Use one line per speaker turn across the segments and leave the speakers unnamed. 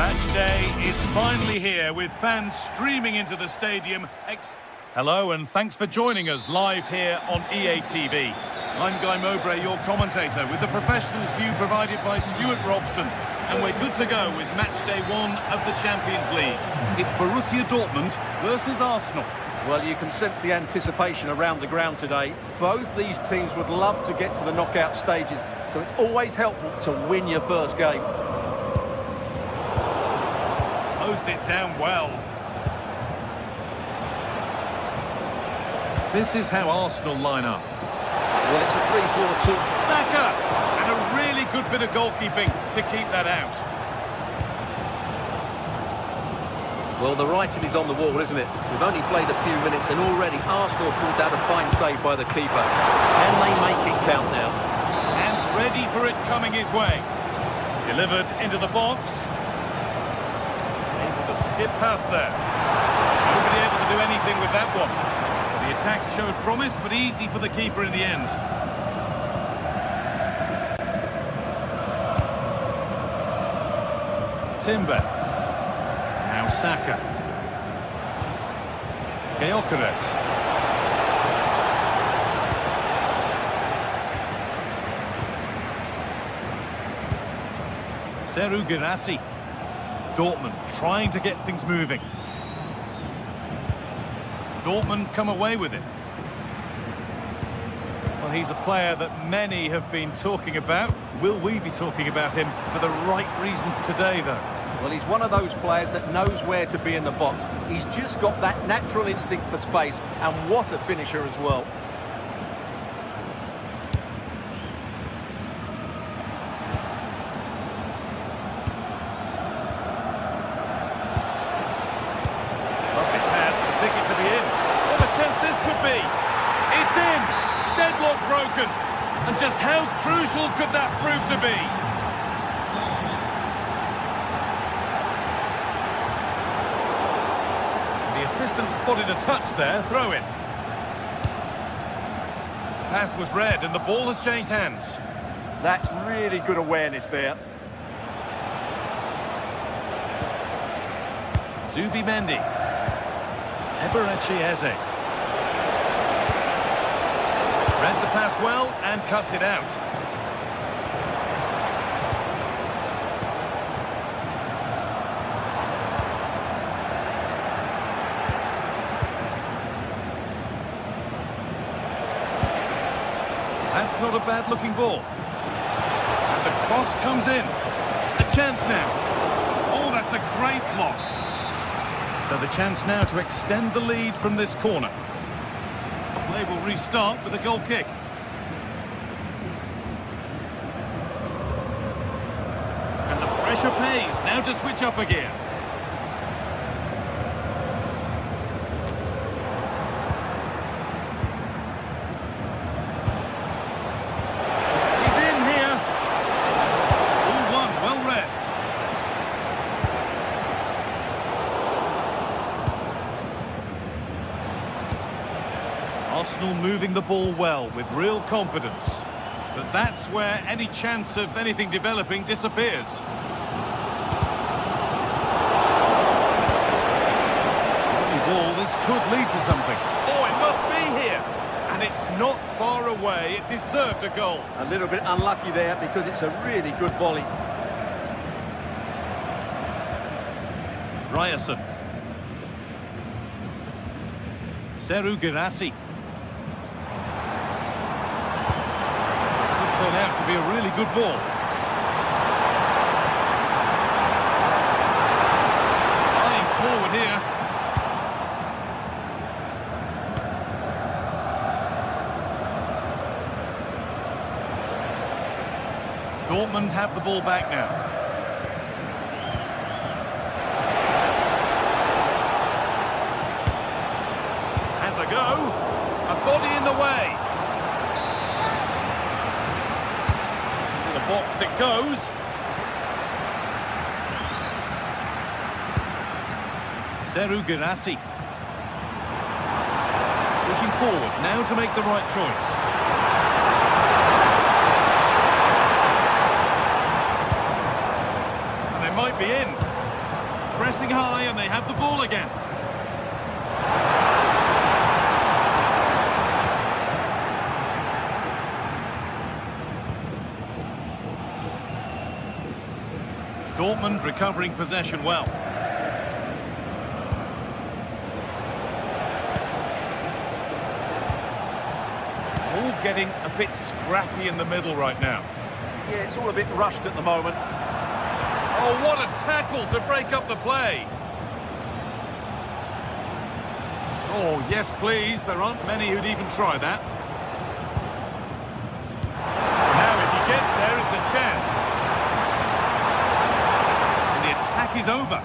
Match day is finally here with fans streaming into the stadium. Hello and thanks for joining us live here on EA TV. I'm Guy Mowbray, your commentator, with the professionals view provided by Stuart Robson. And we're good to go with match day 1 of the Champions League. It's Borussia Dortmund versus Arsenal.
Well, you can sense the anticipation around the ground today. Both these teams would love to get to the knockout stages, so it's always helpful to win your first game.
Closed it down well. This is how Arsenal line up.
Well, it's a 3-4-2.
Saka! And a really good bit of goalkeeping to keep that out.
Well, the writing is on the wall, isn't it? We've only played a few minutes and already Arsenal pulls out a fine save by the keeper. Can they make it count now?
And ready for it coming his way. Delivered into the box. Able to skip past there. Nobody able to do anything with that one. The attack showed promise, but easy for the keeper in the end. Timber. Now Saka. Gyökeres. Serhou Guirassy. Dortmund trying to get things moving. Dortmund come away with it. Well, he's a player that many have been talking about. Will we be talking about him for the right reasons today, though?
Well, he's one of those players that knows where to be in the box. He's just got that natural instinct for space, and what a finisher as well.
Lovely pass, the ticket to be in. What a chance this could be. It's in. Deadlock broken. And just how crucial could that prove to be? The assistant spotted a touch there, throw in. Pass was read and the ball has changed hands.
That's really good awareness there.
Zubimendi. Eberechi Eze. Read the pass well and cuts it out. That's not a bad-looking ball. And the cross comes in. A chance now. Oh, that's a great block. So the chance now to extend the lead from this corner. Play will restart with a goal kick. And the pressure pays. Now to switch up again. Arsenal moving the ball well with real confidence. But that's where any chance of anything developing disappears. Lovely ball, this could lead to something. Oh, it must be here. And it's not far away, it deserved a goal.
A little bit unlucky there because it's a really good volley.
Ryerson. Serhou Guirassy. Turned out to be a really good ball. Flying forward here. Dortmund have the ball back now. Has a go. A body in the way. Box it goes. Serhou Guirassy. Pushing forward now to make the right choice. And they might be in. pressing high and they have the ball again. Dortmund recovering possession well. It's all getting a bit scrappy in the middle right now.
Yeah, it's all a bit rushed at the moment.
Oh, what a tackle to break up the play. Oh, yes, please. There aren't many who'd even try that. Now, if he gets there, it's a chance. And the attack is over.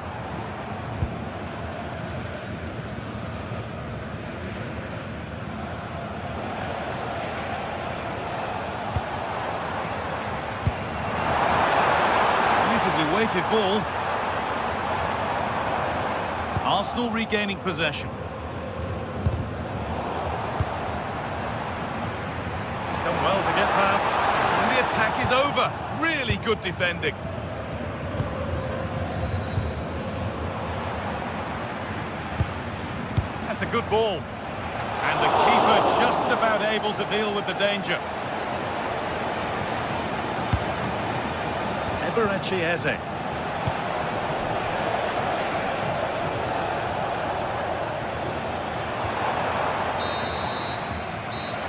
Weighted ball. Arsenal regaining possession. He's done well to get past. And the attack is over. Really good defending. That's a good ball. And the keeper just about able to deal with the danger. Eze. And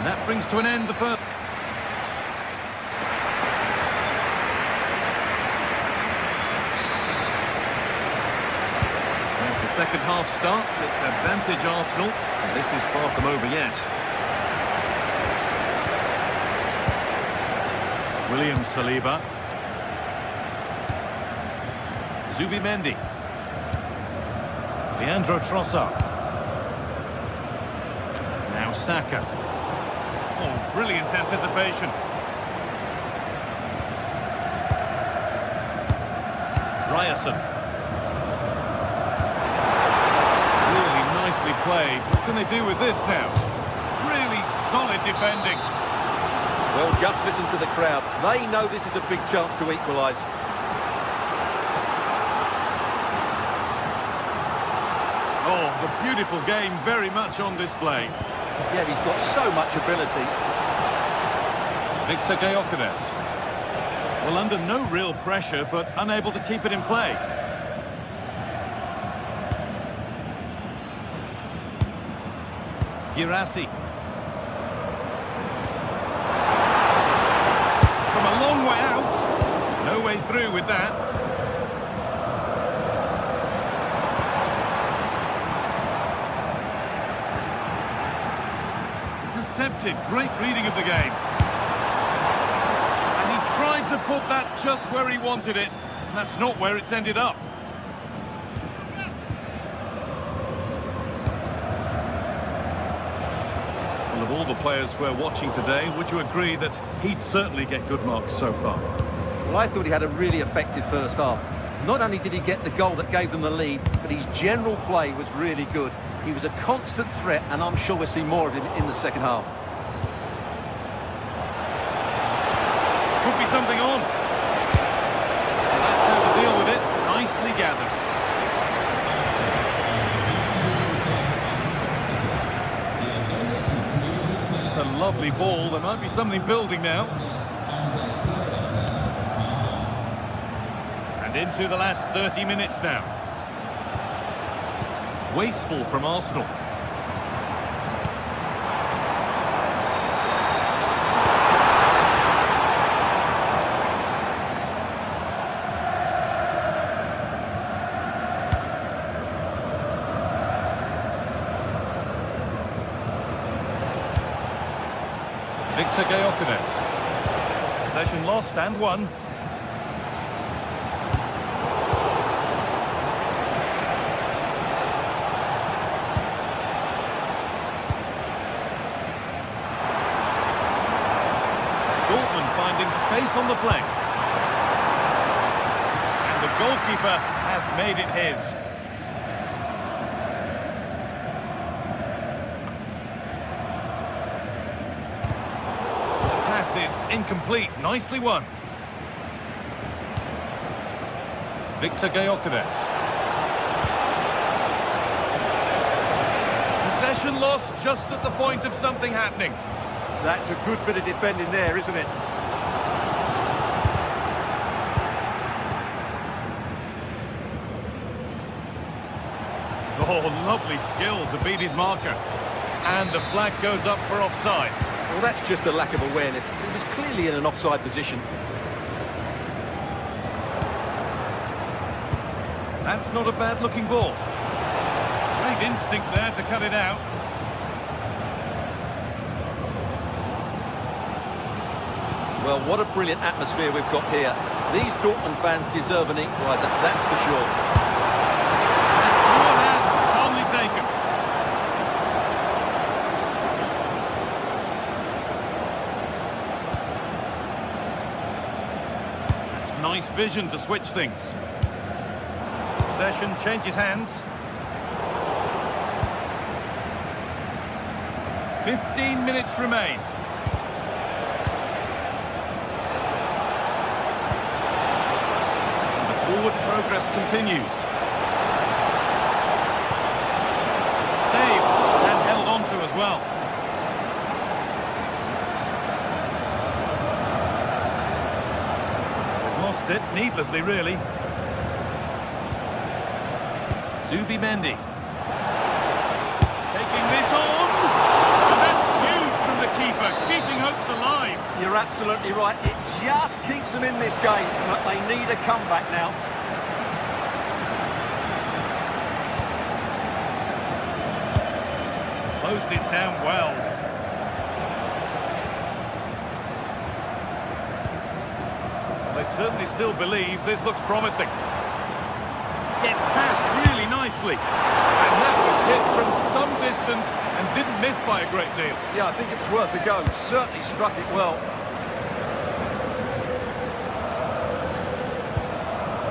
that brings to an end the first. As the second half starts, it's advantage Arsenal, and this is far from over yet. William Saliba. Zubimendi. Leandro Trossard. Now Saka. Oh, brilliant anticipation. Ryerson. Really nicely played. What can they do with this now? Really solid defending.
Well, just listen to the crowd. They know this is a big chance to equalise.
Oh, the beautiful game very much on display.
Yeah, he's got so much ability.
Victor Gyökeres. Well, under no real pressure, but unable to keep it in play. Girassi. From a long way out. No way through with that. Intercepted. Great reading of the game. And he tried to put that just where he wanted it. And that's not where it's ended up. Well, of all the players we're watching today, would you agree that he'd certainly get good marks so far?
Well, I thought he had a really effective first half. Not only did he get the goal that gave them the lead, but his general play was really good. He was a constant threat, and I'm sure we'll see more of him in the second half.
Could be something on. Well, that's how to deal with it. Nicely gathered. It's a lovely ball. There might be something building now. And into the last 30 minutes now. Wasteful from Arsenal. Victor Gyökeres. Possession lost and won. Dortmund finding space on the flank. And the goalkeeper has made it his. The pass is incomplete. Nicely won. Victor Gyökeres. Possession lost just at the point of something happening.
That's a good bit of defending there, isn't it?
Oh, lovely skill to beat his marker. And the flag goes up for offside.
Well, that's just a lack of awareness. He was clearly in an offside position.
That's not a bad-looking ball. Great instinct there to cut it out.
Well, what a brilliant atmosphere we've got here. These Dortmund fans deserve an equaliser, that's for sure.
Secure hands, calmly taken. That's nice vision to switch things. Possession changes hands. 15 minutes remain. The forward progress continues. Saved and held on to as well. Lost it needlessly, really. Zubimendi. Taking this on. And that's huge from the keeper, keeping hopes alive.
You're absolutely right. It just keeps them in this game, but they need a comeback now.
Closed it down well. They certainly still believe this looks promising. Gets past really nicely. And that was hit from some distance and didn't miss by a great deal.
Yeah, I think it was worth a go. Certainly struck it well.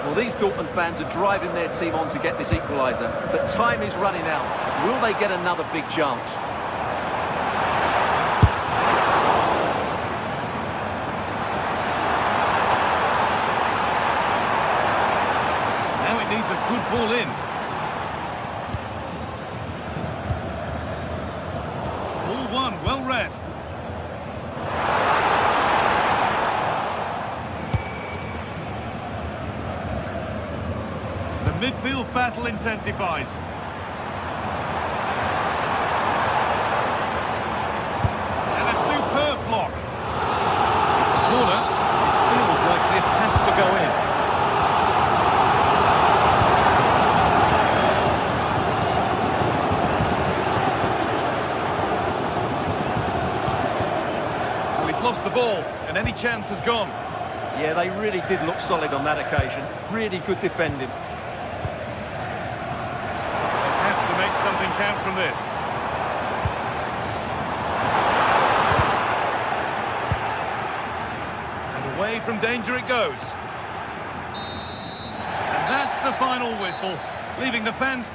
Well, these Dortmund fans are driving their team on to get this equaliser, but time is running out. Will they get another big chance?
Now it needs a good ball in. Ball one, well read. The midfield battle intensifies. And a superb block. It's a corner. Feels like this has to go in. Well, he's lost the ball, and any chance has gone.
Yeah, they really did look solid on that occasion. Really good defending.
Have to make something count from this. And away from danger it goes. And that's the final whistle, leaving the fans...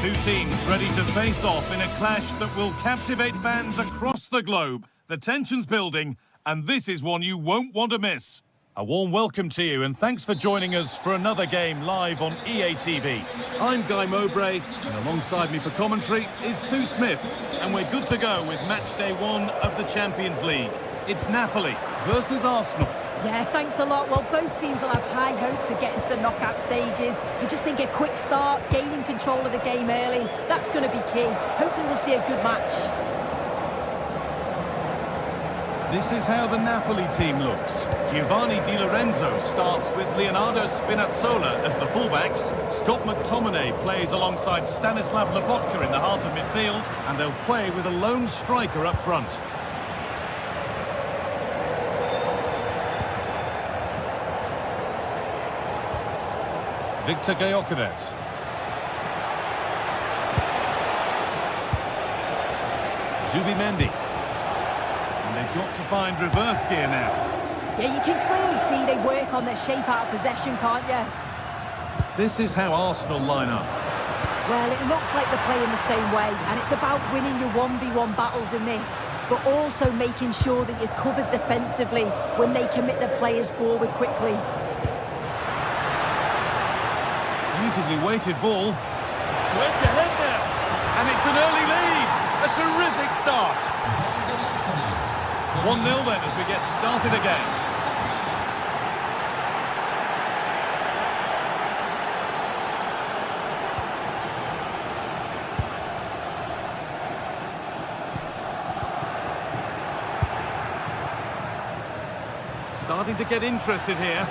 Two teams ready to face off in a clash that will captivate fans across the globe. The tension's building, and this is one you won't want to miss. A warm welcome to you, and thanks for joining us for another game live on EA TV. I'm Guy Mowbray, and alongside me for commentary is Sue Smith, and we're good to go with match day 1 of the Champions League. It's Napoli versus Arsenal.
Yeah, thanks a lot. Well, both teams will have high hopes of getting to the knockout stages. You just think a quick start, gaining control of the game early, that's going to be key. Hopefully we'll see a good match.
This is how the Napoli team looks. Giovanni Di Lorenzo starts with Leonardo Spinazzola as the fullbacks. Scott McTominay plays alongside Stanislav Lobotka in the heart of midfield, and they'll play with a lone striker up front. Victor Gyökeres. Zubimendi. And they've got to find reverse gear now.
Yeah, you can clearly see they work on their shape out of possession, can't you?
This is how Arsenal line up.
Well, it looks like they're playing the same way, and it's about winning your 1v1 battles in this, but also making sure that you're covered defensively when they commit their players forward quickly.
Beautifully weighted ball. To edge ahead there. And it's an early lead. A terrific start. 1-0 then as we get started again. Starting to get interested here.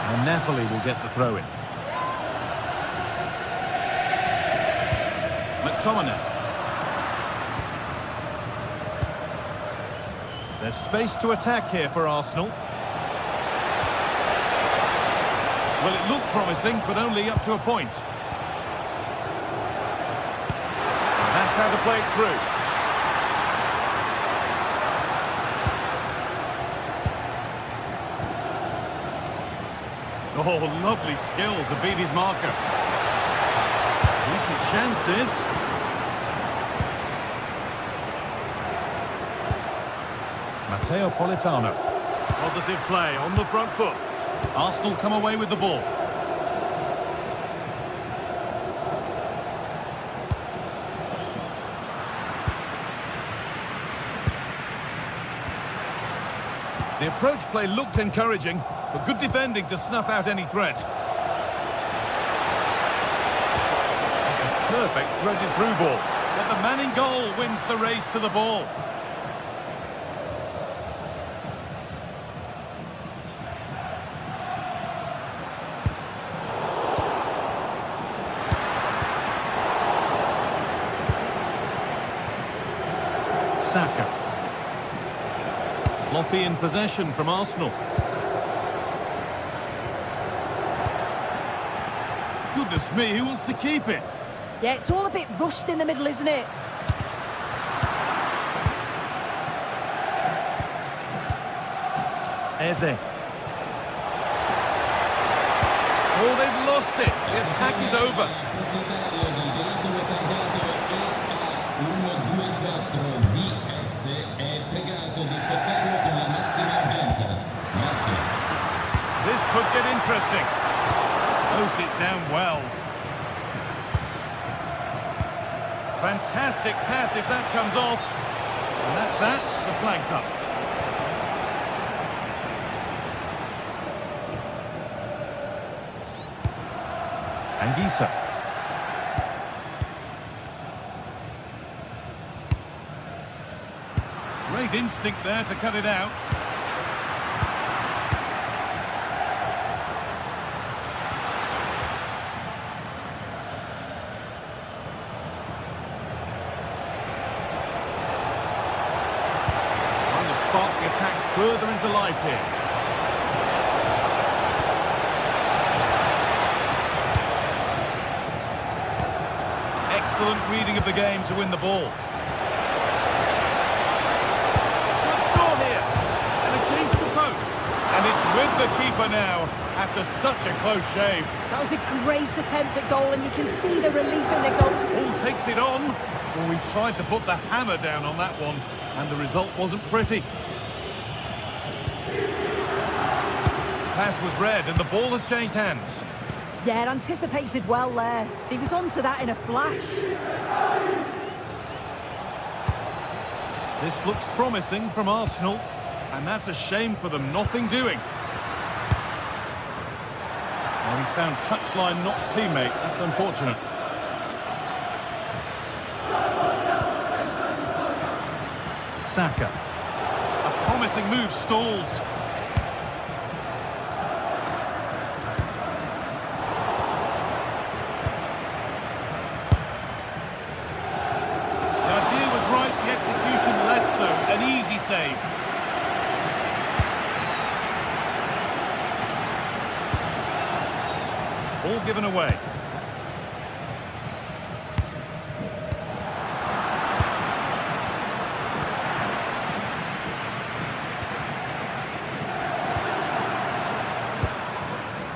And Napoli will get the throw-in. McTominay. There's space to attack here for Arsenal. Well, it looked promising, but only up to a point. And that's how to play it through. Oh, lovely skill to beat his marker. Decent chance, this. Matteo Politano. Positive play on the front foot. Arsenal come away with the ball. The approach play looked encouraging, but good defending to snuff out any threat. It's a perfect threaded through ball, but the man in goal wins the race to the ball. Saka. Sloppy in possession from Arsenal. Goodness me, who wants to keep it?
Yeah, it's all a bit rushed in the middle, isn't it?
Eze. Oh, they've lost it. The attack is over. This could get interesting. Closed it down well. Fantastic pass if that comes off. And that's that. The flag's up. Anguissa. Great instinct there to cut it out. Spark the attack further into life here. Excellent reading of the game to win the ball. Should score here. And against the post. And it's with the the keeper now after such a close shave.
That was a great attempt at goal, and you can see the relief in the goal.
Ball takes it on. Well, we tried to put the hammer down on that one, and the result wasn't pretty. Pass was read, and the ball has changed hands.
Yeah, anticipated well there. He was onto that in a flash.
This looks promising from Arsenal, and that's a shame for them. Nothing doing. Well, he's found touchline, not teammate. That's unfortunate. Saka. A promising move stalls. An easy save. Ball given away.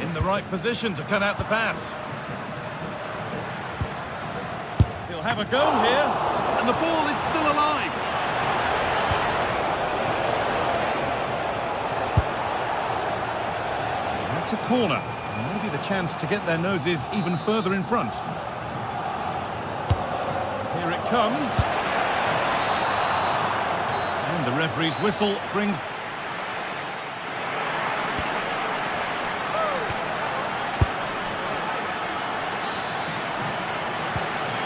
In the right position to cut out the pass. He'll have a go here, and the ball is still alive. It's a corner, and maybe the chance to get their noses even further in front. Here it comes. And the referee's whistle brings...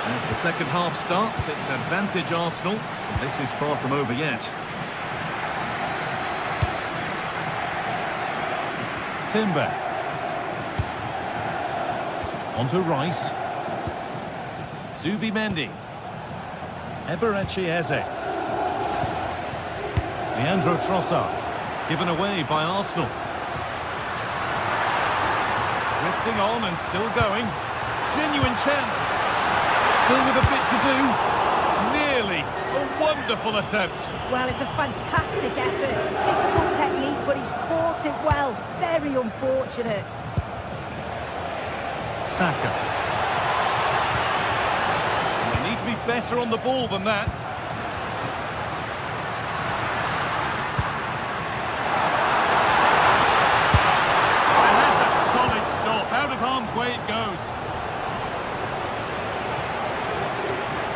As the second half starts, it's advantage Arsenal. This is far from over yet. Timber. Onto Rice. Zubimendi. Eberechi Eze. Leandro Trossard. Given away by Arsenal. Drifting on and still going. Genuine chance. Still with a bit to do. Nearly. A wonderful attempt.
Well, it's a fantastic effort. Difficult technique, but he's caught it well. Very unfortunate.
Saka. They need to be better on the ball than that. And that's a solid stop. Out of harm's way it goes.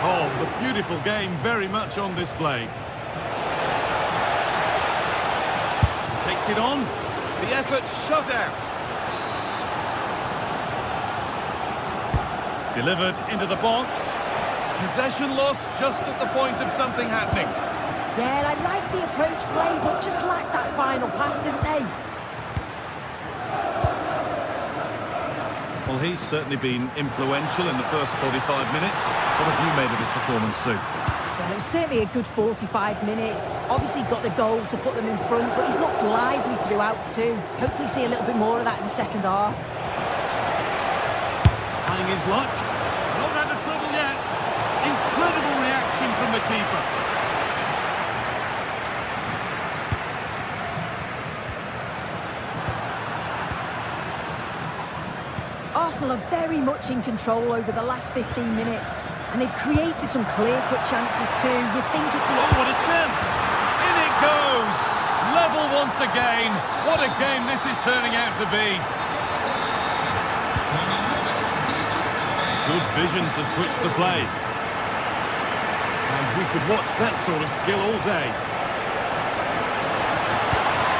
Oh, the beautiful game very much on display. Takes it on. The effort shut out. Delivered into the box. Possession lost just at the point of something happening.
Yeah, I like the approach play, but just lacked that final pass, didn't they?
Well, he's certainly been influential in the first 45 minutes. What have you made of his performance, Sue?
Well, it was certainly a good 45 minutes. Obviously got the goal to put them in front, but he's looked lively throughout too. Hopefully see a little bit more of that in the second half.
Trying his luck. Not out of trouble yet. Incredible reaction from the keeper.
Arsenal are very much in control over the last 15 minutes. And they've created some clear-cut chances too. You think if the...
Oh, what a chance! In it goes! Level once again. What a game this is turning out to be. Good vision to switch the play. And we could watch that sort of skill all day.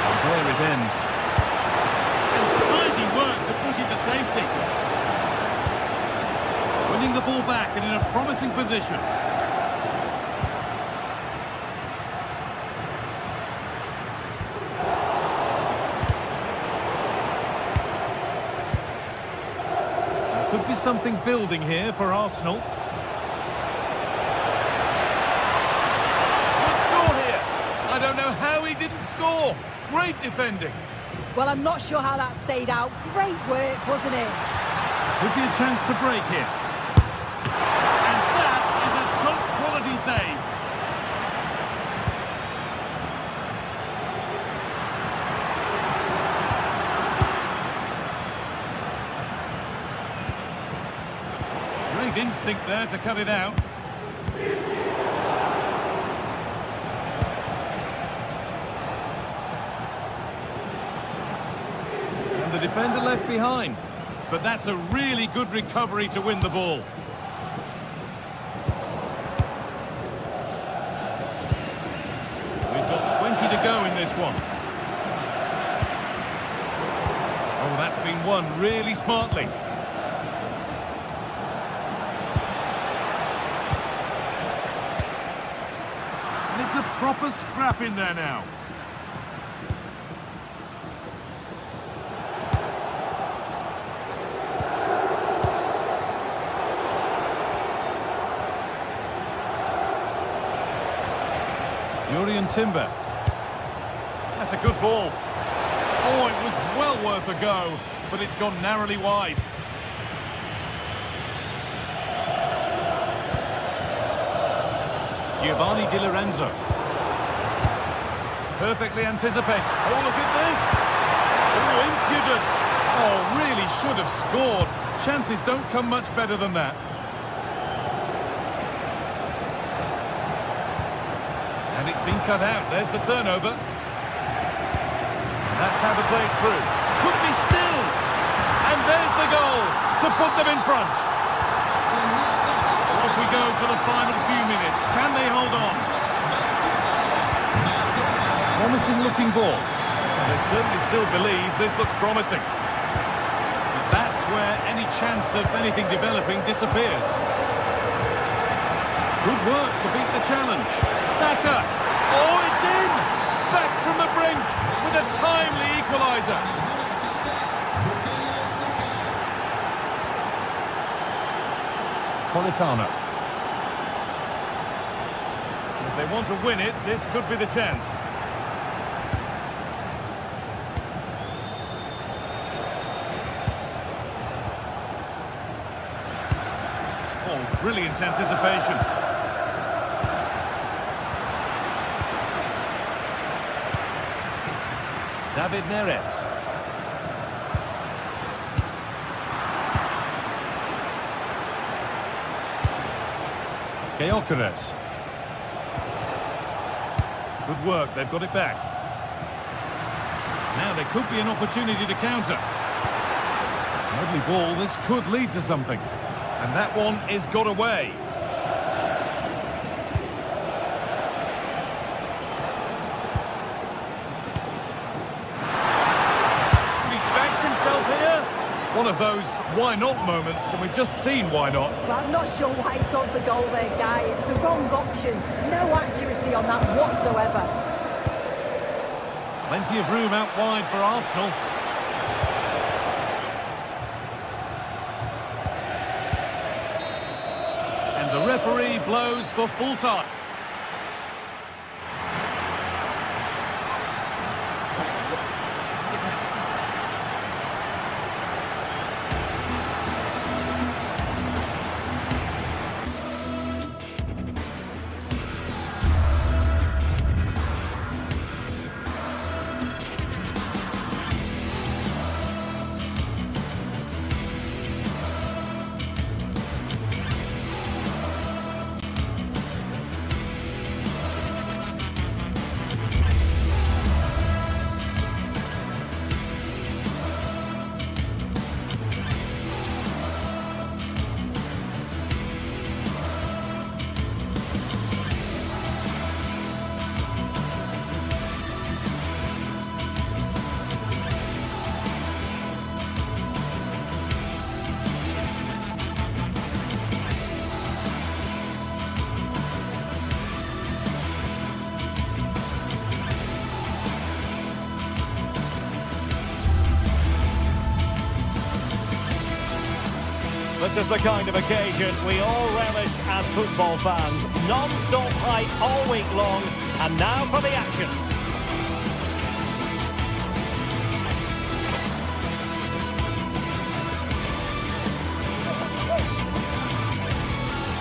And there it ends. And tidy work to push it to safety. Winning the ball back and in a promising position. There could be something building here for Arsenal. Should score here. I don't know how he didn't score. Great defending.
Well, I'm not sure how that stayed out. Great work, wasn't it?
Could be a chance to break here. And that is a top-quality save. With instinct there to cut it out. And the defender left behind. But that's a really good recovery to win the ball. We've got 20 to go in this one. Oh, that's been won really smartly. And it's a proper scrap in there now. Urian Timber. That's a good ball. Oh, it was well worth a go, but it's gone narrowly wide. Giovanni Di Lorenzo. Perfectly anticipated. Oh, look at this. Oh, impudent. Oh, really should have scored. Chances don't come much better than that. And it's been cut out. There's the turnover. That's how to play it through. Could be still. And there's the goal to put them in front. Off we go for the final few minutes. Can they hold on? Promising looking ball. They certainly still believe this looks promising. But that's where any chance of anything developing disappears. Good work to beat the challenge. Saka. Oh, it's in! Back from the brink with a timely equaliser. Politano. If they want to win it, this could be the chance. Oh, brilliant anticipation. David Neres. Gyökeres. Good work, they've got it back. Now there could be an opportunity to counter. Lovely ball, this could lead to something. And that one is got away. One of those why not moments, and we've just seen why not.
But I'm not sure why he's gone for goal there, Guy. It's the wrong option. No accuracy on that whatsoever.
Plenty of room out wide for Arsenal. And the referee blows for full time.
This is the kind of occasion we all relish as football fans. Non-stop hype all week long, and now for the action.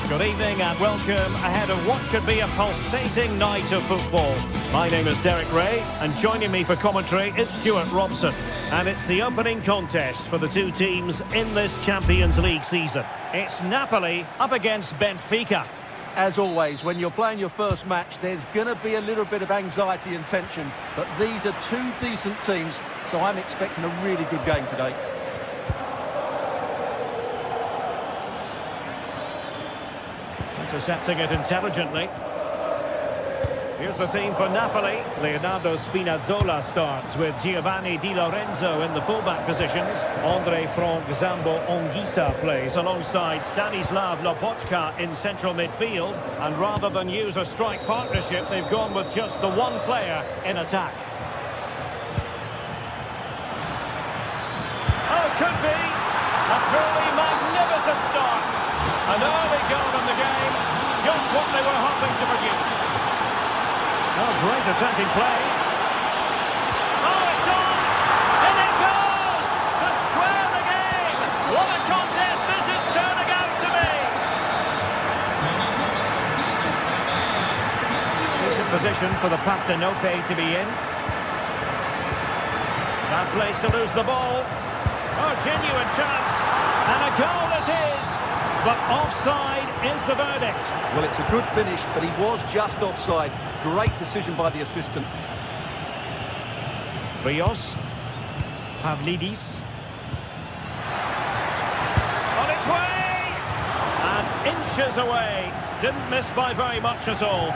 Good evening and welcome ahead of what should be a pulsating night of football. My name is Derek Ray, and joining me for commentary is Stuart Robson. And it's the opening contest for the two teams in this Champions League season. It's Napoli up against Benfica.
As always, when you're playing your first match, there's going to be a little bit of anxiety and tension. But these are two decent teams, so I'm expecting a really good game today.
Intercepting it intelligently. Here's the team for Napoli. Leonardo Spinazzola starts with Giovanni Di Lorenzo in the fullback positions. Andre Frank Zambo Anguissa plays alongside Stanislav Lobotka in central midfield. And rather than use a strike partnership, they've gone with just the one player in attack. Oh, could be a truly magnificent start. An early goal in the game, just what they were hoping to produce. Oh, great attacking play. Oh, it's on! And it goes! To square the game! What a contest this is turning out to be! Decent position for the Partenope to be in. Bad place to lose the ball. Oh, genuine chance. And a goal it is! But offside is the verdict.
Well, it's a good finish, but he was just offside. Great decision by the assistant.
Rios. Pavlidis. On its way! And inches away. Didn't miss by very much at all.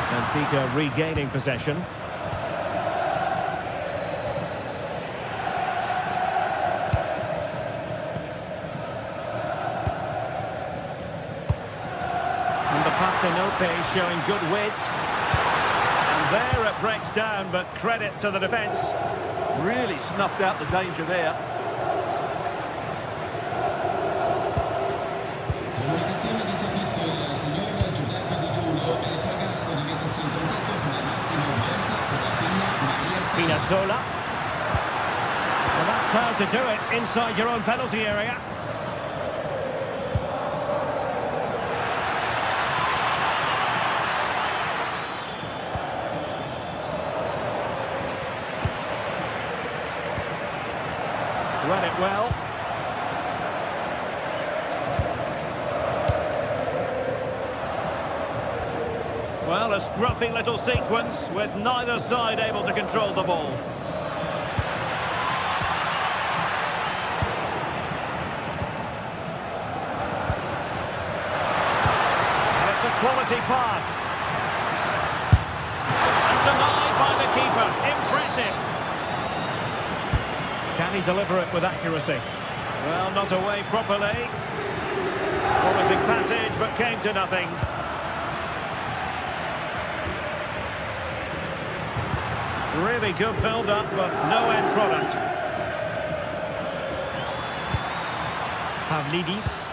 Benfica regaining possession. Partenope showing good width. And there it breaks down, but credit to the defence.
Really snuffed out the danger there.
L'unificazione di servizio del signor Giuseppe Di Giulio è pregato di mettersi in contatto con la massima urgenza con la figlia Maria
Spinazzola. Well, that's how to do it inside your own penalty area. Read it well. Well, a scruffy little sequence with neither side able to control the ball. And it's a quality pass. And denied by the keeper. Impressive. Can he deliver it with accuracy? Well, not away properly. Promising passage, but came to nothing. Really good build-up, but no end product. Pavlidis.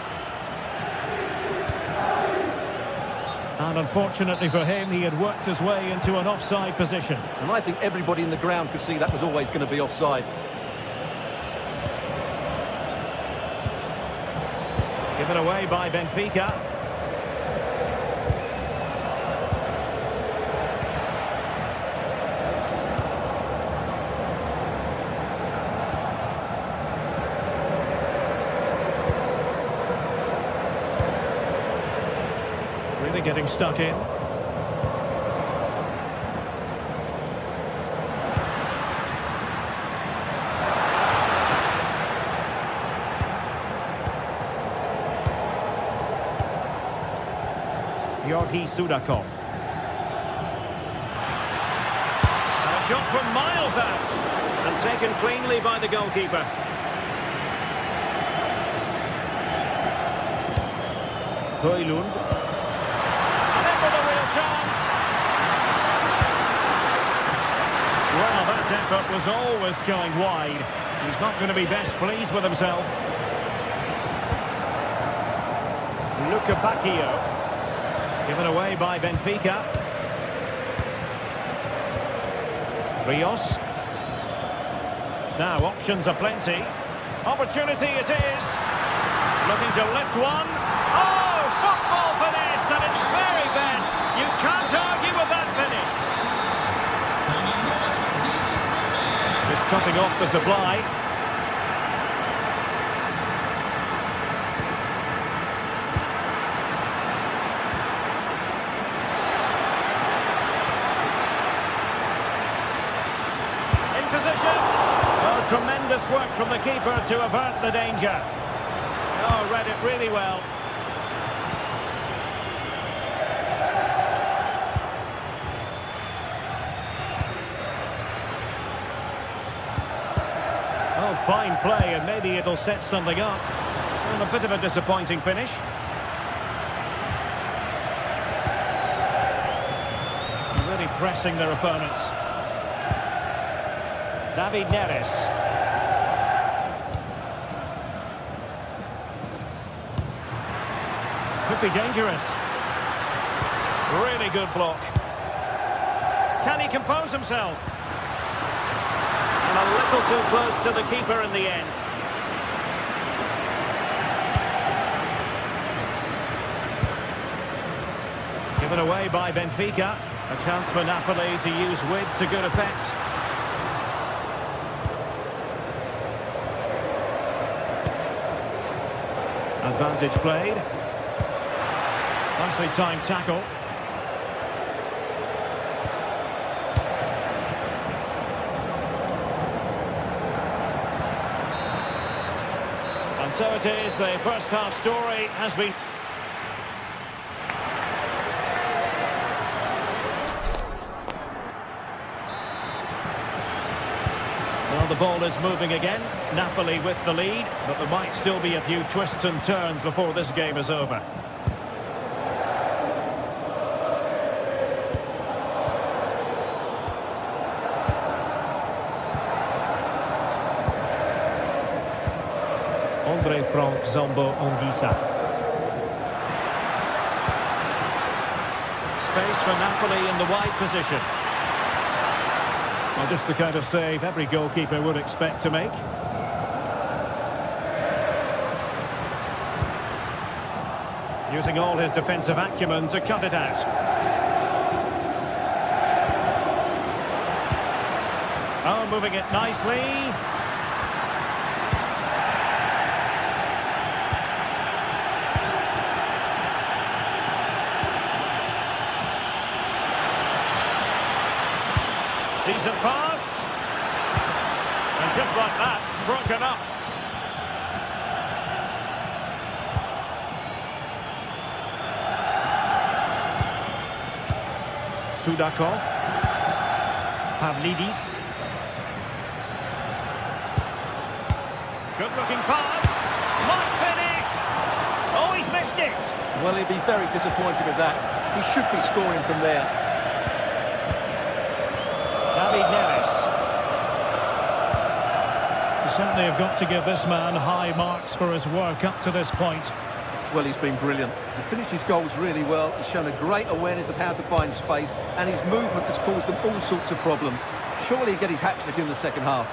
And unfortunately for him, he had worked his way into an offside position.
And I think everybody in the ground could see that was always going to be offside.
Given away by Benfica. Really getting stuck in. Georgi Sudakov. A shot from miles out and taken cleanly by the goalkeeper. Højlund. And in with a real chance. Well, that effort was always going wide. He's not going to be best pleased with himself. Luca Bacchio. Given away by Benfica. Rios. Now options are plenty. Opportunity it is. Looking to lift one. Oh, football Cutting off the supply. In position. Oh, tremendous work from the keeper to avert the danger. Oh, read it really well. Oh, fine play, and maybe it'll set something up. And a bit of a disappointing finish. Really pressing their opponents. David Neres. Could be dangerous. Really good block. Can he compose himself? And a little too close to the keeper in the end. Given away by Benfica. A chance for Napoli to use width to good effect. Advantage played. Nicely timed tackle. And so it is, the first half story has been... Well, the ball is moving again. Napoli with the lead, but there might still be a few twists and turns before this game is over. Frank Zambo Anguissa. Space for Napoli in the wide position. Well, just the kind of save every goalkeeper would expect to make. Using all his defensive acumen to cut it out. Oh, moving it nicely. Decent pass. And just like that, broken up. Sudakov. Pavlidis. Good looking pass. Might finish. Oh, he's missed it.
Well, he'd be very disappointed with that. He should be scoring from there.
David Neres. You certainly have got to give this man high marks for his work up to this point.
Well, he's been brilliant. He finished his goals really well. He's shown a great awareness of how to find space, and his movement has caused them all sorts of problems. Surely he'll get his hat-trick in the second half.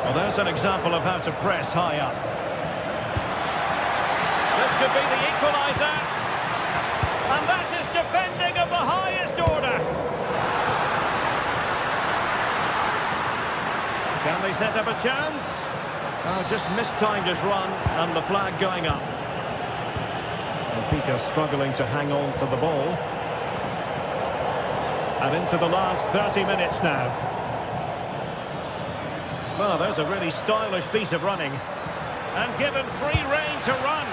Well, there's an example of how to press high up. This could be the equaliser. And that is defending of the highest order. Can they set up a chance? Oh, just mistimed his run, and the flag going up. Benfica struggling to hang on to the ball. And into the last 30 minutes now. Well, there's a really stylish piece of running. And given free rein to run.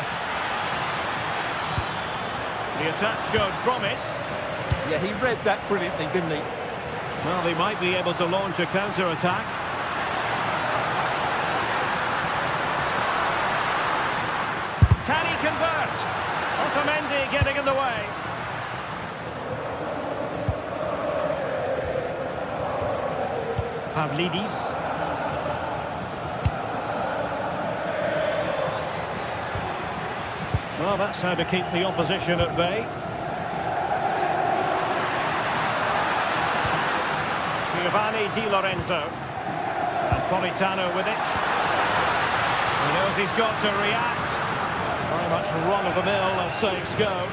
The attack showed promise.
Yeah, he read that brilliantly, didn't he?
Well, they might be able to launch a counter-attack. Can he convert? Otamendi getting in the way. Pavlidis. Well, that's how to keep the opposition at bay. Giovanni Di Lorenzo. And Politano with it. He knows he's got to react. Very much run-of-the-mill as saves go.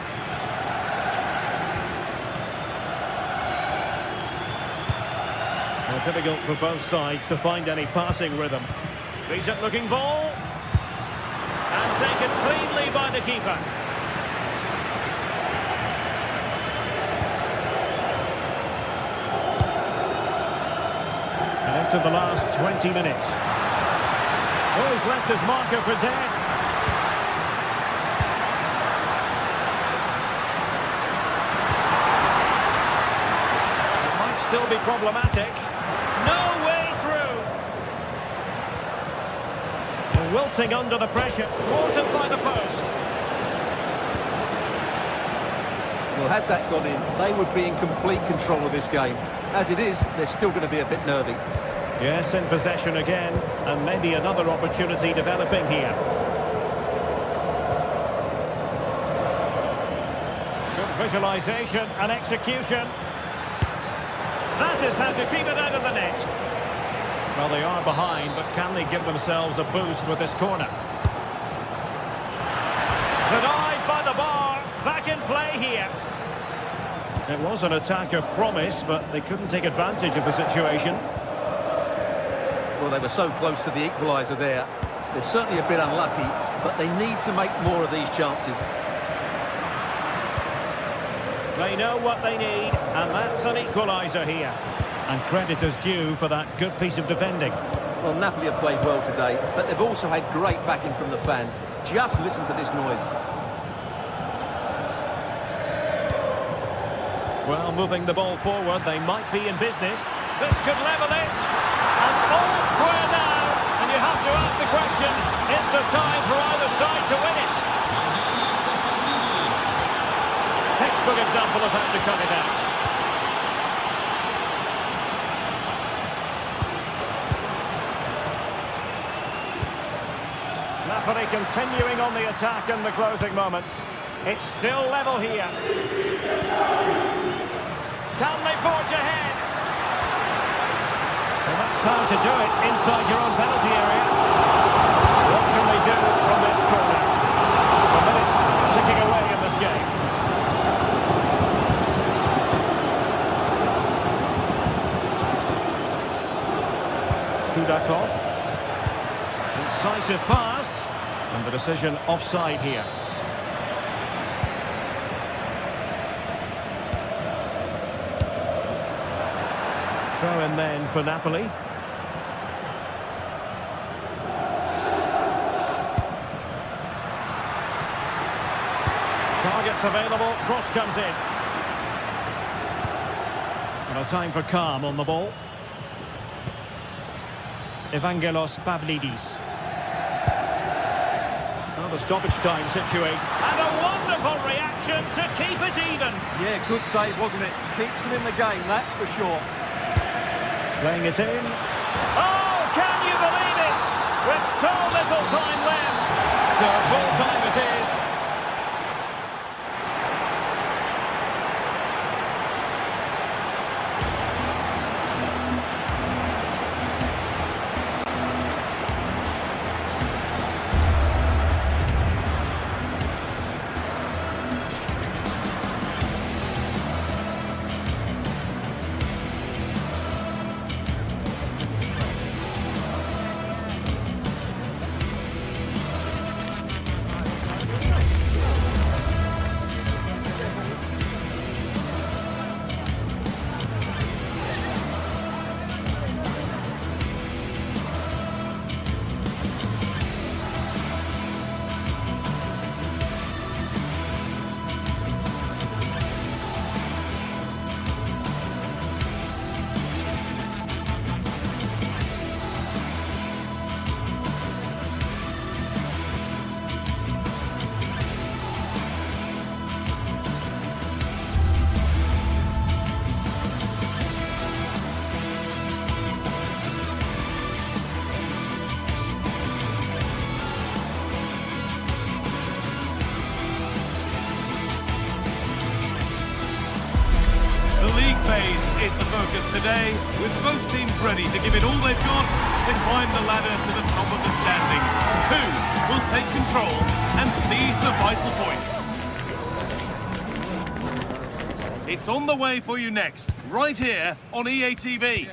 difficult for both sides to find any passing rhythm. Decent looking ball. And taken cleanly by the keeper. And into the last 20 minutes. Oh, he's left his marker for dead. Still be problematic. No way through. Wilting under the pressure. Thwarted by the post.
Well, had that gone in, they would be in complete control of this game. As it is, they're still going to be a bit nervy.
Yes, in possession again. And maybe another opportunity developing here. Good visualisation and execution. That is how to keep it out of the net. Well, they are behind, but can they give themselves a boost with this corner? Denied by the bar. Back in play here. It was an attack of promise, but they couldn't take advantage of the situation.
Well, they were so close to the equaliser there. They're certainly a bit unlucky, but they need to make more of these chances.
They know what they need, and that's an equaliser here. And credit is due for that good piece of defending.
Well, Napoli have played well today, but they've also had great backing from the fans. Just listen to this noise.
Well, moving the ball forward, they might be in business. This could level it. And all square now. And you have to ask the question, is there time for either side to win it? Textbook example of how to cut it out. Napoli continuing on the attack in the closing moments. It's still level here. Can they forge ahead? Well, that's how to do it inside your own penalty area. What can they do from this corner? The minutes ticking away in this game. Sudakov. Incisive pass. And the decision offside here. Throw in then for Napoli. Targets available, cross comes in. And a time for calm on the ball. Evangelos Pavlidis. Well, the stoppage time situation. And a wonderful reaction to keep it even.
Yeah, good save, wasn't it? Keeps them in the game, that's for sure.
Playing it in. Oh, can you believe it? With so little time left. So full time it is.
Is the focus today, with both teams ready to give it all they've got to climb the ladder to the top of the standings. Who will take control and seize the vital points? It's on the way for you next, right here on EA TV.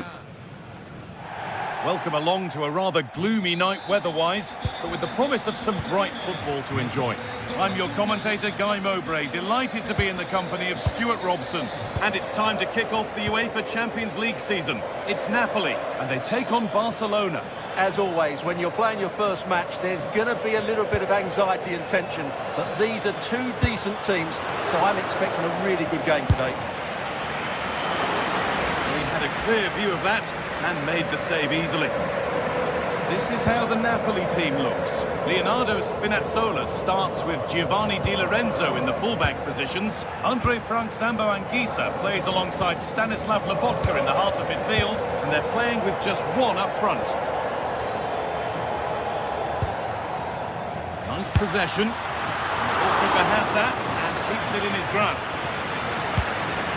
Welcome along to a rather gloomy night weather-wise, but with the promise of some bright football to enjoy. I'm your commentator, Guy Mowbray, delighted to be in the company of Stuart Robson. And it's time to kick off the UEFA Champions League season. It's Napoli, and they take on Barcelona.
As always, when you're playing your first match, there's going to be a little bit of anxiety and tension. But these are two decent teams, so I'm expecting a really good game today.
We had a clear view of that and made the save easily. This is how the Napoli team looks. Leonardo Spinazzola starts with Giovanni Di Lorenzo in the fullback positions. Andre Frank Zambo Anguissa plays alongside Stanislav Lobotka in the heart of midfield, and they're playing with just one up front. Nice possession. The goalkeeper has that and keeps it in his grasp.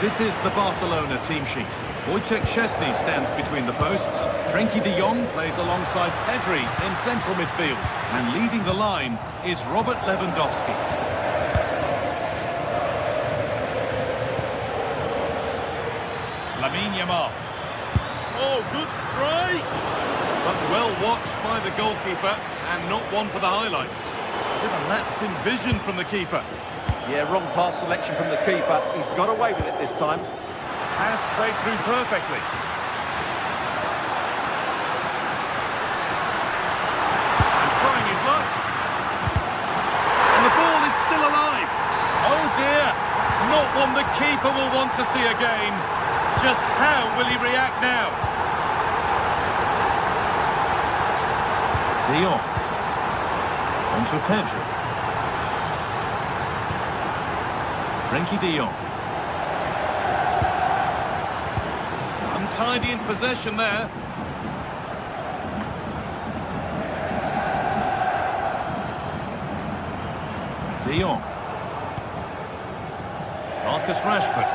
This is the Barcelona team sheet. Wojciech Szczesny stands between the posts. Frenkie de Jong plays alongside Pedri in central midfield. And leading the line is Robert Lewandowski. Lamine Yamal. Oh, good strike! But well watched by the goalkeeper and not one for the highlights. Bit of a lapse in vision from the keeper.
Yeah, wrong pass selection from the keeper. He's got away with it this time.
Pass played through perfectly. And trying his luck. And the ball is still alive. Oh dear. Not one the keeper will want to see again. Just how will he react now? De Jong. Onto Pedri. Frenkie de Jong. Untidy in possession there. De Jong. Marcus Rashford.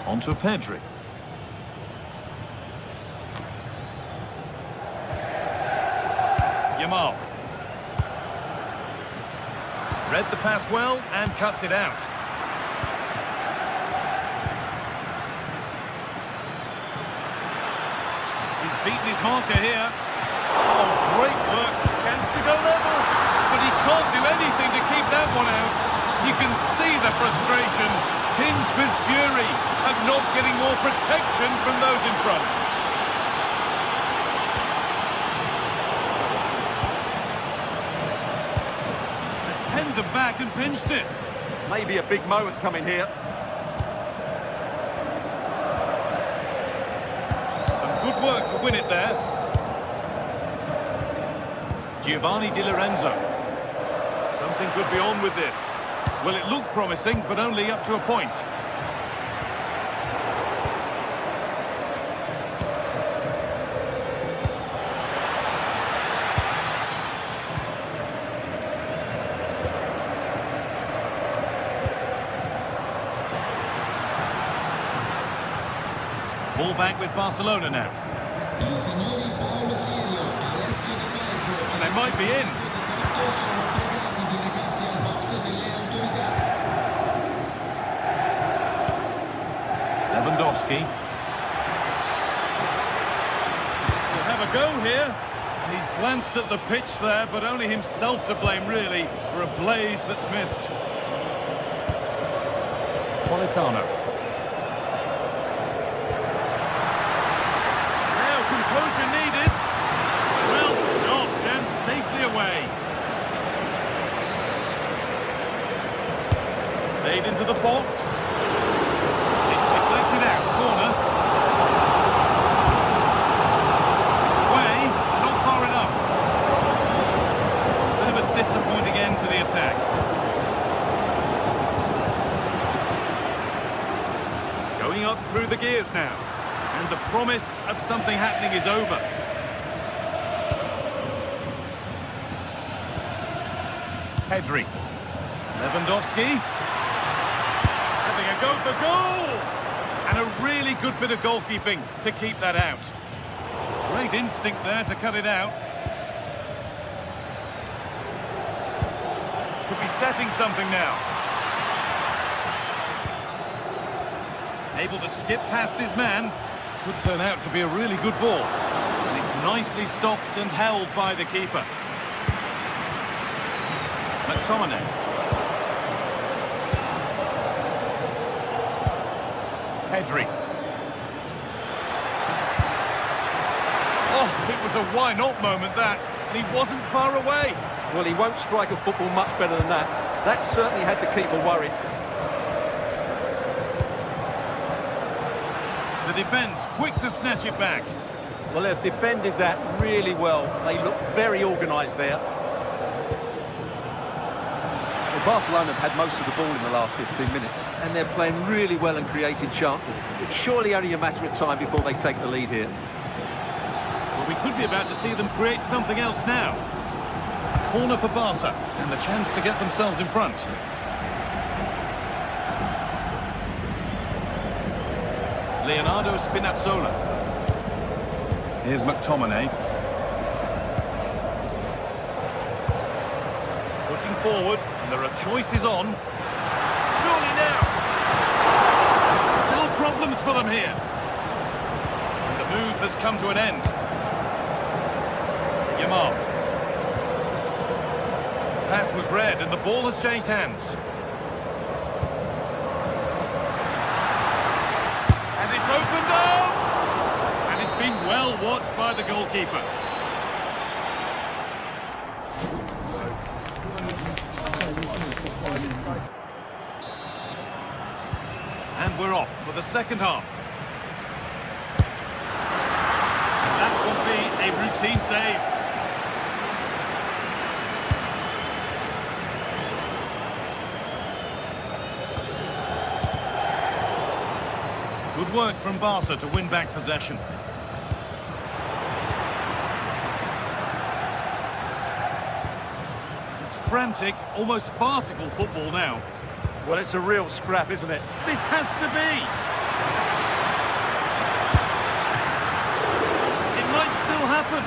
Onto Pedri. Yamal. Read the pass well and cuts it out. He's beaten his marker here. Oh, great work. Chance to go level. But he can't do anything to keep that one out. You can see the frustration, tinged with fury, at not getting more protection from those in front. Penned the back and pinched it.
Maybe a big moment coming here.
Good work to win it there. Giovanni Di Lorenzo. Something could be on with this. Well, it looked promising, but only up to a point. Ball back with Barcelona now. They might be in. Lewandowski. He'll have a go here. And he's glanced at the pitch there, but only himself to blame, really, for a blaze that's missed. Politano. Composure needed. Well stopped and safely away. Played into the box. It's deflected out. Corner. It's away. Not far enough. Bit of a disappointing end to the attack. Going up through the gears now. And the promise of something happening is over. Pedri. Lewandowski. Having a go for goal! And a really good bit of goalkeeping to keep that out. Great instinct there to cut it out. Could be setting something now. Able to skip past his man. Could turn out to be a really good ball. And it's nicely stopped and held by the keeper. McTominay. Pedri. Oh, it was a why-not moment, that. And he wasn't far away.
Well, he won't strike a football much better than that. That certainly had the keeper worried.
The defence quick to snatch it back.
Well, they've defended that really well. They look very organised there. Well, Barcelona have had most of the ball in the last 15 minutes, and they're playing really well and creating chances. It's surely only a matter of time before they take the lead here.
Well, we could be about to see them create something else now. A corner for Barca, and the chance to get themselves in front. Leonardo Spinazzola. Here's McTominay. Pushing forward, and there are choices on. Surely now! Still problems for them here. And the move has come to an end. Yamal. Pass was read, and the ball has changed hands. And it's opened up! And it's been well watched by the goalkeeper. And we're off for the second half. And that will be a routine save. Good work from Barca to win back possession. It's frantic, almost farcical football now.
Well, it's a real scrap, isn't it?
This has to be! It might still happen.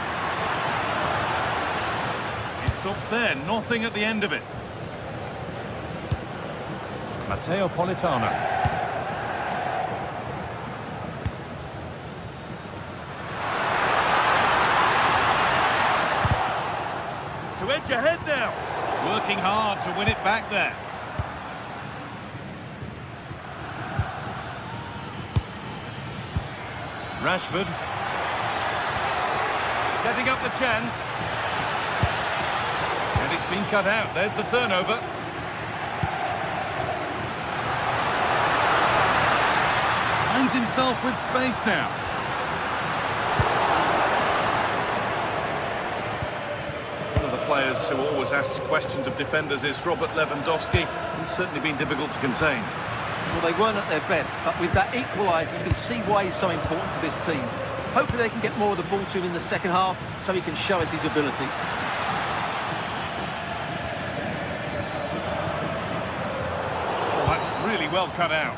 It stops there, nothing at the end of it. Matteo Politano. To edge ahead now. Working hard to win it back there. Rashford. Setting up the chance. And it's been cut out. There's the turnover. Finds himself with space now. One of the players who always asks questions of defenders is Robert Lewandowski. He's certainly been difficult to contain.
Well, they weren't at their best, but with that equaliser, you can see why he's so important to this team. Hopefully they can get more of the ball to him in the second half, so he can show us his ability.
Oh, that's really well cut out.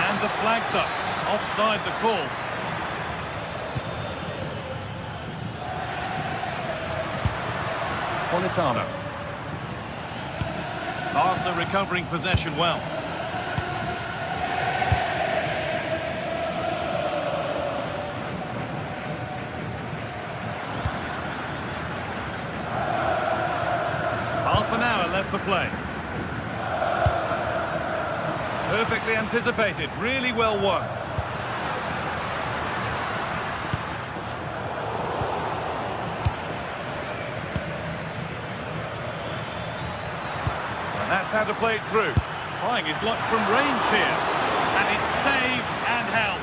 And the flag's up. Offside the call. Politano. Barca recovering possession well. Half an hour left to play. Perfectly anticipated, really well won. That's how to play it through. Trying his luck from range here. And it's saved and held.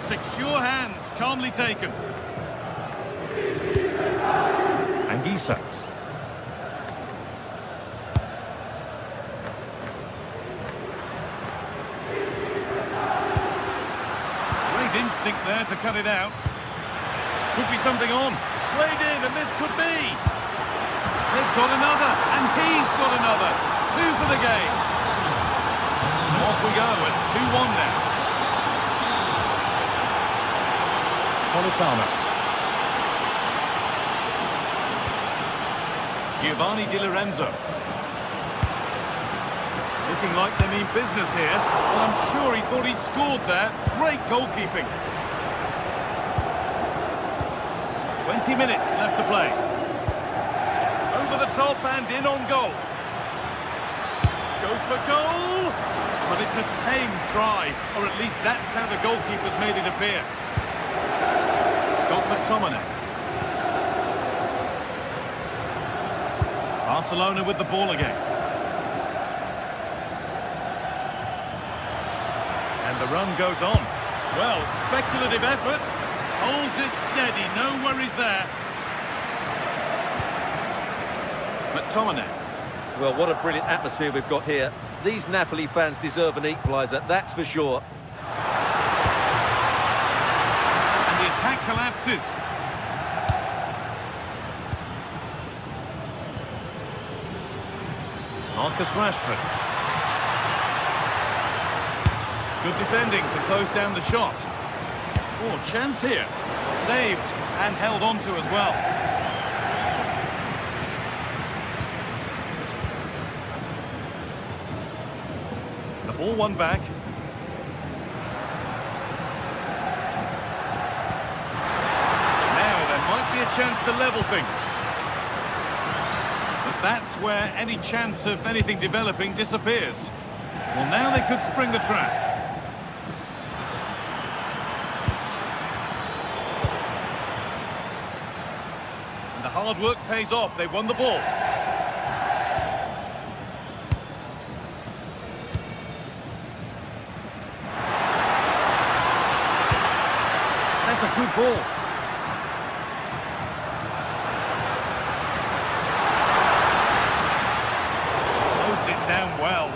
Secure hands, calmly taken. Anguissa. Great instinct there to cut it out. Could be something on. Played in, and this could be. They've got another, and he's got another. 2 for the game. So off we go at 2-1 now. Politano. Giovanni Di Lorenzo. looking like they mean business here. Well, I'm sure he thought he'd scored there. Great goalkeeping. 20 minutes left to play. Over the top and in on goal. Goes for goal. But it's a tame try, or at least that's how the goalkeeper's made it appear. Scott McTominay. Barcelona with the ball again. And the run goes on. Well, speculative effort. Holds it steady, no worries there. McTominay.
Well, what a brilliant atmosphere we've got here. These Napoli fans deserve an equaliser, that's for sure.
And the attack collapses. Marcus Rashford. Good defending to close down the shot. Oh, chance here. Saved and held on to as well. The ball won back. Now there might be a chance to level things. But that's where any chance of anything developing disappears. Well, now they could spring the trap. And the hard work pays off. They won the ball. That's a good ball. Closed it down well.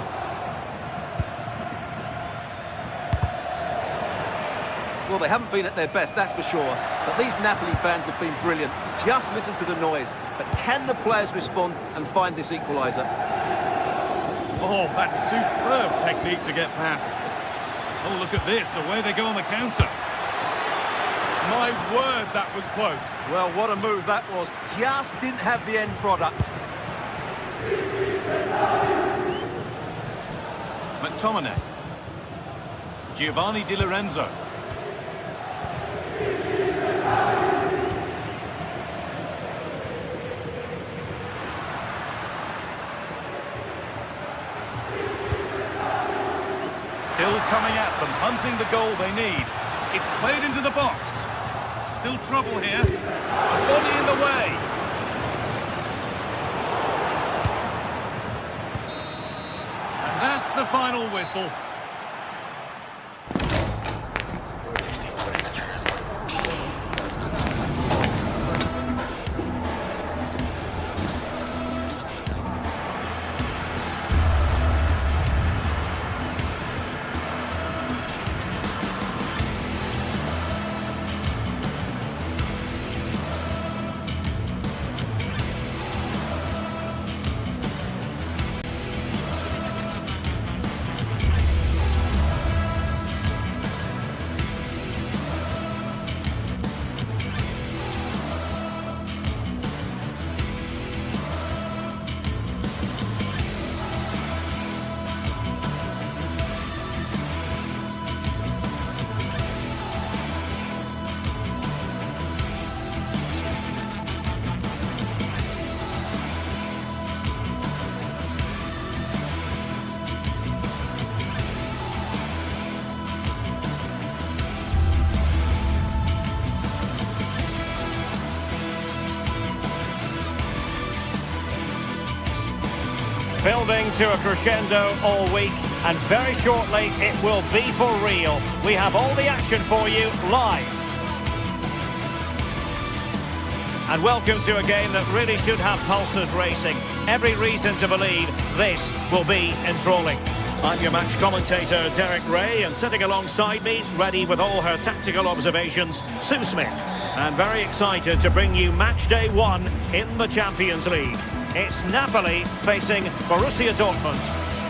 Well, they haven't been at their best, that's for sure. But these Napoli fans have been brilliant. Just listen to the noise. But can the players respond and find this equaliser?
Oh, that's superb technique to get past. Oh, look at this. Away they go on the counter. My word, that was close.
Well, what a move that was. Just didn't have the end product.
McTominay. Giovanni Di Lorenzo. Still coming at them, hunting the goal they need. It's played into the box. Still trouble here. A body in the way. And that's the final whistle.
Building to a crescendo all week, and very shortly it will be for real. We have all the action for you live. And welcome to a game that really should have pulses racing. Every reason to believe this will be enthralling. I'm your match commentator, Derek Ray, and sitting alongside me, ready with all her tactical observations, Sue Smith. And very excited to bring you match day 1 in the Champions League. It's Napoli facing Borussia Dortmund.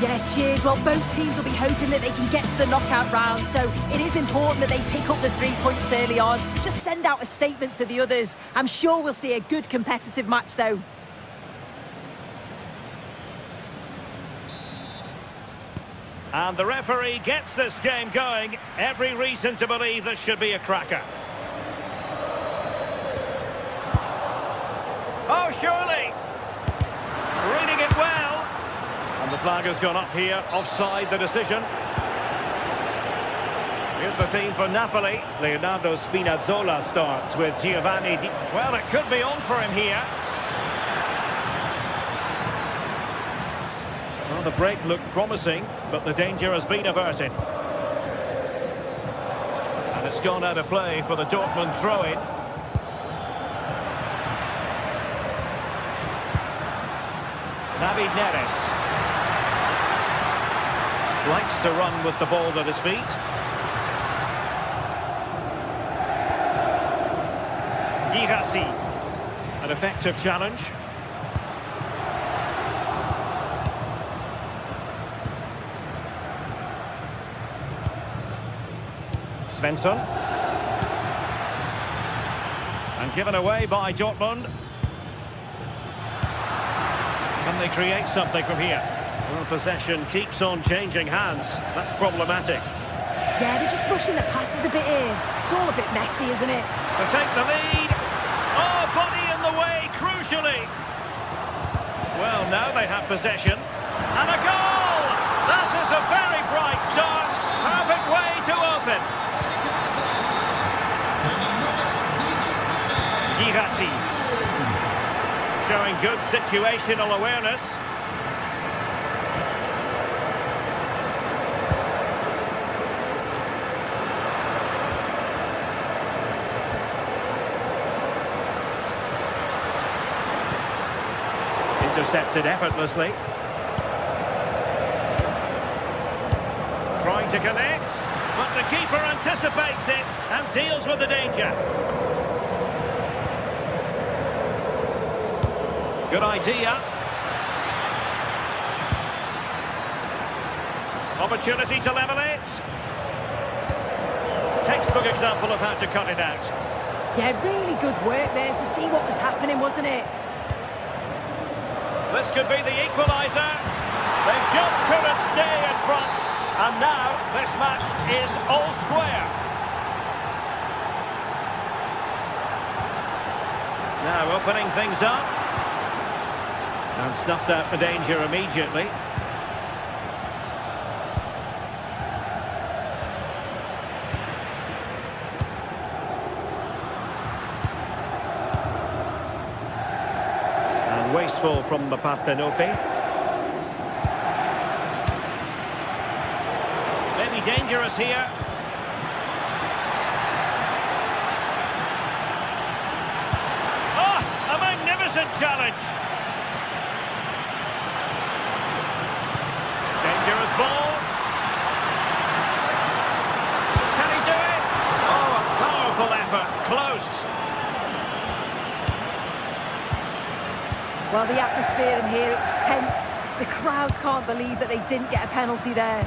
Yeah, cheers. Well, both teams will be hoping that they can get to the knockout round, so it is important that they pick up the 3 points early on. Just send out a statement to the others. I'm sure we'll see a good competitive match, though.
And the referee gets this game going. Every reason to believe this should be a cracker. Oh, surely. Reading it well. And the flag has gone up here. Offside the decision. Here's the team for Napoli. Leonardo Spinazzola starts with Giovanni Di... Well, it could be on for him here. Well, the break looked promising, but the danger has been averted. And it's gone out of play for the Dortmund throw-in. David Neres. Likes to run with the ball at his feet. Girassi. An effective challenge. Svensson. And given away by Dortmund. Can they create something from here? Well, possession keeps on changing hands. That's problematic.
Yeah, they're just rushing the passes a bit here. It's all a bit messy, isn't it?
To take the lead. Oh, body in the way, crucially. Well, now they have possession. And a goal! That is a very bright start. Perfect way to open. Girassi. Showing good situational awareness. Intercepted effortlessly. Trying to connect, but the keeper anticipates it and deals with the danger. Good idea. Opportunity to level it. Textbook example of how to cut it out.
Yeah, really good work there to see what was happening, wasn't it?
This could be the equaliser. They just couldn't stay in front. And now this match is all square. Now opening things up. And snuffed out the danger immediately. And wasteful from the Partenope. Maybe dangerous here. Oh, a magnificent challenge. Dangerous ball. Can he do it? Oh, a powerful effort. Close.
Well, the atmosphere in here is tense. The crowd can't believe that they didn't get a penalty there.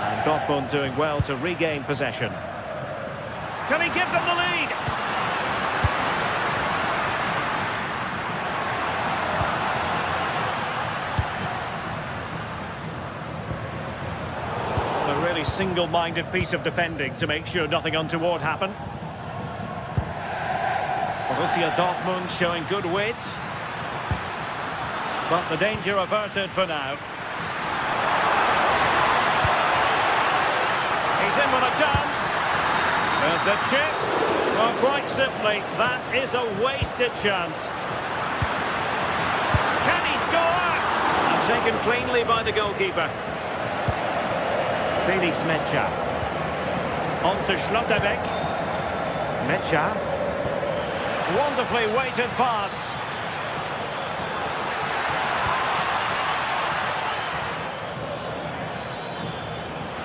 And Dortmund doing well to regain possession. Can he give them the lead? A really single-minded piece of defending to make sure nothing untoward happened. Borussia Dortmund showing good wit. But the danger averted for now. He's in with a chance. There's the chip. Well, quite simply, that is a wasted chance. Can he score? And taken cleanly by the goalkeeper. Felix Mecha. On to Schlotterbeck. Mecha. Wonderfully weighted pass.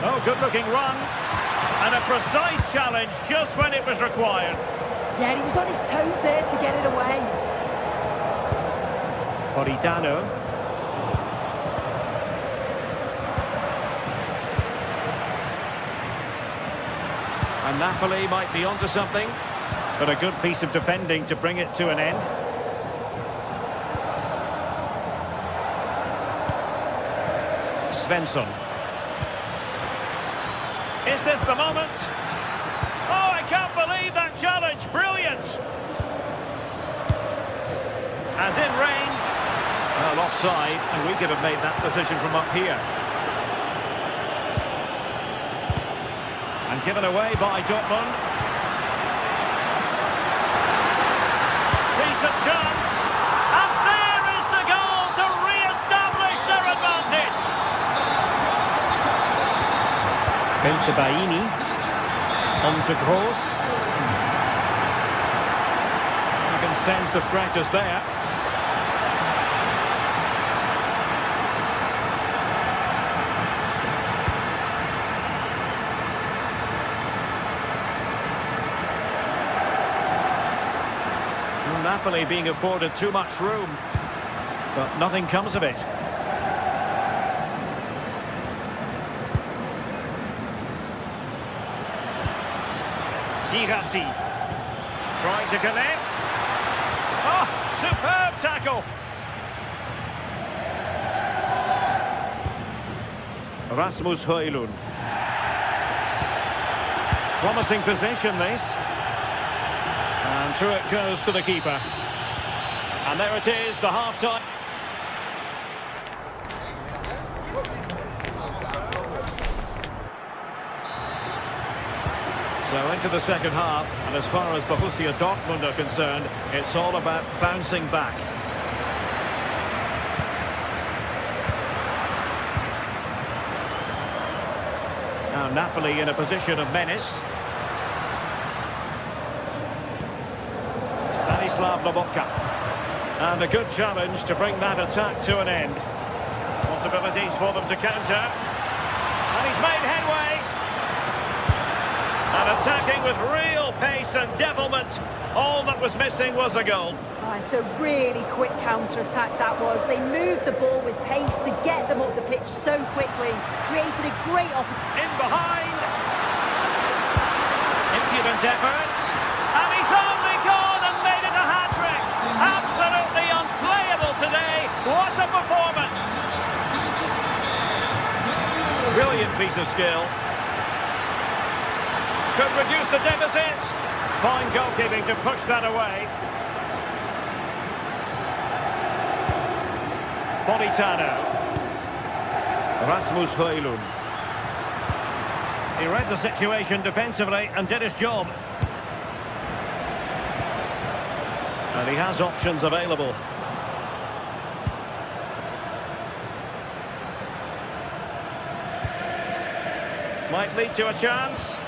Oh, good-looking run. And a precise challenge just when it was required.
Yeah, he was on his toes there to get it away.
Politano. And Napoli might be onto something, but a good piece of defending to bring it to an end. Svensson. Is this the moment? Oh, I can't believe that challenge. Brilliant. And in range. Well, offside, and we could have made that decision from up here. And given away by Dortmund. Decent chance. And there is the goal to re-establish their advantage. Bensebaini. On to Gross. You can sense the threat is there. Napoli being afforded too much room, but nothing comes of it. Girassi trying to connect. Oh, superb tackle. Rasmus Højlund. Promising possession this. And through it goes to the keeper. And there it is, the half-time. So into the second half, and as far as Borussia Dortmund are concerned, it's all about bouncing back. Now Napoli in a position of menace. And a good challenge to bring that attack to an end. Possibilities for them to counter. And he's made headway. And attacking with real pace and devilment. All that was missing was a goal.
Oh, it's a really quick counter-attack that was. They moved the ball with pace to get them up the pitch so quickly. Created a great opportunity.
In behind. Impudent efforts. And he's only gone and made it a hat-trick. Absolutely unplayable today. What a performance. Brilliant piece of skill. Could reduce the deficit. Fine goalkeeping to push that away. Politano. Rasmus Højlund. He read the situation defensively and did his job. And he has options available. Might lead to a chance.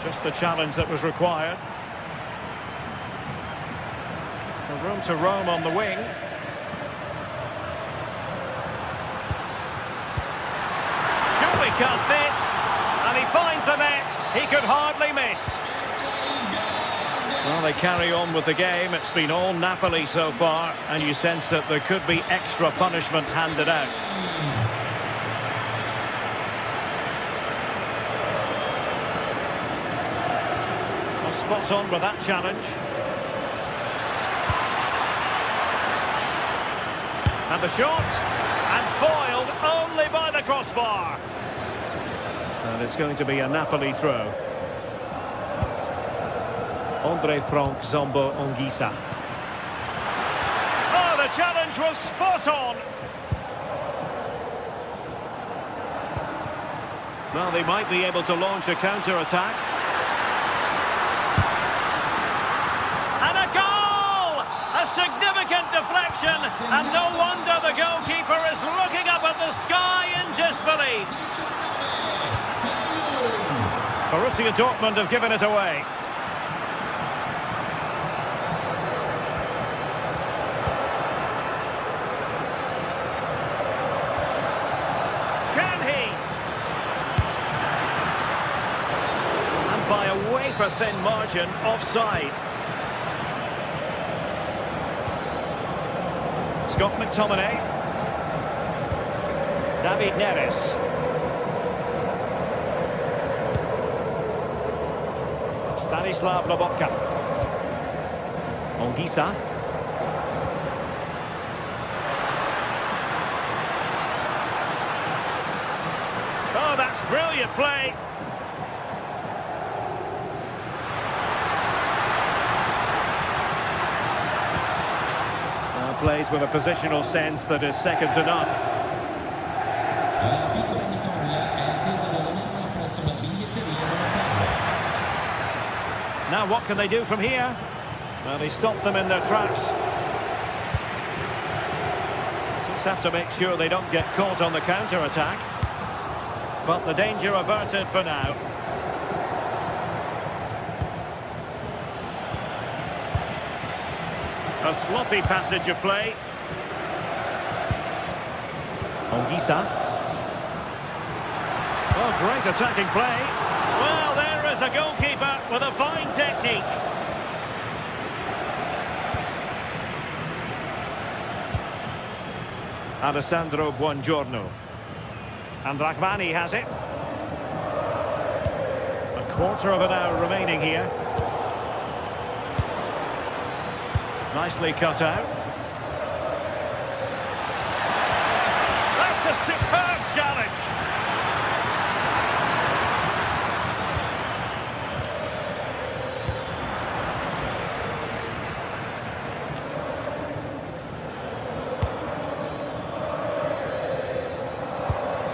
Just the challenge that was required. A room to roam on the wing. Surely can't miss. And he finds the net. He could hardly miss. Well, they carry on with the game. It's been all Napoli so far, and you sense that there could be extra punishment handed out. Well, spot on with that challenge. And the shot, and foiled only by the crossbar. And it's going to be a Napoli throw. Frank Zambo Anguissa. Oh, the challenge was spot on. Well, they might be able to launch a counter-attack. And a goal! A significant deflection, and no wonder the goalkeeper is looking up at the sky in disbelief. Borussia Dortmund have given it away. By a wafer-thin margin, offside. Scott McTominay. David Neres. Stanislav Lobotka. Anguissa. that's brilliant play. Plays with a positional sense that is second to none.
La piccola Nicolia è attesa dall'enigma prossima biglietteria dello stadio.
Now what can they do from here? Well, he stopped them in their tracks. Just have to make sure they don't get caught on the counter-attack. But the danger averted for now. A sloppy passage of play. Ongisa. Oh, great attacking play. Well, there is a goalkeeper with a fine technique. Alessandro Buongiorno. And Rahmani has it. A quarter of an hour remaining here. Nicely cut out. That's a superb challenge.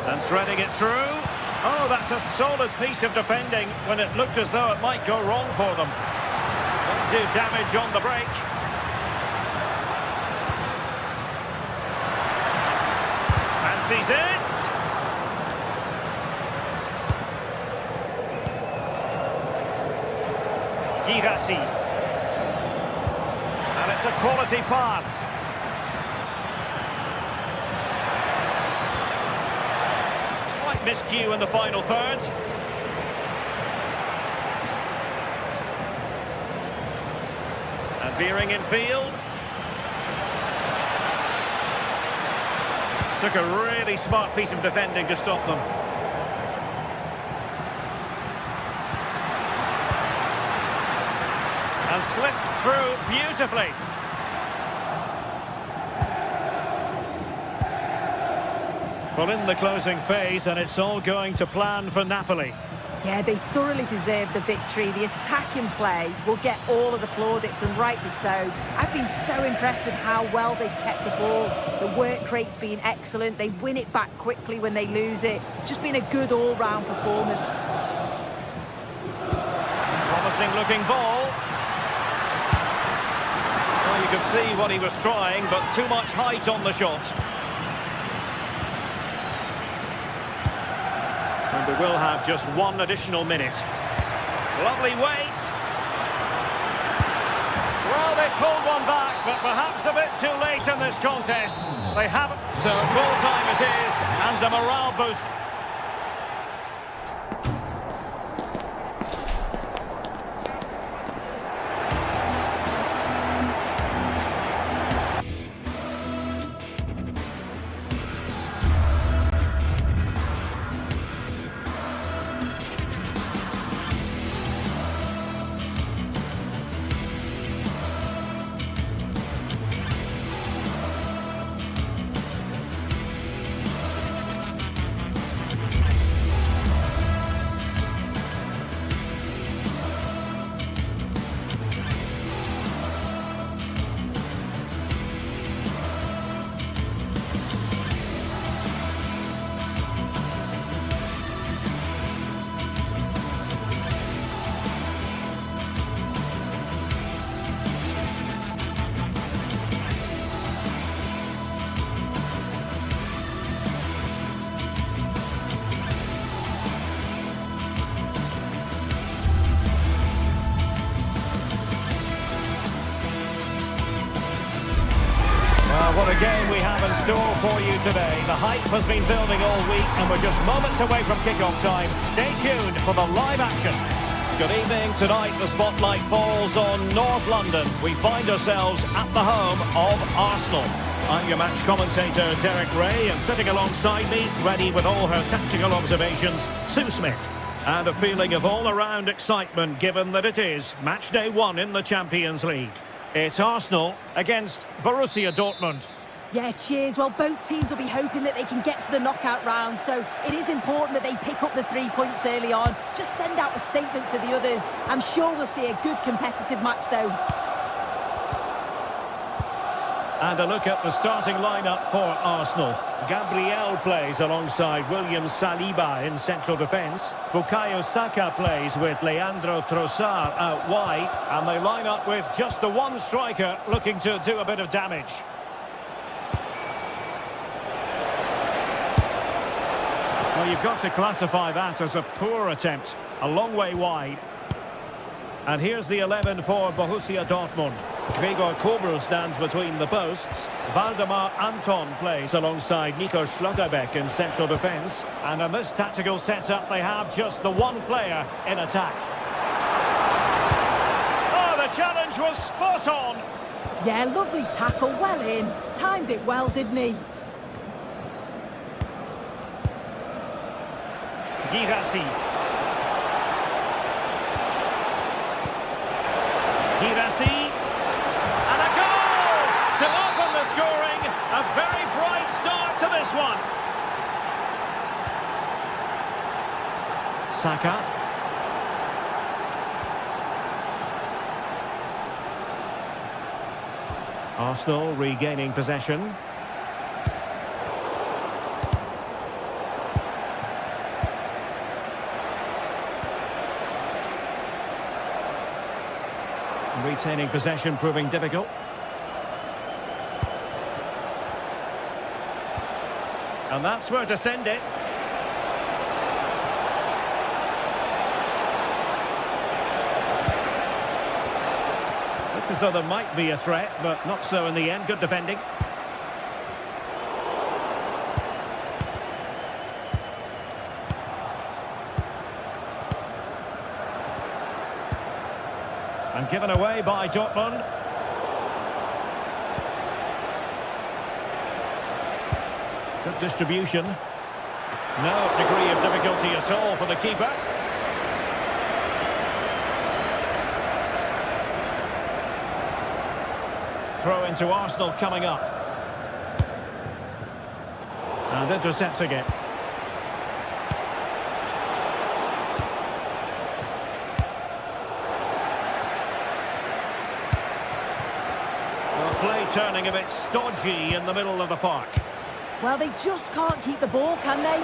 And threading it through. Oh, that's a solid piece of defending when it looked as though it might go wrong for them. Won't do damage on the break. Sees it. Girassi. And it's a quality pass. Slight miscue in the final third. And veering in field. Took a really smart piece of defending to stop them. And slipped through beautifully. Well, in the closing phase, and it's all going to plan for Napoli.
Yeah, they thoroughly deserve the victory. The attacking play will get all of the plaudits, and rightly so. I've been so impressed with how well they've kept the ball. The work rate's been excellent. They win it back quickly when they lose it. Just been a good all-round performance.
Promising looking ball. Well, you could see what he was trying, but too much height on the shot. And we will have just one additional minute. Lovely wait. Well, they pulled one back, but perhaps a bit too late in this contest. They haven't. So full time it is, and a morale boost. What a game we have in store for you today. The hype has been building all week and we're just moments away from kick-off time. Stay tuned for the live action. Good evening. Tonight the spotlight falls on North London. We find ourselves at the home of Arsenal. I'm your match commentator Derek Ray, and sitting alongside me, ready with all her tactical observations, Sue Smith. And a feeling of all-around excitement given that it is match day 1 in the Champions League. It's Arsenal against Borussia Dortmund.
Yeah, cheers. Well, both teams will be hoping that they can get to the knockout round, so it is important that they pick up the 3 points early on. Just send out a statement to the others. I'm sure we'll see a good competitive match, though.
And a look at the starting lineup for Arsenal. Gabriel plays alongside William Saliba in central defence. Bukayo Saka plays with Leandro Trossard out wide. And they line up with just the one striker looking to do a bit of damage. Well, you've got to classify that as a poor attempt. A long way wide. And here's the 11 for Borussia Dortmund. Gregor Kobel stands between the posts. Valdemar Anton plays alongside Nico Schlotterbeck in central defence. And in this tactical setup, they have just the one player in attack. Oh, the challenge was spot on.
Yeah, lovely tackle, well in. Timed it well, didn't he?
Girassi. Girassi. And a goal to open the scoring. A very bright start to this one. Saka. Arsenal regaining possession. Retaining possession proving difficult. And that's where to send it. Looked as though there might be a threat, but not so in the end. Good defending. And given away by Dortmund. Good distribution. No degree of difficulty at all for the keeper. Throw into Arsenal coming up. And intercepts again. Play turning a bit stodgy in the middle of the park.
Well, they just can't keep the ball, can they?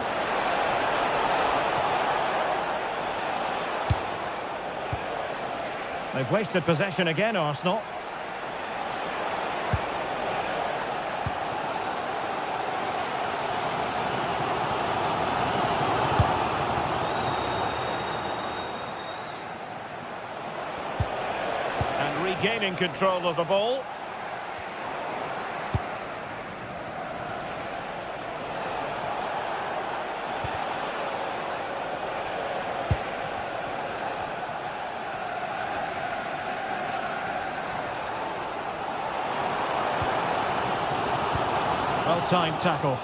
They've wasted possession again, Arsenal. And regaining control of the ball. Well-timed tackle.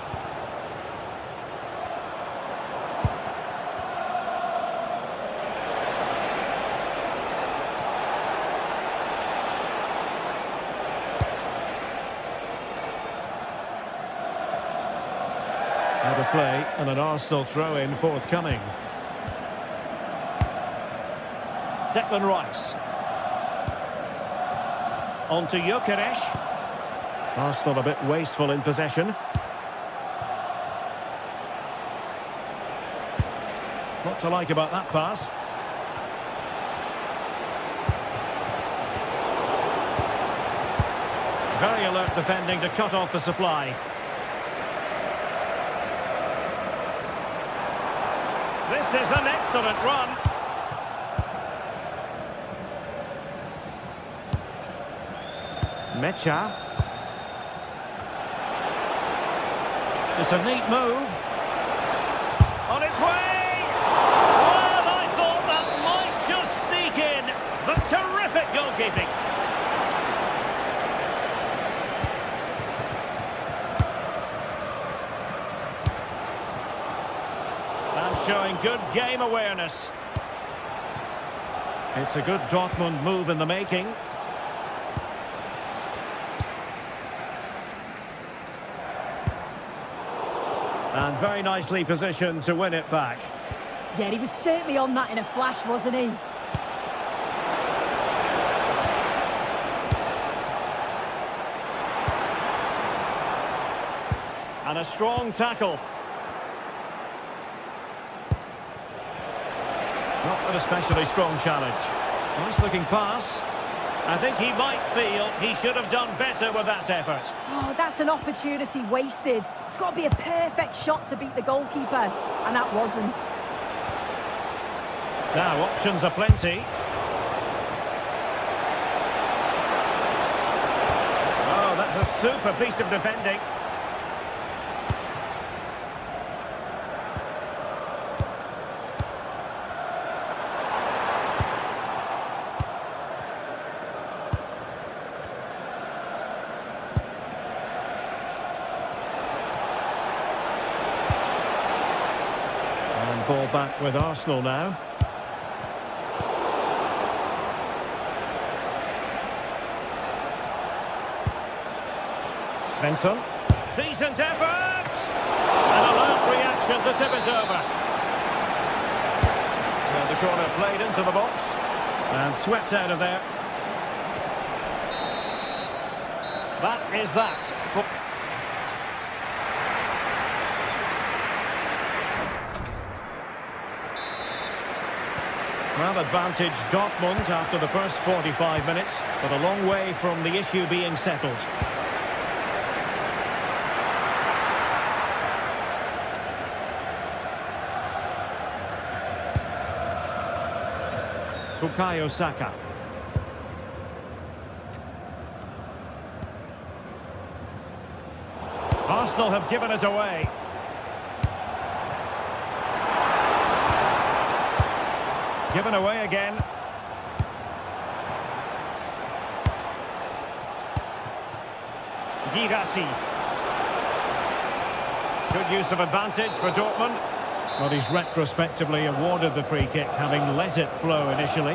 Out of play and an Arsenal throw-in forthcoming. Declan Rice. On to Gyökeres. Arsenal a bit wasteful in possession. What to like about that pass? Very alert defending to cut off the supply. This is an excellent run. Mecha. It's a neat move. On its way! Well, I thought that might just sneak in. The terrific goalkeeping. And showing good game awareness. It's a good Dortmund move in the making. And very nicely positioned to win it back.
Yeah, he was certainly on that in a flash, wasn't he?
And a strong tackle. Not an especially strong challenge. Nice looking pass. I think he might feel he should have done better with that effort.
Oh, that's an opportunity wasted. It's got to be a perfect shot to beat the goalkeeper, and that wasn't.
Now, options are plenty. Oh, that's a super piece of defending. Ball back with Arsenal now. Svensson. Decent effort! An alert reaction to tip it over. So the corner played into the box. And swept out of there. That is that. Well, advantage Dortmund after the first 45 minutes, but a long way from the issue being settled. Bukayo Saka. Arsenal have given us away. Given away again. Girassi. Good use of advantage for Dortmund. Well, he's retrospectively awarded the free kick, having let it flow initially.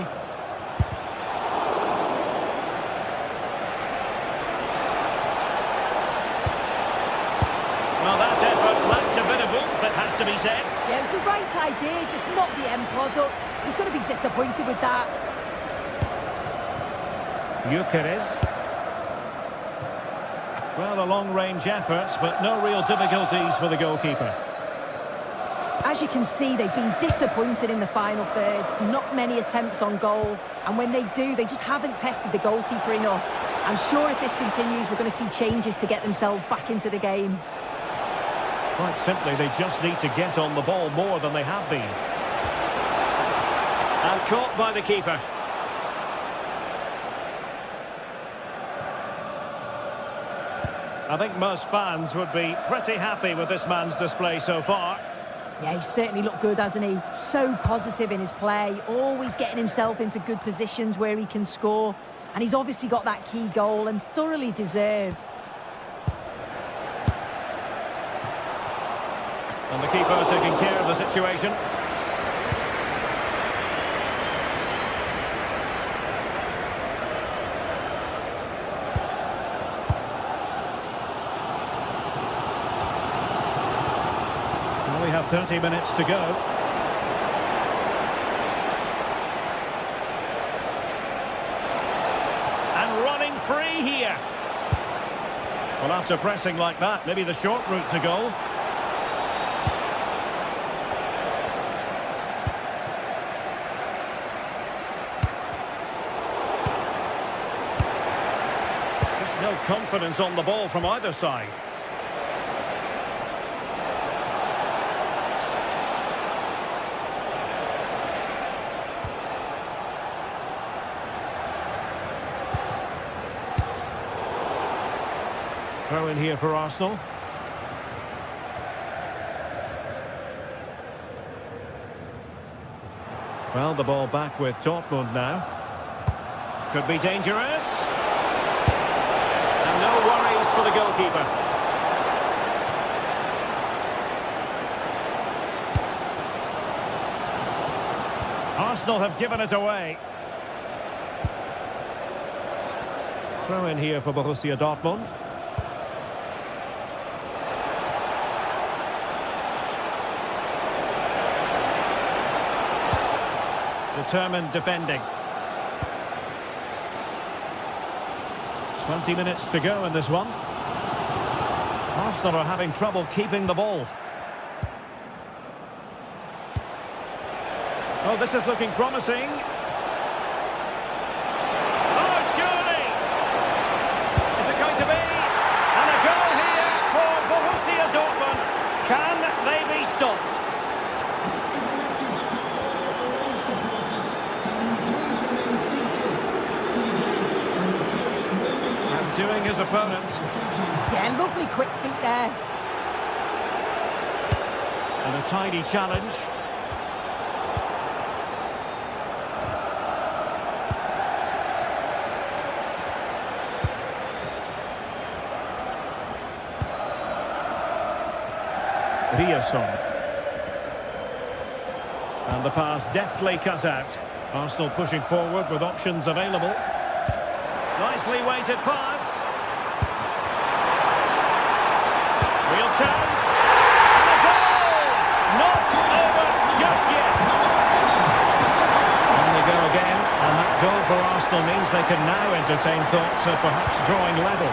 Well, that effort lacked a bit of oomph, it has to be said.
Yeah, it was the right idea, just not the end product. He's going to be disappointed with that.
Gyökeres. Well, a long-range efforts, but no real difficulties for the goalkeeper.
As you can see, they've been disappointed in the final third. Not many attempts on goal. And when they do, they just haven't tested the goalkeeper enough. I'm sure if this continues, we're going to see changes to get themselves back into the game.
Quite simply, they just need to get on the ball more than they have been. And caught by the keeper. I think most fans would be pretty happy with this man's display so far.
Yeah, he's certainly looked good, hasn't he? So positive in his play, always getting himself into good positions where he can score. And he's obviously got that key goal and thoroughly deserved.
And the keeper taking care of the situation. Well, we have 30 minutes to go. And running free here. Well, after pressing like that, maybe the short route to goal. No confidence on the ball from either side. Throw in here for Arsenal. Well, the ball back with Dortmund now. Could be dangerous. No worries for the goalkeeper. Arsenal have given us away. Throw in here for Borussia Dortmund. Determined defending. 20 minutes to go in this one. Arsenal are having trouble keeping the ball. Oh, this is looking promising. Oh, surely! Is it going to be? And a goal here for Borussia Dortmund. Can they be stopped?
This is a message for all supporters. Can you please remain seated after the game? And the coach will be
Doing his opponent.
Yeah, lovely quick feet there.
And a tidy challenge. Riasson. And the pass deftly cut out. Arsenal pushing forward with options available. Nicely weighted pass. Real chance. And a goal! Not over just yet. On they go again. And that goal for Arsenal means they can now entertain thoughts of perhaps drawing level.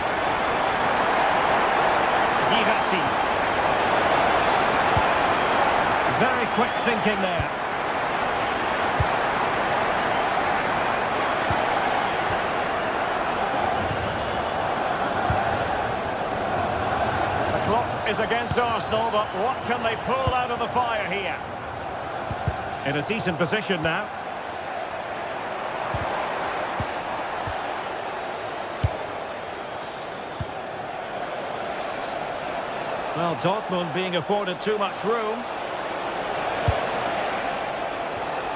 Girassi. Very quick thinking there. The clock is against Arsenal, but what can they pull out of the fire here? In a decent position now. Well, Dortmund being afforded too much room.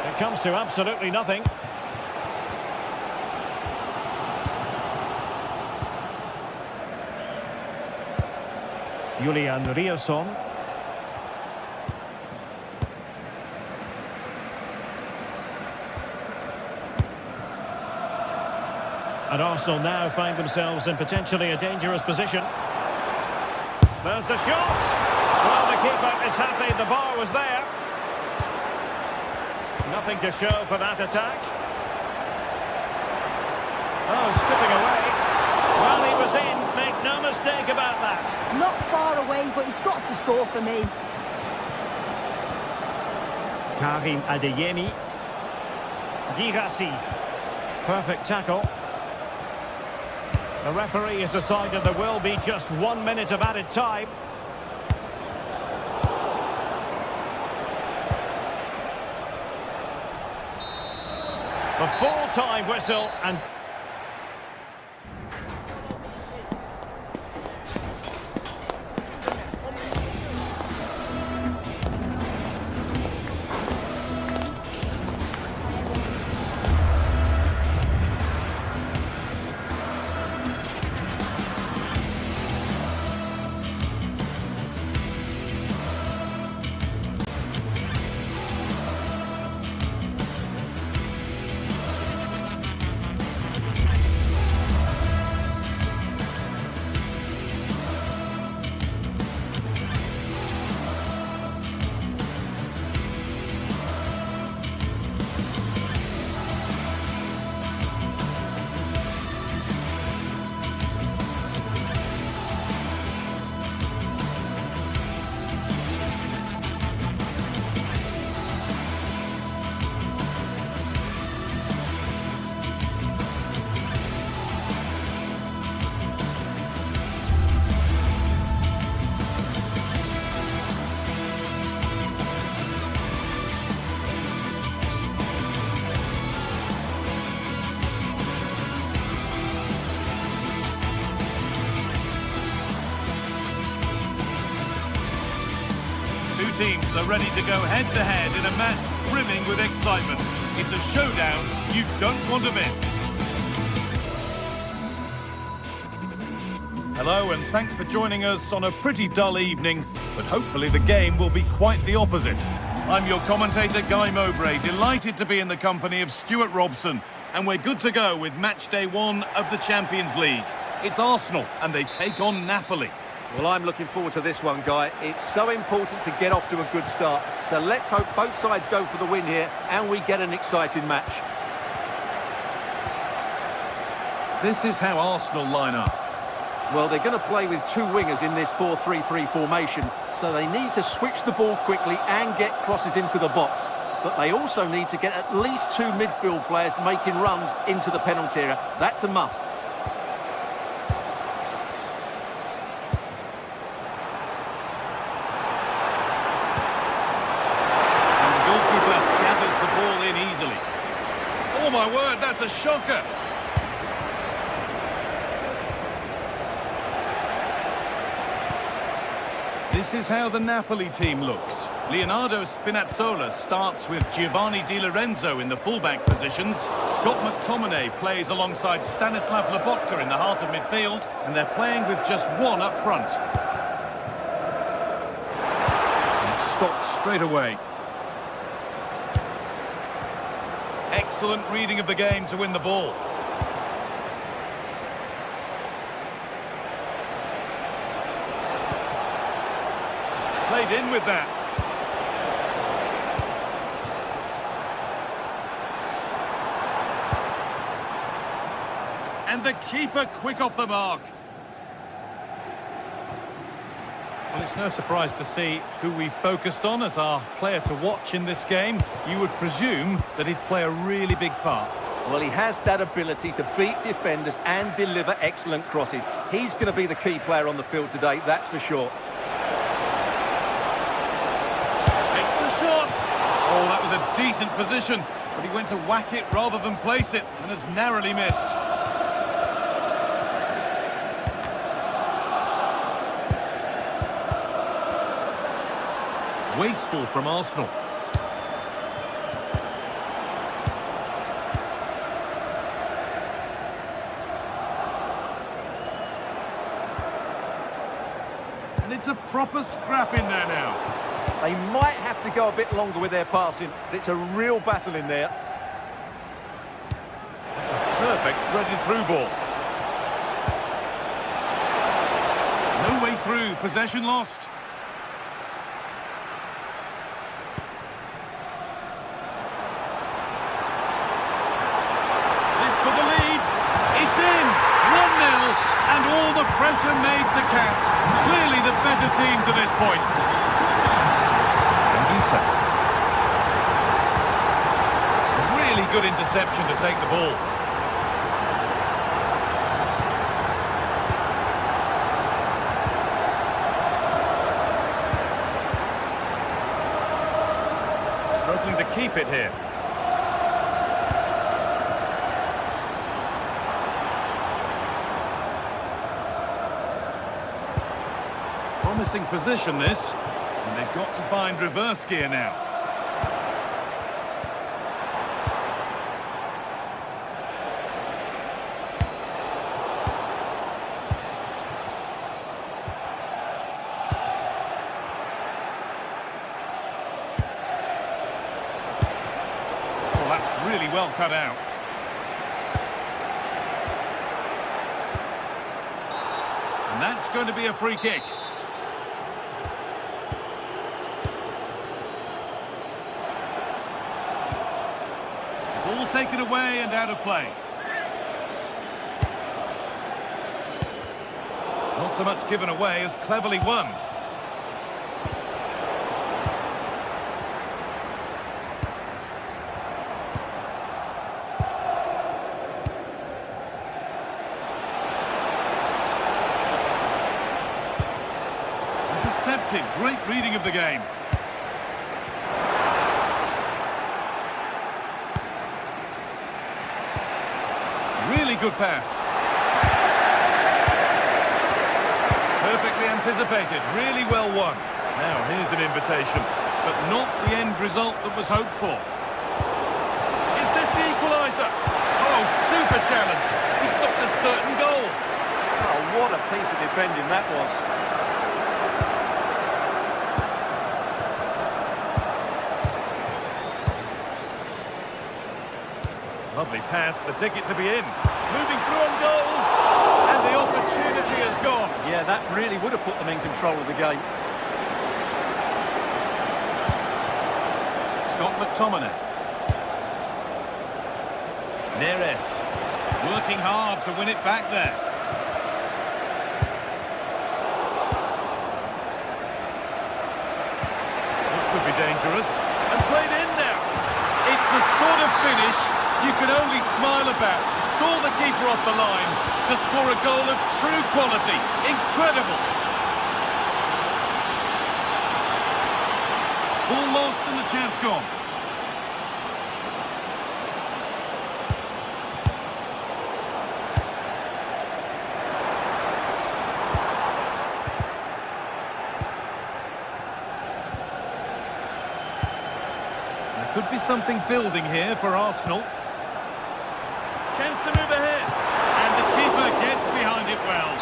It comes to absolutely nothing. Julian Riasson. And Arsenal now find themselves in potentially a dangerous position. There's the shot. Well, the keeper is happy the bar was there. Nothing to show for that attack. Oh, skipping away. Well, he was in. Make no mistake about that.
Not far away, but he's got to score for me.
Karim Adeyemi. Girassi. Perfect tackle. The referee has decided there will be just 1 minute of added time. The full-time whistle and...
Two teams are ready to go head-to-head in a match brimming with excitement. It's a showdown you don't want to miss. Hello and thanks for joining us on a pretty dull evening, but hopefully the game will be quite the opposite. I'm your commentator Guy Mowbray, delighted to be in the company of Stuart Robson, and we're good to go with match day 1 of the Champions League. It's Arsenal and they take on Napoli.
Well, I'm looking forward to this one, Guy. It's so important to get off to a good start. So let's hope both sides go for the win here and we get an exciting match.
This is how Arsenal line up.
Well, they're going to play with two wingers in this 4-3-3 formation, so they need to switch the ball quickly and get crosses into the box. But they also need to get at least two midfield players making runs into the penalty area. That's a must.
And the goalkeeper gathers the ball in easily. Oh my word, that's a shocker! This is how the Napoli team looks. Leonardo Spinazzola starts with Giovanni Di Lorenzo in the fullback positions. Scott McTominay plays alongside Stanislav Lobotka in the heart of midfield, and they're playing with just one up front. And it's stopped straight away. Excellent reading of the game to win the ball. Played in with that. And the keeper quick off the mark. Well, it's no surprise to see who we focused on as our player to watch in this game. You would presume that he'd play a really big part.
Well, he has that ability to beat defenders and deliver excellent crosses. He's going to be the key player on the field today, that's for sure.
Oh, that was a decent position, but he went to whack it rather than place it, and has narrowly missed. Wasteful from Arsenal. And it's a proper scrap in there now.
They might have to go a bit longer with their passing. It's a real battle in there.
That's a perfect threaded through ball. No way through, possession lost. This for the lead. It's in! 1-0, and all the pressure made to count. Clearly the better team to this point. Really good interception to take the ball. Struggling to keep it here. Promising position this. And they've got to find reverse gear now. Well, that's really well cut out. And that's going to be a free kick. Ball taken away and out of play. Not so much given away as cleverly won. Intercepted, great reading of the game. Really good pass. Perfectly anticipated, really well won. Now here's an invitation, but not the end result that was hoped for. Is this the equaliser? Oh, super challenge. He stopped a certain goal.
Oh, what a piece of defending that was.
Lovely pass, the ticket to be in. Moving through on goal. And the opportunity opportunity has gone.
Yeah, that really would have put them in control of the game.
Scott McTominay. Neres. Working hard to win it back there. This could be dangerous. And played in now. It's the sort of finish you can only smile about. Saw the keeper off the line to score a goal of true quality. Incredible. Ball lost and the chance gone. There could be something building here for Arsenal. Chance to move ahead. And the keeper gets behind it well.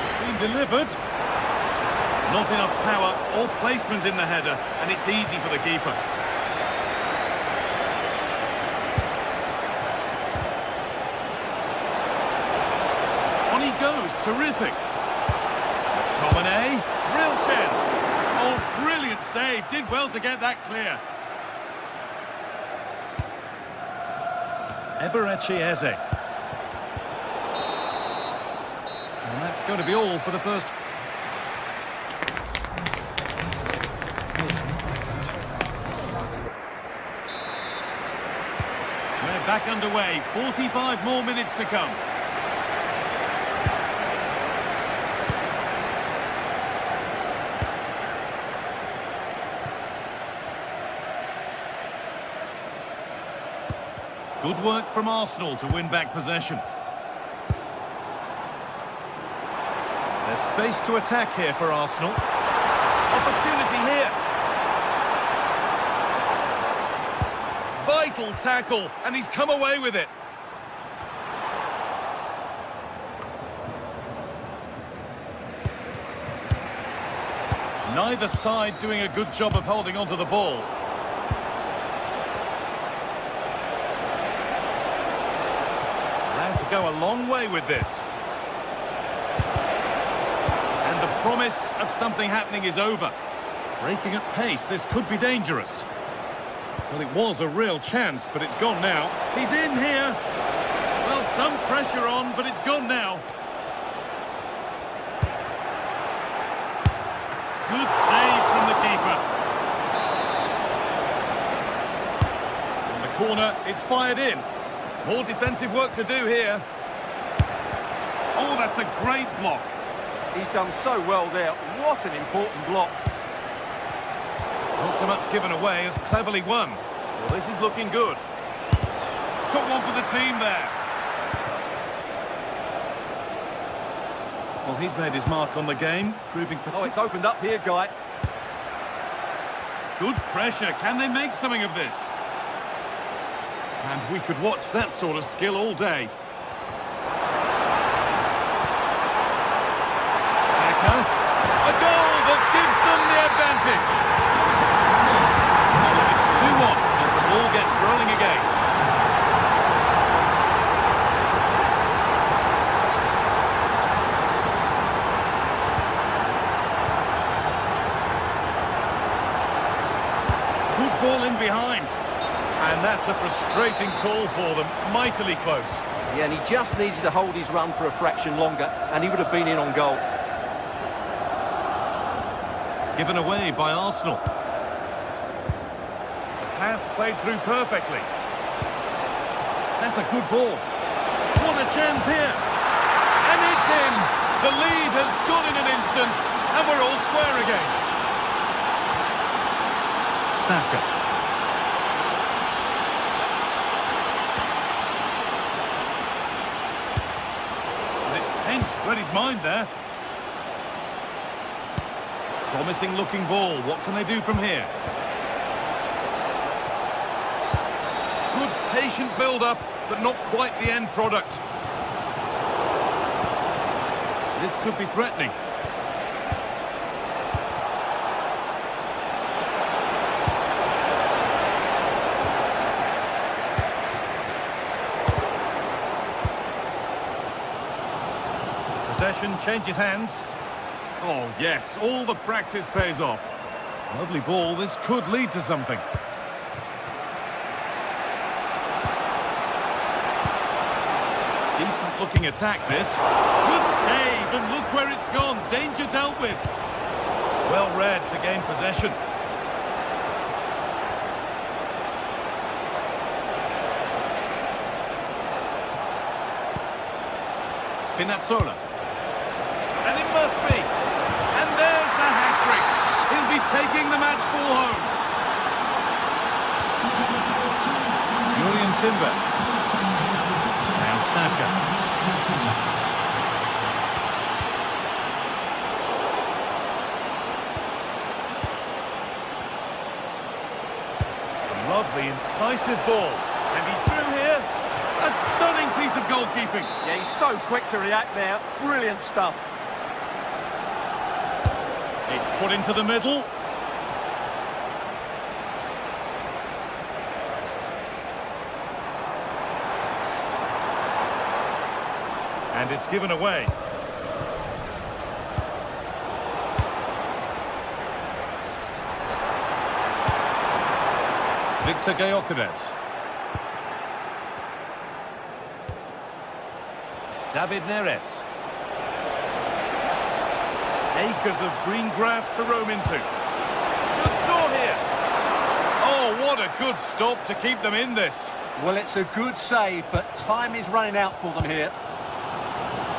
It's been delivered. Not enough power or placement in the header, and it's easy for the keeper. On he goes, terrific. McTominay, real chance. Oh, brilliant save, did well to get that clear. Eberechi Eze. And that's going to be all for the first. We're back underway. 45 more minutes to come. Good work from Arsenal to win back possession. There's space to attack here for Arsenal. Opportunity here. Vital tackle, and he's come away with it. Neither side doing a good job of holding onto the ball. Go a long way with this. And the promise of something happening is over. Breaking at pace, this could be dangerous. Well, it was a real chance, but it's gone now. He's in here. Well, some pressure on, but it's gone now. Good save from the keeper. And the corner is fired in. More defensive work to do here. Oh, that's a great block.
He's done so well there. What an important block.
Not so much given away as cleverly won. Well, this is looking good. Took one for the team there. Well, he's made his mark on the game, proving...
Oh, it's opened up here, Guy.
Good pressure. Can they make something of this? And we could watch that sort of skill all day. Saka. A goal that gives them the advantage. It's 2-1 as the ball gets rolling again. Good ball in behind. And that's a frustrating call for them, mightily close.
Yeah, and he just needed to hold his run for a fraction longer, and he would have been in on goal.
Given away by Arsenal. The pass played through perfectly. That's a good ball. What a chance here. And it's in. The lead has gone in an instant, and we're all square again. Saka. Read his mind there. Promising looking ball. What can they do from here? Good patient build-up, but not quite the end product. This could be threatening. Possession changes hands. Oh, yes, all the practice pays off. Lovely ball, this could lead to something. Decent looking attack this. Good save, and look where it's gone. Danger dealt with. Well read to gain possession. Spinazzola. And it must be. And there's the hat-trick. He'll be taking the match ball home. Julian Timber. Now Saka. Lovely, incisive ball. And he's through here. A stunning piece of goalkeeping.
Yeah, he's so quick to react there. Brilliant stuff.
It's put into the middle. And it's given away. Victor Gyökeres. David Neres. Acres of green grass to roam into. Should score here. Oh, what a good stop to keep them in this.
Well, it's a good save, but time is running out for them here.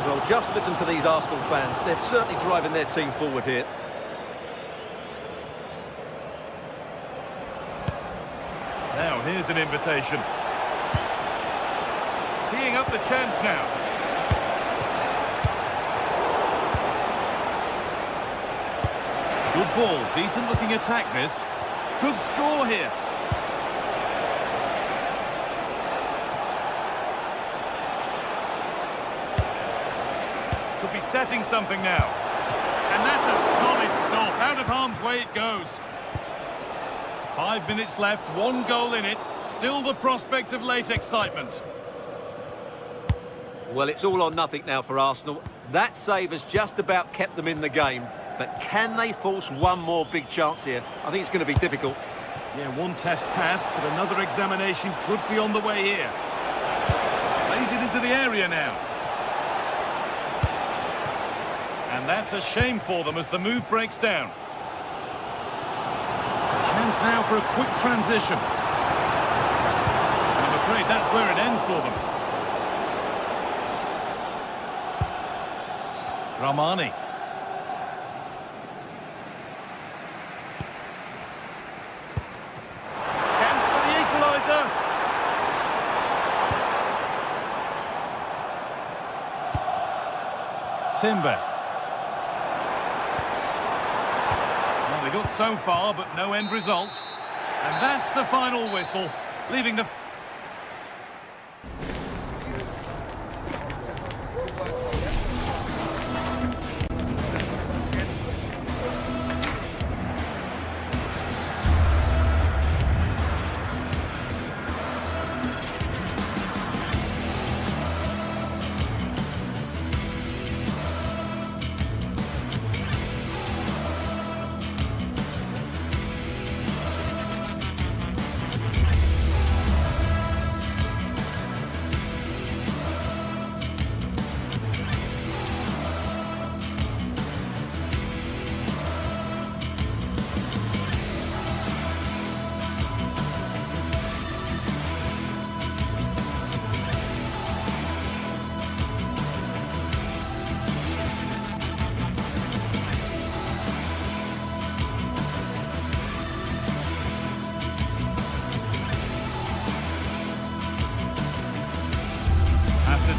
Well, just listen to these Arsenal fans. They're certainly driving their team forward here.
Now, here's an invitation. Teeing up the chance now. Good ball, decent looking attack this. Good score here. Could be setting something now. And that's a solid stop. Out of harm's way it goes. 5 minutes left, 1 goal in it. Still the prospect of late excitement.
Well, it's all or nothing now for Arsenal. That save has just about kept them in the game. But can they force one more big chance here? I think it's going to be difficult.
Yeah, one test passed, but another examination could be on the way here. Plays it into the area now. And that's a shame for them as the move breaks down. Chance now for a quick transition. And I'm afraid that's where it ends for them. Ramani. Chance for the equaliser. Timber. Well, they got so far, but no end result. And that's the final whistle, leaving the...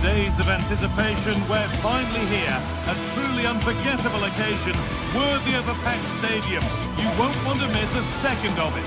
Days of anticipation, we're finally here. A truly unforgettable occasion, worthy of a packed stadium. You won't want to miss a second of it.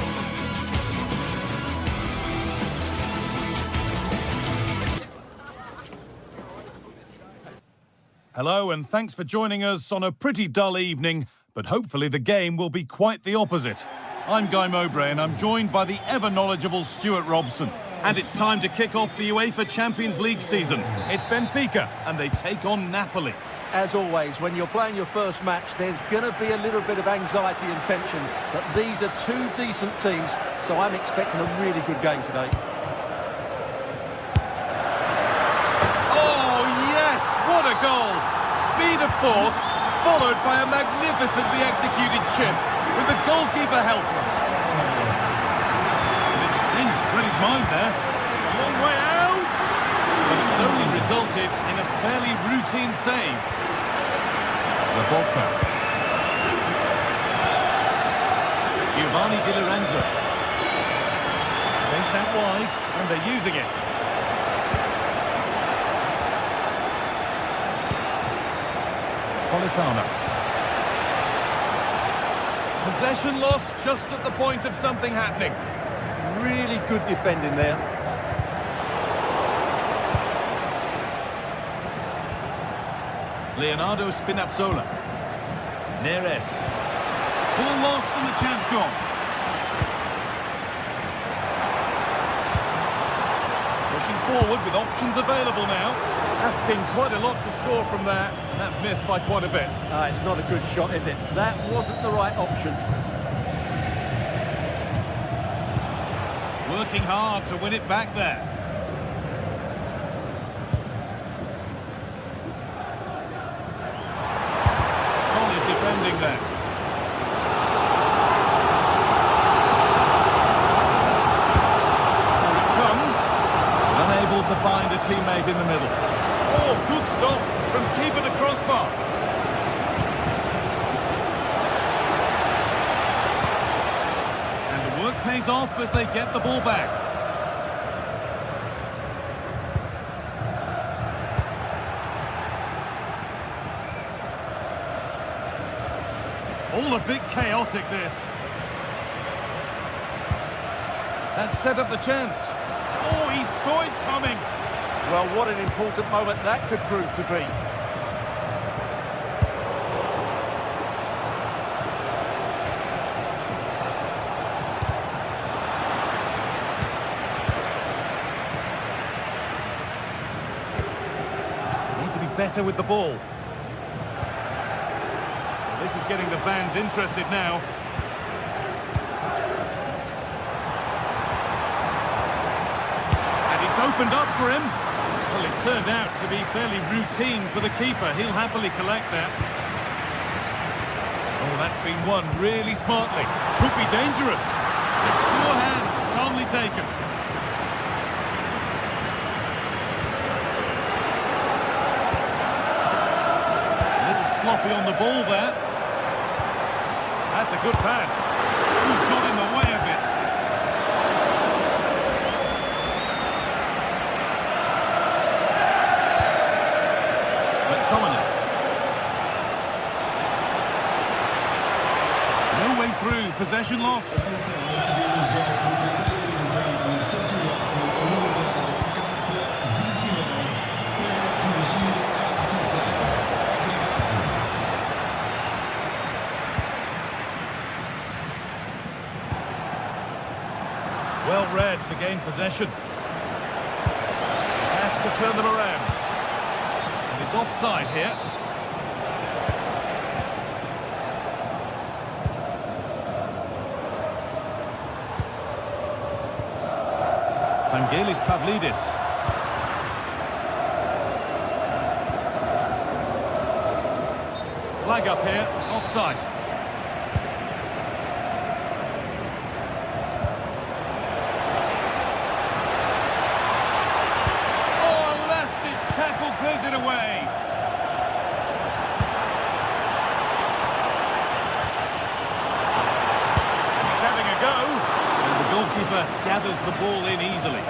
Hello, and thanks for joining us on a pretty dull evening, but hopefully the game will be quite the opposite. I'm Guy Mowbray, and I'm joined by the ever-knowledgeable Stuart Robson. And it's time to kick off the UEFA Champions League season. It's Benfica, and they take on Napoli.
As always, when you're playing your first match, there's going to be a little bit of anxiety and tension. But these are two decent teams, so I'm expecting a really good game today.
Oh, yes! What a goal! Speed of thought, followed by a magnificently executed chip, with the goalkeeper helpless. And it's pinched Reddy's mind there. It's a long way out! But it's only resulted in a fairly routine save. Laborca. Giovanni Di Lorenzo. Space out wide, and they're using it. Politano. Possession lost just at the point of something happening.
Really good defending there.
Leonardo Spinazzola. Neres. Ball lost and the chance gone. Pushing forward with options available now. Asking quite a lot to score from there, and that's missed by quite a bit.
It's not a good shot, is it? That wasn't the right option.
Working hard to win it back there. Solid defending there. Here it comes. Unable to find a teammate in the middle. Oh, good stop from keeper to crossbar. And the work pays off as they get the ball back. All a bit chaotic, this. That set up the chance. Oh, he saw it coming.
Well, what an important moment that could prove to be.
Need to be better with the ball. This is getting the fans interested now. And it's opened up for him. Well, it turned out to be fairly routine for the keeper. He'll happily collect that. Oh, that's been won really smartly. Could be dangerous. Secure hands, calmly taken. A little sloppy on the ball there. That's a good pass. Ooh, got in the way of it. No way through, possession lost. Well read to gain possession. Has to turn them around. And it's offside here. Vangelis Pavlidis. Flag up here, offside. Oh, Elastic's tackle clears it away. He's having a go. And the goalkeeper gathers the ball in easily.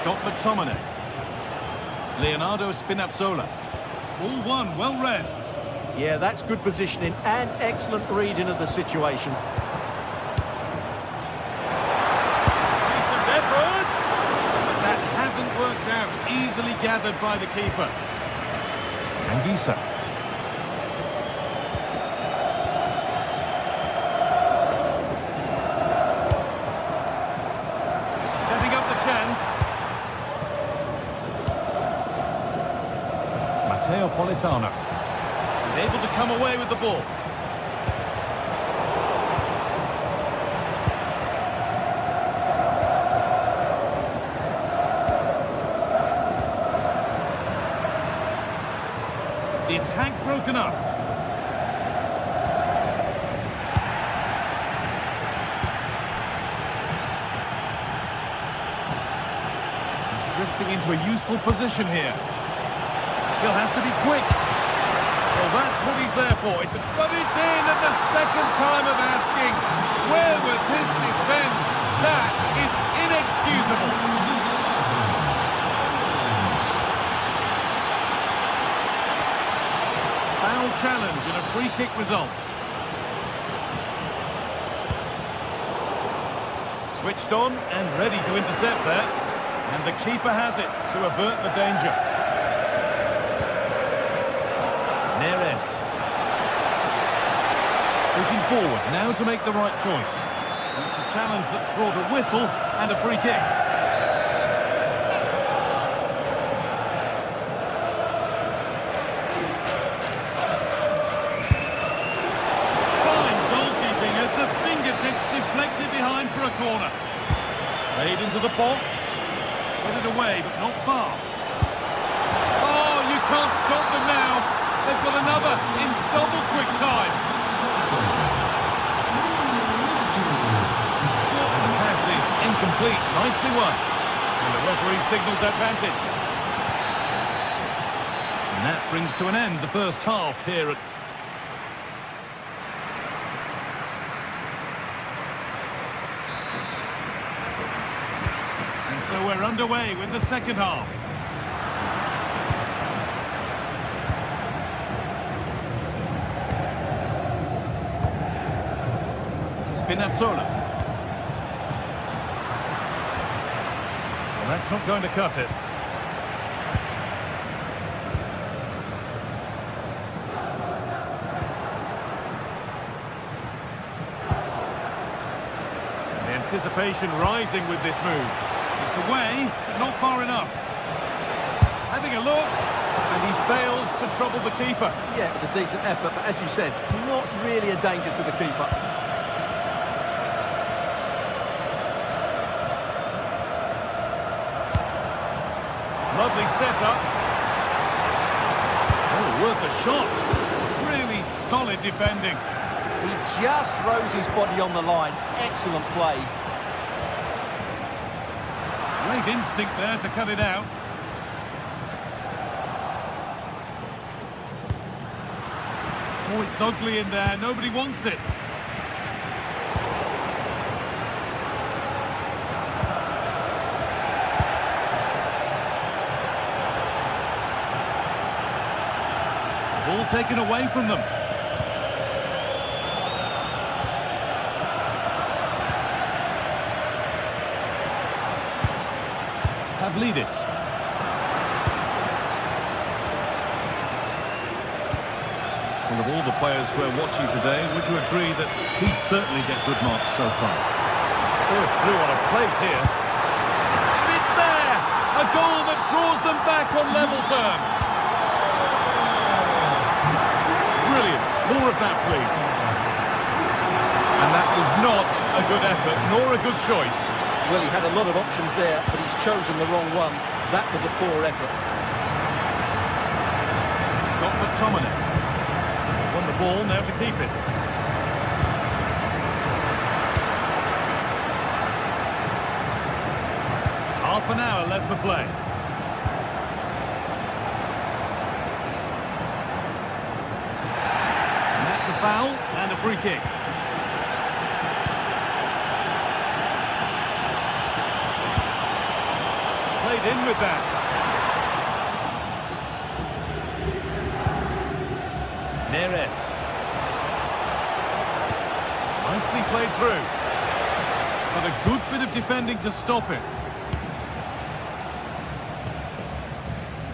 Scott McTominay. Leonardo Spinazzola. All one, well read.
Yeah, that's good positioning and excellent reading of the situation.
Decent efforts. But that hasn't worked out. Easily gathered by the keeper. Anguissa. Setting up the chance. Napolitano. He's able to come away with the ball. The attack broken up. He's drifting into a useful position here. He'll have to be quick. Well, that's what he's there for. But it's in at the second time of asking. Where was his defence? That is inexcusable. Foul challenge and a free kick results. Switched on and ready to intercept there. And the keeper has it to avert the danger. Neres. Pushing forward now to make the right choice. It's a challenge that's brought a whistle and a free kick. Deflected behind for a corner. Played into the box. Put it away, but not far. Oh, you can't stop them now. They've got another in double quick time. The pass is incomplete. Nicely won. And the referee signals advantage. And that brings to an end the first half here at... So we're underway with the second half. Spinazzola. Well, that's not going to cut it. The anticipation rising with this move. It's away, but not far enough. Having a look, and he fails to trouble the keeper.
Yeah, it's a decent effort, but as you said, not really a danger to the keeper.
Lovely setup. Oh, worth a shot. Really solid defending.
He just throws his body on the line. Excellent play.
Great instinct there to cut it out. Oh, it's ugly in there. Nobody wants it. Ball taken away from them. Pavlidis. Well, of all the players we're watching today, would you agree that he'd certainly get good marks so far? Served through on a plate here. It's there! A goal that draws them back on level terms. Brilliant. More of that, please. And that was not a good effort, nor a good choice.
Well, he had a lot of options there, but he's chosen the wrong one. That was a poor effort.
Scott McTominay. Won the ball, now to keep it. Half an hour left for play. And that's a foul and a free kick. Played in with that. Neres. Nicely played through. But a good bit of defending to stop it.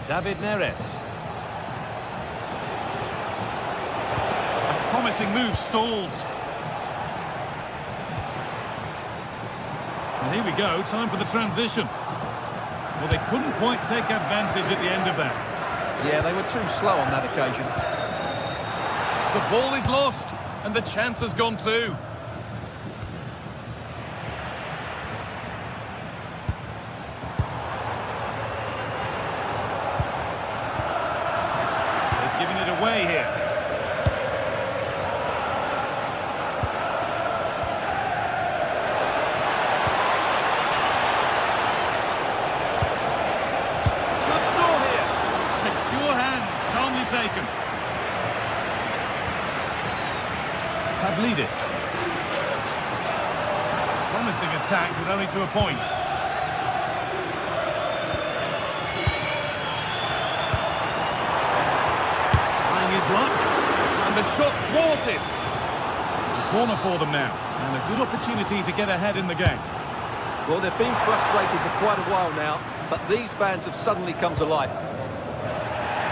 David Neres. A promising move stalls. And here we go, time for the transition. Well, they couldn't quite take advantage at the end of that.
Yeah, they were too slow on that occasion.
The ball is lost, and the chance has gone too. They've given it away here. Taken. Pavlidis. Promising attack, but only to a point. Trying his luck. And the shot thwarted. The corner for them now. And a good opportunity to get ahead in the game.
Well, they've been frustrated for quite a while now, but these fans have suddenly come to life.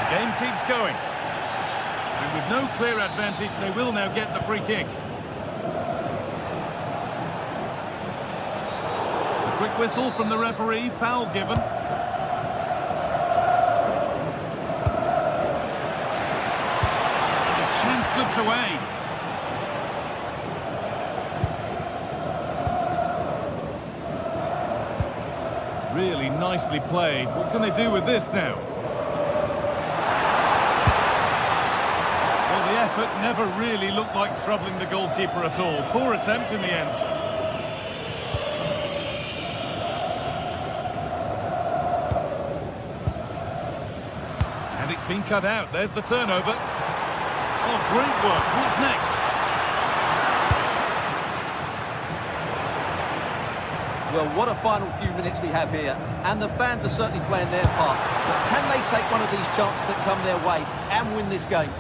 Game keeps going. And with no clear advantage, they will now get the free kick. A quick whistle from the referee, foul given. And the chance slips away. Really nicely played. What can they do with this now? The effort never really looked like troubling the goalkeeper at all. Poor attempt in the end. And it's been cut out. There's the turnover. Oh, great work. What's next?
Well, what a final few minutes we have here. And the fans are certainly playing their part. But can they take one of these chances that come their way and win this game?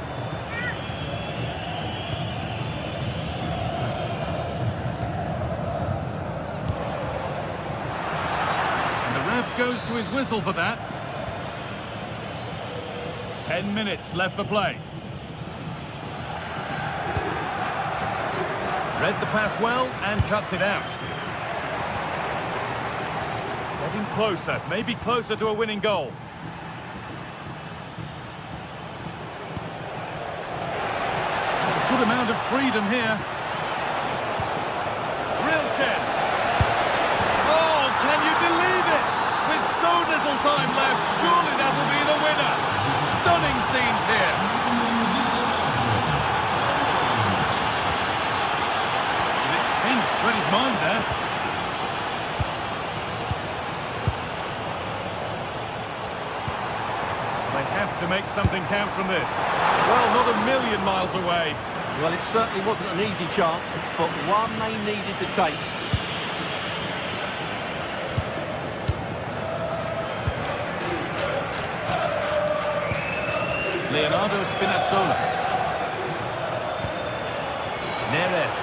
Goes to his whistle for that. 10 minutes left for play. Read the pass well and cuts it out. Getting closer, maybe closer to a winning goal. There's a good amount of freedom here. Real chance. Oh, can you believe it? With so little time left, surely that'll be the winner. Stunning scenes here. And it's pinched read his mind there. They have to make something count from this. Well, not a million miles away.
Well, it certainly wasn't an easy chance, but one they needed to take.
Leonardo Spinazzola. Neres.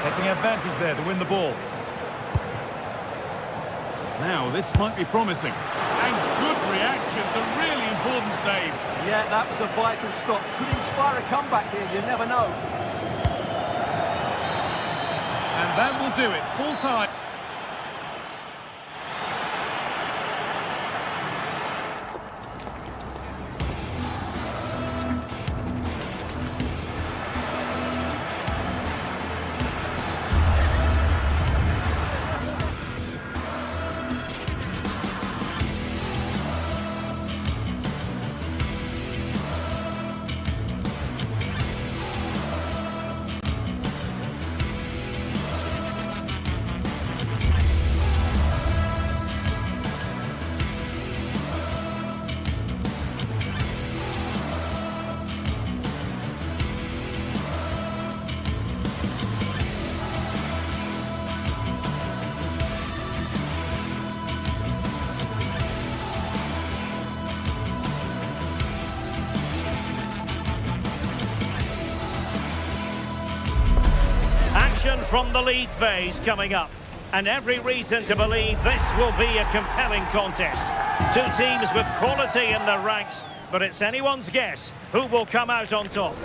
Taking advantage there to win the ball. Now, this might be promising. And good reaction. It's a really important save.
Yeah, that was a vital stop. Could inspire a comeback here, you never know.
And that will do it. Full time.
From the league phase coming up, and every reason to believe this will be a compelling contest. Two teams with quality in their ranks, but it's anyone's guess who will come out on top.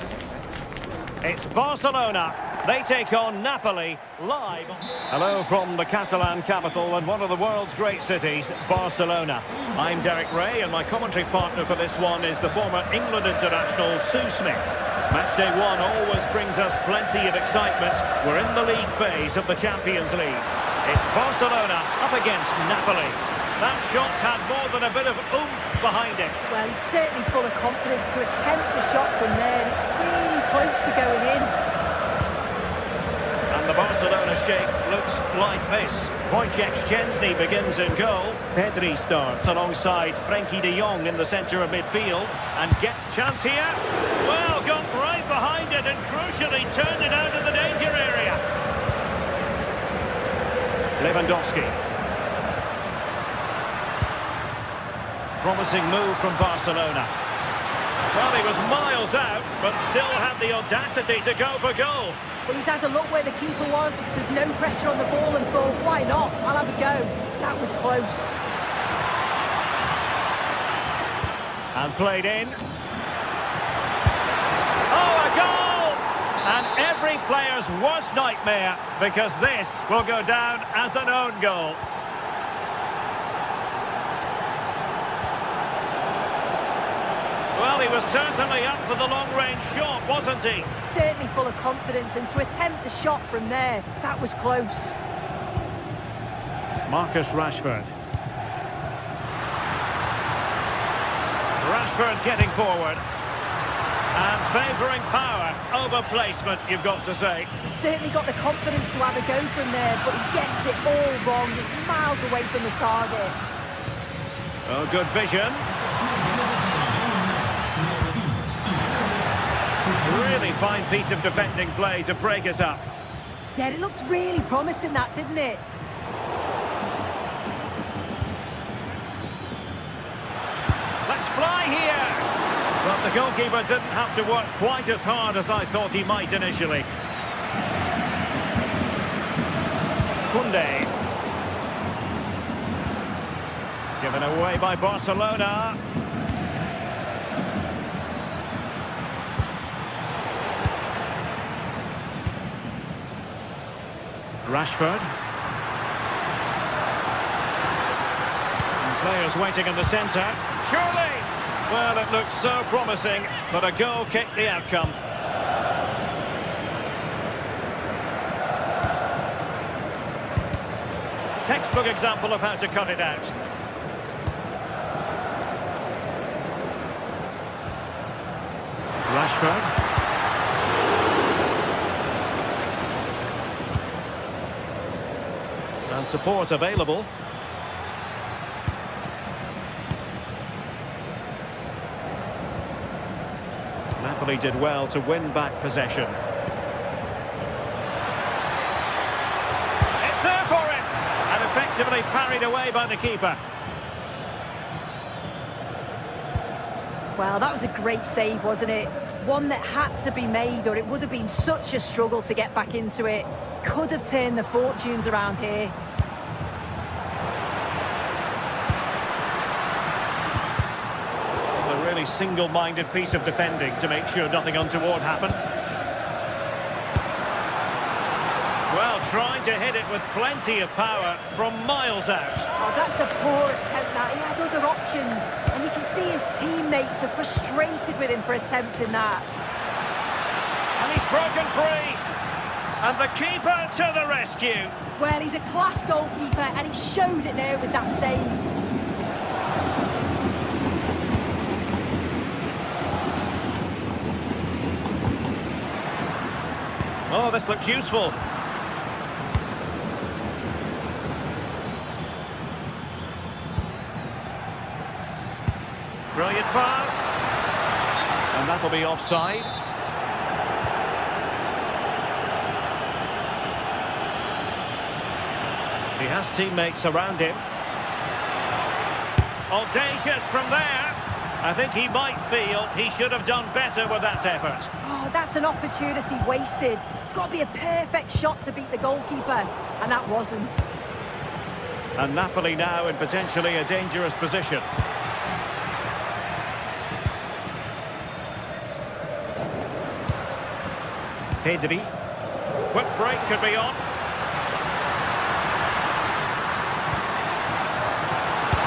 It's Barcelona They take on Napoli live. Hello from the Catalan capital and one of the world's great cities, Barcelona. I'm Derek Ray and my commentary partner for this one is the former England international Sue Smith. Matchday 1 always brings us plenty of excitement. We're in the league phase of the Champions League. It's Barcelona up against Napoli. That shot had more than a bit of oomph behind it.
Well, he's certainly full of confidence to attempt a shot from there. It's really close to going in.
And the Barcelona shape looks like this. Wojciech-Szczęsny begins in goal. Pedri starts alongside Frenkie de Jong in the centre of midfield. And get chance here. Well, got right behind it and crucially turned it out of the danger area. Lewandowski. Promising move from Barcelona. Well, he was miles out, but still had the audacity to go for goal.
Well, he's had a look where the keeper was. There's no pressure on the ball and thought, why not? I'll have a go. That was close.
And played in. Oh, a goal! And every player's worst nightmare, because this will go down as an own goal. Well, he was certainly up for the long-range shot, wasn't he?
Certainly full of confidence, and to attempt the shot from there, that was close.
Marcus Rashford. Rashford getting forward. And favouring power over placement, you've got to say.
He's certainly got the confidence to have a go from there, but he gets it all wrong. It's miles away from the target.
Oh, good vision. Really fine piece of defending play to break it up.
Yeah, it looked really promising, that, didn't it?
Let's fly here! But the goalkeeper didn't have to work quite as hard as I thought he might initially. Koundé. Given away by Barcelona. Rashford. And players waiting in the centre. Surely! Well, it looked so promising, but a goal kicked the outcome. Textbook example of how to cut it out. Rashford. And support available. Napoli did well to win back possession. It's there for him! And effectively parried away by the keeper.
Well, that was a great save, wasn't it? One that had to be made, or it would have been such a struggle to get back into it. Could have turned the fortunes around here.
A really single-minded piece of defending to make sure nothing untoward happened. Well, trying to hit it with plenty of power from miles out.
Oh, that's a poor attempt, that. He had other options. And you can see his teammates are frustrated with him for attempting that.
And he's broken free. And the keeper to the rescue.
Well, he's a class goalkeeper, and he showed it there with that save.
Oh, this looks useful. Brilliant pass. And that'll be offside. He has teammates around him. Audacious from there. I think he might feel he should have done better with that effort.
Oh, that's an opportunity wasted. It's got to be a perfect shot to beat the goalkeeper, and that wasn't.
And Napoli now in potentially a dangerous position. Pedri. Quick break could be on.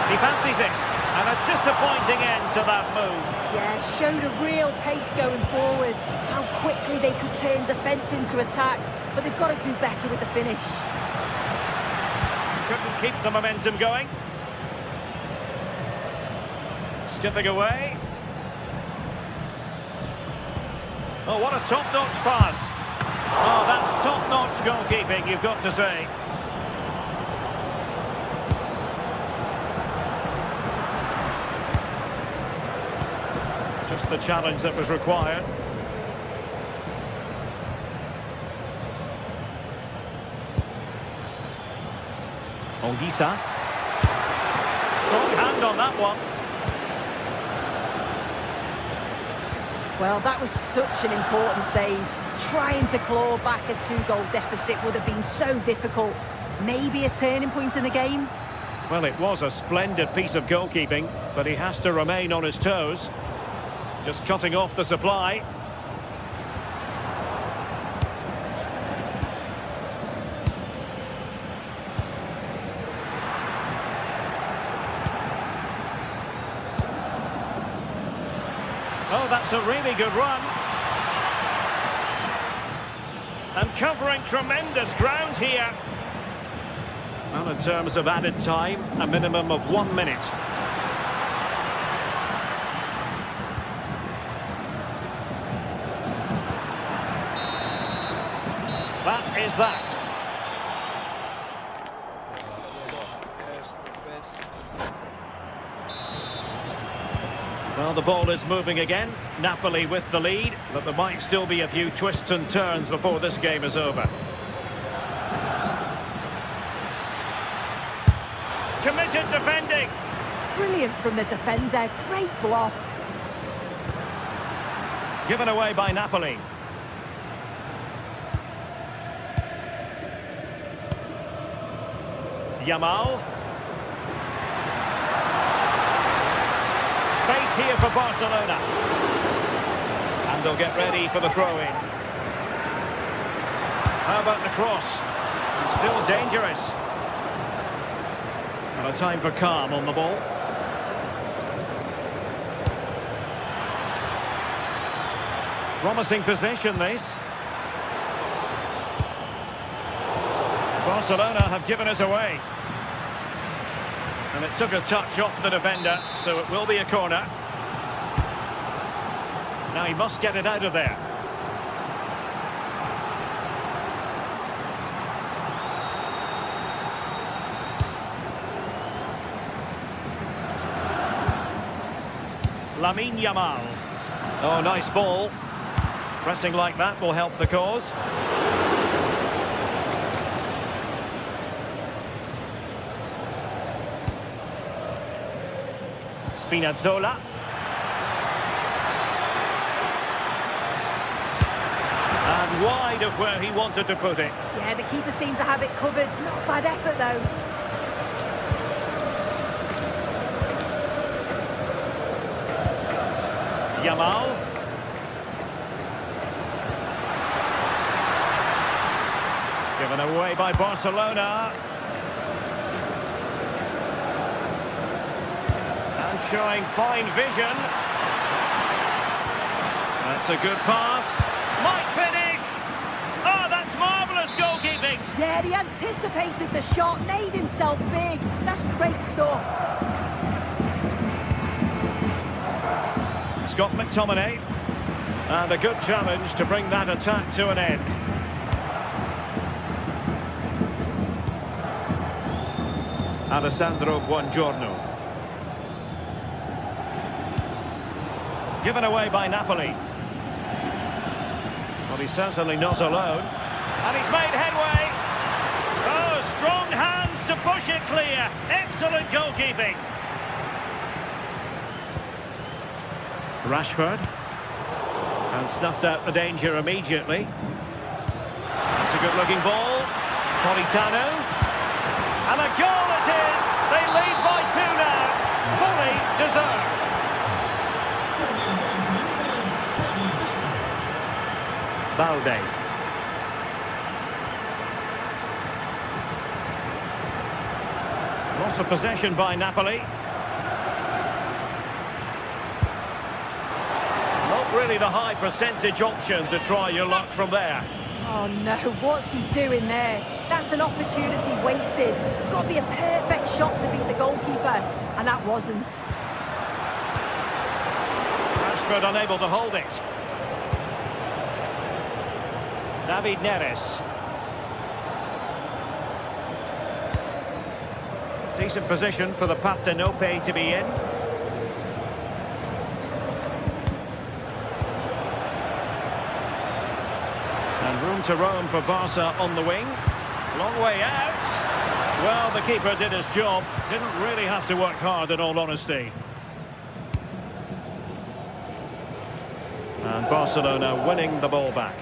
He fancies it. And a disappointing end to that move.
Yeah, showed a real pace going forward. How quickly they could turn defence into attack. But they've got to do better with the finish.
Couldn't keep the momentum going. Skipping away. Oh, what a top-notch pass. Oh, that's top-notch goalkeeping, you've got to say. Just the challenge that was required. Ongisa. Strong hand on that one.
Well, that was such an important save. Trying to claw back a 2-goal deficit would have been so difficult. Maybe a turning point in the game.
Well, it was a splendid piece of goalkeeping, but he has to remain on his toes. Just cutting off the supply. Oh, that's a really good run. And covering tremendous ground here. Well, in terms of added time, a minimum of 1 minute. That is that. Well, the ball is moving again. Napoli with the lead, but there might still be a few twists and turns before this game is over. Committed defending.
Brilliant from the defender. Great block.
Given away by Napoli. Yamal. Space here for Barcelona. And they'll get ready for the throw-in. How about the cross? Still dangerous. And a time for calm on the ball. Promising possession, this. Barcelona have given us away. And it took a touch off the defender, so it will be a corner. Now he must get it out of there. Lamine Yamal. Oh, nice ball. Pressing like that will help the cause. Spinazzola. And wide of where he wanted to put it.
Yeah, the keeper seemed to have it covered. Not bad effort, though.
Yamal. Given away by Barcelona. And showing fine vision. That's a good pass. Might finish. Oh, that's marvellous goalkeeping.
Yeah, he anticipated the shot, made himself big. That's great stuff.
Scott McTominay. And a good challenge to bring that attack to an end. Alessandro Buongiorno. Given away by Napoli. Well, he's certainly not alone. And he's made headway. Oh, strong hands to push it clear. Excellent goalkeeping. Rashford. And snuffed out the danger immediately. That's a good-looking ball. Politano. And a goal it is! They lead by 2 now. Fully deserved. Balde. Loss of possession by Napoli. Not really the high percentage option to try your luck from there.
Oh no, what's he doing there? That's an opportunity wasted. It's got to be a perfect shot to beat the goalkeeper, and that wasn't.
Rashford unable to hold it. David Neres. Decent position for the Partenope to be in. And room to roam for Barca on the wing. Long way out. Well, the keeper did his job. Didn't really have to work hard, in all honesty. And Barcelona winning the ball back.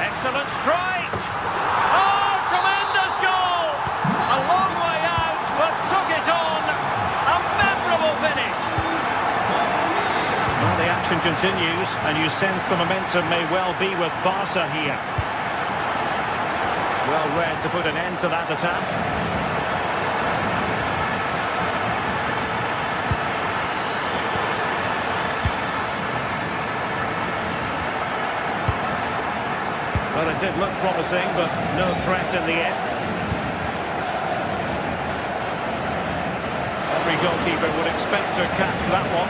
Excellent strike! Oh, tremendous goal! A long way out, but took it on. A memorable finish. Well, the action continues, and you sense the momentum may well be with Barca here. Well read to put an end to that attack. Well, it did look promising, but no threat in the end. Every goalkeeper would expect to catch that one.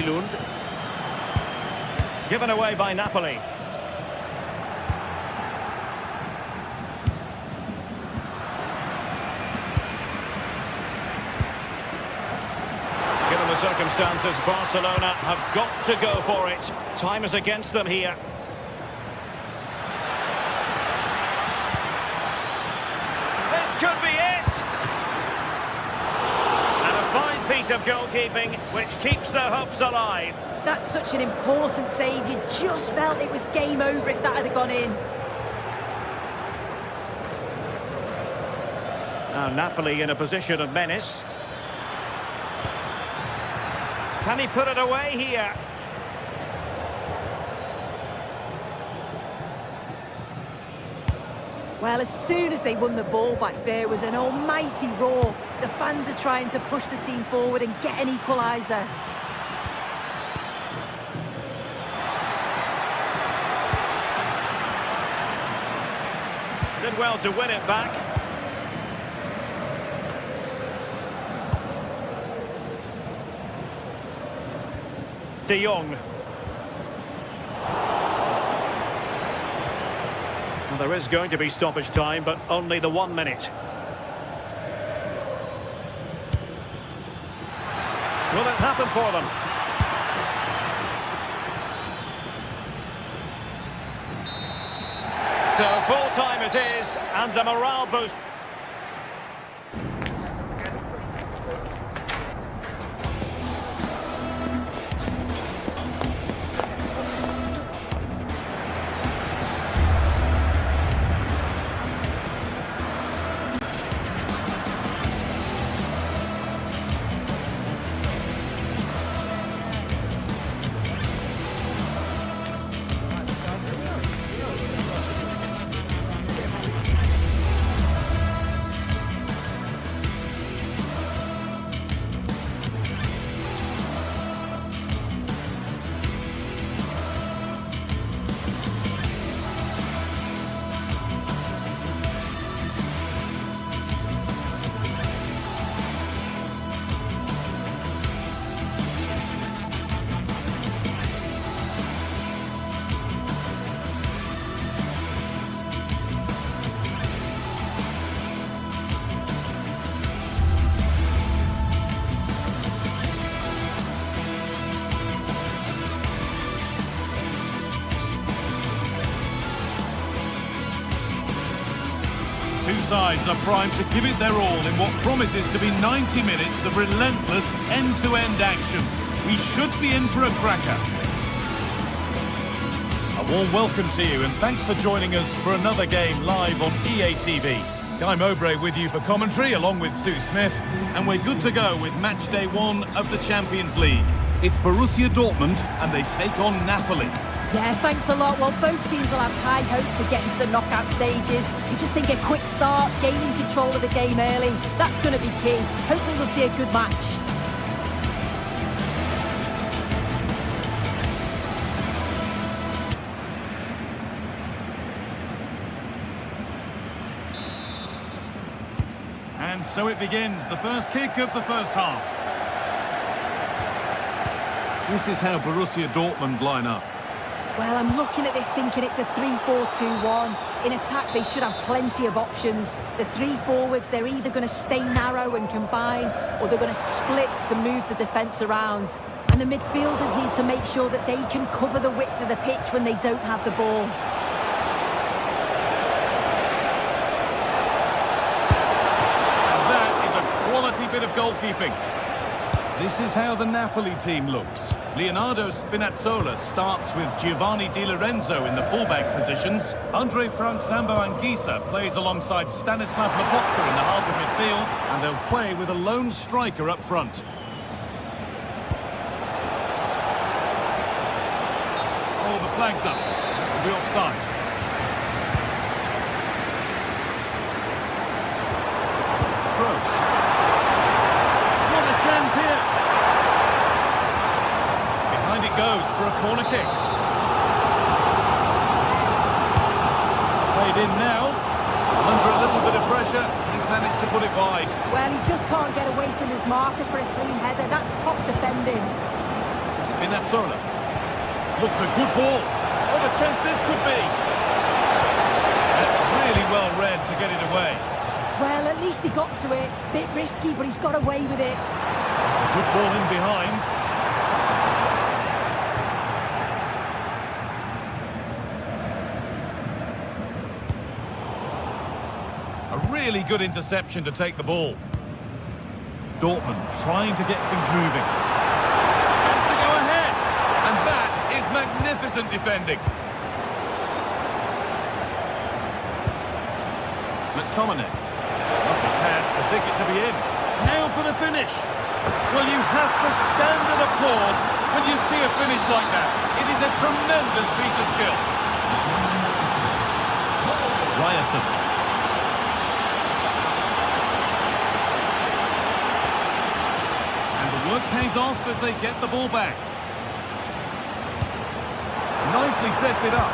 Højlund. Given away by Napoli. Given the circumstances, Barcelona have got to go for it. Time is against them here. This could be it! And a fine piece of goalkeeping which keeps their hopes alive.
That's such an important save. You just felt it was game over if that had gone in.
Now Napoli in a position of menace. Can he put it away here?
Well, as soon as they won the ball back, there was an almighty roar. The fans are trying to push the team forward and get an equaliser.
Did well to win it back. De Jong. Well, there is going to be stoppage time, but only the 1 minute. Will it happen for them? So full time it is, and a morale boost.
Two sides are primed to give it their all in what promises to be 90 minutes of relentless end-to-end action. We should be in for a cracker. A warm welcome to you and thanks for joining us for another game live on EA TV. Guy Mowbray with you for commentary, along with Sue Smith. And we're good to go with match day 1 of the Champions League. It's Borussia Dortmund, and they take on Napoli.
Yeah, thanks a lot. Well, both teams will have high hopes of getting to the knockout stages. You just think a quick start, gaining control of the game early, that's going to be key. Hopefully we'll see a good match.
And so it begins, the first kick of the first half. This is how Borussia Dortmund line up.
Well, I'm looking at this thinking it's a 3-4-2-1. In attack, they should have plenty of options. The three forwards, they're either going to stay narrow and combine, or they're going to split to move the defence around. And the midfielders need to make sure that they can cover the width of the pitch when they don't have the ball.
Quality bit of goalkeeping. This is how the Napoli team looks. Leonardo Spinazzola starts with Giovanni Di Lorenzo in the fullback positions. Andre Frank Zambo Anguissa plays alongside Stanislav Lobotka in the heart of midfield, and they'll play with a lone striker up front. Oh, the flag's up. That will be offside. Gross. Chance here. Behind it goes for a corner kick. It's played in now. Under a little bit of pressure, he's managed to put it wide.
Well, he just can't get away from his marker for a clean header. That's top defending.
Spinazzola. Looks a good ball. What a chance this could be. That's really well read to get it away.
Well, at least he got to it. Bit risky, but he's got away with it.
Good ball in behind. A really good interception to take the ball. Dortmund trying to get things moving. Has to go ahead. And that is magnificent defending. McTominay. Lovely pass, the ticket to be in. Now for the finish. Well, you have to stand and applaud when you see a finish like that. It is a tremendous piece of skill. Ryerson. And the work pays off as they get the ball back. Nicely sets it up.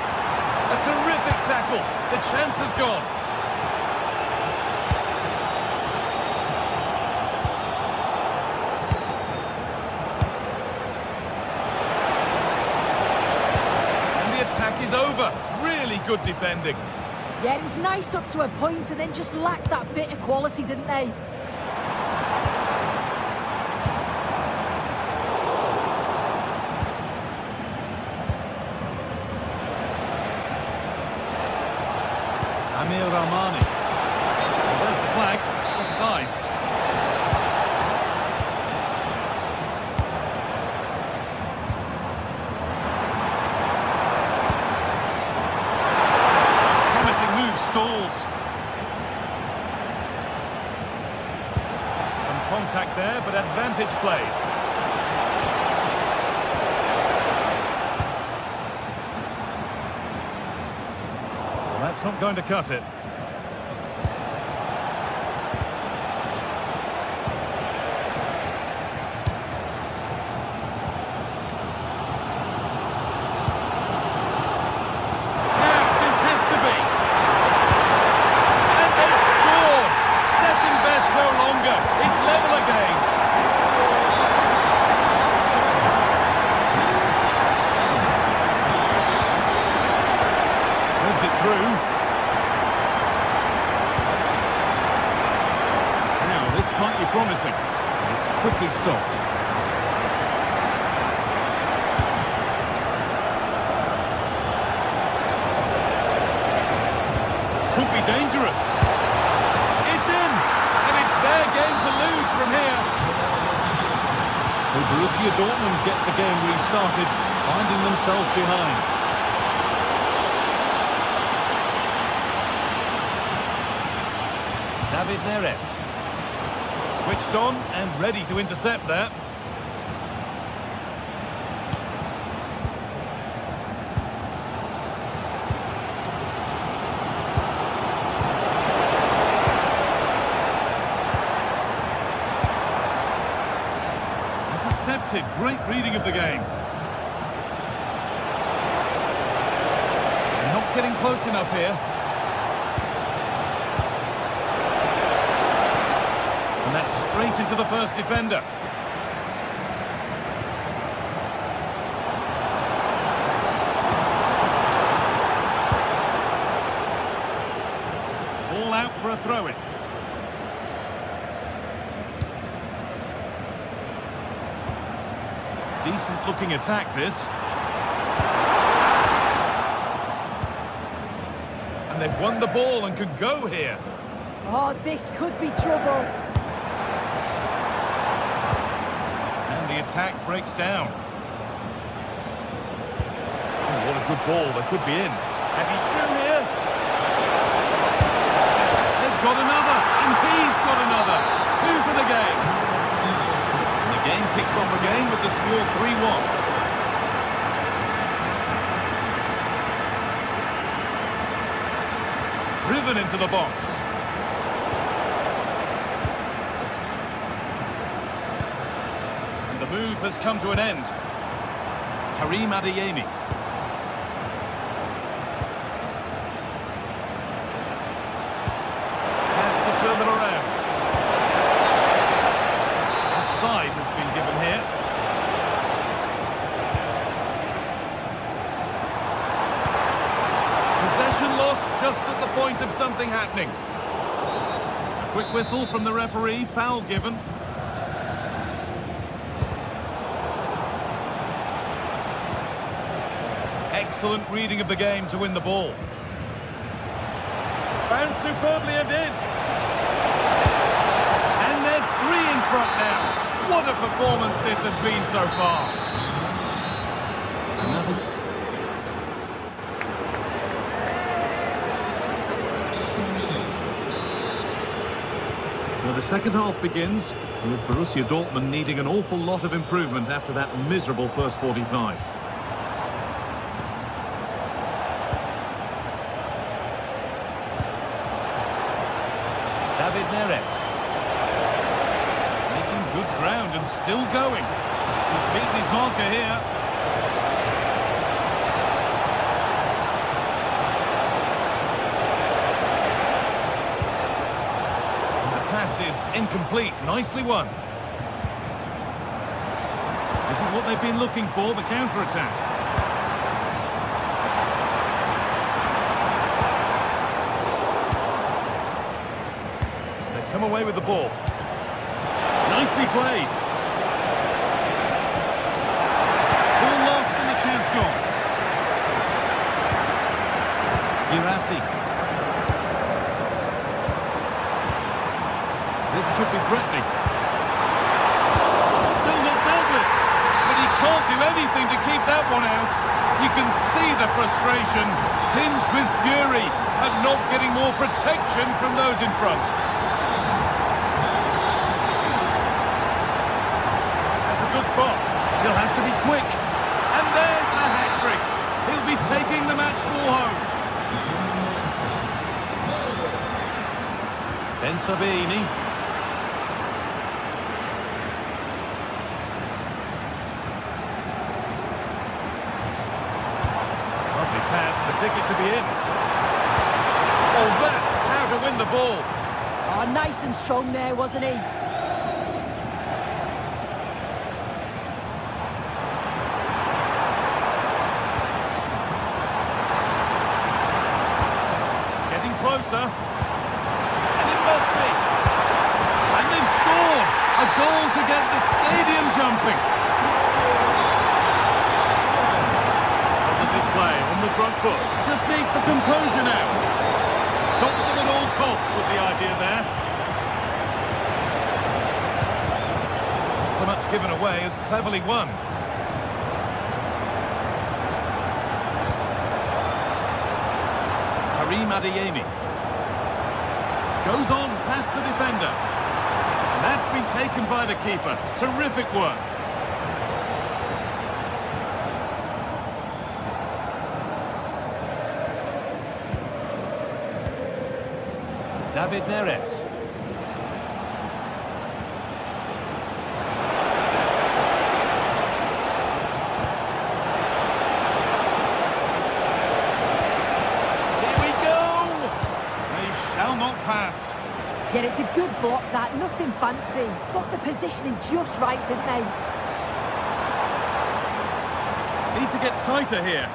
A terrific tackle. The chance has gone. Is over. Really good defending.
Yeah, it was nice up to a point and then just lacked that bit of quality, didn't they? Amir Rahmani. Well, there's the flag. Offside. Stalls. Some contact there, but advantage played. Well, that's not going to cut it. Might be promising. It's quickly stopped. Could be dangerous. It's in! And it's their game to lose from here. So Borussia Dortmund get the game restarted, finding themselves behind.
David Neres. Switched on and ready to intercept that. Intercepted. Great reading of the game. They're not getting close enough here. And that's straight into the first defender. All out for a throw-in. Decent looking attack, this. And they've won the ball and could go here.
Oh, this could be trouble.
The attack breaks down. Oh, what a good ball. They could be in. And he's through here. They've got another. And he's got another. 2 for the game. And the game kicks off again with the score 3-1. Driven into the box. The move has come to an end. Karim Adeyemi. Has to turn them around. Offside has been given here. Possession lost just at the point of something happening. A quick whistle from the referee, foul given. Excellent reading of the game to win the ball. Found superbly and in. And they're 3 in front now. What a performance this has been so far. So the second half begins with Borussia Dortmund needing an awful lot of improvement after that miserable first 45. David Neres. Making good ground and still going. He's beaten his marker here. And the pass is incomplete. Nicely won. This is what they've been looking for, the counter-attack. Come away with the ball. Nicely played. Ball lost and the chance gone. Girassi. This could be threatening. Still not dealt with. But he can't do anything to keep that one out. You can see the frustration, tinged with fury, at not getting more protection from those in front. Spot. He'll have to be quick. And there's the hat-trick. He'll be taking the match ball home. Ben Sabini. Lovely pass, the ticket to be in. Oh, that's how to win the ball.
Oh, nice and strong there, wasn't he?
Closer. And it must be. And they've scored. A goal to get the stadium jumping. Positive play on the front foot. Just needs the composure now. Stop them at all costs was the idea there. So much given away as cleverly won. Karim Adeyemi. Goes on past the defender. And that's been taken by the keeper. Terrific work. David Neres.
Yeah, it's a good block, that. Nothing fancy. Got the positioning just right, didn't they?
Need to get tighter here.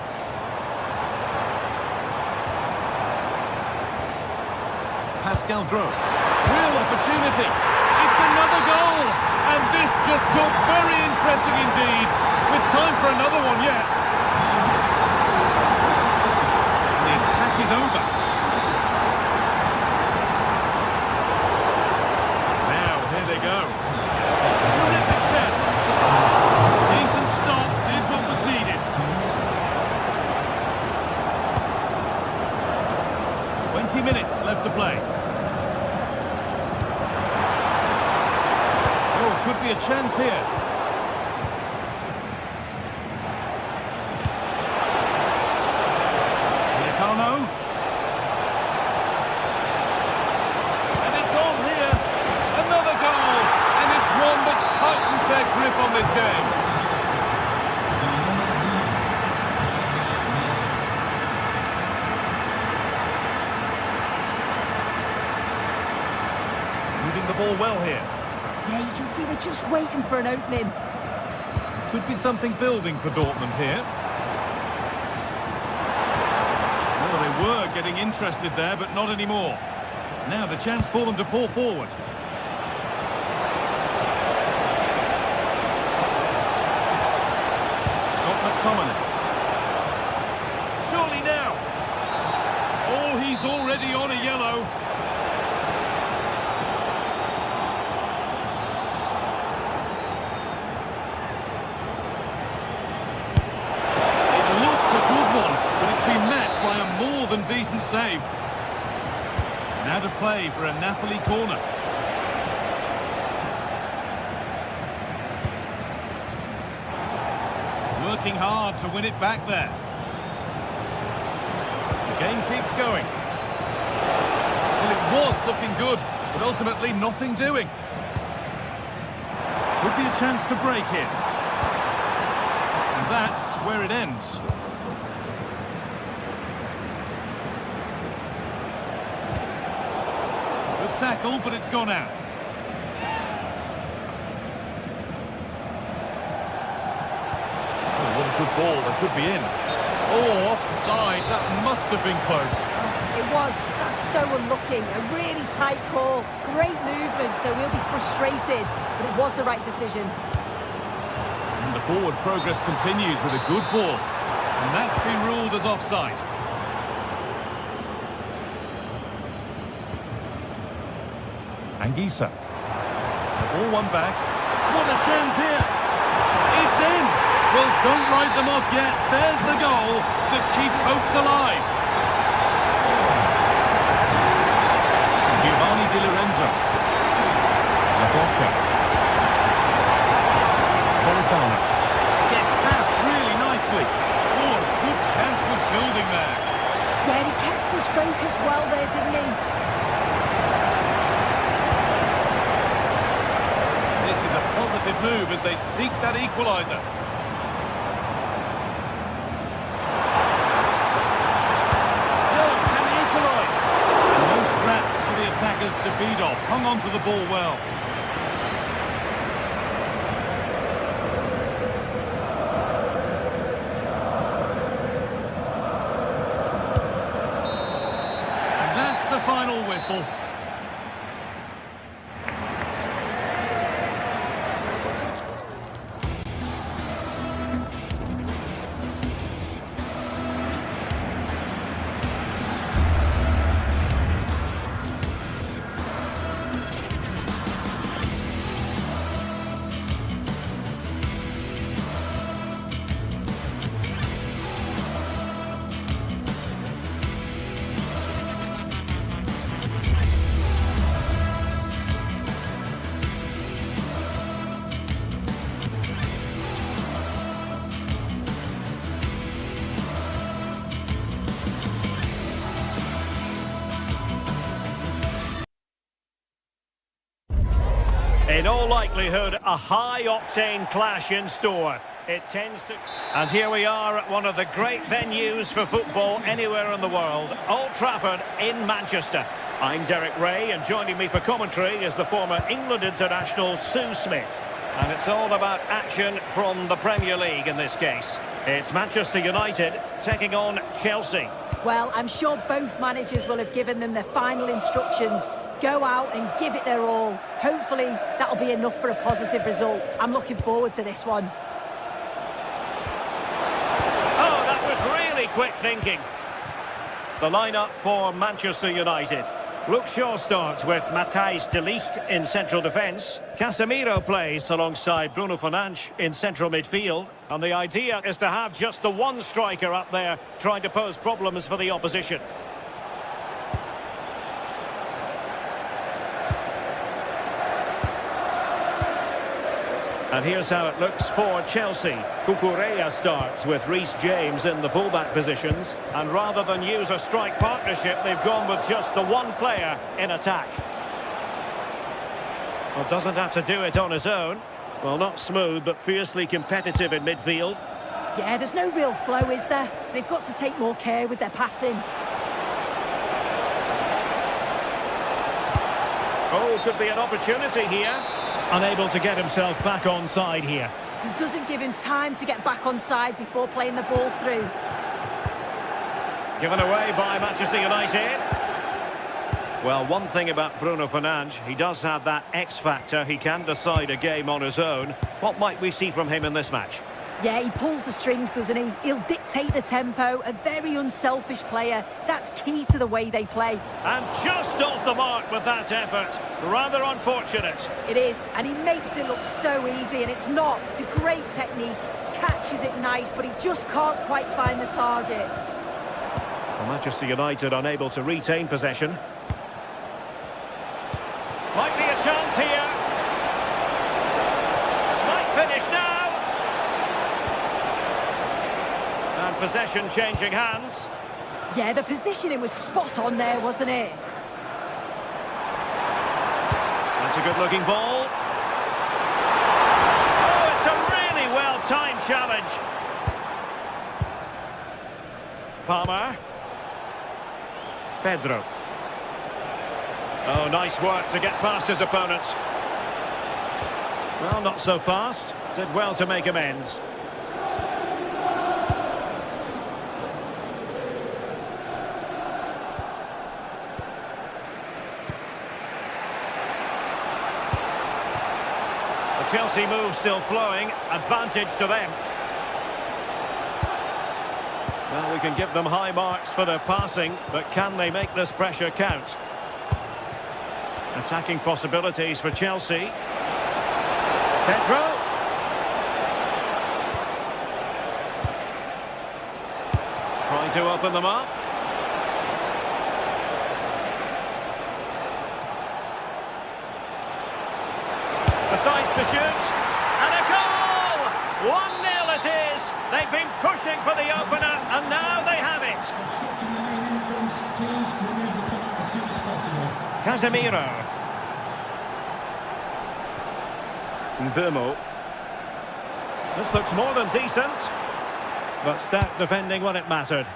Pascal Gross. Real opportunity. It's another goal. And this just got very interesting indeed. With time for another one yet. The attack is over. They go. Terrific chance. Decent stop, did what was needed. 20 minutes left to play. Oh, could be a chance here. Militano. Their grip on this game. Moving the ball well here.
Yeah, you can see they're just waiting for an opening.
Could be something building for Dortmund here. Well, they were getting interested there, but not anymore. Now the chance for them to pull forward. Surely now. Oh, he's already on a yellow. It looked a good one, but it's been met by a more than decent save. Now to play for a Napoli corner. Working hard to win it back there. The game keeps going. Well, it was looking good, but ultimately nothing doing. Could be a chance to break here. And that's where it ends. Good tackle, but it's gone out. Good ball, that could be in. Oh, offside, that must have been close.
It was, that's so unlucky. A really tight call, great movement, so we'll be frustrated, but it was the right decision.
And the forward progress continues with a good ball, and that's been ruled as offside. Anguissa. The ball won back. What a chance here! It's in! Well, don't write them off yet. There's the goal that keeps hopes alive. Giovanni Di Lorenzo. La Bocca. Politano. Gets past really nicely. Oh, a good chance was building there.
Yeah, he kept his focus well there, didn't he?
This is a positive move as they seek that equaliser. Attackers to beat off, hung on to the ball well. And that's the final whistle.
In all likelihood, a high-octane clash in store. It tends to... And here we are at one of the great venues for football anywhere in the world, Old Trafford in Manchester. I'm Derek Ray, and joining me for commentary is the former England international Sue Smith. And it's all about action from the Premier League in this case. It's Manchester United taking on Chelsea.
Well, I'm sure both managers will have given them their final instructions. Go out and give it their all. Hopefully, that'll be enough for a positive result. I'm looking forward to this one.
Oh, that was really quick thinking. The lineup for Manchester United. Luke Shaw starts with Matthijs de Ligt in central defence. Casemiro plays alongside Bruno Fernandes in central midfield. And the idea is to have just the one striker up there trying to pose problems for the opposition. And here's how it looks for Chelsea. Cucurella starts with Reece James in the fullback positions. And rather than use a strike partnership, they've gone with just the one player in attack. Well, doesn't have to do it on his own. Well, not smooth, but fiercely competitive in midfield.
Yeah, there's no real flow, is there? They've got to take more care with their passing.
Oh, could be an opportunity here. Unable to get himself back on side here.
He doesn't give him time to get back on side before playing the ball through.
Given away by Manchester United. Well, one thing about Bruno Fernandes, he does have that X factor. He can decide a game on his own. What might we see from him in this match?
Yeah, he pulls the strings, doesn't he? He'll dictate the tempo, a very unselfish player. That's key to the way they play.
And just off the mark with that effort. Rather unfortunate.
It is, and he makes it look so easy, and it's not. It's a great technique. Catches it nice, but he just can't quite find the target.
Well, Manchester United unable to retain possession. Might be a chance here. Might finish now. And possession changing hands.
Yeah, the positioning was spot on there, wasn't it?
That's a good-looking ball. Oh, it's a really well-timed challenge. Palmer. Pedro. Oh, nice work to get past his opponent. Well, not so fast. Did well to make amends. The Chelsea move still flowing. Advantage to them. Well, we can give them high marks for their passing, but can they make this pressure count? Attacking possibilities for Chelsea. Pedro. Trying to open them up. Decides to shoot. And a goal! 1-0 it is. They've been pushing for the opener, and now they have it.
Obstructing the main entrance, please remove the car as soon as possible.
Casemiro. Mbeumo. This looks more than decent, but stout defending when it mattered.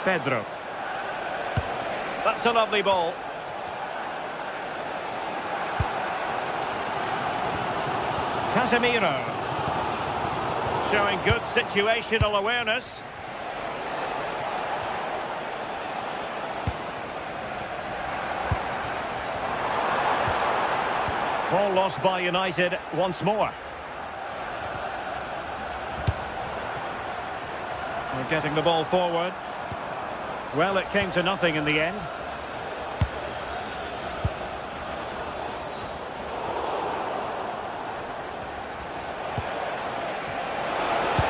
Pedro. That's a lovely ball. Casemiro. Showing good situational awareness. Ball lost by United once more. We're getting the ball forward. Well, it came to nothing in the end.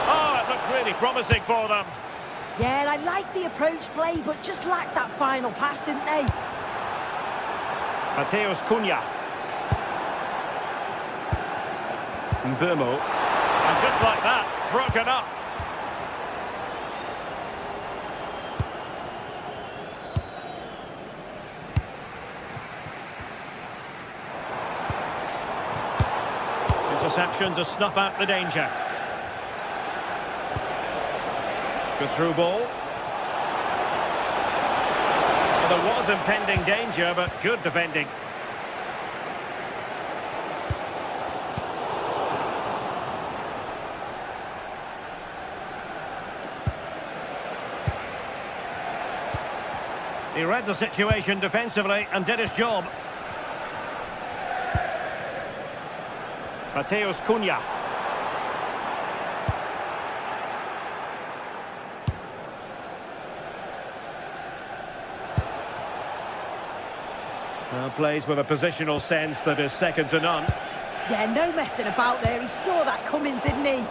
Oh, it looked really promising for them.
Yeah, and I like the approach play, but just lacked that final pass, didn't they?
Mateus Cunha. Mbeumo. And just like that, broken up. interception to snuff out the danger. Good through ball. Well, there was impending danger, but good defending. He read the situation defensively and did his job. Mateus Cunha. Now plays with a positional sense that is second to none.
Yeah, no messing about there. He saw that coming, didn't he?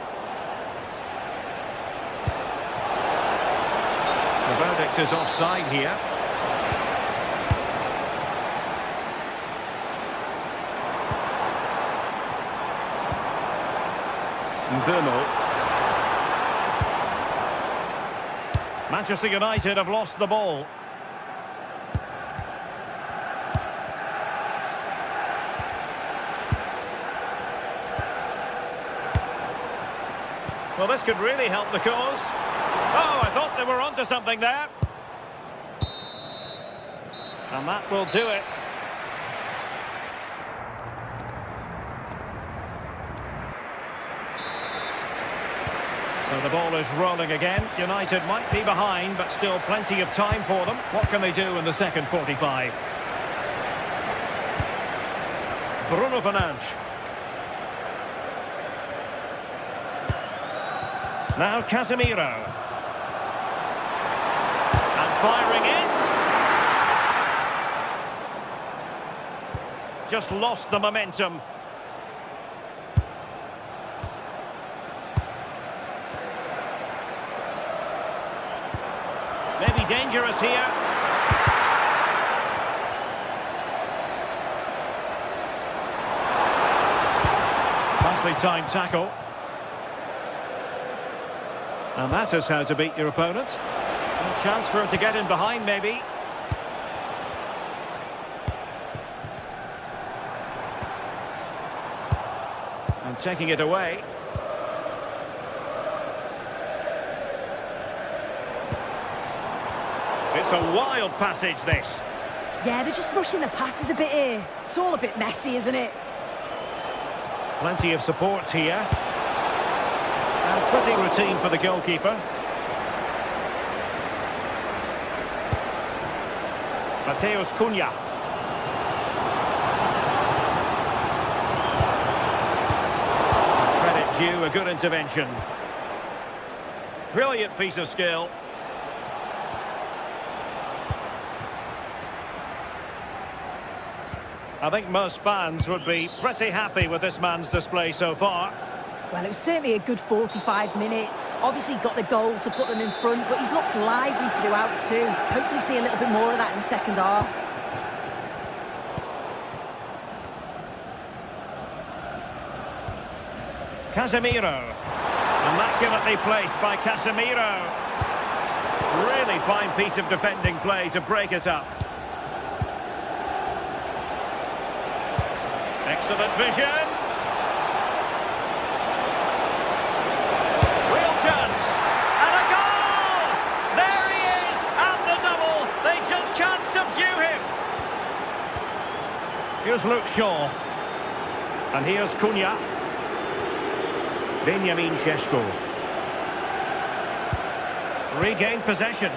The verdict is offside here. Manchester United have lost the ball. Well, this could really help the cause. Oh, I thought they were onto something there. And that will do it. So the ball is rolling again. United might be behind, but still plenty of time for them. What can they do in the second 45? Bruno Fernandes. Now Casemiro. And firing it. Just lost the momentum. Maybe dangerous here. Nicely timed tackle. And that is how to beat your opponent. A chance for him to get in behind, maybe. And taking it away. It's a wild passage, this.
Yeah, they're just rushing the passes a bit here. It's all a bit messy, isn't it?
Plenty of support here. And pretty routine for the goalkeeper. Mateus Cunha. Credit due, a good intervention. Brilliant piece of skill. I think most fans would be pretty happy with this man's display so far.
Well, it was certainly a good 45 minutes. Obviously got the goal to put them in front, but he's looked lively throughout too. Hopefully see a little bit more of that in the second half.
Casemiro. Immaculately placed by Casemiro. Really fine piece of defending play to break it up. Excellent vision. Real chance. And a goal! There he is! And the double! They just can't subdue him! Here's Luke Shaw. And here's Cunha. Benjamin Šeško. Regained possession.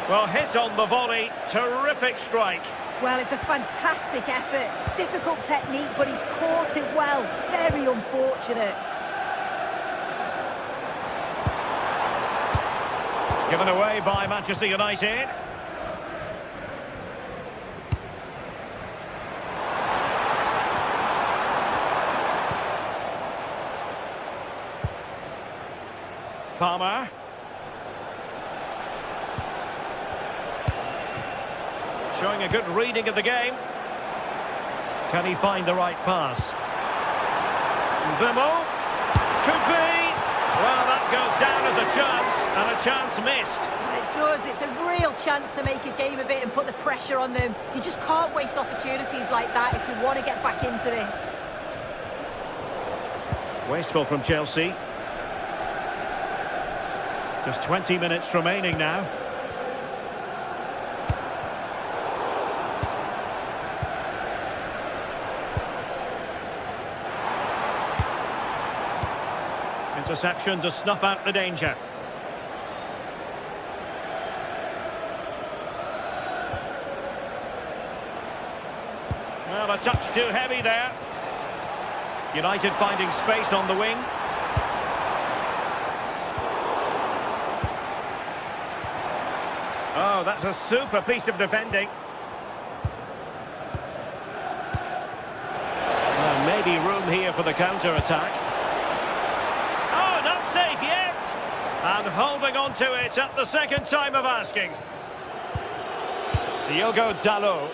Well, hit on the volley. Terrific strike.
Well, it's a fantastic effort. Difficult technique, but he's caught it well. Very unfortunate.
Given away by Manchester United. Palmer. Showing a good reading of the game. Can he find the right pass? Bimo. Could be. Well, that goes down as a chance, and a chance missed.
It does. It's a real chance to make a game of it and put the pressure on them. You just can't waste opportunities like that if you want to get back into this.
Wasteful from Chelsea. Just 20 minutes remaining now. Interception to snuff out the danger. Well, a touch too heavy there. United finding space on the wing. Oh, that's a super piece of defending. Maybe room here for the counter-attack. Oh, not safe yet! And holding on to it at the second time of asking. Diogo Dalot.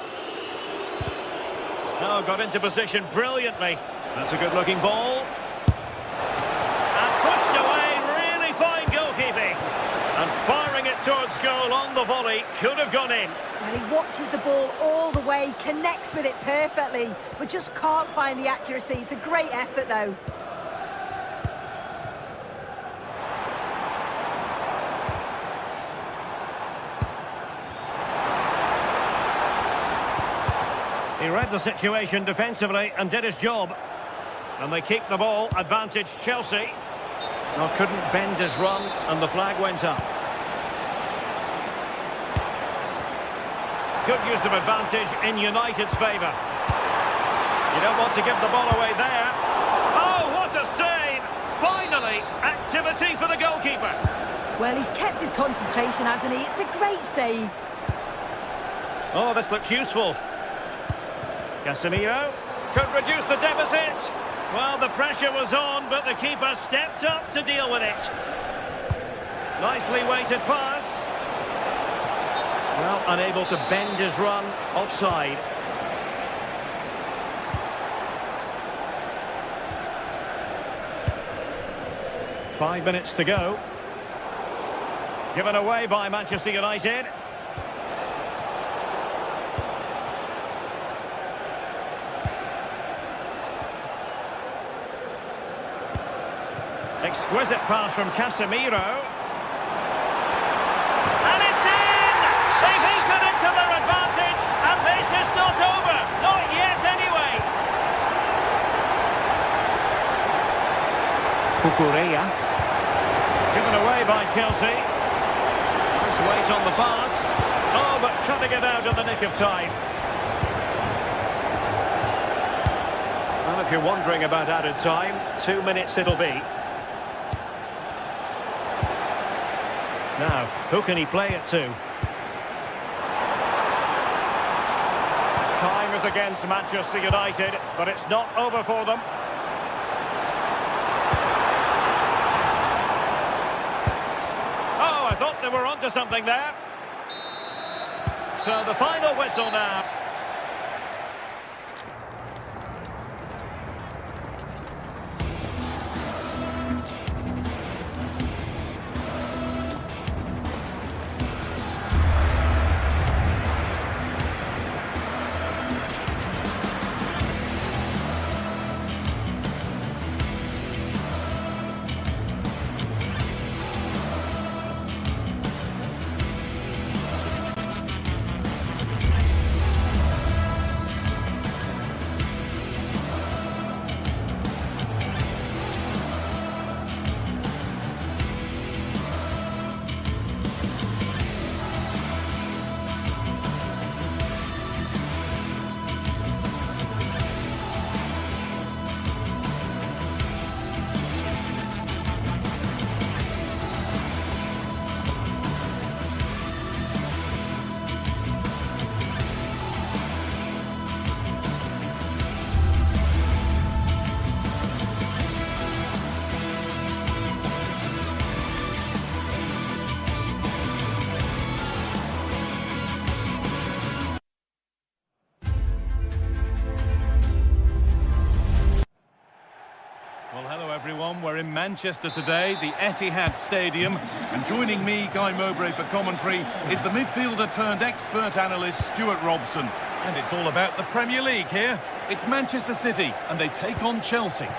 Oh, got into position brilliantly. That's a good-looking ball. And pushed away, really fine goalkeeping. And firing it towards goal on the volley, could have gone in.
Well, he watches the ball all the way, connects with it perfectly, but just can't find the accuracy. It's a great effort, though.
He read the situation defensively and did his job. And they keep the ball, advantage Chelsea. Well, couldn't bend his run, and the flag went up. Good use of advantage in United's favour. You don't want to give the ball away there. Oh, what a save! Finally, activity for the goalkeeper.
Well, he's kept his concentration, hasn't he? It's a great save.
Oh, this looks useful. Casemiro could reduce the deficit. Well, the pressure was on, but the keeper stepped up to deal with it. Nicely weighted pass. Well, unable to bend his run, offside. Five minutes to go. Given away by Manchester United. Exquisite pass from Casemiro. And it's in! They've eaten into their advantage, and this is not over. Not yet, anyway. Cucurella. Given away by Chelsea. Nice weight on the pass. Oh, but cutting it out in the nick of time. Well, if you're wondering about added time, 2 minutes it'll be. Now, who can he play it to? Time is against Manchester United, but it's not over for them. Oh, I thought they were onto something there. So the final whistle now.
We're in Manchester today, the Etihad Stadium. And joining me, Guy Mowbray, for commentary is the midfielder-turned-expert analyst Stuart Robson. And it's all about the Premier League here. It's Manchester City, and they take on Chelsea.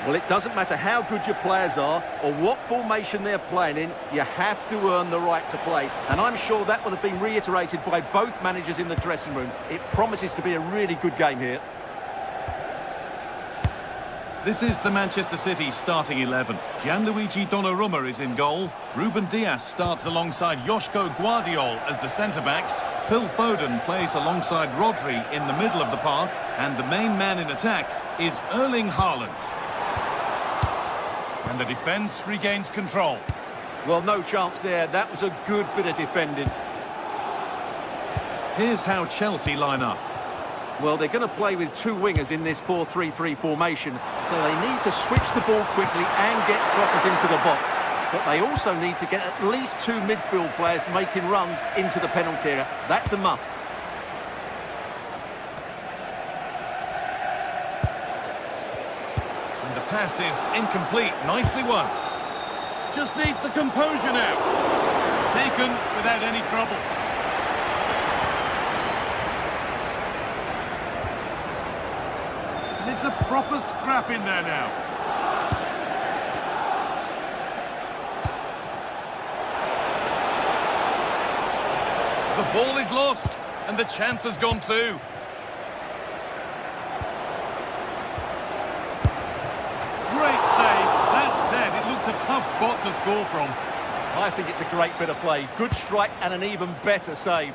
Well, it doesn't matter how good your players are or what formation they're playing in, you have to earn the right to play. And I'm sure that will have been reiterated by both managers in the dressing room. It promises to be a really good game here.
This is the Manchester City starting 11. Gianluigi Donnarumma is in goal. Ruben Dias starts alongside Joško Guardiol as the centre-backs. Phil Foden plays alongside Rodri in the middle of the park. And the main man in attack is Erling Haaland. And the defence regains control.
Well, no chance there. That was a good bit of defending.
Here's how Chelsea line up.
Well, they're going to play with two wingers in this 4-3-3 formation, so they need to switch the ball quickly and get crosses into the box. But they also need to get at least two midfield players making runs into the penalty area. That's a must.
And the pass is incomplete. Nicely won. Just needs the composure now. Taken without any trouble. It's a proper scrap in there now. The ball is lost, and the chance has gone too. Great save. That said, it looked a tough spot to score from.
I think it's a great bit of play. Good strike and an even better save.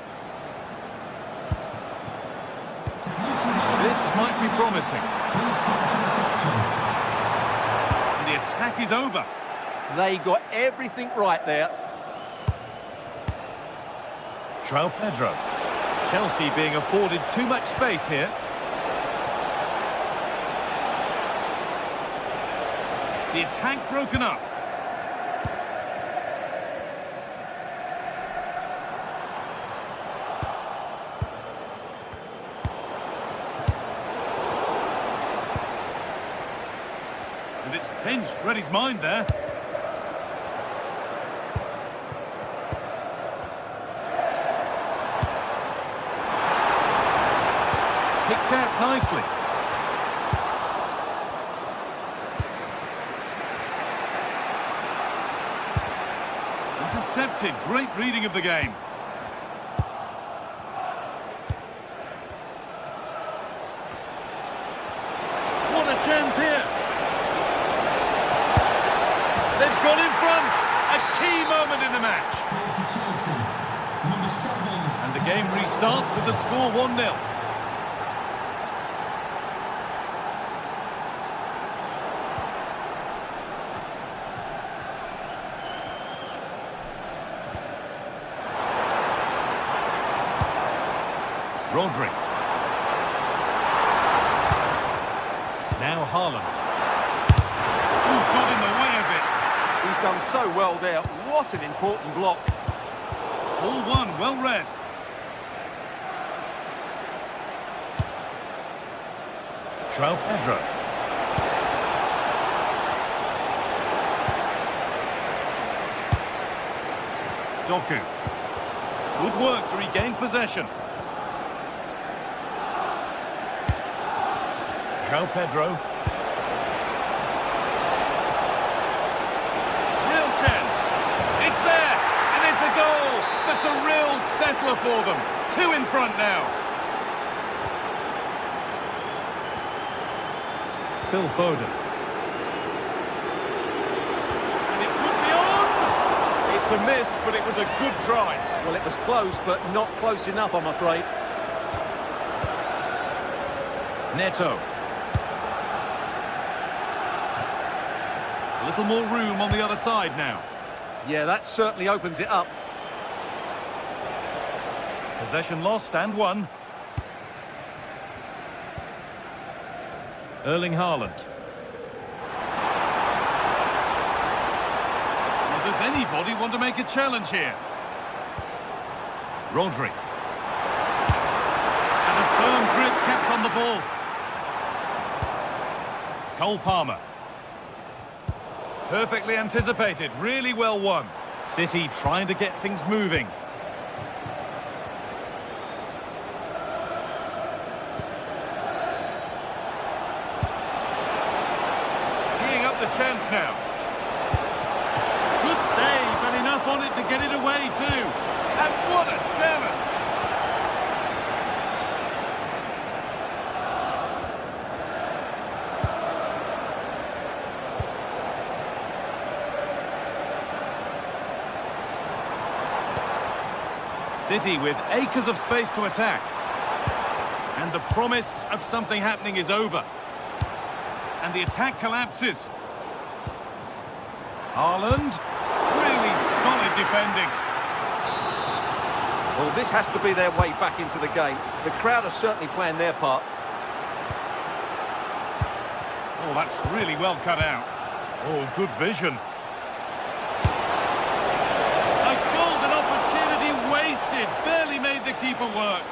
This might be promising. And the attack is over.
They got everything right there.
João Pedro. Chelsea being afforded too much space here. The attack broken up. And it's pinched, read his mind there. Picked out nicely. Intercepted, great reading of the game. What a chance here. They've got in front. A key moment in the match. And the game restarts with the score 1-0. Rodri. Now Haaland. Ooh, got in the way of it.
He's done so well there. What an important block.
All one, well read. João Pedro. Doku. Good work to regain possession. João Pedro. Real chance. It's there, and it's a goal. That's a real settler for them. Two in front now. Phil Foden. And it could be on. It's a miss, but it was a good try.
Well, it was close, but not close enough, I'm afraid.
Neto. A little more room on the other side now.
Yeah, that certainly opens it up.
Possession lost and won. Erling Haaland. Well, does anybody want to make a challenge here? Rodri. And a firm grip kept on the ball. Cole Palmer. Perfectly anticipated, really well won. City trying to get things moving. Teeing up the chance now. Good save, and enough on it to get it away too. And what a challenge! City with acres of space to attack. And the promise of something happening is over. And the attack collapses. Haaland, really solid defending.
Well, this has to be their way back into the game. The crowd are certainly playing their part.
Oh, that's really well cut out. Oh, good vision. A golden opportunity wasted. Barely made the keeper work.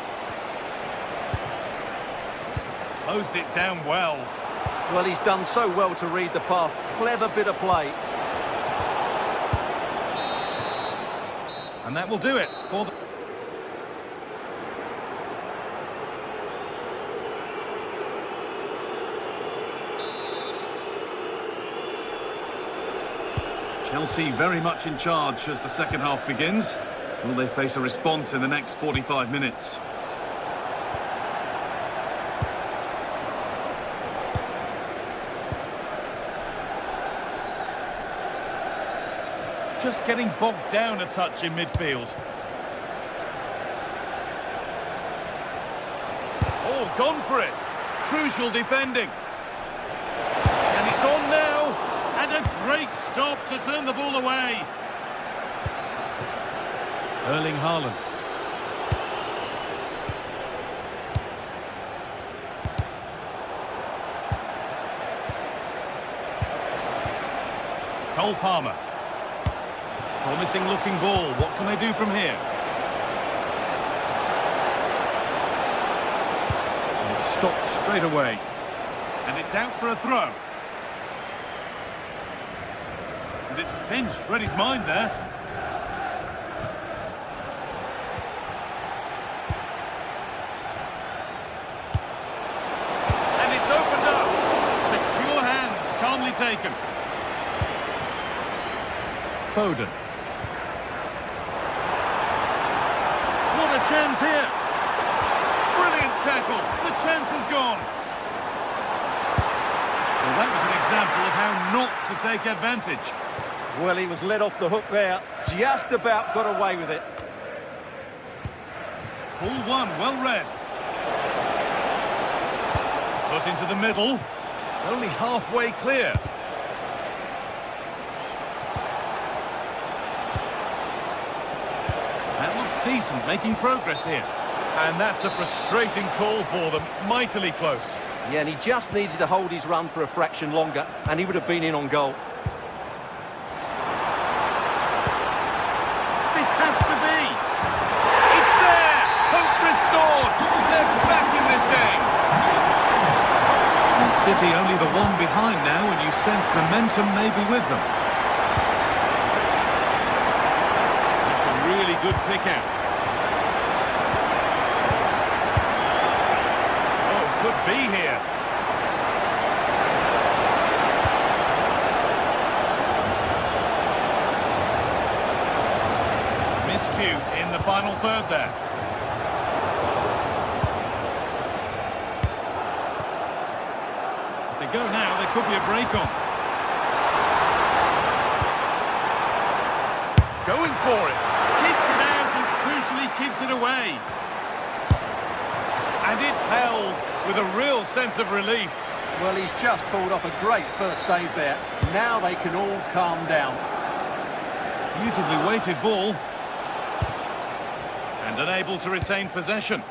Closed it down well.
Well, he's done so well to read the pass. Clever bit of play.
And that will do it for the... Chelsea very much in charge as the second half begins. Will they face a response in the next 45 minutes? Just getting bogged down a touch in midfield. Oh, gone for it. Crucial defending. And it's on now. And a great stop to turn the ball away. Erling Haaland. Cole Palmer. Promising looking ball. What can they do from here? And it's stopped straight away. And it's out for a throw. And it's pinched. Read his mind there. And it's opened up. Secure hands. Calmly taken. Foden. What a chance here. Brilliant tackle. The chance is gone. Well, that was an example of how not to take advantage.
Well, he was let off the hook there. Just about got away with it.
Ball one, well read. Put into the middle. It's only halfway clear. That looks decent, making progress here. And that's a frustrating call for them. Mightily close.
Yeah, and he just needed to hold his run for a fraction longer, and he would have been in on goal.
This has to be. It's there. Hope restored. They're back in this game. And City only the one behind now, and you sense momentum may be with them. That's a really good pick out. Oh, could be here. In the final third there. If they go now, there could be a break on. Going for it. Keeps it out and crucially keeps it away. And it's held with a real sense of relief.
Well, he's just pulled off a great first save there. Now they can all calm down.
Beautifully weighted ball. And unable to retain possession.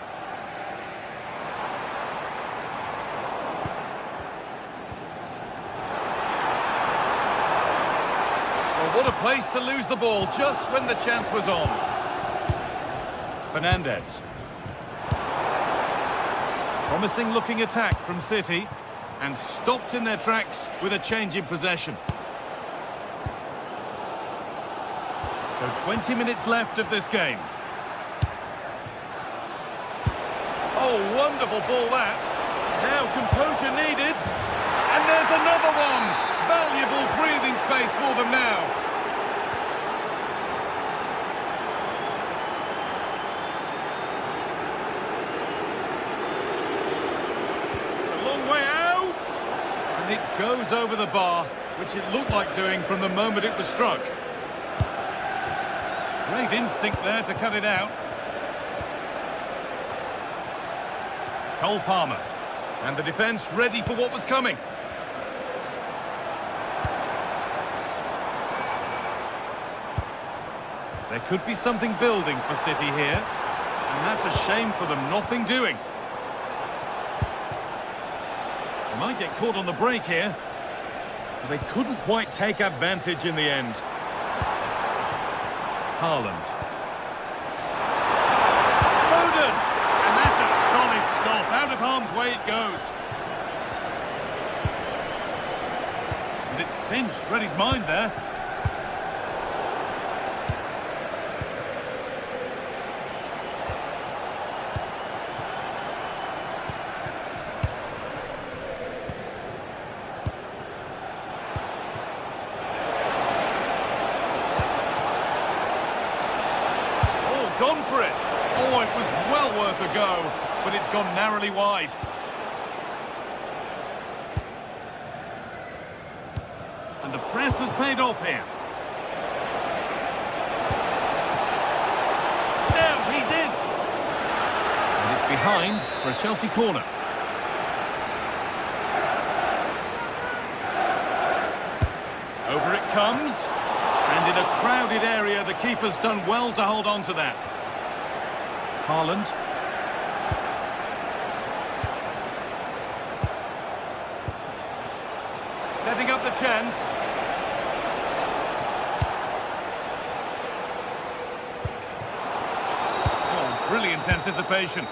Well, what a place to lose the ball just when the chance was on. Fernandez. Promising looking attack from City. And stopped in their tracks with a change in possession. So 20 minutes left of this game. Oh, wonderful ball that. Now composure needed. And there's another one. Valuable breathing space for them now. It's a long way out. And it goes over the bar, which it looked like doing from the moment it was struck. Great instinct there to cut it out. Cole Palmer. And the defence ready for what was coming. There could be something building for City here. And that's a shame for them, nothing doing. They might get caught on the break here. But they couldn't quite take advantage in the end. Haaland. Foden! And that's a solid stop. Out of harm's way it goes. And it's pinched. Read his mind there. Gone for it. Oh, it was well worth a go, but it's gone narrowly wide. And the press has paid off here. Now he's in. And it's behind for a Chelsea corner. Over it comes. And in a crowded area, the keeper's done well to hold on to that. Haaland. Setting up the chance. Oh, brilliant anticipation.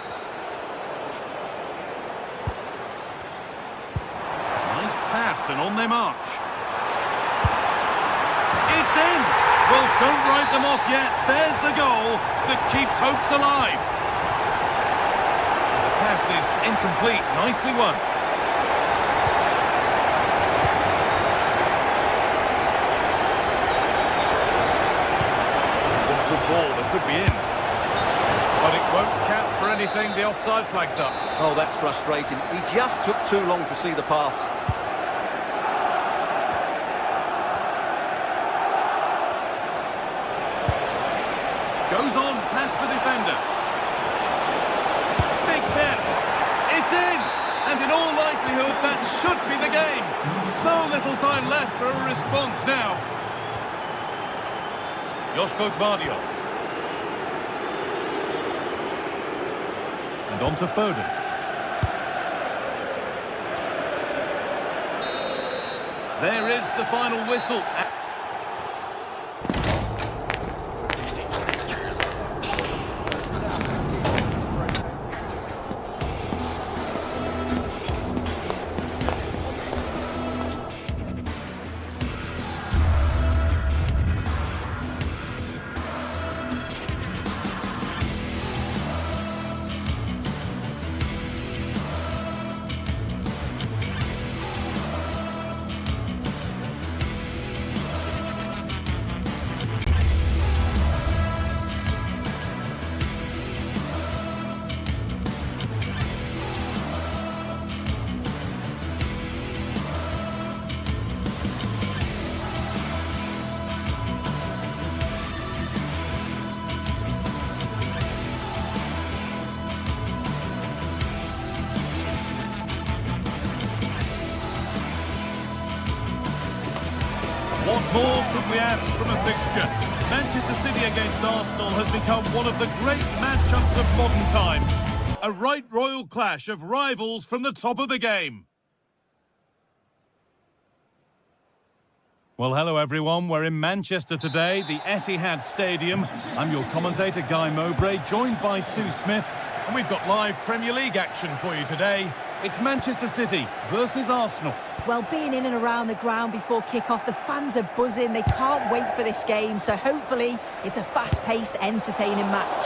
Nice pass and on they march. It's in! Well, don't write them off yet. There's the goal that keeps hopes alive. The pass is incomplete. Nicely won. Good ball that could be in. But it won't count for anything. The offside flag's up.
Oh, that's frustrating. He just took too long to see the pass.
Goes on past the defender. Big chance. It's in! And in all likelihood, that should be the game. So little time left for a response now. Josko Gvardiol. And on to Foden. There is the final whistle. What more could we ask from a fixture? Manchester City against Arsenal has become one of the great matchups of modern times. A right royal clash of rivals from the top of the game. Well, hello everyone. We're in Manchester today, the Etihad Stadium. I'm your commentator, Guy Mowbray, joined by Sue Smith. And we've got live Premier League action for you today. It's Manchester City versus Arsenal.
Well, being in and around the ground before kick-off, the fans are buzzing. They can't wait for this game, so hopefully it's a fast-paced, entertaining match.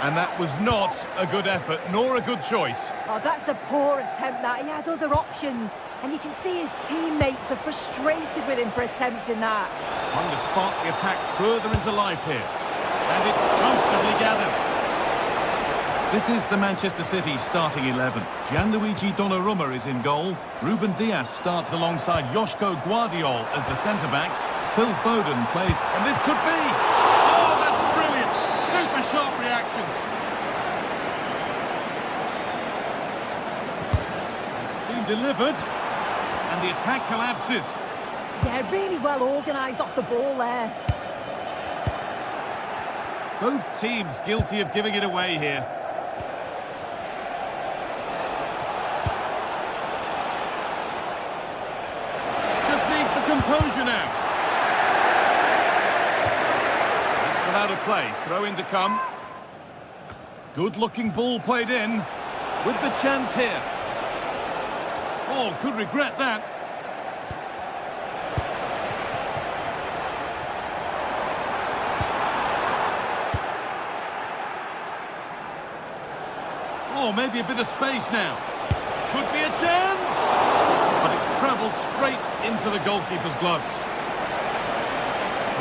And that was not a good effort, nor a good choice.
Oh, that's a poor attempt, that. He had other options. And you can see his teammates are frustrated with him for attempting that.
Trying to spark the attack further into life here. And it's comfortably gathered. This is the Manchester City starting 11. Gianluigi Donnarumma is in goal. Ruben Dias starts alongside Joško Guardiol as the centre-backs. Phil Foden plays, and this could be... Oh, that's brilliant! Super sharp reactions. It's been delivered, and the attack collapses.
Yeah, really well organised off the ball there.
Both teams guilty of giving it away here. Composure now. It's without a play. Throw in to come. Good-looking ball played in. With the chance here. Oh, could regret that. Oh, maybe a bit of space now. Could be a chance. But it's travelled straight into the goalkeeper's gloves.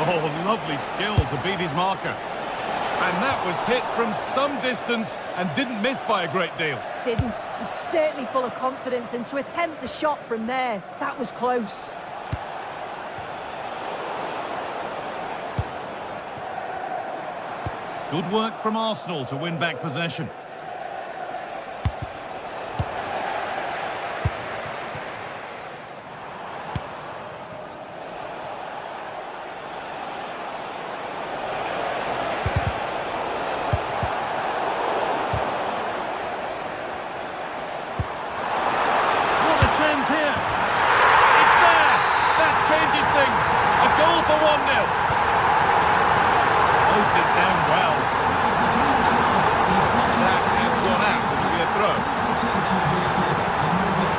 Oh, lovely skill to beat his marker. And that was hit from some distance and didn't miss by a great deal.
Didn't. He's certainly full of confidence, and to attempt the shot from there, that was close.
Good work from Arsenal to win back possession.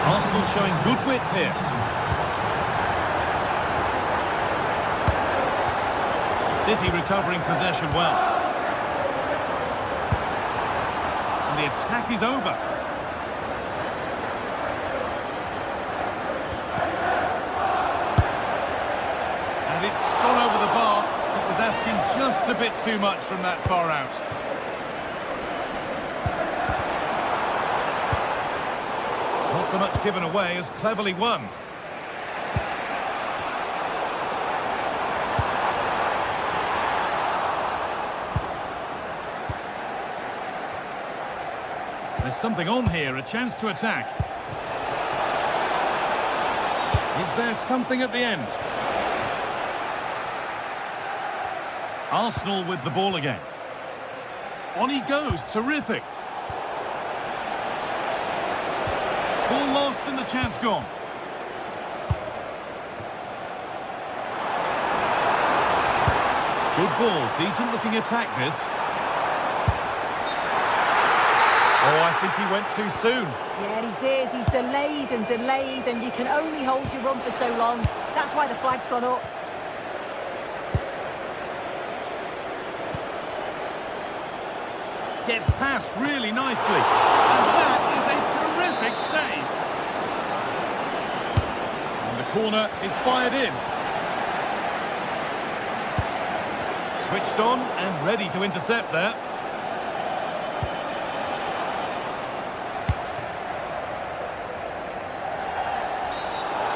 Arsenal showing good width here. City recovering possession well. And the attack is over. And it's gone over the bar. It was asking just a bit too much from that far out. Not so much given away as cleverly won. There's something on here, a chance to attack. Is there something at the end? Arsenal with the ball again. On he goes, terrific. Ball lost and the chance gone. Good ball, decent looking attack this. Oh, I think he went too soon.
Yeah, he did. He's delayed, and you can only hold your run for so long. That's why the flag's gone up.
Gets past really nicely. And that is a terrific save. And the corner is fired in. Switched on and ready to intercept there.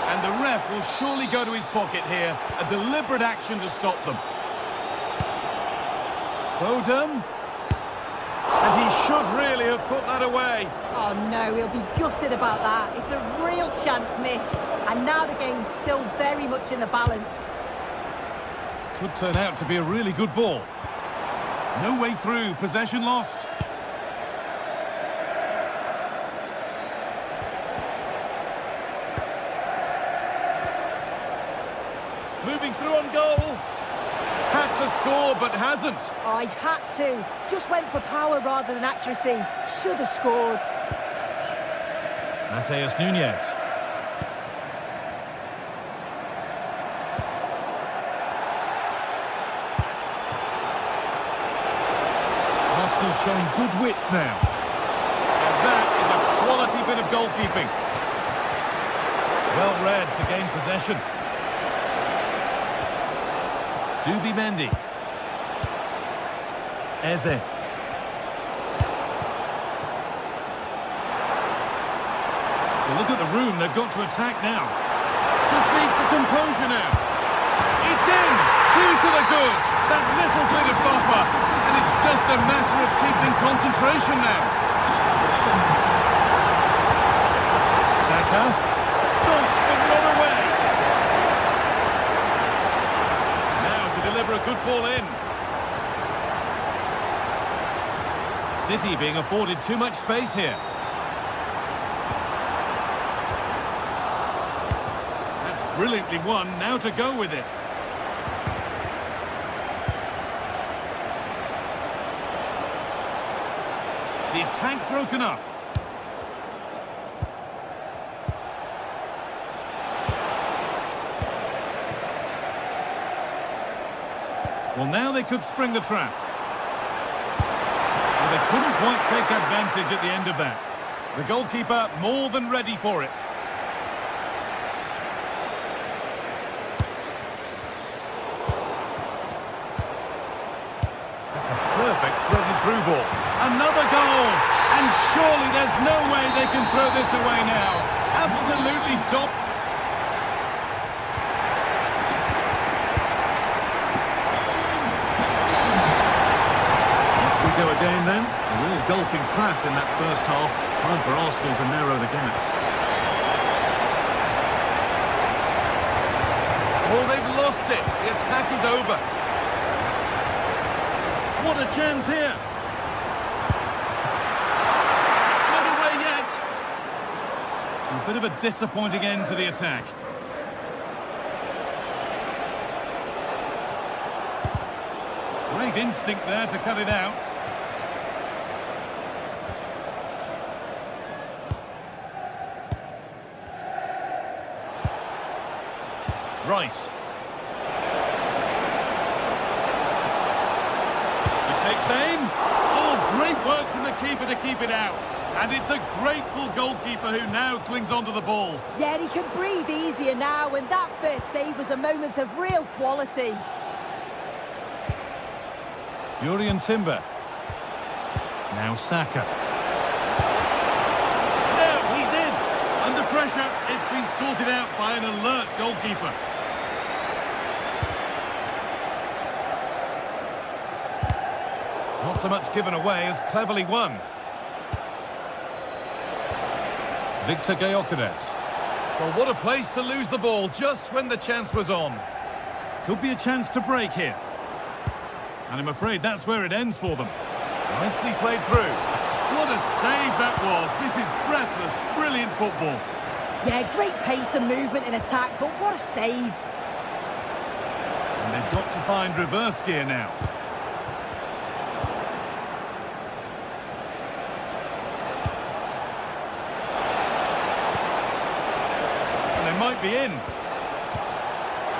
And the ref will surely go to his pocket here. A deliberate action to stop them. Foden. And he should really have put that away.
Oh no, he'll be gutted about that. It's a real chance missed. And now the game's still very much in the balance.
Could turn out to be a really good ball. No way through, possession lost. Moving through on goal. Had to score, but hasn't.
I had to. Just went for power rather than accuracy. Should have scored.
Mateus Nunes. Arsenal showing good width now. And that is a quality bit of goalkeeping. Well read to gain possession. Zubimendi. Eze. Well, look at the room they've got to attack now. Just needs the composure now. It's in! 2 to the good. That little bit of buffer. And it's just a matter of keeping concentration now. Saka. Stops the run away. Now to deliver a good ball in. City being afforded too much space here. Brilliantly won, now to go with it. The attack broken up. Well, now they could spring the trap. Well, they couldn't quite take advantage at the end of that. The goalkeeper more than ready for it. Perfect threaded through ball. Another goal! And surely there's no way they can throw this away now. Absolutely top. Off we go again then. A real gulping class in that first half. Time for Arsenal to narrow the gap. Oh, they've lost it. The attack is over. What a chance here. It's not away yet. A bit of a disappointing end to the attack. Great instinct there to cut it out. Rice. Takes aim. Oh, great work from the keeper to keep it out. And it's a grateful goalkeeper who now clings onto the ball.
Yeah, he can breathe easier now, and that first save was a moment of real quality.
Jurriën Timber. Now Saka. There, he's in. Under pressure, it's been sorted out by an alert goalkeeper. Not so much given away as cleverly won. Victor Gyökeres. Well, what a place to lose the ball just when the chance was on. Could be a chance to break here. And I'm afraid that's where it ends for them. Nicely played through. What a save that was. This is breathless, brilliant football.
Yeah, great pace and movement in attack, but what a save.
And they've got to find reverse gear now. Might be in.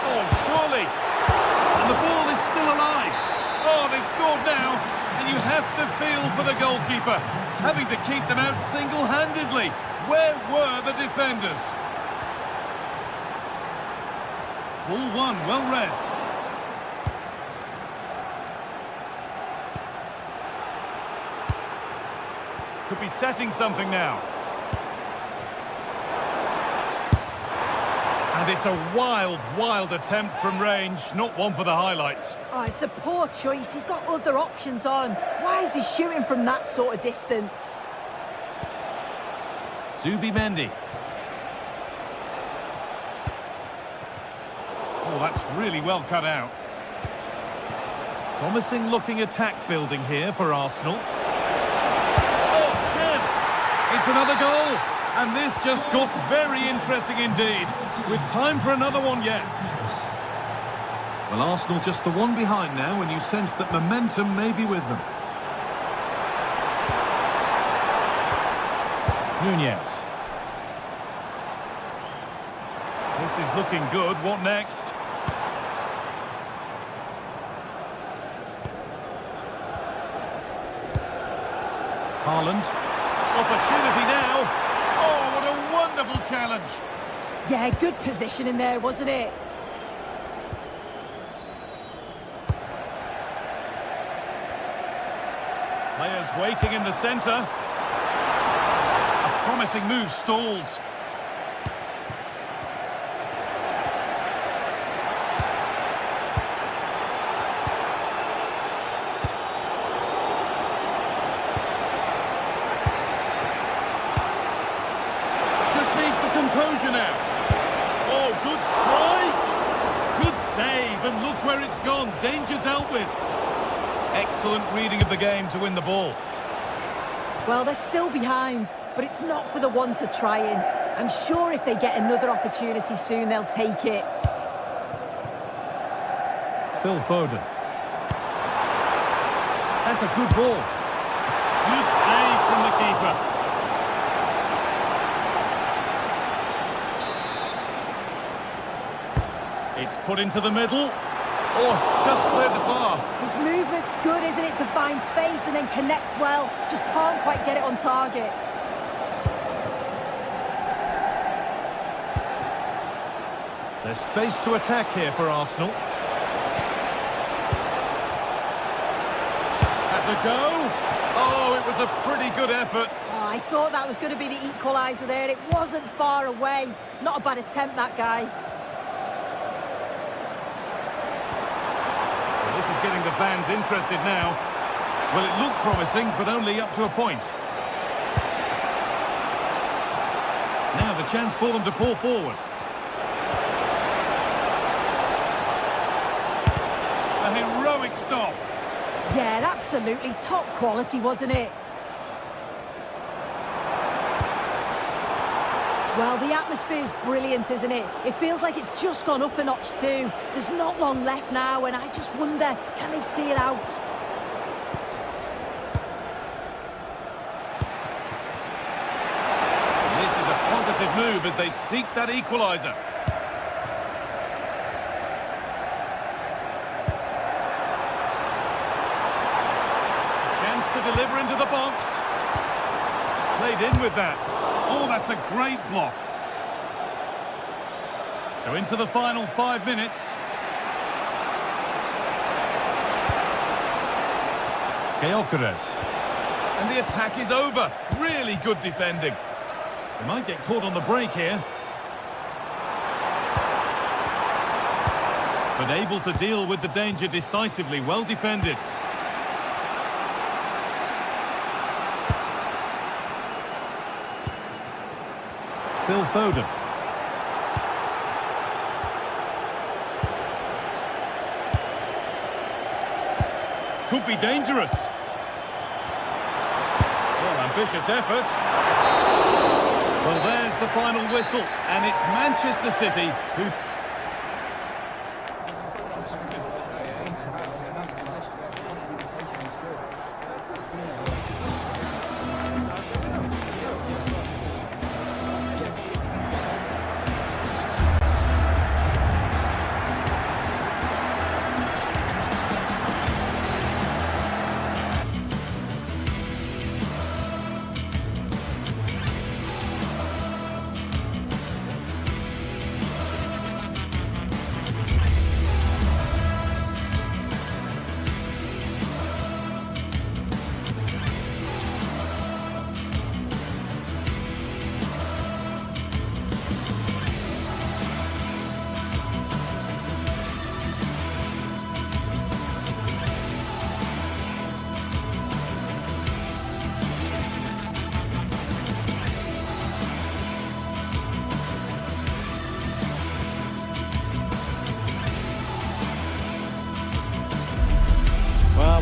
Oh, surely. And the ball is still alive. Oh, they've scored now. And you have to feel for the goalkeeper, having to keep them out single-handedly. Where were the defenders? Ball one, well read. Could be setting something now. And it's a wild, wild attempt from range, not one for the highlights.
Oh, it's a poor choice. He's got other options on. Why is he shooting from that sort of distance?
Zubimendi. Oh, that's really well cut out. Promising looking attack building here for Arsenal. Oh, chance! It's another goal! And this just got very interesting indeed, with time for another one yet. Well, Arsenal just the one behind now, and you sense that momentum may be with them. Nunez. This is looking good. What next? Haaland. Opportunity now. Oh, what a wonderful challenge.
Yeah, good position in there, wasn't it?
Players waiting in the centre. A promising move stalls. Just needs the composure now. Oh, good strike. Good save, and look where it's gone. Danger dealt with. Excellent reading of the game to win the ball.
Well, they're still behind, but it's not for the one to try in. I'm sure if they get another opportunity soon, they'll take it.
Phil Foden. That's a good ball. Good save from the keeper. It's put into the middle. Oh, it's just cleared the bar.
His movement's good, isn't it, to find space and then connects well. Just can't quite get it on target.
There's space to attack here for Arsenal. That's a go. Oh, it was a pretty good effort.
Oh, I thought that was going to be the equaliser there. It wasn't far away. Not a bad attempt, that guy.
This is getting the fans interested now. Well, it looked promising, but only up to a point. Now the chance for them to pull forward. A heroic stop.
Yeah, absolutely top quality, wasn't it? Well, the atmosphere's brilliant, isn't it? It feels like it's just gone up a notch too. There's not long left now, and I just wonder, can they see it out?
This is a positive move as they seek that equaliser. Chance to deliver into the box. Played in with that. Oh, that's a great block. So into the final 5 minutes. Gyökeres. And the attack is over. Really good defending. They might get caught on the break here. But able to deal with the danger decisively. Well defended. Phil Foden. Could be dangerous. Well, ambitious effort. Well, there's the final whistle, and it's Manchester City who...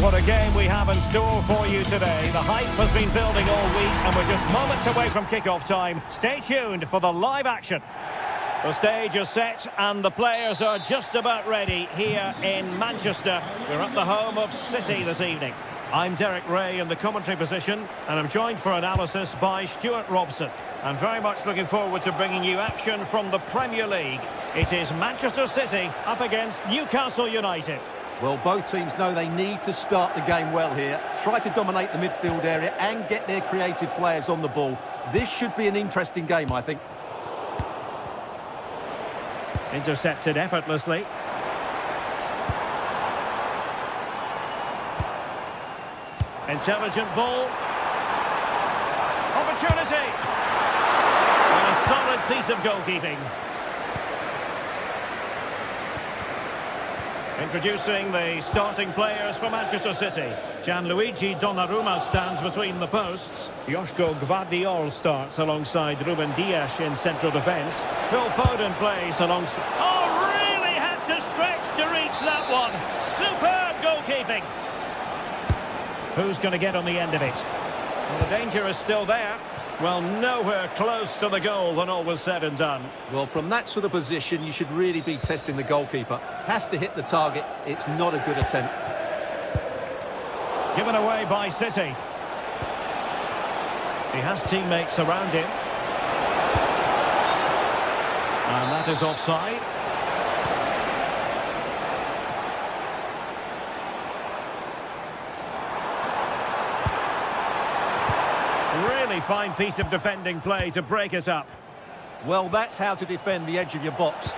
What a game we have in store for you today. The hype has been building all week and we're just moments away from kick-off time. Stay tuned for the live action. The stage is set and the players are just about ready here in Manchester. We're at the home of City this evening. I'm Derek Ray in the commentary position and I'm joined for analysis by Stuart Robson. I'm very much looking forward to bringing you action from the Premier League. It is Manchester City up against Newcastle United.
Well, both teams know they need to start the game well here. Try to dominate the midfield area and get their creative players on the ball. This should be an interesting game, I think.
Intercepted effortlessly. Intelligent ball. Opportunity. And a solid piece of goalkeeping. Introducing the starting players for Manchester City. Gianluigi Donnarumma stands between the posts. Joško Gvardiol starts alongside Ruben Dias in central defence. Phil Foden plays alongside... Oh, really had to stretch to reach that one. Superb goalkeeping. Who's going to get on the end of it? Well, the danger is still there. Well, nowhere close to the goal when all was said and done.
Well, from that sort of position, you should really be testing the goalkeeper. Has to hit the target. It's not a good attempt.
Given away by City. He has teammates around him. And that is offside. Really fine piece of defending play to break it up.
Well, that's how to defend the edge of your box.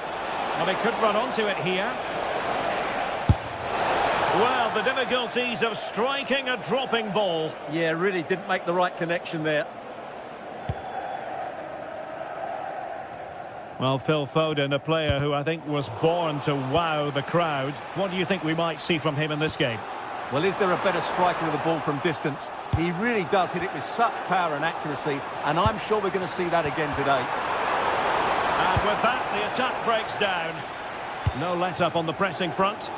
Well, he could run onto it here. Well, the difficulties of striking a dropping ball.
Yeah, really didn't make the right connection there.
Well, Phil Foden, a player who I think was born to wow the crowd. What do you think we might see from him in this game?
Well, is there a better striker of the ball from distance? He really does hit it with such power and accuracy, and I'm sure we're going to see that again today.
And with that, the attack breaks down. No let-up on the pressing front.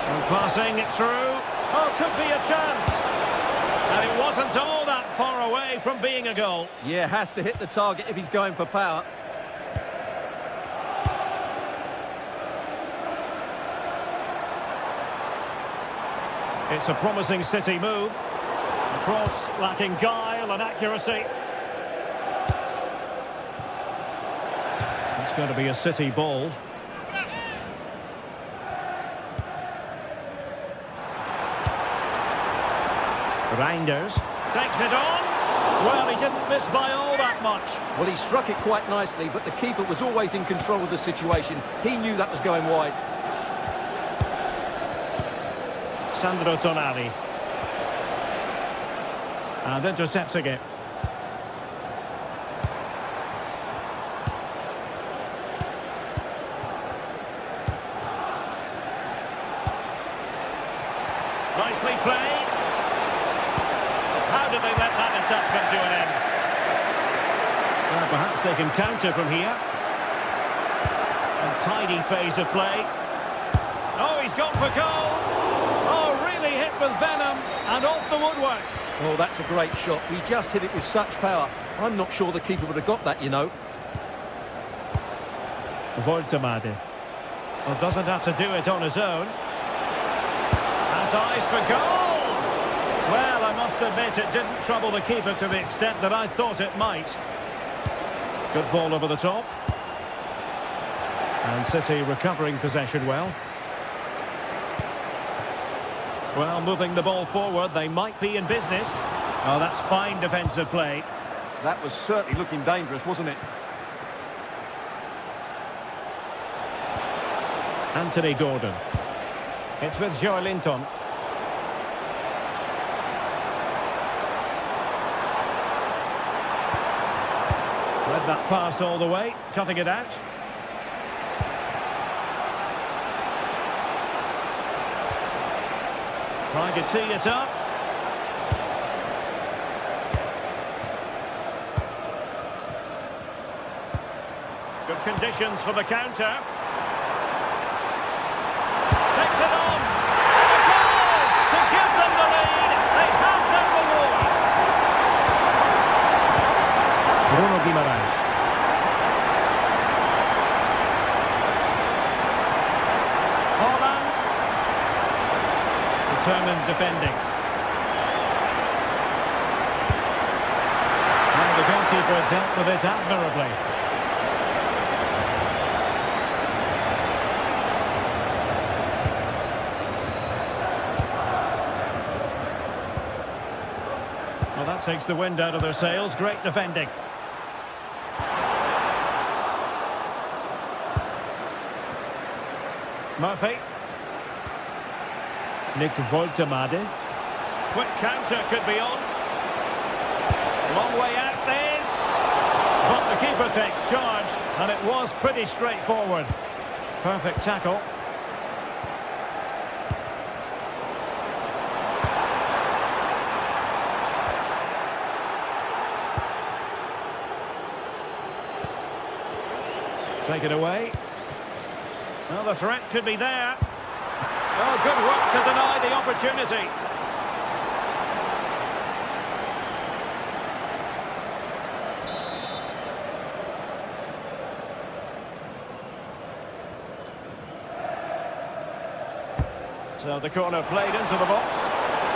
And passing it through. Oh, could be a chance. And it wasn't all that far away from being a goal.
Yeah, has to hit the target if he's going for power.
It's a promising City move. The cross lacking guile and accuracy. It's going to be a City ball. Reinders takes it on. Well, he didn't miss by all that much.
Well, he struck it quite nicely, but the keeper was always in control of the situation. He knew that was going wide.
Sandro Tonali. And intercepting it. Nicely played. How did they let that attack come to an end? Well, perhaps they can counter from here. A tidy phase of play. Oh, he's gone for goal. Oh, really hit with venom and off the woodwork.
Oh, that's a great shot. He just hit it with such power. I'm not sure the keeper would have got that, you know.
Voltemade. Well, doesn't have to do it on his own. Has eyes for goal. Well, I must admit it didn't trouble the keeper to the extent that I thought it might. Good ball over the top. And City recovering possession well. Well, moving the ball forward, they might be in business. Oh, that's fine defensive play.
That was certainly looking dangerous, wasn't it?
Anthony Gordon. It's with Joelinton. Led that pass all the way, cutting it out. Trying to tee it up. Good conditions for the counter. Takes it on. And a goal to give them the lead. They have their reward.
Bruno Guimaraes.
determined defending. And the goalkeeper dealt with it admirably. Well, that takes the wind out of their sails. Great defending. Murphy. Nick Woltemade. Quick counter could be on. Long way out this. But the keeper takes charge, and it was pretty straightforward. Perfect tackle. Take it away. Well, the threat could be there. Oh, good work to deny the opportunity. So the corner played into the box.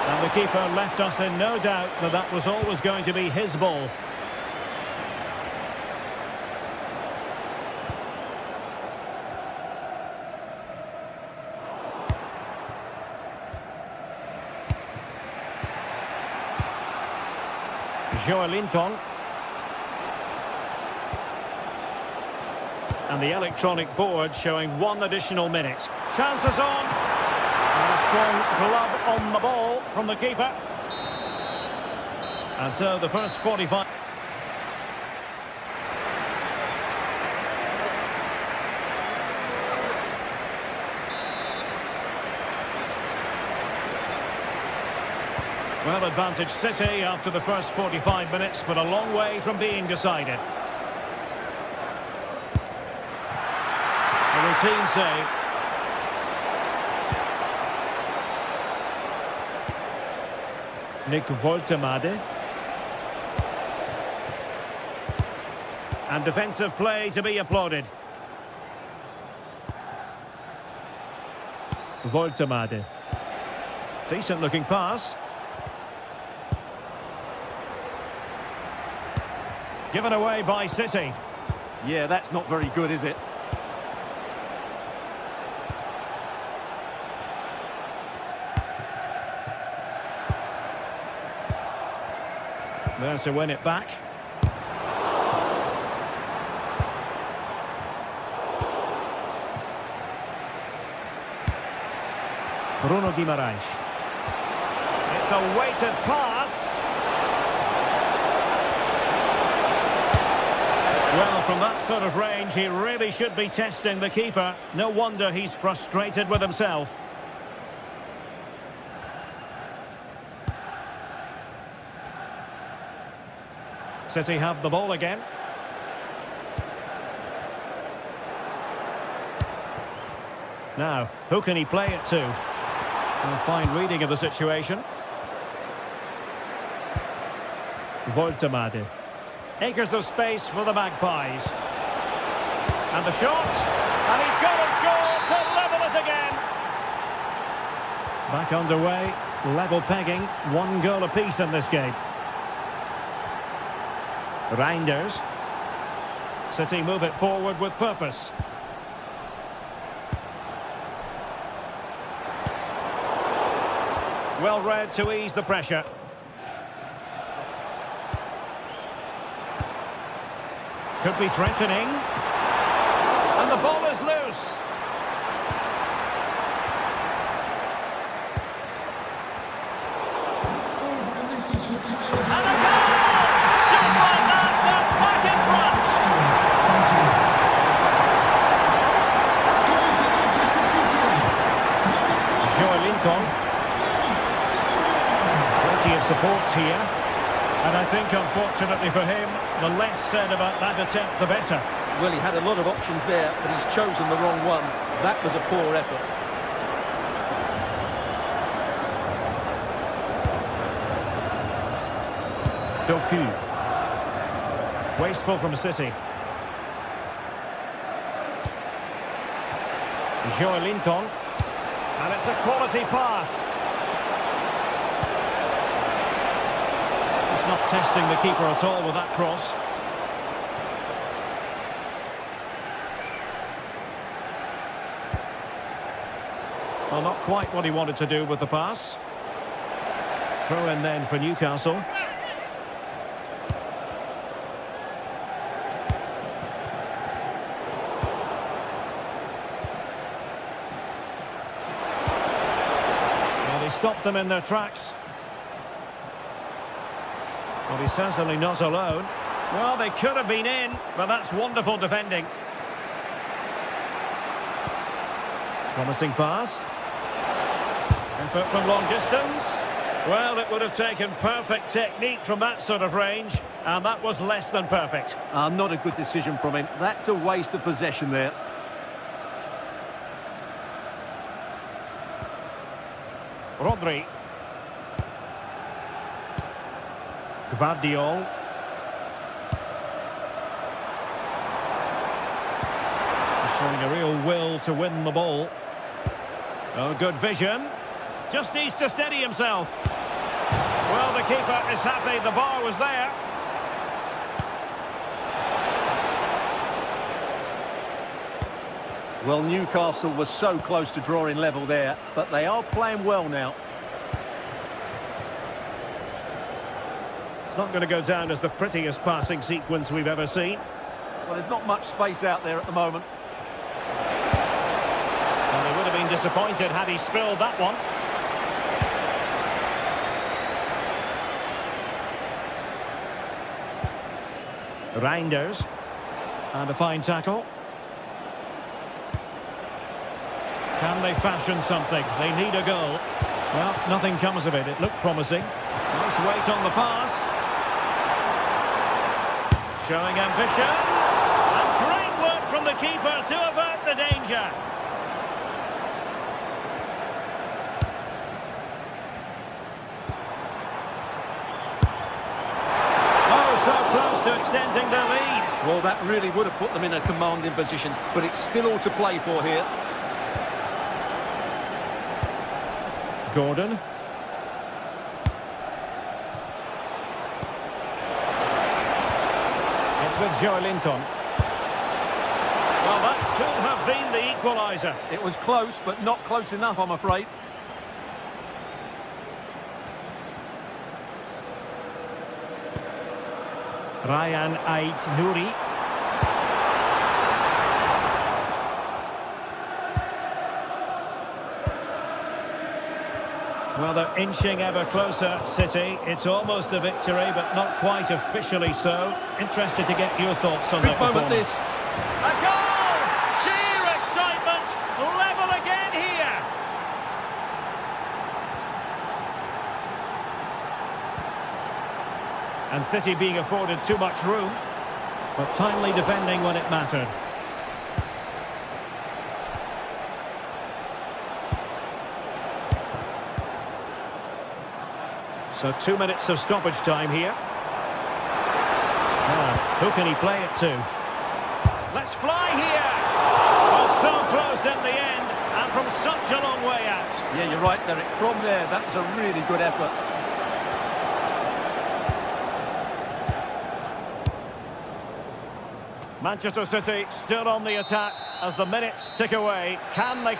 And the keeper left us in no doubt that that was always going to be his ball. Joelinton. And the electronic board showing 1 additional minute. Chances on. And a strong glove on the ball from the keeper. And so the first 45... Well, advantage City after the first 45 minutes, but a long way from being decided. A routine save. Nick Woltemade. And defensive play to be applauded. Woltemade. Decent looking pass. Given away by City.
Yeah, that's not very good, is it?
There to win it back. Bruno Guimaraes. It's a weighted pass. Well, from that sort of range, he really should be testing the keeper. No wonder he's frustrated with himself. City have the ball again. Now, who can he play it to? A fine reading of the situation. Woltemade. Acres of space for the Magpies. And the shot. And he's got and scored to level it again. Back underway. Level pegging. 1 goal apiece in this game. Reinders. City move it forward with purpose. Well read to ease the pressure. Could be threatening. And the ball is loose.
This is a message for Tyler.
And a goal! Just like that, they're back in front.
Goal for Manchester City.
Joelinton. Plenty of support here. And I think, unfortunately for him, the less said about that attempt, the better.
Well, he had a lot of options there, but he's chosen the wrong one. That was a poor effort.
Doku. Wasteful from City. Joelinton. And it's a quality pass. testing the keeper at all with that cross. Well, not quite what he wanted to do with the pass. Throw in then for Newcastle. Well, he stopped them in their tracks. Well, he's certainly not alone. Well, they could have been in, but that's wonderful defending. Promising pass. Effort from long distance. Well, it would have taken perfect technique from that sort of range, and that was less than perfect.
Not a good decision from him. That's a waste of possession there.
Rodri. Gvardiol. Showing a real will to win the ball. Oh, good vision. Just needs to steady himself. Well, the keeper is happy the bar was there.
Well, Newcastle was so close to drawing level there, but they are playing well now.
It's not going to go down as the prettiest passing sequence we've ever seen.
Well, there's not much space out there at the moment.
And they would have been disappointed had he spilled that one. Reinders. And a fine tackle. Can they fashion something? They need a goal. Well, nothing comes of it. It looked promising. Nice weight on the pass. Showing ambition. And great work from the keeper to avert the danger. To extending their lead.
Well, that really would have put them in a commanding position, but it's still all to play for here.
Gordon. It's with Joelinton. Well, that could have been the equaliser.
It was close, but not close enough, I'm afraid.
Ryan Ait-Nouri. Well, they're inching ever closer, City. It's almost a victory, but not quite officially so. Interested to get your thoughts on that
Big moment,
performance.
this.
A goal! Sheer excitement! Level again here! And City being afforded too much room, but timely defending when it mattered. So 2 minutes of stoppage time here. Who can he play it to? Let's fly here! Well, so close in the end, and from such a long way out.
Yeah, you're right, Derek. From there, that was a really good effort.
Manchester City still on the attack as the minutes tick away. Can they...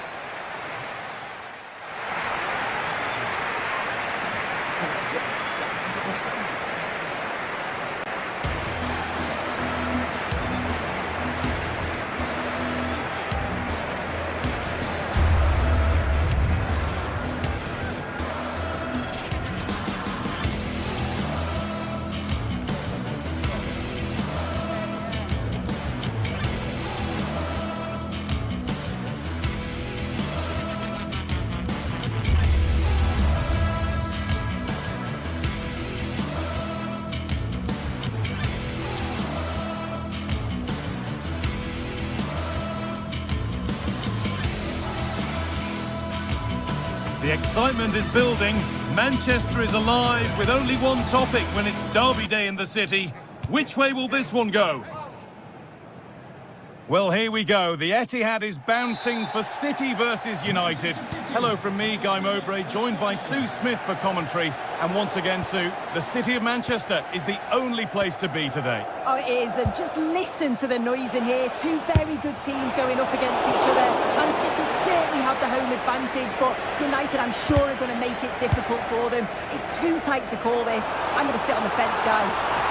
The excitement is building. Manchester is alive with only one topic when it's derby day in the city. Which way will this one go? Well, here we go. The Etihad is bouncing for City versus United. Hello from me, Guy Mowbray, joined by Sue Smith for commentary. And once again, Sue, the City of Manchester is the only place to be today.
Oh, it is, and just listen to the noise in here. Two very good teams going up against each other. Man City certainly have the home advantage, but United, I'm sure, are going to make it difficult for them. It's too tight to call this. I'm going to sit on the fence, Guy.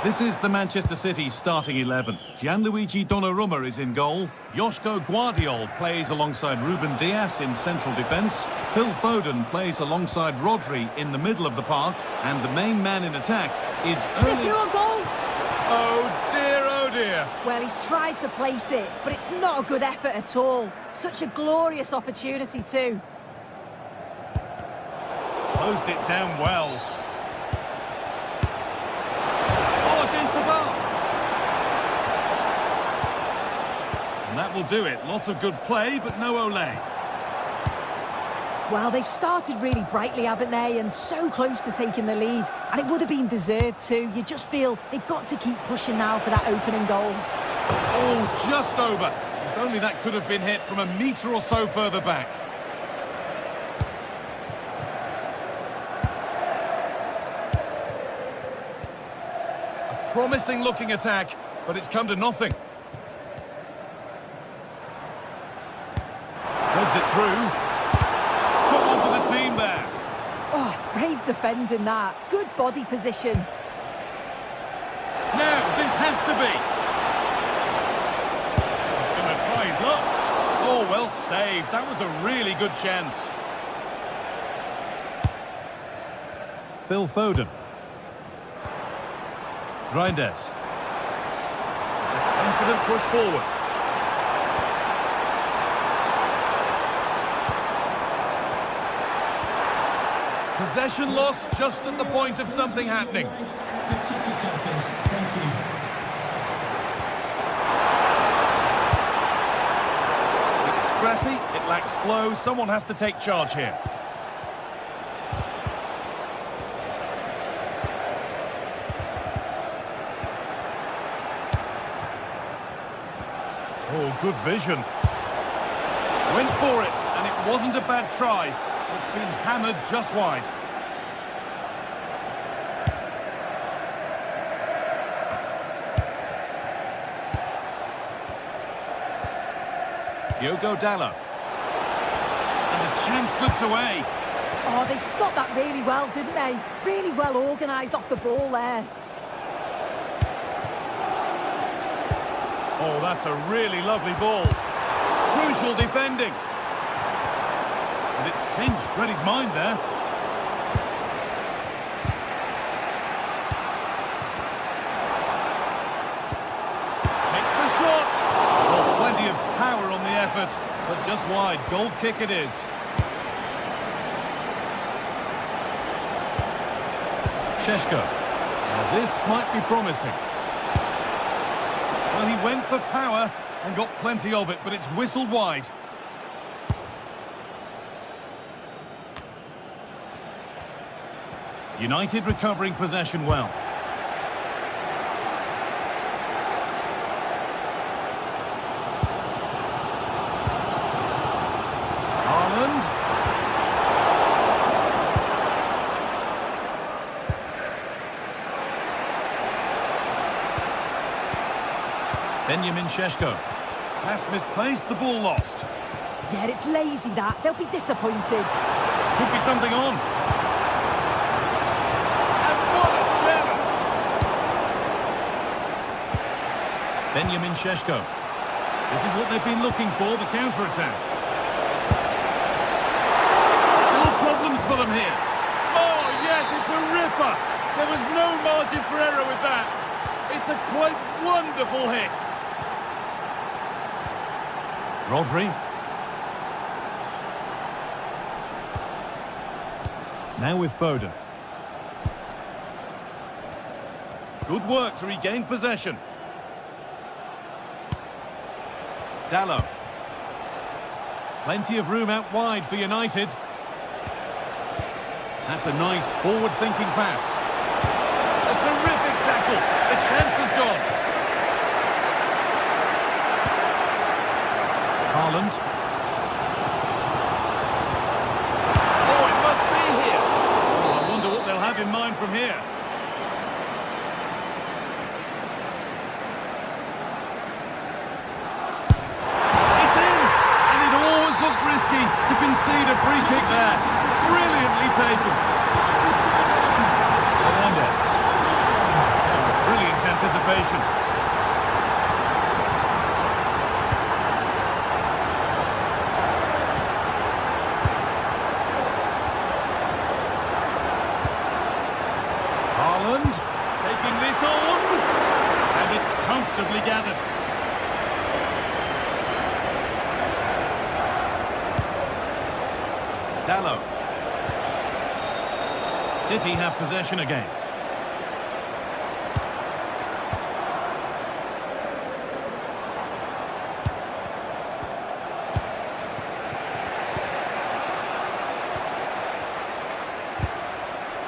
This is the Manchester City starting 11. Gianluigi Donnarumma is in goal. Joško Guardiol plays alongside Ruben Dias in central defence. Phil Foden plays alongside Rodri in the middle of the park. And the main man in attack is
They're through on goal!
Oh dear, oh dear.
Well, he's tried to place it, but it's not a good effort at all. Such a glorious opportunity too.
Closed it down well. And that will do it. Lots of good play, but no Olé.
Well, they've started really brightly, haven't they? And so close to taking the lead. And it would have been deserved too. You just feel they've got to keep pushing now for that opening goal.
Oh, just over. If only that could have been hit from a metre or so further back. A promising looking attack, but it's come to nothing. Heads it through. Someone for the team there.
Oh, it's brave defending that. Good body position.
Now, this has to be. He's going to try his luck. Oh, well saved. That was a really good chance. Phil Foden. Reinders. It's a confident push forward. Possession lost just at the point of something happening. It's scrappy, it lacks flow, someone has to take charge here. Oh, good vision. Went for it, and it wasn't a bad try. It's been hammered just wide. Diogo Dalot. And the chance slips away.
Oh, they stopped that really well, didn't they? Really well organised off the ball there.
Oh, that's a really lovely ball. Crucial defending. And it's pinched Reddy's mind there. Takes the shot. Oh, plenty of power on the effort, but just wide. Goal kick it is. Šeško. Now this might be promising. Well, he went for power and got plenty of it, but it's whistled wide. United recovering possession well. Haaland. Benjamin Šeško. Pass misplaced, the ball lost.
Yeah, it's lazy that. They'll be disappointed.
Could be something on. And what a challenge! Benjamin Šeško. This is what they've been looking for, the counter-attack. Still problems for them here. Oh, yes, it's a ripper. There was no margin for error with that. It's a quite wonderful hit. Rodri. Now with Foden. Good work to regain possession. Dalot. Plenty of room out wide for United. That's a nice forward-thinking pass. A terrific tackle. The chance is gone. Haaland. Oh, it must be here. Oh, I wonder what they'll have in mind from here. It's in! And it always looked risky to concede a free kick there. Brilliantly taken. Hernandez. Brilliant anticipation. Haaland taking this on, and it's comfortably gathered. Dallo. City have possession again.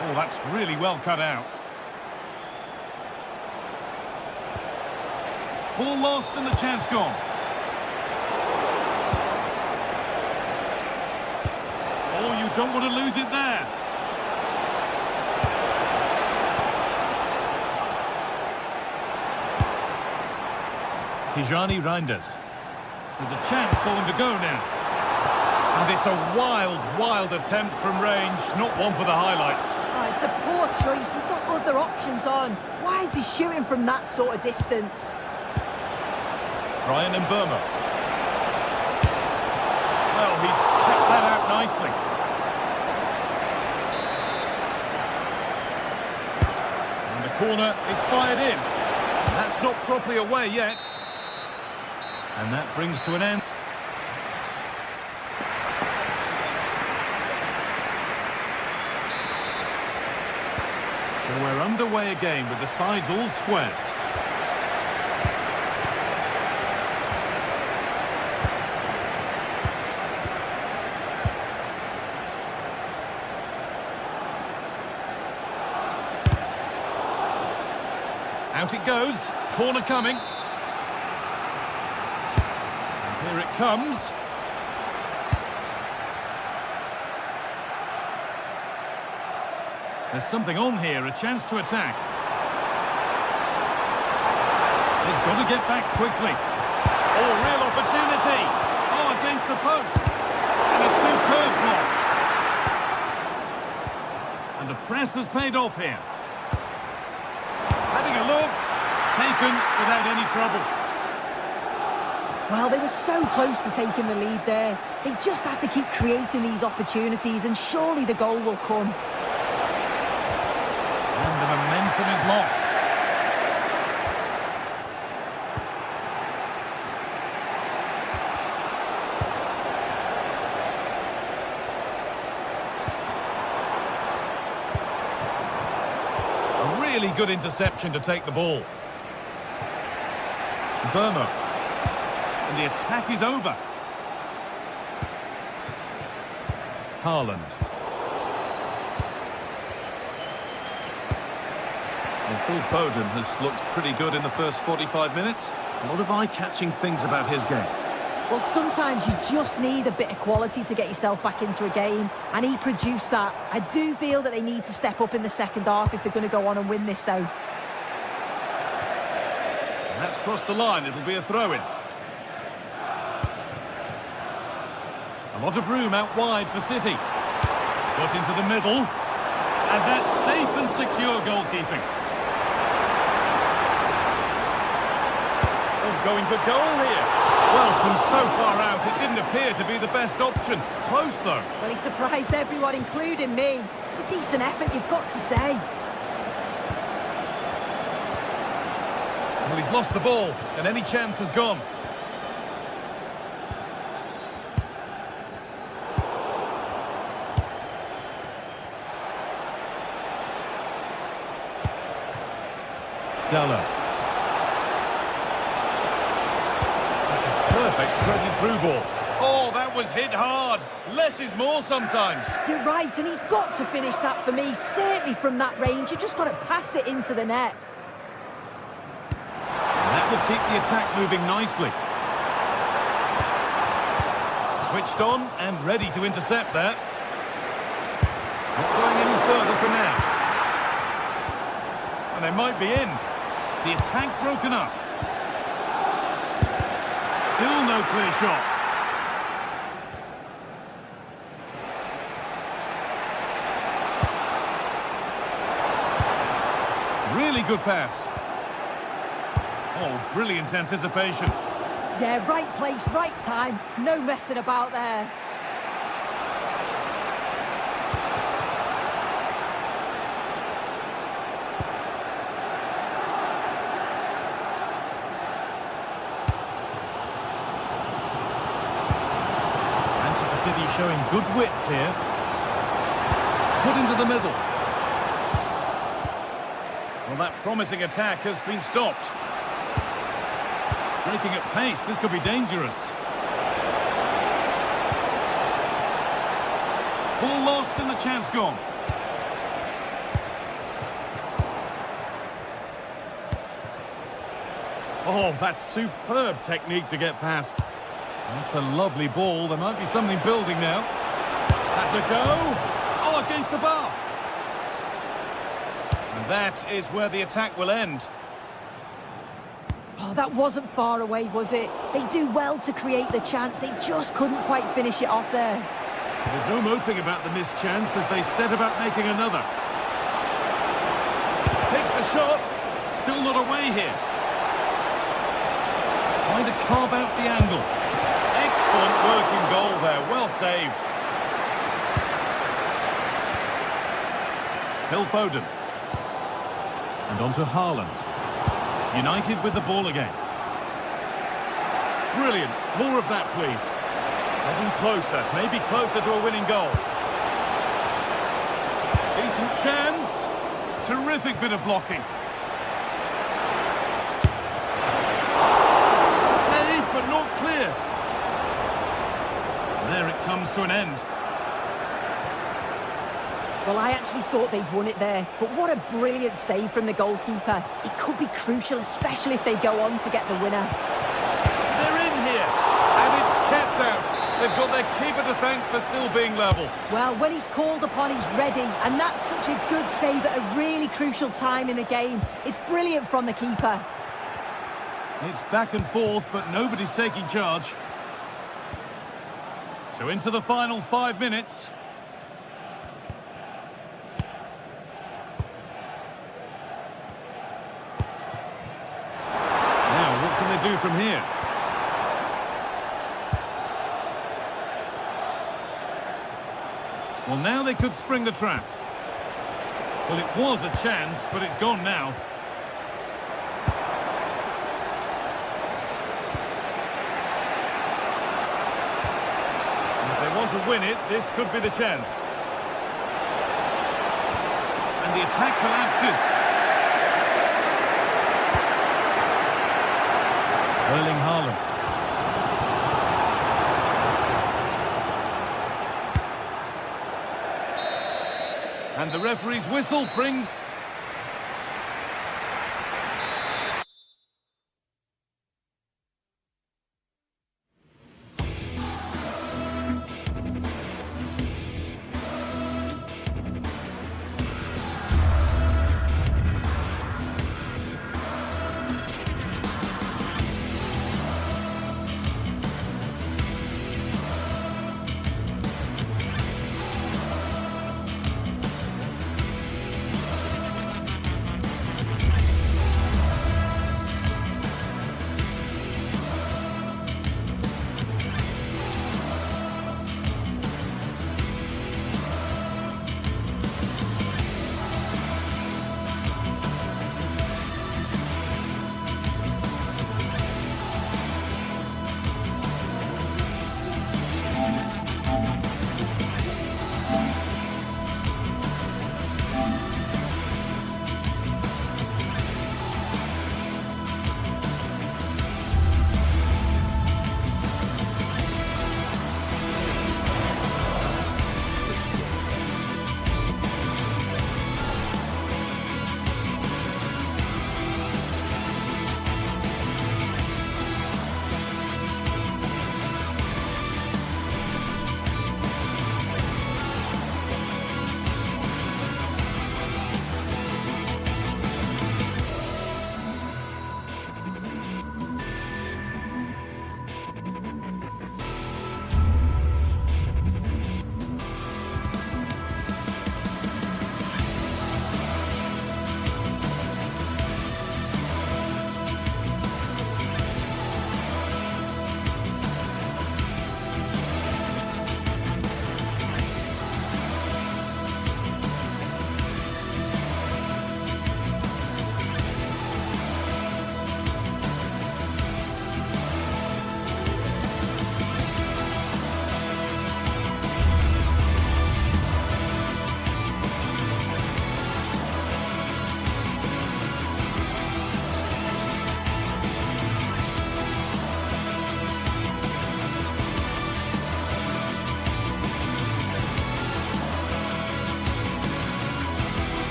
Oh, that's really well cut out. Ball lost and the chance gone. Oh, you don't want to lose it there. Tijani Reinders. There's a chance for them to go now. And it's a wild, wild attempt from range, not one for the highlights.
Oh, it's a poor choice. He's got other options on. Why is he shooting from that sort of distance?
Brian Mbeumo. Well, he's kept that out nicely. And the corner is fired in. That's not properly away yet. And that brings to an end. So we're underway again with the sides all square. Out it goes. Corner coming. And here it comes. There's something on here, a chance to attack. They've got to get back quickly. Oh, real opportunity. Oh, against the post. And a superb block. And the press has paid off here. Having a look. Taken without any trouble.
Well, they were so close to taking the lead there. They just have to keep creating these opportunities and surely the goal will come.
And the momentum is lost. A really good interception to take the ball. Mbeumo. And the attack is over. Haaland. Well, Phil Foden has looked pretty good in the first 45 minutes. A lot of eye-catching things about his game.
Well, sometimes you just need a bit of quality to get yourself back into a game, and he produced that. I do feel that they need to step up in the second half if they're going to go on and win this, though.
And that's crossed the line. It'll be a throw-in. A lot of room out wide for City. Got into the middle. And that's safe and secure goalkeeping. Oh, going for goal here. Well, from so far out, it didn't appear to be the best option. Close, though.
Well, he surprised everyone, including me. It's a decent effort, you've got to say.
Well, he's lost the ball, and any chance has gone. Dallo. That's a perfect threaded through ball. Oh, that was hit hard. Less is more sometimes.
You're right, and he's got to finish that for me. Certainly from that range, you've just got to pass it into the net.
And that will keep the attack moving nicely. Switched on and ready to intercept that. Not going any further for now. And they might be in. The attack broken up. Still no clear shot. Really good pass. Oh, brilliant anticipation.
Yeah, right place, right time. No messing about there.
Manchester City showing good width here. Put into the middle. Well, that promising attack has been stopped. Breaking at pace, this could be dangerous. Ball lost and the chance gone. Oh, that's superb technique to get past. That's a lovely ball. There might be something building now. That's a go. Oh, against the bar. And that is where the attack will end.
Oh, that wasn't far away, was it? They do well to create the chance. They just couldn't quite finish it off there.
There's no moping about the missed chance as they set about making another. Takes the shot. Still not away here. Trying to carve out the angle. Excellent working goal there. Well saved. Phil Foden. And on to Haaland. United with the ball again. Brilliant. More of that, please. Getting closer. Maybe closer to a winning goal. Decent chance. Terrific bit of blocking. Save, but not clear. There it comes to an end.
Well, I actually thought they'd won it there, but what a brilliant save from the goalkeeper. It could be crucial, especially if they go on to get the winner.
They're in here, and it's kept out. They've got their keeper to thank for still being level.
Well, when he's called upon, he's ready, and that's such a good save at a really crucial time in the game. It's brilliant from the keeper.
It's back and forth, but nobody's taking charge. So into the final 5 minutes. Do from here. Well, now they could spring the trap. Well, it was a chance, but it's gone now. If they want to win it, this could be the chance. And the attack collapses. Erling Haaland. And the referee's whistle brings...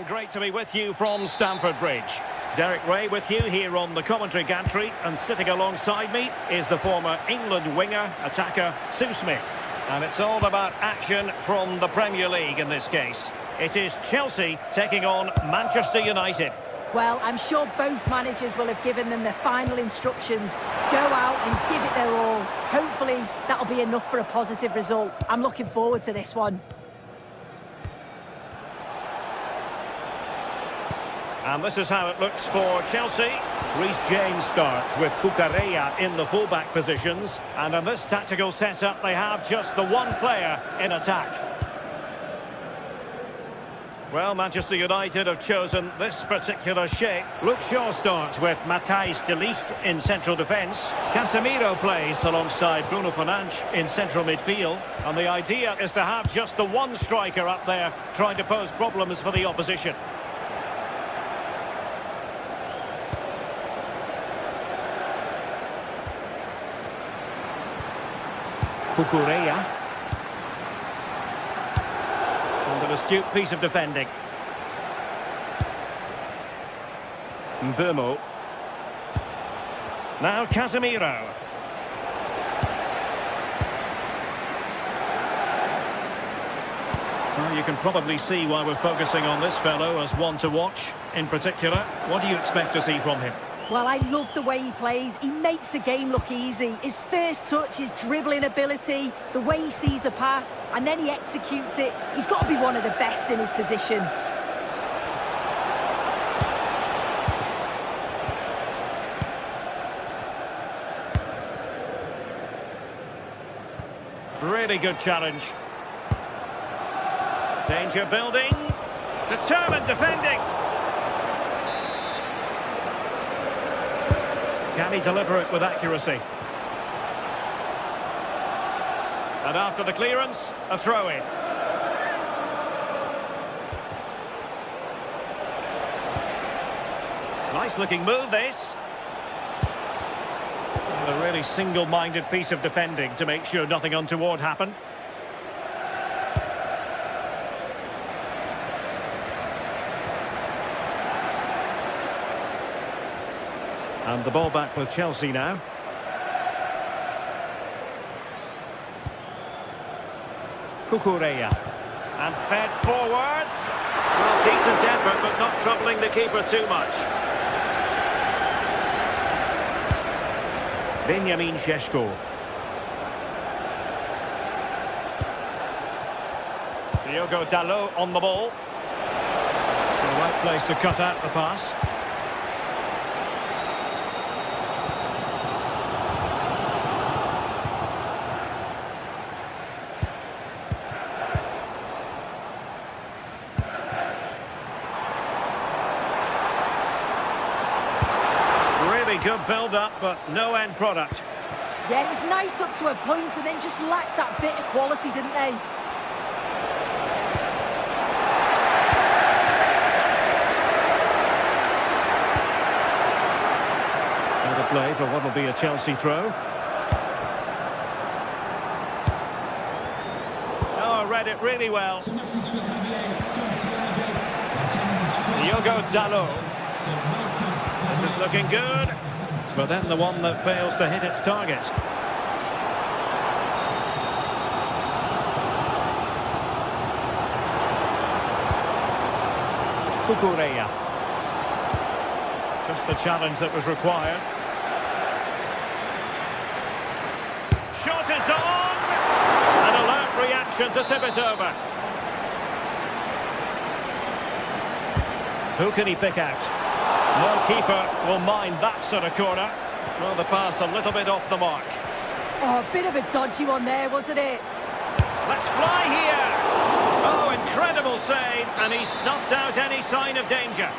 and great to be with you from Stamford Bridge. Derek Ray with you here on the commentary gantry, and sitting alongside me is the former England winger, attacker, Sue Smith. And it's all about action from the Premier League in this case. It is Chelsea taking on Manchester United.
Well, I'm sure both managers will have given them their final instructions. Go out and give it their all. Hopefully, that'll be enough for a positive result. I'm looking forward to this one.
And this is how it looks for Chelsea. Reece James starts with Cucurella in the fullback positions. And in this tactical setup, they have just the one player in attack. Well, Manchester United have chosen this particular shape. Luke Shaw starts with Matthijs de Ligt in central defence. Casemiro plays alongside Bruno Fernandes in central midfield. And the idea is to have just the one striker up there trying to pose problems for the opposition. Cucurella. And an astute piece of defending. Mbeumo. Now Casemiro. Well, you can probably see why we're focusing on this fellow as one to watch in particular. What do you expect to see from him?
Well, I love the way he plays. He makes the game look easy. His first touch, his dribbling ability, the way he sees a pass, and then he executes it. He's got to be one of the best in his position.
Really good challenge. Danger building. Determined defending. Can he deliver it with accuracy? And after the clearance, a throw-in. Nice-looking move, this. And a really single-minded piece of defending to make sure nothing untoward happened. And the ball back with Chelsea now. Cucurella. And fed forwards. Well, decent effort, but not troubling the keeper too much. Benjamin Šeško. Diogo Dalot on the ball. The right place to cut out the pass. Good build-up, but no end product.
Yeah, it was nice up to a point, and then just lacked that bit of quality, didn't they?
Another play for what will be a Chelsea throw. Oh, read it really well. Diogo Dalot. This is looking good. But then the one that fails to hit its target. Cucurella. Just the challenge that was required. Shot is on! An alert reaction to tip it over. Who can he pick out? No keeper will mind that sort of corner. Well, the pass a little bit off the mark.
Oh, a bit of a dodgy one there, wasn't it?
Let's fly here! Oh, incredible save, and he snuffed out any sign of danger.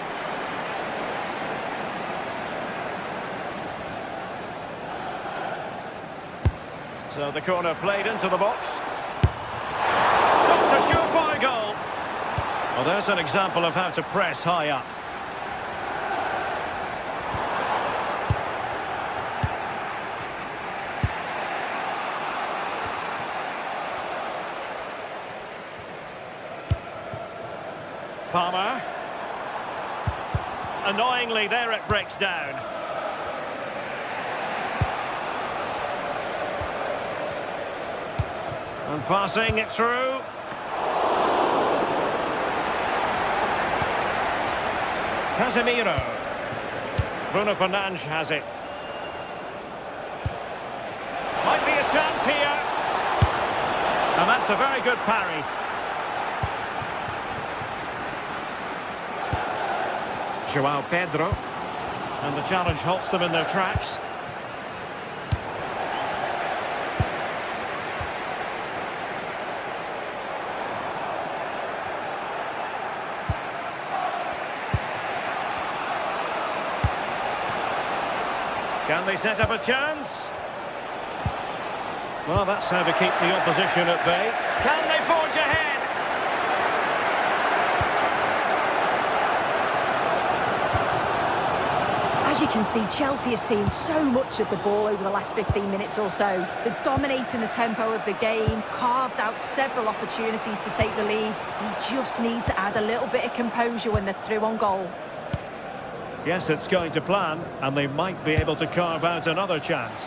So the corner played into the box. Not a surefire goal. Well, there's an example of how to press high up. Palmer. annoyingly, there it breaks down. And passing it through. Casemiro. Bruno Fernandes has it. Might be a chance here. And that's a very good parry. João Pedro. And the challenge halts them in their tracks. Can they set up a chance? Well, that's how to keep the opposition at bay. Can they forge ahead?
As you can see, Chelsea are seeing so much of the ball over the last 15 minutes or so. They're dominating the tempo of the game, carved out several opportunities to take the lead. They just need to add a little bit of composure when they're through on goal.
Yes, it's going to plan, and they might be able to carve out another chance.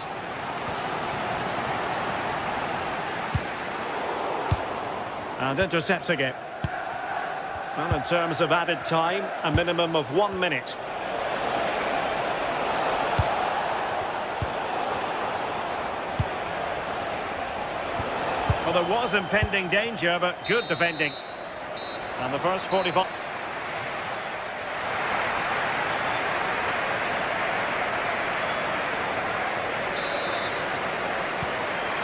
And intercepting it. Well, in terms of added time, a minimum of 1 minute. Well, there was impending danger, but good defending. And the first 45...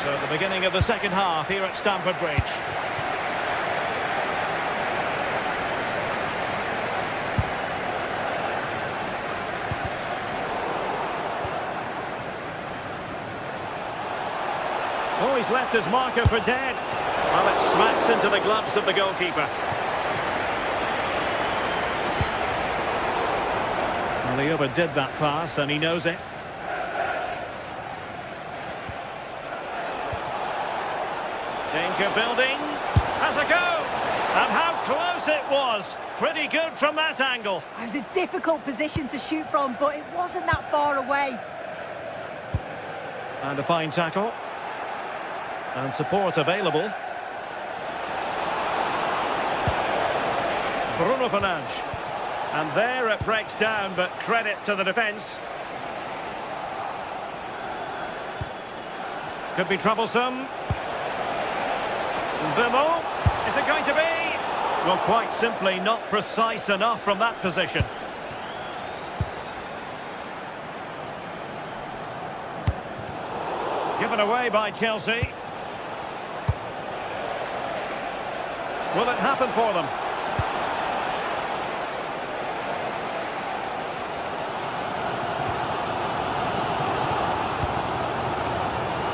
So the beginning of the second half here at Stamford Bridge. Oh, he's left his marker for dead. Well, it smacks into the gloves of the goalkeeper. Well, he overdid that pass and he knows it. Danger building. Has a go. And how close it was. Pretty good from that angle.
It was a difficult position to shoot from, but it wasn't that far away.
And a fine tackle. And support available. Bruno Fernandes. And there it breaks down, but credit to the defence. Could be troublesome. Bimo, is it going to be? Well, quite simply not precise enough from that position. Given away by Chelsea. Will it happen for them?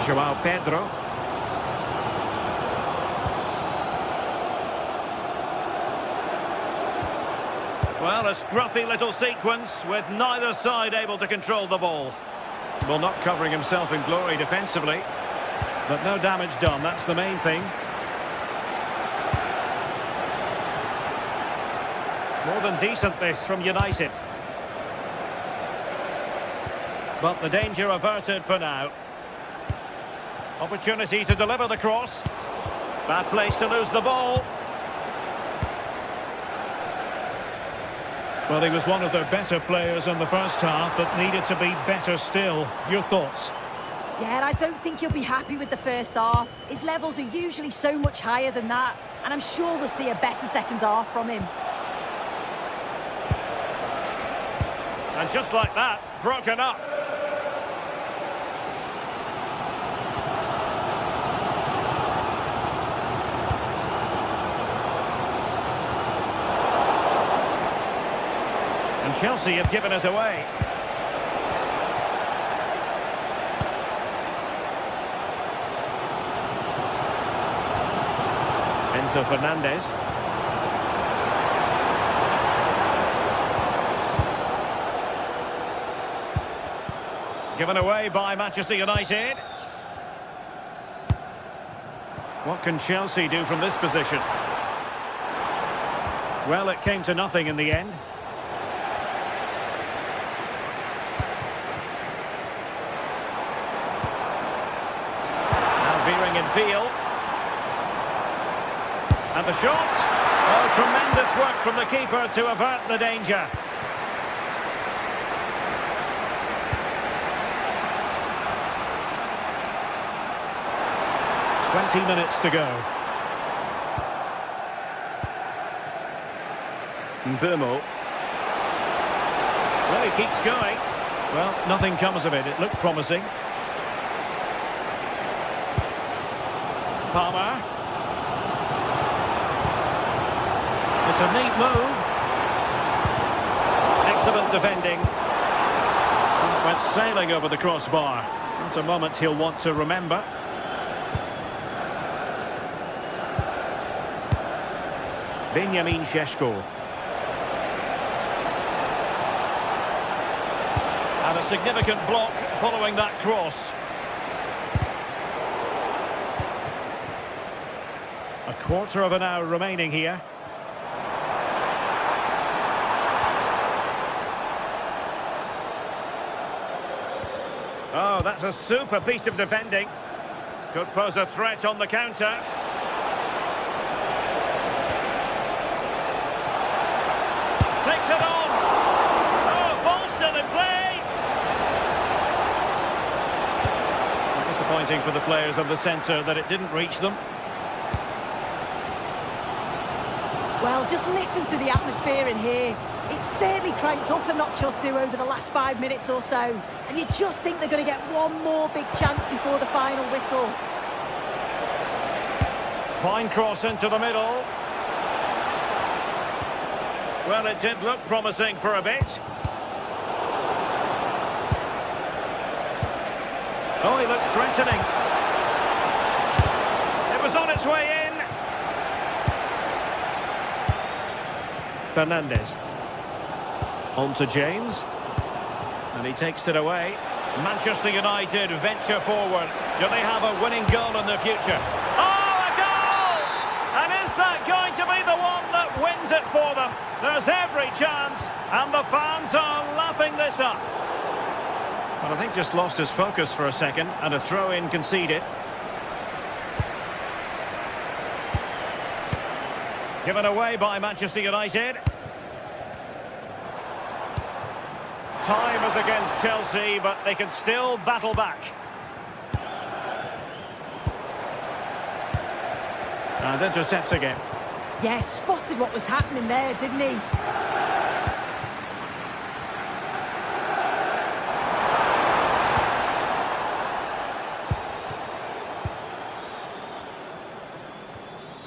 João Pedro. Well, a scruffy little sequence with neither side able to control the ball. Well, not covering himself in glory defensively, but no damage done, that's the main thing. More than decent this from United. But the danger averted for now. Opportunity to deliver the cross. Bad place to lose the ball. Well, he was one of their better players in the first half, but needed to be better still. Your thoughts?
Yeah, I don't think he'll be happy with the first half. His levels are usually so much higher than that, and I'm sure we'll see a better second half from him.
And just like that, broken up. And Chelsea have given us away. Enzo Fernandez. Given away by Manchester United. What can Chelsea do from this position? Well, it came to nothing in the end. Veering in field. And the shot. Oh, tremendous work from the keeper to avert the danger. Minutes to go. Burmo. Well, he keeps going. Well, nothing comes of it. It looked promising. Palmer. It's a neat move. Excellent defending. Went sailing over the crossbar. Not a moment he'll want to remember. Benjamin Šeško. And a significant block following that cross. A quarter of an hour remaining here. Oh, that's a super piece of defending. Could pose a threat on the counter. Takes it on. Oh, ball still in play. Disappointing for the players of the centre that it didn't reach them.
Well, just listen to the atmosphere in here. It's certainly cranked up a notch or two over the last 5 minutes or so. And you just think they're going to get one more big chance before the final whistle.
Fine cross into the middle. Well, it did look promising for a bit. Oh, he looks threatening. It was on its way in. Fernandes. On to James. And he takes it away. Manchester United venture forward. Do they have a winning goal in the future? Oh, a goal! And is that going to be the one that wins it for them? There's every chance, and the fans are lapping this up. Well, I think just lost his focus for a second, and a throw-in conceded. Given away by Manchester United. Time is against Chelsea, but they can still battle back. And intercepts again.
Yeah, spotted what was happening there, didn't he?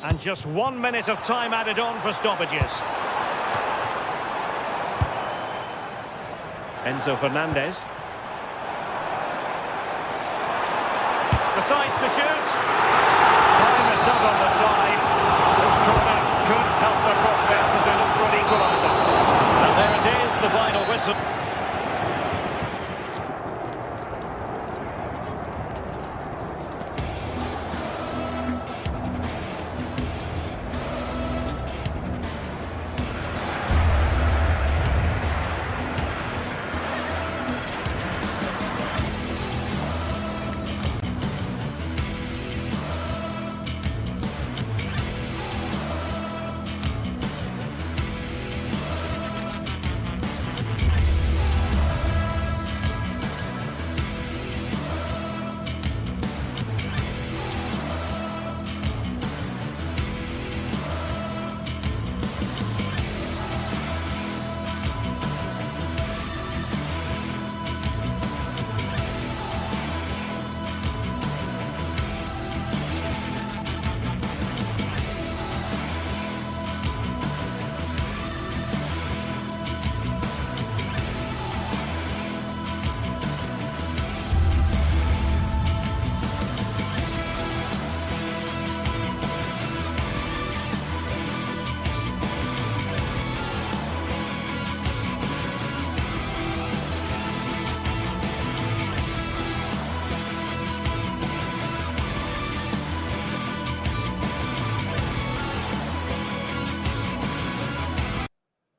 And just 1 minute of time added on for stoppages. Enzo Fernandez. Decides to shoot. Time is not on the side. This corner could help the prospects as they look for an equaliser. And there it is, the final whistle.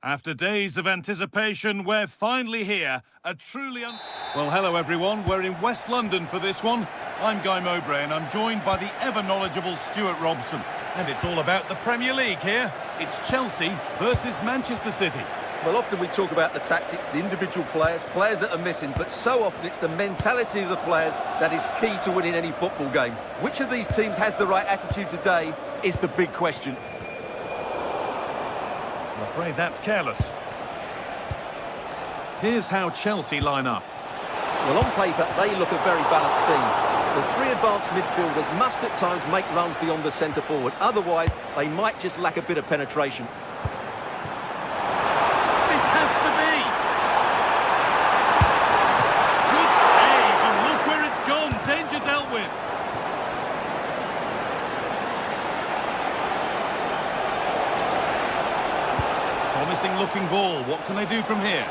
After days of anticipation, we're finally here. A truly Well, hello everyone. We're in West London for this one. I'm Guy Mowbray and I'm joined by the ever-knowledgeable Stuart Robson. And it's all about the Premier League here. It's Chelsea versus Manchester City.
Well, often we talk about the tactics, the individual players that are missing, but so often it's the mentality of the players that is key to winning any football game. Which of these teams has the right attitude today is the big question.
I'm afraid that's careless. Here's how Chelsea line up.
Well, on paper, they look a very balanced team. The three advanced midfielders must at times make runs beyond the centre forward. Otherwise, they might just lack a bit of penetration.
This has to be! Good save, and look where it's gone. Danger dealt with. Promising looking ball. What can they do from here?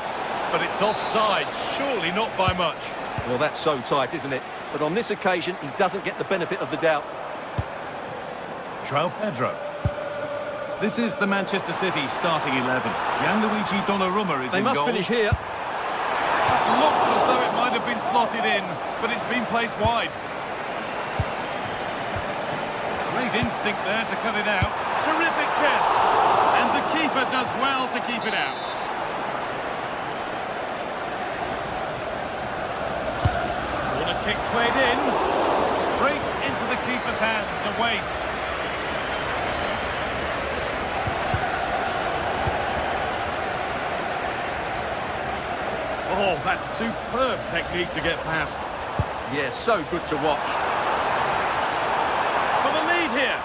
But it's offside, surely not by much.
Well, that's so tight, isn't it? But on this occasion, he doesn't get the benefit of the doubt.
João Pedro. This is the Manchester City starting 11. Gianluigi Donnarumma is
They
in
must
goal.
finish here.
That looks as though it might have been slotted in, but it's been placed wide. Great instinct there to cut it out. Terrific chance. And the keeper does well to keep it out. Kick played in, straight into the keeper's hands, a waste. Oh, that's superb technique to get past.
Yeah, so good to watch.
For the lead here.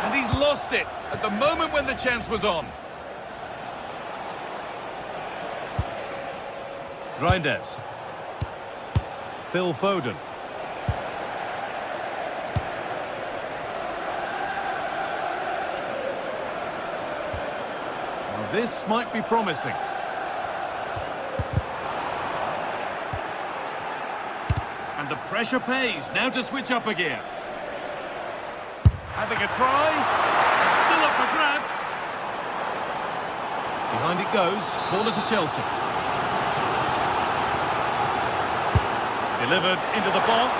And he's lost it at the moment when the chance was on. Reinders. Phil Foden. Now this might be promising. And the pressure pays. Now to switch up a gear. Having a try. And still up for grabs. Behind it goes. Corner to Chelsea. Delivered into the box,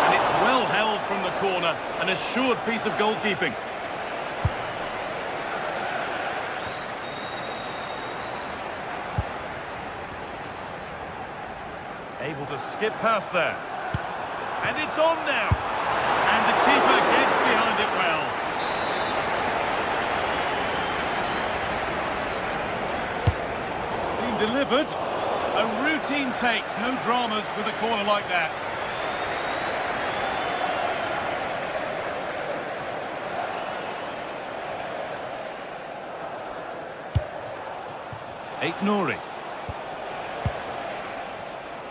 and it's well held from the corner, an assured piece of goalkeeping. Able to skip past there. And it's on now. And the keeper gets behind it well. It's been delivered. A routine take, no dramas with a corner like that. Nouri.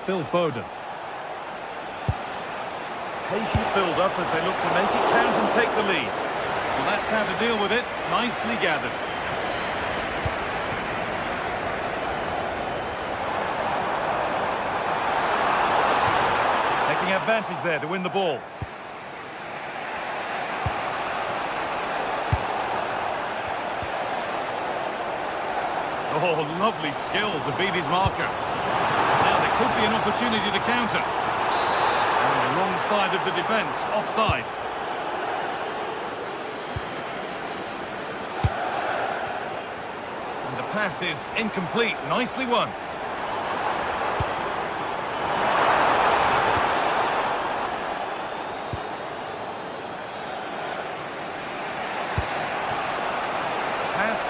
Phil Foden. Patient build-up as they look to make it count and take the lead. Well, that's how to deal with it. Nicely gathered. Advantage there to win the ball. Oh, lovely skill to beat his marker. Now there could be an opportunity to counter. On the wrong side of the defence, offside. And the pass is incomplete, nicely won.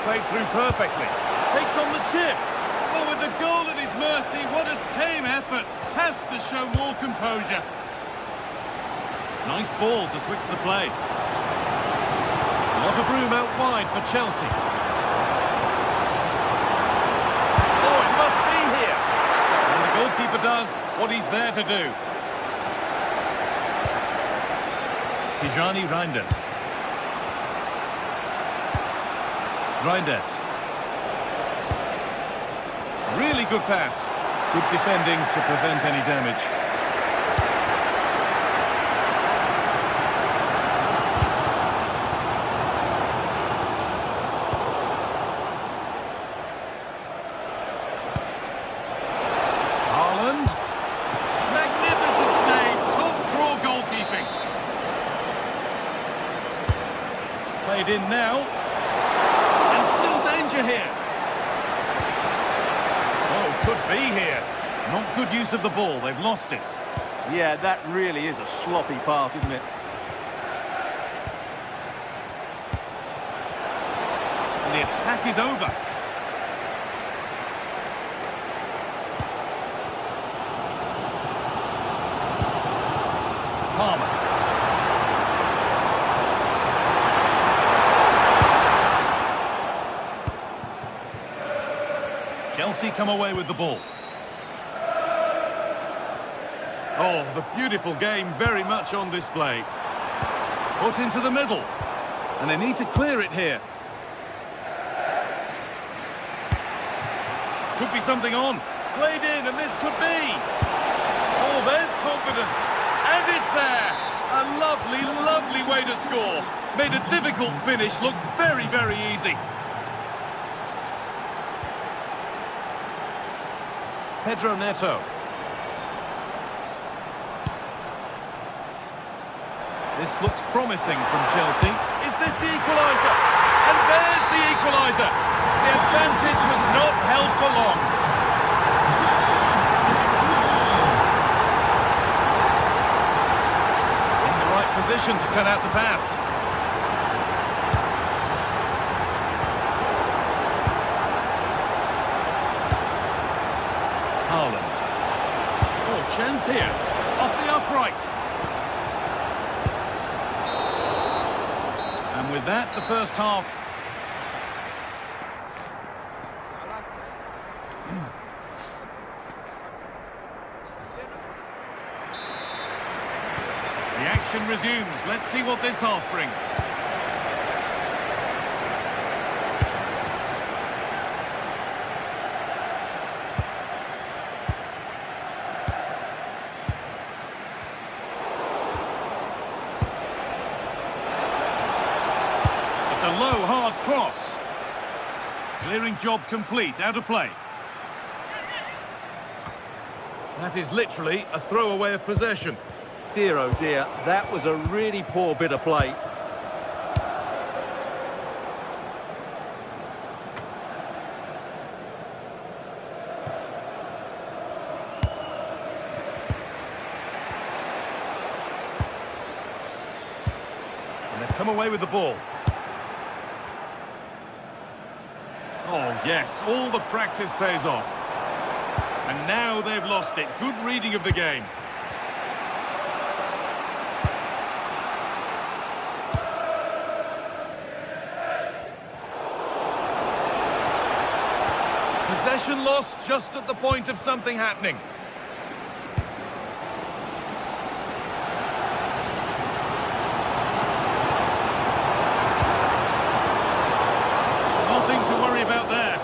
Played through perfectly. Takes on the chip. Oh, with the goal at his mercy, what a tame effort. Has to show more composure. Nice ball to switch the play. A lot of room out wide for Chelsea. Oh, it must be here. And the goalkeeper does what he's there to do. Tijani Reinders. Reinders. Really good pass. Good defending to prevent any damage. Haaland. Magnificent. Played in now. And still danger here. Oh, could be here. Not good use of the ball. They've lost it.
Yeah, that really is a sloppy pass, isn't it?
And the attack is over. Palmer. Chelsea come away with the ball. Oh, the beautiful game very much on display. Put into the middle. And they need to clear it here. Could be something on. Played in, and this could be. Oh, there's confidence. And it's there. A lovely, lovely way to score. Made a difficult finish look very, very easy. Pedro Neto. This looks promising from Chelsea. Is this the equaliser? And there's the equaliser. The advantage was not held for long. In the right position to cut out the pass. Haaland. Oh, chance here. Off the upright. And with that, the first half. The action resumes. Let's see what this half brings. A low, hard cross. Clearing job complete, out of play. That is literally a throwaway of possession.
Dear, oh dear, that was a really poor bit of play.
And they've come away with the ball. Oh, yes, all the practice pays off. And now they've lost it. Good reading of the game. Possession lost just at the point of something happening. Nothing to worry about there.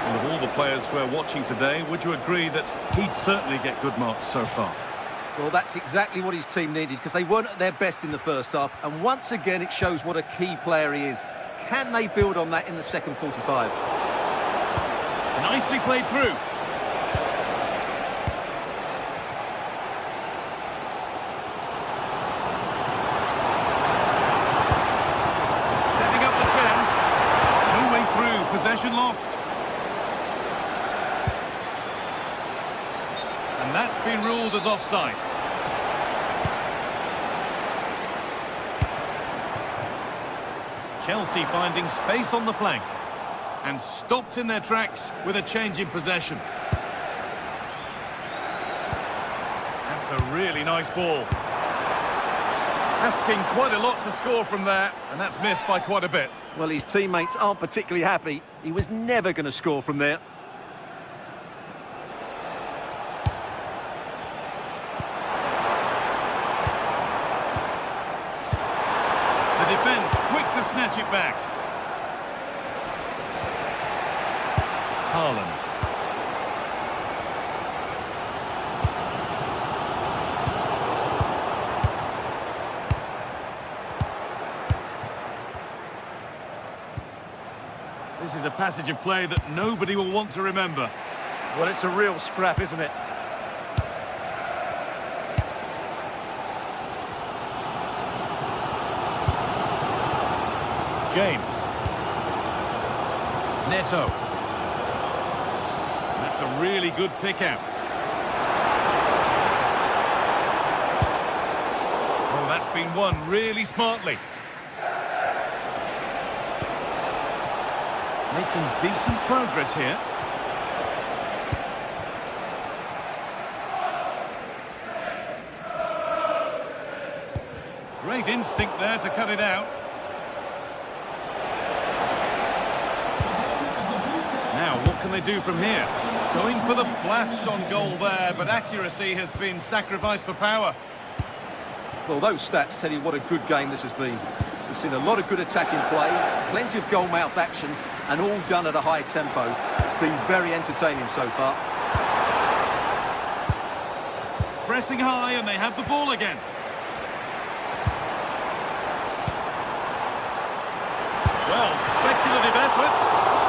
And of all the players we're watching today, would you agree that he'd certainly get good marks so far?
Well, that's exactly what his team needed, because they weren't at their best in the first half, and once again it shows what a key player he is. Can they build on that in the second 45?
Nicely played through. Setting up the chance. No way through. Possession lost. And that's been ruled as offside. Chelsea finding space on the flank and stopped in their tracks with a change in possession. That's a really nice ball. Asking quite a lot to score from there, and that's missed by quite a bit.
Well, his teammates aren't particularly happy. He was never going to score from there.
The defence quick to snatch it back. Haaland. This is a passage of play that nobody will want to remember.
Well, it's a real scrap, isn't it?
James. Neto. That's a really good pick out. Oh, that's been won really smartly. Making decent progress here. Great instinct there to cut it out. Now, what can they do from here? Going for the blast on goal there, but accuracy has been sacrificed for power.
Well, those stats tell you what a good game this has been. We've seen a lot of good attacking play, plenty of goal-mouth action, and all done at a high tempo. It's been very entertaining so far.
Pressing high, and they have the ball again. Well, speculative effort,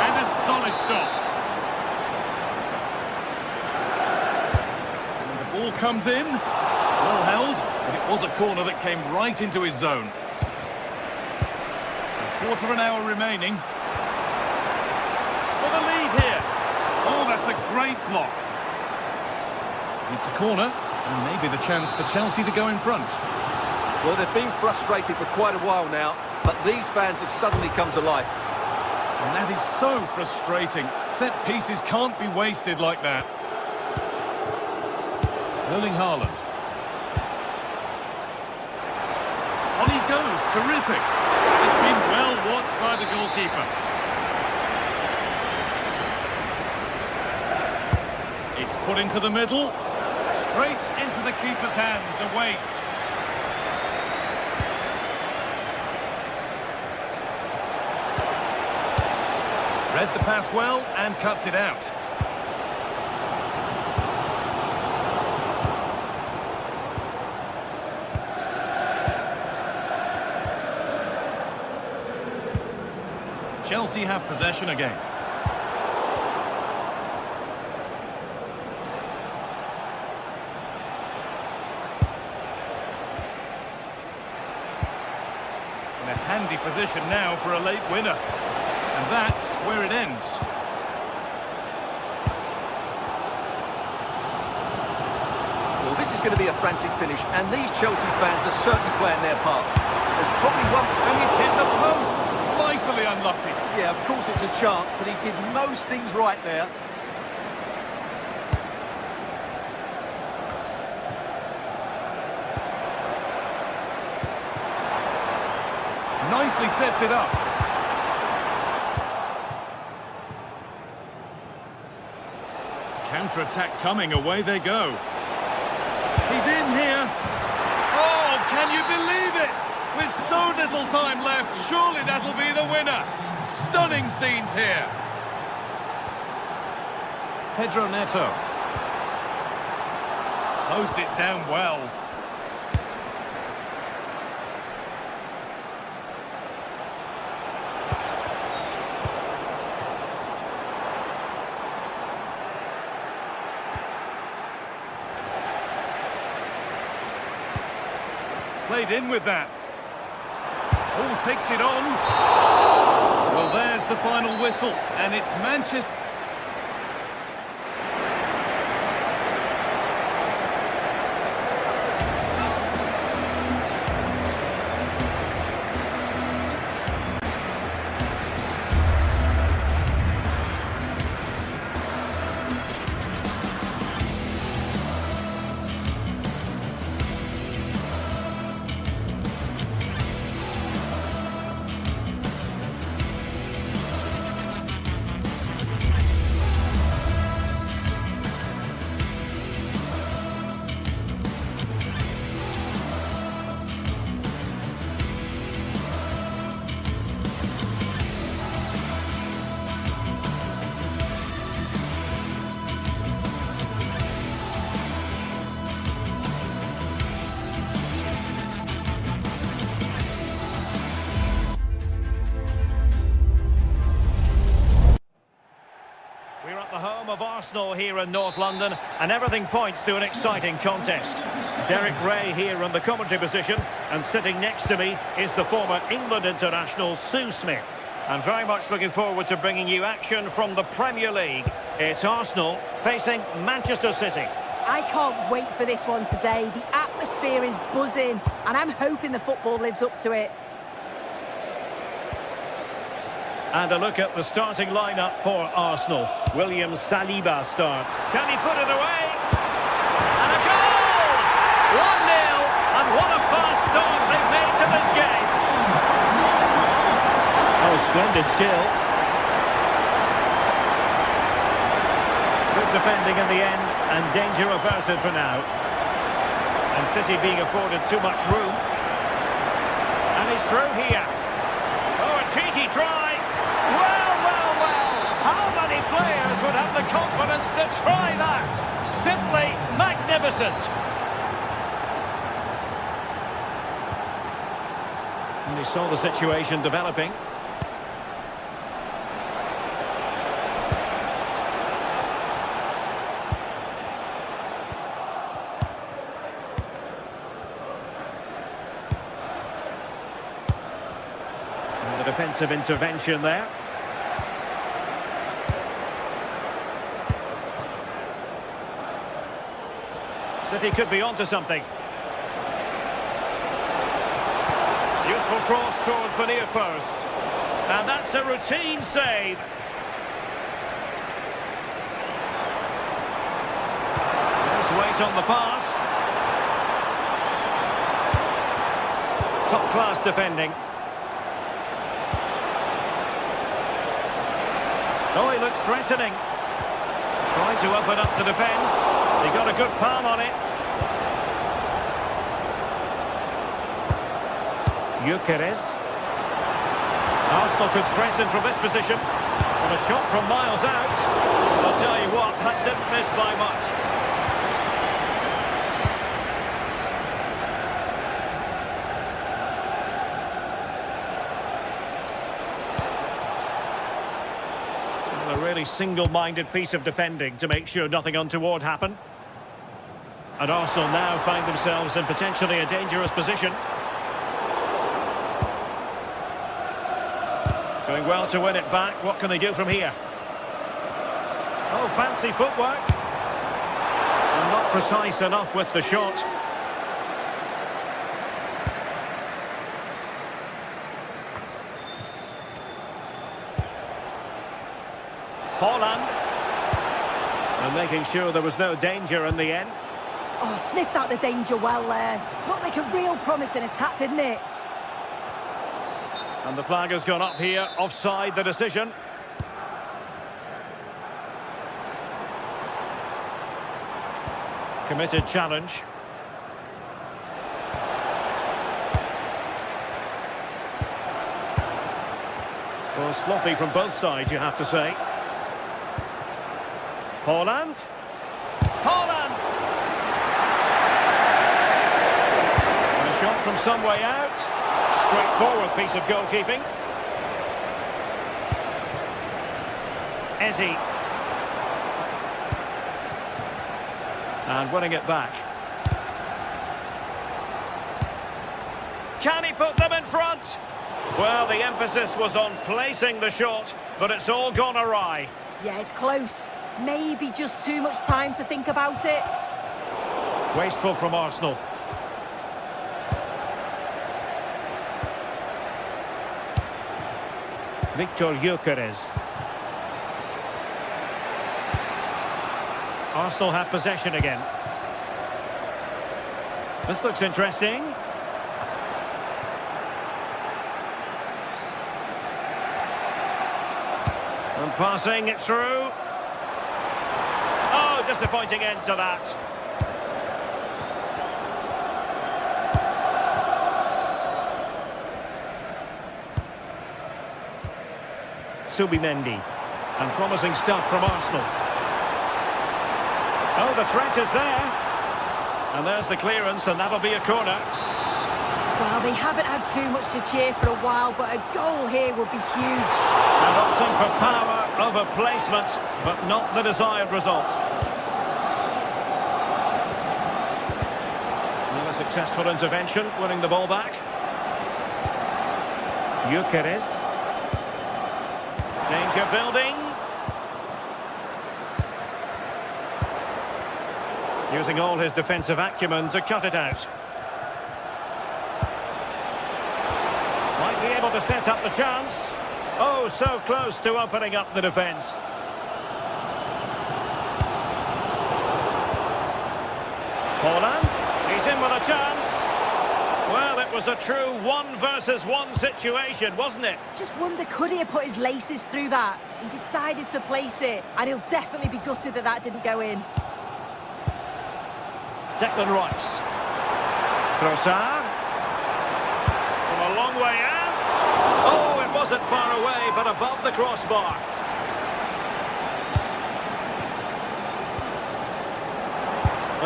and a solid stop. And the ball comes in, well held, but it was a corner that came right into his zone. So quarter of an hour remaining. For the lead here. Oh, that's a great block. It's a corner, and maybe the chance for Chelsea to go in front.
Well, they've been frustrated for quite a while now, but these fans have suddenly come to life.
And that is so frustrating. Set pieces can't be wasted like that. Erling Haaland. On he goes, terrific. It's been well watched by the goalkeeper. It's put into the middle. Straight into the keeper's hands, a waste. Read the pass well and cuts it out. Chelsea have possession again. In a handy position now for a late winner. And that's where it ends.
Well, this is going to be a frantic finish, and these Chelsea fans are certainly playing their part. There's probably one...
And he's hit the post! Mightily unlucky.
Yeah, of course it's a chance, but he did most things right there.
Nicely sets it up. Counter-attack coming, away they go. He's in here. Oh, can you believe it? With so little time left, surely that'll be the winner. Stunning scenes here. Pedro Neto. Closed it down well. Played in with that. Oh, takes it on. Well, there's the final whistle, and it's Manchester.
We're at the home of Arsenal here in North London, and everything points to an exciting contest. Derek Ray here in the commentary position, and sitting next to me is the former England international Sue Smith. I'm very much looking forward to bringing you action from the Premier League. It's Arsenal facing Manchester City.
I can't wait for this one today. The atmosphere is buzzing, and I'm hoping the football lives up to it.
And a look at the starting lineup for Arsenal. William Saliba starts. Can he put it away? And a goal! 1-0, and what a fast start they've made to this game. Oh, splendid skill. Good defending in the end, and danger averted for now. And City being afforded too much room. And he's through here. Oh, a cheeky try. Well. How many players would have the confidence to try that? Simply magnificent. And he saw the situation developing. And the defensive intervention there. City could be onto something. Useful cross towards the near post. And that's a routine save. There's weight on the pass. Top-class defending. Oh, he looks threatening. Trying to open up the defence. He got a good palm on it. Gyökeres. Arsenal could threaten from this position. And a shot from miles out. I'll tell you what, that didn't miss by much. Well, a really single-minded piece of defending to make sure nothing untoward happened. And Arsenal now find themselves in potentially a dangerous position. Going well to win it back. What can they do from here? Oh, fancy footwork. And not precise enough with the shot. Haaland. And making sure there was no danger in the end.
Oh, sniffed out the danger well there. Looked like a real promising attack, didn't it?
And the flag has gone up here, offside the decision. Committed challenge. Well, sloppy from both sides, you have to say. Haaland. Haaland! And a shot from some way out. Straightforward piece of goalkeeping. Eze. And winning it back. Can he put them in front? Well, the emphasis was on placing the shot, but it's all gone awry.
Yeah, it's close. Maybe just too much time to think about it.
Wasteful from Arsenal. Victor Gyökeres. Arsenal have possession again. This looks interesting. And passing it through. Oh, disappointing end to that. Subimendi. And promising stuff from Arsenal. Oh, the threat is there. And there's the clearance, and that'll be a corner.
Well, they haven't had too much to cheer for a while, but a goal here would be huge.
And opting for power over placement, but not the desired result. Successful intervention, winning the ball back. Gyökeres. Danger building. Using all his defensive acumen to cut it out. Might be able to set up the chance. Oh, so close to opening up the defence. Holland, he's in with a chance. Well, it was a true 1-versus-1 situation, wasn't it?
Just wonder, could he have put his laces through that? He decided to place it, and he'll definitely be gutted that that didn't go in.
Declan Rice. Trossard. From a long way out. Oh, it wasn't far away, but above the crossbar.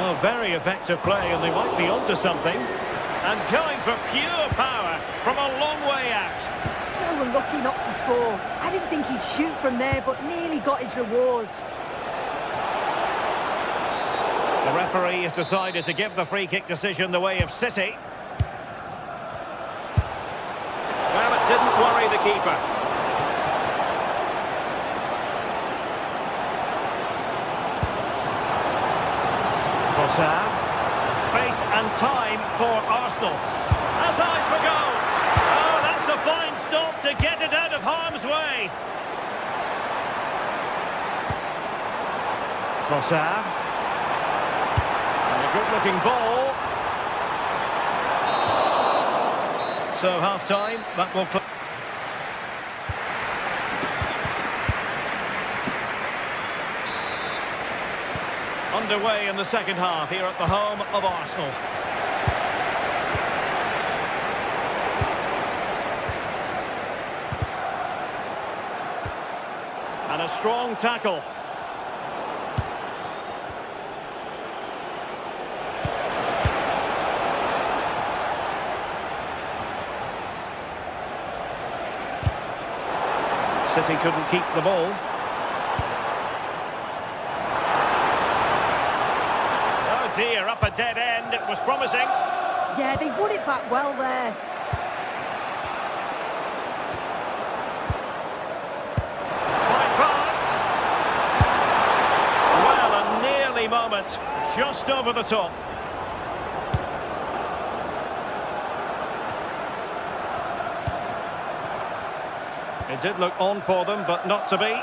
Oh, very effective play, and they might be onto something. And going for pure power from a long way out.
So unlucky not to score. I didn't think he'd shoot from there, but nearly got his rewards.
The referee has decided to give the free kick decision the way of City. Well, it didn't worry the keeper. Trossard. Space and time for Arsenal. Has eyes for goal. Oh, that's a fine stop to get it out of harm's way. Trossard. And a good-looking ball. So half-time, that will play. Underway in the second half here at the home of Arsenal. And a strong tackle. City couldn't keep the ball. Dear, up a dead end, it was promising.
Yeah, they won it back well there.
High pass. Well, a nearly moment, just over the top. It did look on for them, but not to be.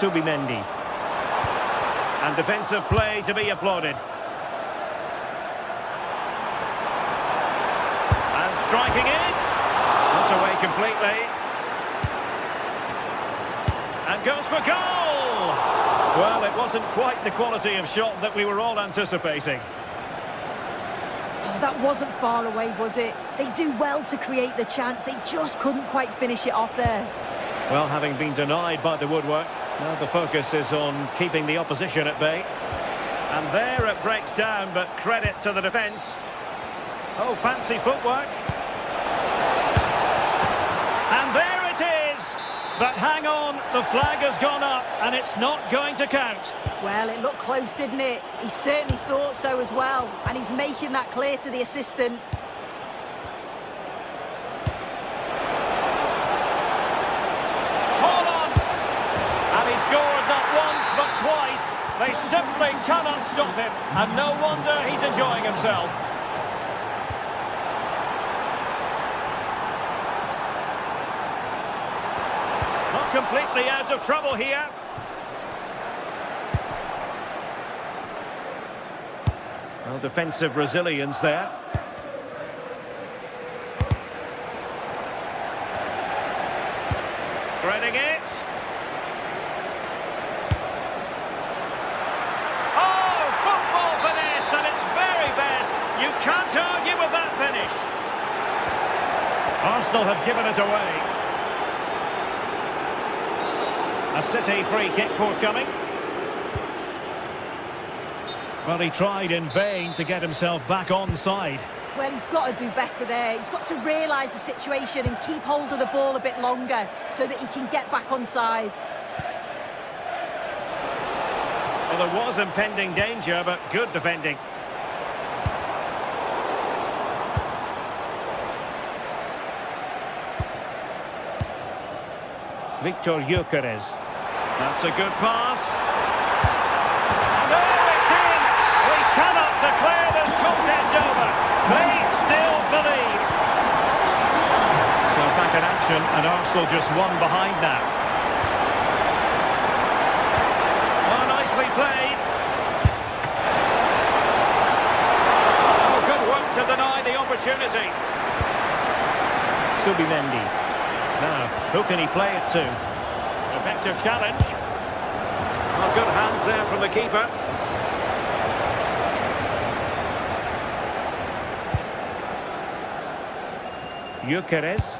Subimendi. And defensive play to be applauded. And striking it. Not away completely. And goes for goal! Well, it wasn't quite the quality of shot that we were all anticipating.
Oh, that wasn't far away, was it? They do well to create the chance. They just couldn't quite finish it off there.
Well, having been denied by the woodwork, now the focus is on keeping the opposition at bay. And there it breaks down, but credit to the defence. Oh, fancy footwork. And there it is! But hang on, the flag has gone up, and it's not going to count.
Well, it looked close, didn't it? He certainly thought so as well, and he's making that clear to the assistant.
Scored not once but twice. They simply cannot stop him, and no wonder he's enjoying himself. Not completely out of trouble here. Well, defensive resilience there. Threading it. You can't argue with that finish. Arsenal have given it away. A City free kick forthcoming. Well, he tried in vain to get himself back onside.
Well, he's got to do better there. He's got to realise the situation and keep hold of the ball a bit longer so that he can get back onside.
Well, there was impending danger, but good defending. Victor Gyökeres.
That's a good pass.
And there it's in! We cannot declare this contest over. They still believe.
So back in action, and Arsenal just one behind now. Oh, nicely played. Oh, good work to deny the opportunity.
Subimendi. Now, who can he play it to? Effective challenge.
Oh, good hands there from the keeper.
Gyökeres.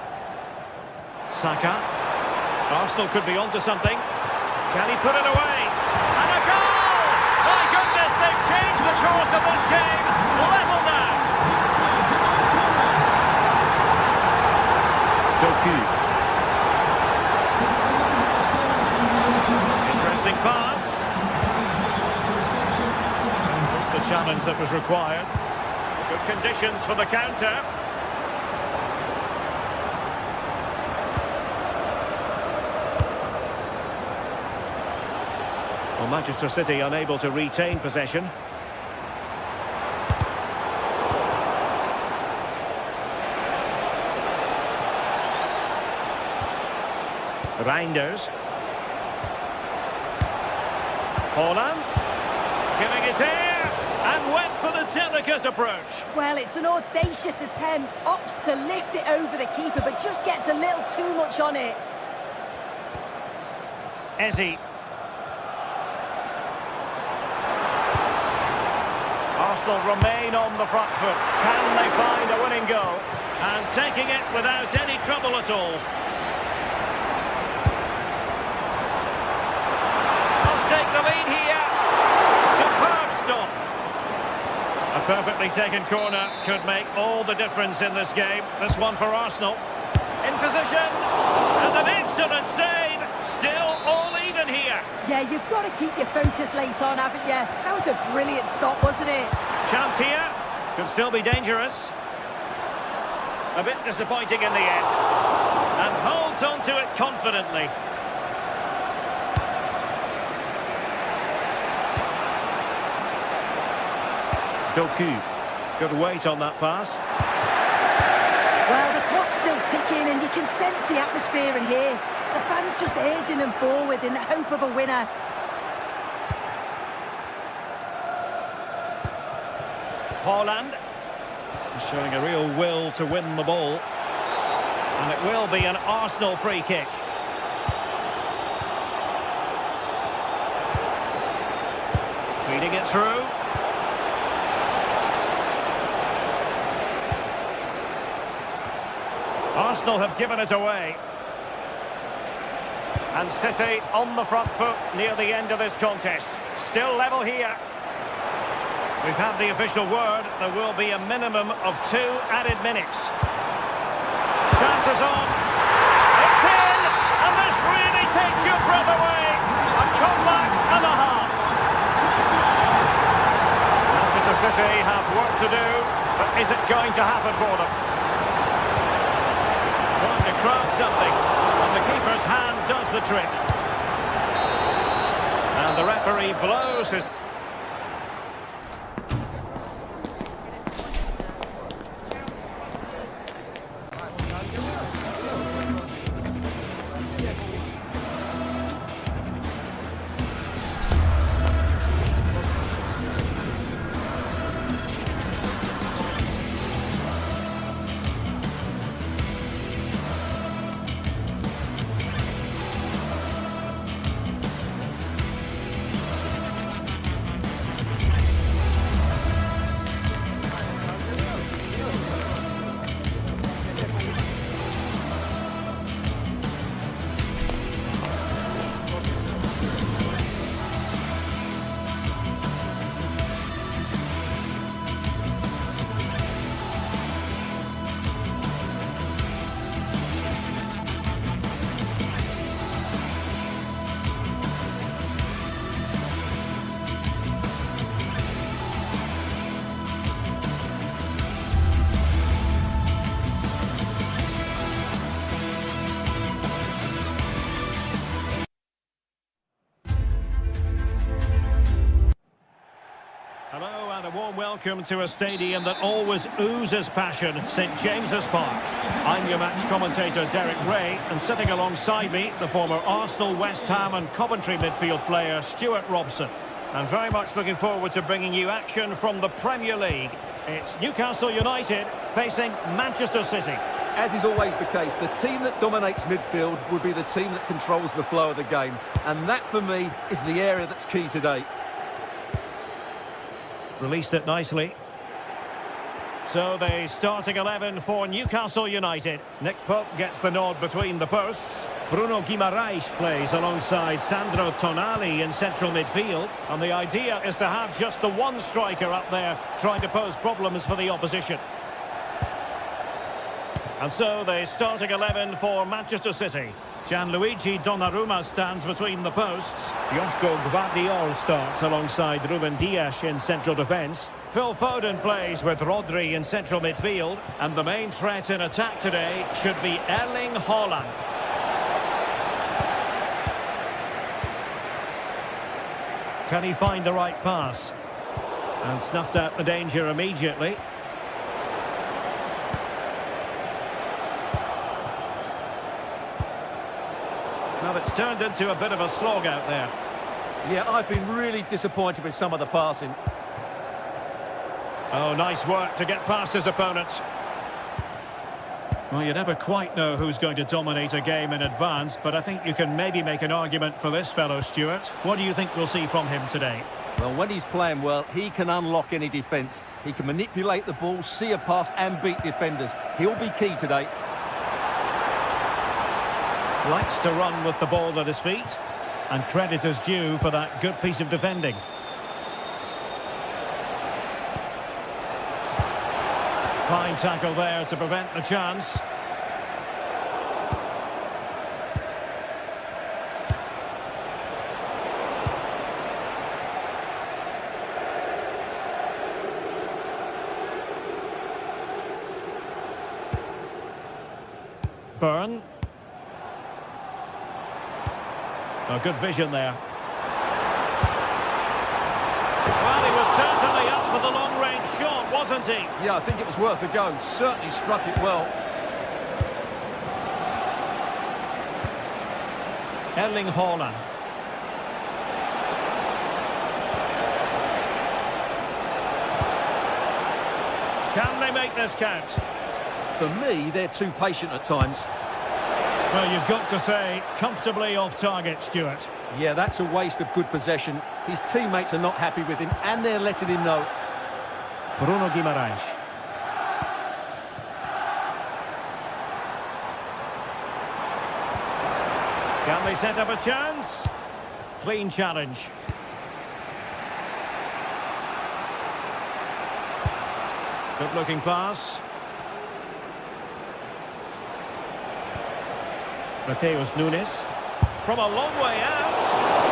Saka. Arsenal could be onto something. Can he put it away? And a goal! My goodness, they've changed the course of this game. Level now.
Doku.
Interesting pass. Just the challenge that was required. Good conditions for the counter.
Well, Manchester City unable to retain possession. Reinders. Holland.
Giving it here. And went for the delicate approach.
Well, it's an audacious attempt. Opts to lift it over the keeper, but just gets a little too much on it.
Eze.
Arsenal remain on the front foot. Can they find a winning goal? And taking it without any trouble at all. Must take the lead here. Superb stop. A perfectly taken corner could make all the difference in this game. This one for Arsenal. In position. And an excellent save. Still all even here.
Yeah, you've got to keep your focus late on, haven't you? That was a brilliant stop, wasn't it?
Chance here. Could still be dangerous. A bit disappointing in the end. And holds on to it confidently.
Doku. Good weight on that pass.
Well, the clock's still ticking and you can sense the atmosphere in here. The fans just urging them forward in the hope of a winner.
Holland. Showing a real will to win the ball. And it will be an Arsenal free kick. Feeding it through. Arsenal have given it away. And City on the front foot near the end of this contest. Still level here. We've had the official word. There will be a minimum of 2 added minutes. Chances on. It's in! And this really takes your breath away. A comeback and a half. Manchester City have work to do, but is it going to happen for them? Trying to craft something, and the keeper's hand does the trick. And the referee blows his...
and a warm welcome to a stadium that always oozes passion, St James's Park. I'm your match commentator Derek Ray, and sitting alongside me, the former Arsenal, West Ham and Coventry midfield player Stuart Robson. And very much looking forward to bringing you action from the Premier League. It's Newcastle United facing Manchester City.
As is always the case, the team that dominates midfield would be the team that controls the flow of the game. And that, for me, is the area that's key today.
Released it nicely. So the starting 11 for Newcastle United. Nick Pope gets the nod between the posts. Bruno Guimaraes plays alongside Sandro Tonali in central midfield. And the idea is to have just the one striker up there trying to pose problems for the opposition. And so the starting 11 for Manchester City. Gianluigi Donnarumma stands between the posts. Joško Gvardiol starts alongside Ruben Dias in central defence. Phil Foden plays with Rodri in central midfield. And the main threat in attack today should be Erling Haaland. Can he find the right pass? And snuffed out the danger immediately. Well, it's turned into a bit of a slog out there.
Yeah, I've been really disappointed with some of the passing.
Oh, nice work to get past his opponents. Well, you never quite know who's going to dominate a game in advance, but I think you can maybe make an argument for this fellow, Stuart. What do you think we'll see from him today?
Well, when he's playing well, he can unlock any defence. He can manipulate the ball, see a pass and beat defenders. He'll be key today.
Likes to run with the ball at his feet, and credit is due for that good piece of defending. Fine tackle there to prevent the chance. Byrne. Oh, good vision there. Well, he was certainly up for the long-range shot, wasn't he?
Yeah, I think it was worth a go. Certainly struck it well.
Erling Haaland. Can they make this count?
For me, they're too patient at times.
Well, you've got to say, comfortably off target, Stuart.
Yeah, that's a waste of good possession. His teammates are not happy with him, and they're letting him know.
Bruno Guimaraes. Can they set up a chance? Clean challenge. Good-looking pass. Mateus Nunes. From a long way out.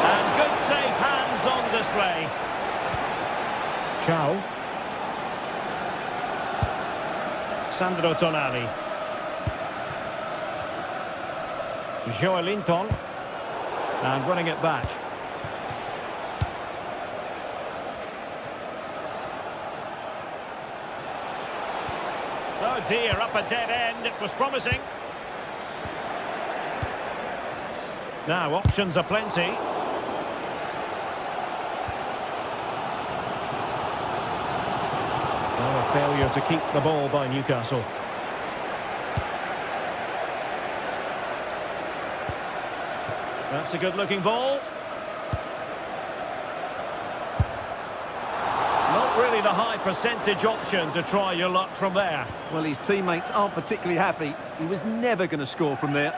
And good safe hands on display. Ciao. Sandro Tonali. Joelinton. And running it back. Oh dear, up a dead end. It was promising. Now, options are plenty. Oh, a failure to keep the ball by Newcastle. That's a good-looking ball. Not really the high percentage option to try your luck from there.
Well, his teammates aren't particularly happy. He was never going to score from there.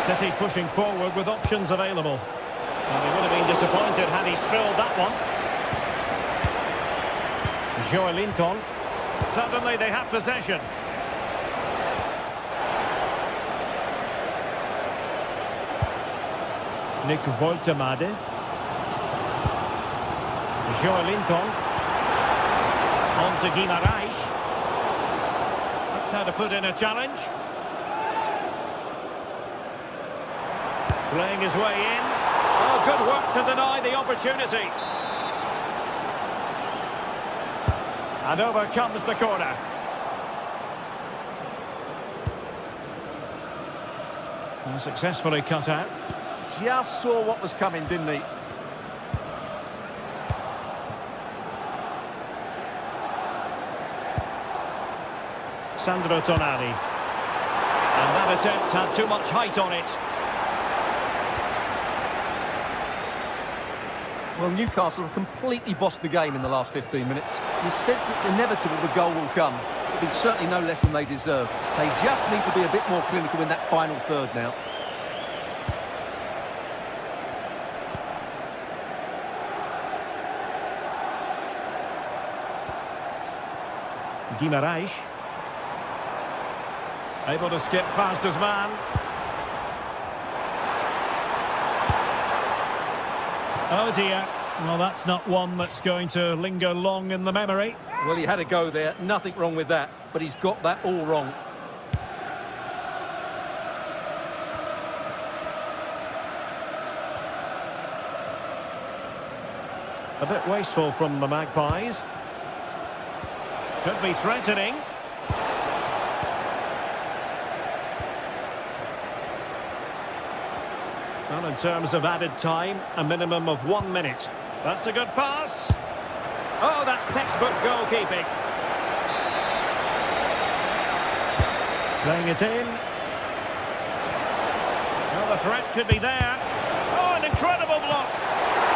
City pushing forward with options available. Well, he would have been disappointed had he spilled that one. Joelinton. Suddenly they have possession. Nick Woltemade. Joelinton. On to Guimaraes. That's how to put in a challenge. Playing his way in. Oh, good work to deny the opportunity. And over comes the corner. And successfully cut out.
Just saw what was coming, didn't he?
Sandro Tonali. And that attempt had too much height on it.
Well, Newcastle have completely bossed the game in the last 15 minutes. You sense it's inevitable the goal will come. It'll be certainly no less than they deserve. They just need to be a bit more clinical in that final third now.
Guimarães. Able to skip past his man. Oh dear. Well, that's not one that's going to linger long in the memory.
Well, he had a go there. Nothing wrong with that. But he's got that all wrong.
A bit wasteful from the Magpies. Could be threatening. Well, in terms of added time, a minimum of 1 minute. That's a good pass. Oh, that's textbook goalkeeping. Playing it in. Well, the threat could be there. Oh, an incredible block.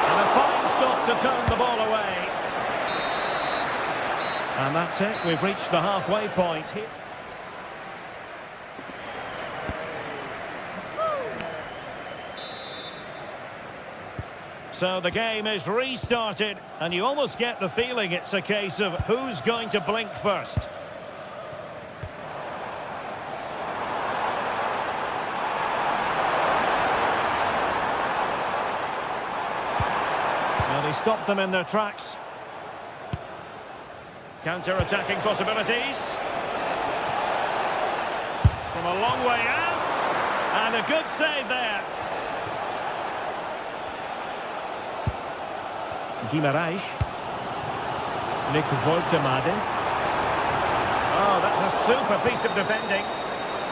And a fine stop to turn the ball away. And that's it. We've reached the halfway point here. So the game is restarted, and you almost get the feeling it's a case of who's going to blink first. Well, he stopped them in their tracks. Counter-attacking possibilities. From a long way out, and a good save there. Guimarães. Nick Woltemade. Oh, that's a super piece of defending.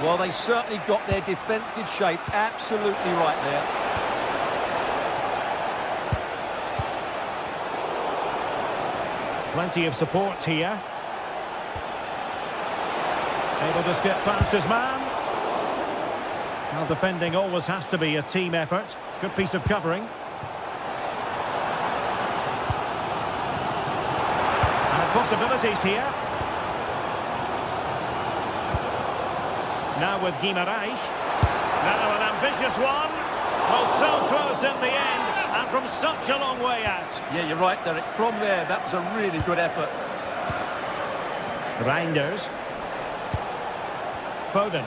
Well, they certainly got their defensive shape absolutely right there.
Plenty of support here. Able to skip past his man. Well, defending always has to be a team effort. Good piece of covering. Possibilities here. Now with Guimarães. Now an ambitious one. Well, so close in the end, and from such a long way out.
Yeah, you're right, Derek. From there, that was a really good effort.
Reinders. Foden.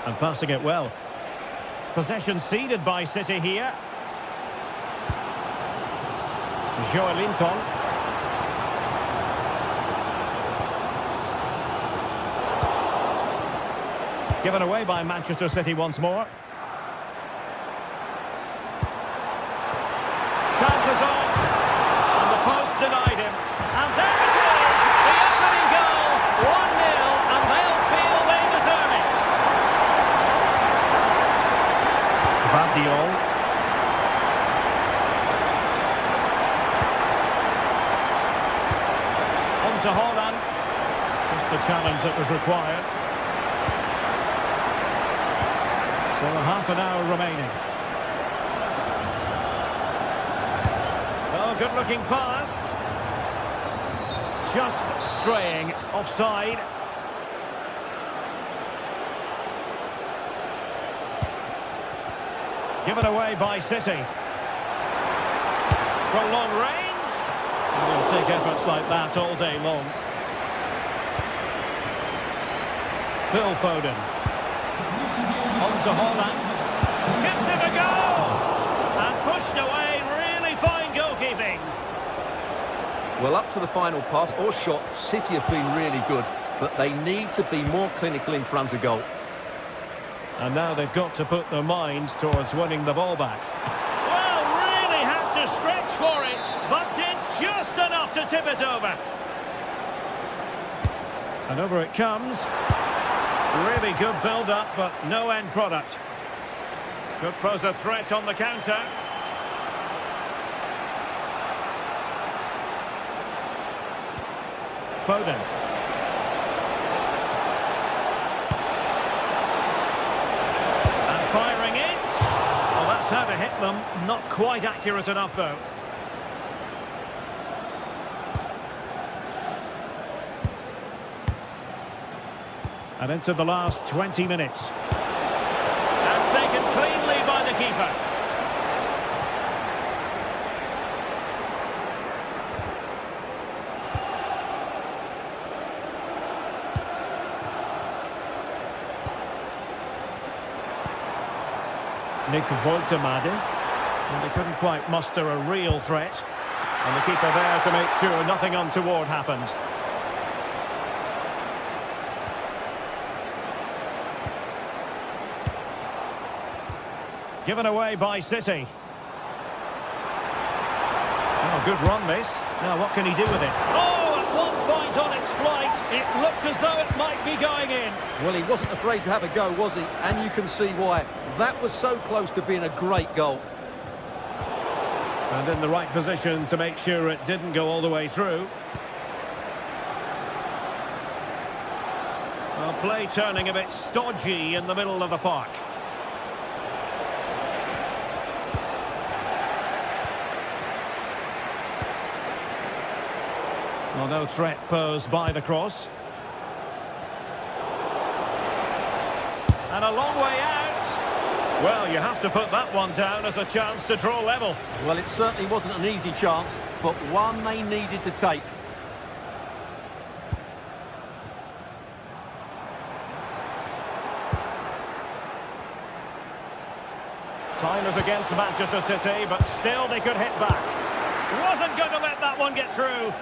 And passing it well. Possession ceded by City here. Joelinton. Given away by Manchester City once more. Chances on. And the post denied him. And there it is! The opening goal! 1-0, and they'll feel they deserve it. Vardiol. On to Haaland. Just the challenge that was required. So half an hour remaining. Oh, good-looking pass. Just straying offside. Given away by City. From long range. We'll take efforts like that all day long. Phil Foden. On to Haaland. Gives him a go! And pushed away. Really fine goalkeeping.
Well, up to the final pass or shot, City have been really good, but they need to be more clinical in front of goal.
And now they've got to put their minds towards winning the ball back. to stretch for it, but did just enough to tip it over. And over it comes. Really good build-up, but no end product. Could pose a threat on the counter. Foden. And firing it. Well, that's how to hit them. Not quite accurate enough, though. And into the last 20 minutes. And taken cleanly by the keeper. Nick Woltemade. And they couldn't quite muster a real threat. And the keeper there to make sure nothing untoward happened. Given away by City. Oh, good run, this. Now, what can he do with it? Oh, at one point on its flight, it looked as though it might be going in.
Well, he wasn't afraid to have a go, was he? And you can see why. That was so close to being a great goal.
And in the right position to make sure it didn't go all the way through. Well, play turning a bit stodgy in the middle of the park. Well, no threat posed by the cross. And a long way out. Well, you have to put that one down as a chance to draw level.
Well, it certainly wasn't an easy chance, but one they needed to take.
Time is against Manchester City, but still they could hit back. Wasn't going to let that one get through.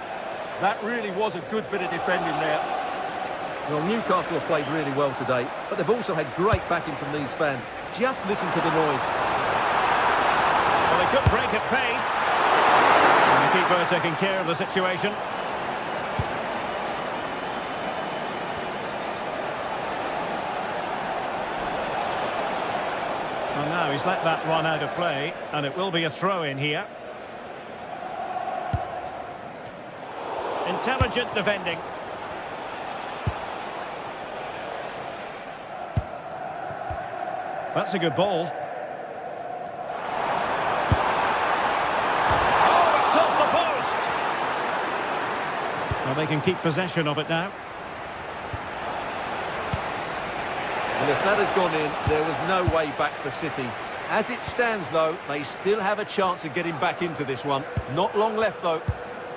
That really was a good bit of defending there. Well, Newcastle have played really well today, but they've also had great backing from these fans. Just listen to the noise.
Well, they could break at pace. And the keeper taking care of the situation. Well, now he's let that run out of play, and it will be a throw-in here. Intelligent defending. That's a good ball. Oh, it's off the post! Well, they can keep possession of it now.
And if that had gone in, there was no way back for City. As it stands, though, they still have a chance of getting back into this one. Not long left, though.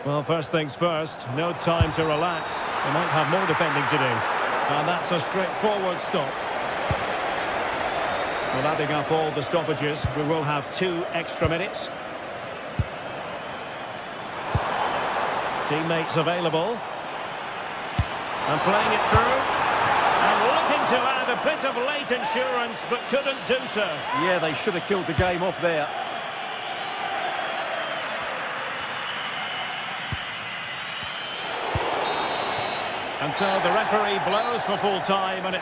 Well, first things first, no time to relax. They might have more defending to do. And that's a straightforward stop. Well, adding up all the stoppages, we will have 2 extra minutes. Teammates available. And playing it through. And looking to add a bit of late insurance, but couldn't do so.
Yeah, they should have killed the game off there.
And so the referee blows for full time, and it...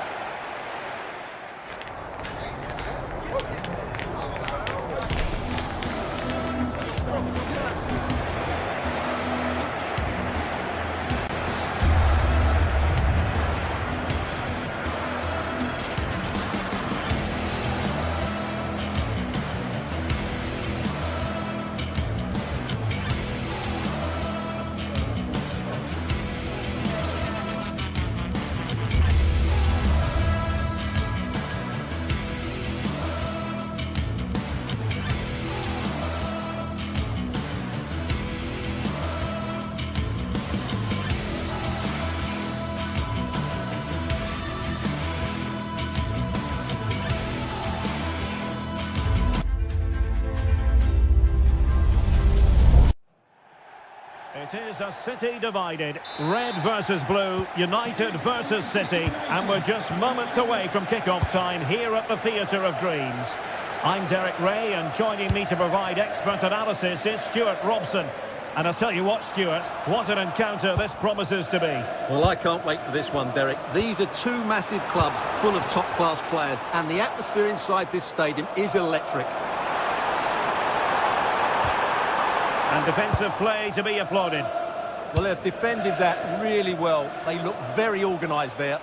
It is a City divided. Red versus blue, United versus City. And we're just moments away from kick-off time here at the Theatre of Dreams. I'm Derek Ray, and joining me to provide expert analysis is Stuart Robson. And I'll tell you what, Stuart, what an encounter this promises to be.
Well, I can't wait for this one, Derek. These are two massive clubs full of top-class players, and the atmosphere inside this stadium is electric.
And defensive play to be applauded.
Well, they've defended that really well. They look very organised there.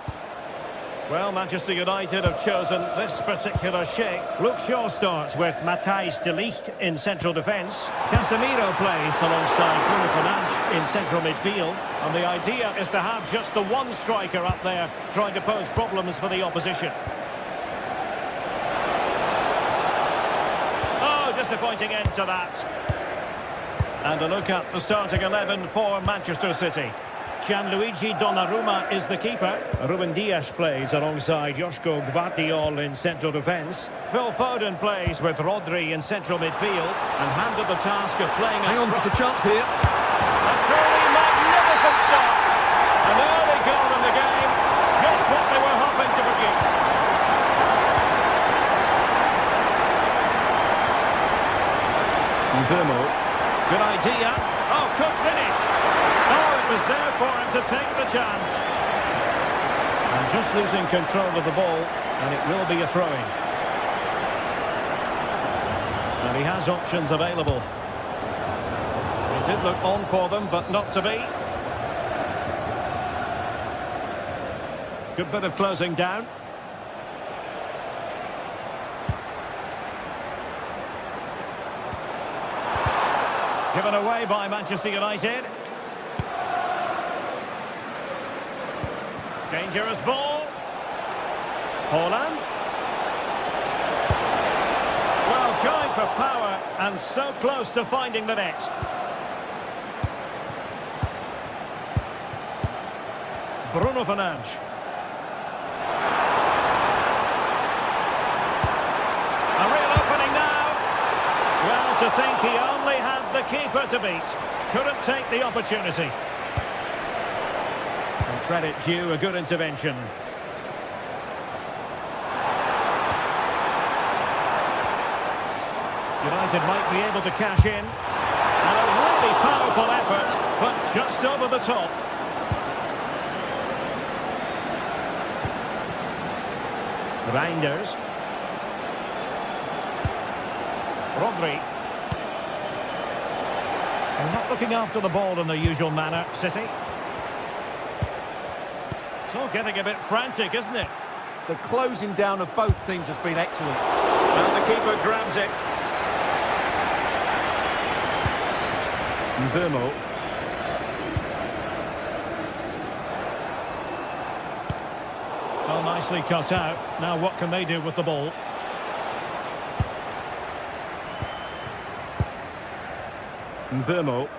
Well, Manchester United have chosen this particular shape. Luke Shaw starts with Matthijs de Ligt in central defence. Casemiro plays alongside Bruno Fernandes in central midfield. And the idea is to have just the one striker up there trying to pose problems for the opposition. Oh, disappointing end to that. And a look at the starting 11 for Manchester City. Gianluigi Donnarumma is the keeper. Ruben Dias plays alongside Joško Gvardiol in central defence. Phil Foden plays with Rodri in central midfield and handed the task of playing...
Hang on, there's a chance here.
A truly magnificent start. An early goal in the game. Just what they were hoping to produce.
Burmo.
Good idea. Oh, could finish. Oh, it was there for him to take the chance. And just losing control of the ball, and it will be a throw-in. And he has options available. It did look on for them, but not to be. Good bit of closing down. Given away by Manchester United. Dangerous ball. Haaland. Well, going for power and so close to finding the net. Bruno Fernandes. A real opening now. Well, to think he only had the keeper to beat. Couldn't take the opportunity. And credit due, a good intervention. United might be able to cash in. And a really powerful effort, but just over the top. Reinders. Rodri. And not looking after the ball in the usual manner, City. It's all getting a bit frantic, isn't it?
The closing down of both teams has been excellent.
And the keeper grabs it.
Burmo.
Well, nicely cut out. Now what can they do with the ball?
Burmo.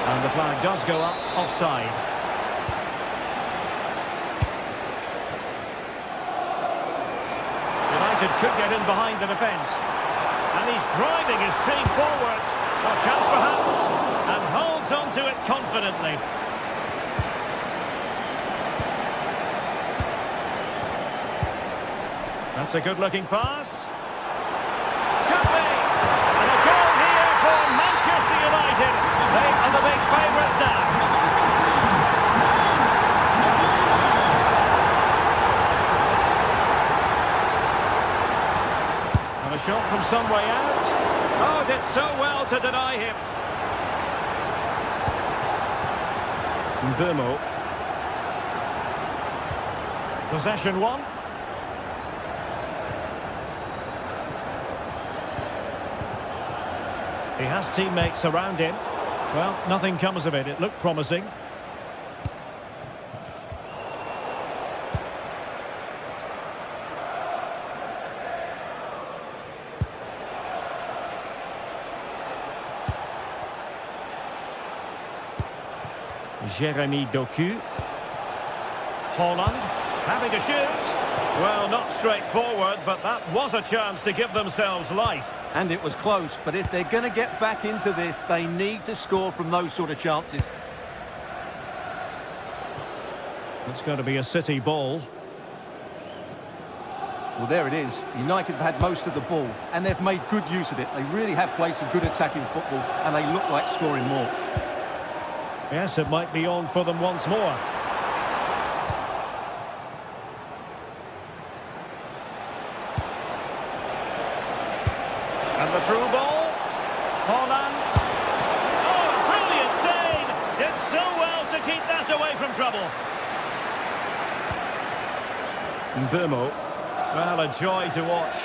And the flag does go up, offside. United could get in behind the defence. And he's driving his team forward. A chance perhaps. And holds on to it confidently. That's a good-looking pass. Could be! And a goal here for Manchester United. They are the big favourites now. And a shot from some way out. Oh, did so well to deny him.
Burmo.
Possession one. He has teammates around him. Well, nothing comes of it. It looked promising. Jeremy Doku. Haaland having a shoot. Well, not straightforward, but that was a chance to give themselves life.
And it was close, but if they're going to get back into this, they need to score from those sort of chances.
It's going to be a City ball.
Well, there it is. United have had most of the ball, and they've made good use of it. They really have played some good attacking football, and they look like scoring more.
Yes, it might be on for them once more. And the through ball. Holland. Oh, brilliant save! Did so well to keep that away from trouble. Mbumo. Well, a joy to watch.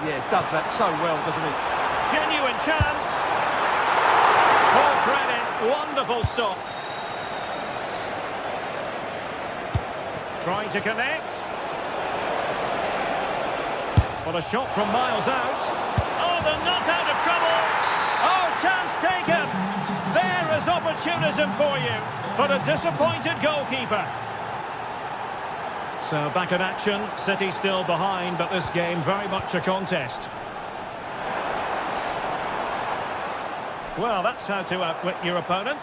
Yeah, does that so well, doesn't he?
Genuine chance. Full credit. Wonderful stop. Trying to connect. What a shot from miles out. Oh, they're not out of trouble. Oh, chance taken. There is opportunism for you. But a disappointed goalkeeper. So back in action. City still behind, but this game very much a contest. Well, that's how to outwit your opponent.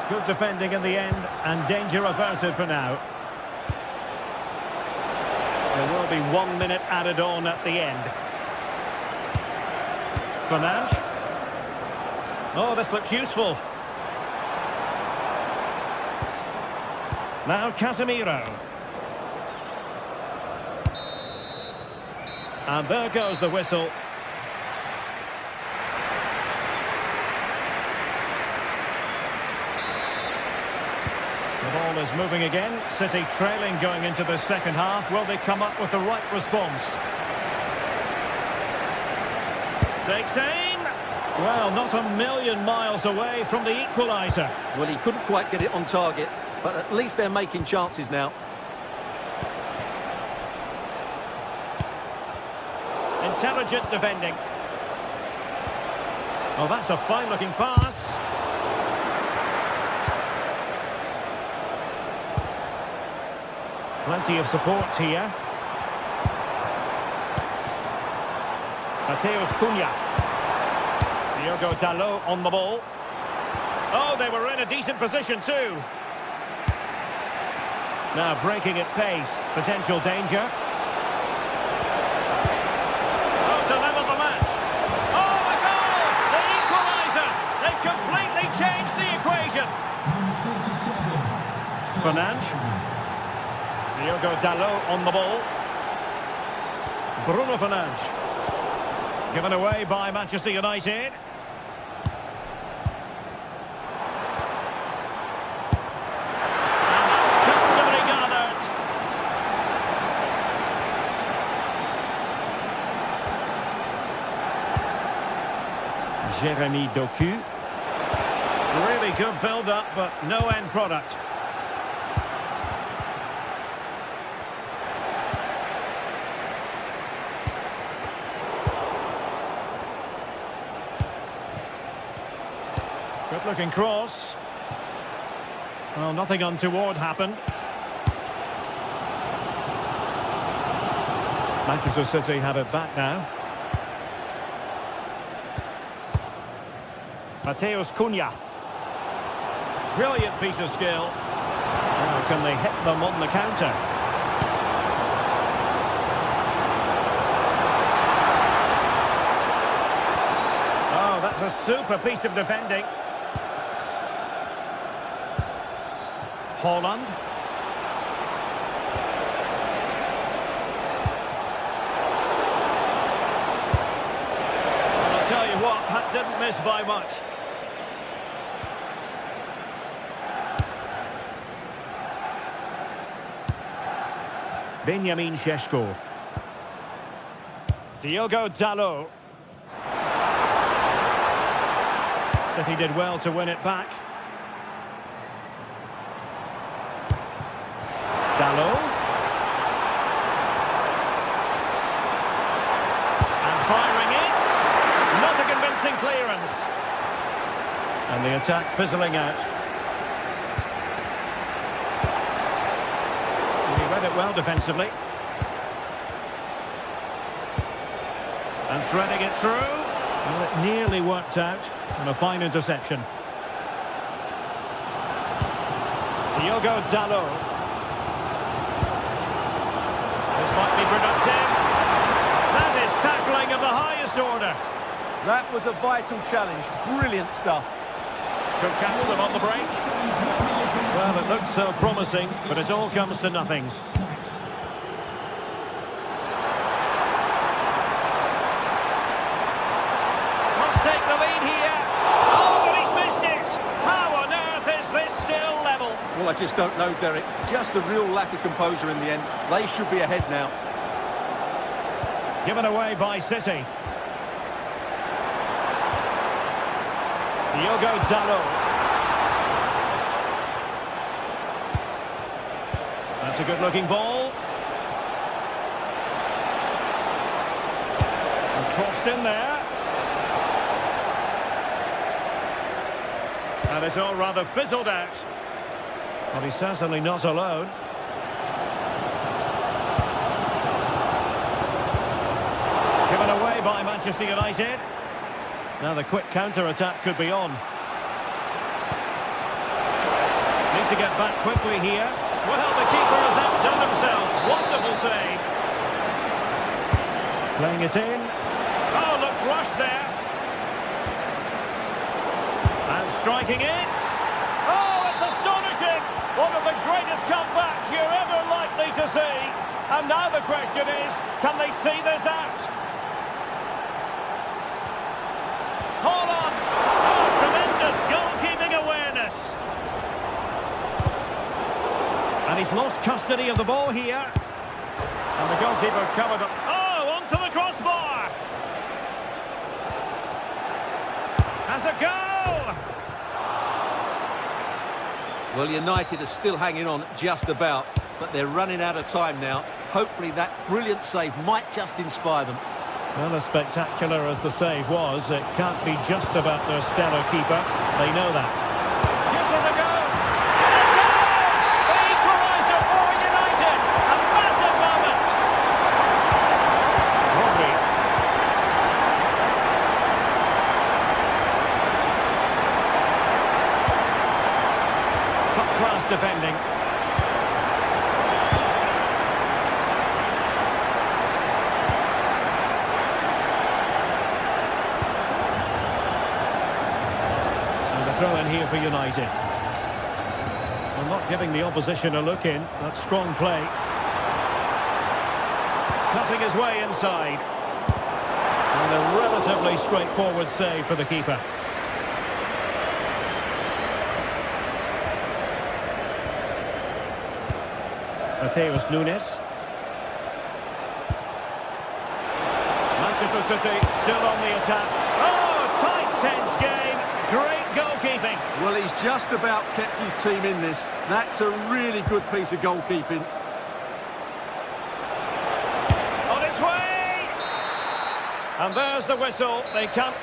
Good defending in the end, and danger averted for now. There will be 1 minute added on at the end. Fernandes. Oh, this looks useful. Now Casemiro. And there goes the whistle. The ball is moving again. City trailing going into the second half. Will they come up with the right response? Takes aim. Well, not a million miles away from the equaliser.
Well, he couldn't quite get it on target, but at least they're making chances now.
Intelligent defending. Oh, that's a fine-looking pass. Plenty of support here. Matheus Cunha. Diogo Dalot on the ball. Oh, they were in a decent position too. Now breaking at pace. Potential danger. Oh, to level the match. Oh, a goal! The equaliser! They've completely changed the equation. Fernandes. Diogo Dalot on the ball. Bruno Fernandes. Given away by Manchester United. Jeremy Doku. Really good build-up, but no end product. Good-looking cross. Well, nothing untoward happened. Manchester City have it back now. Matheus Cunha. Brilliant piece of skill. Now can they hit them on the counter? Oh, that's a super piece of defending. Holland. Well, I'll tell you what, that didn't miss by much. Benjamin Šeško. Diogo Dalot. City did well to win it back. Dalot. And firing it. Not a convincing clearance. And the attack fizzling out. Read it well defensively. And threading it through. Well, it nearly worked out. And a fine interception. Diogo Dalot. This might be productive. That is tackling of the highest order.
That was a vital challenge. Brilliant stuff.
Could catch them on the break. Well, it looks so promising, but it all comes to nothing. Must take the lead here. Oh, but he's missed it. How on earth is this still level?
Well, I just don't know, Derek. Just a real lack of composure in the end. They should be ahead now.
Given away by City. Diogo Dalot. That's a good-looking ball. And crossed in there. And it's all rather fizzled out. But he's certainly not alone. Given away by Manchester United. Now the quick counter-attack could be on. Need to get back quickly here. Well, the keeper has outdone himself. Wonderful save. Playing it in. Oh, looked rushed there. And striking it. Oh, it's astonishing. One of the greatest comebacks you're ever likely to see. And now the question is, can they see this out? Hold on. Oh, tremendous goalkeeping awareness. And he's lost custody of the ball here. And the goalkeeper covered up. Oh, onto the crossbar. Has a goal.
Well, United are still hanging on just about, but they're running out of time now. Hopefully that brilliant save might just inspire them.
Well, as spectacular as the save was, it can't be just about their stellar keeper. They know that. Gives it a go. And it goes! The equaliser for United. A massive moment. Rodri. Top-class defending. Throw in here for United. Well, not giving the opposition a look in. That's strong play. Cutting his way inside. And a relatively straightforward save for the keeper. Mateus Nunes. Manchester City still on the attack. Oh, tight, tense game. Great goalkeeping.
Well, he's just about kept his team in this. That's a really good piece of goalkeeping.
On its way! And there's the whistle. They come.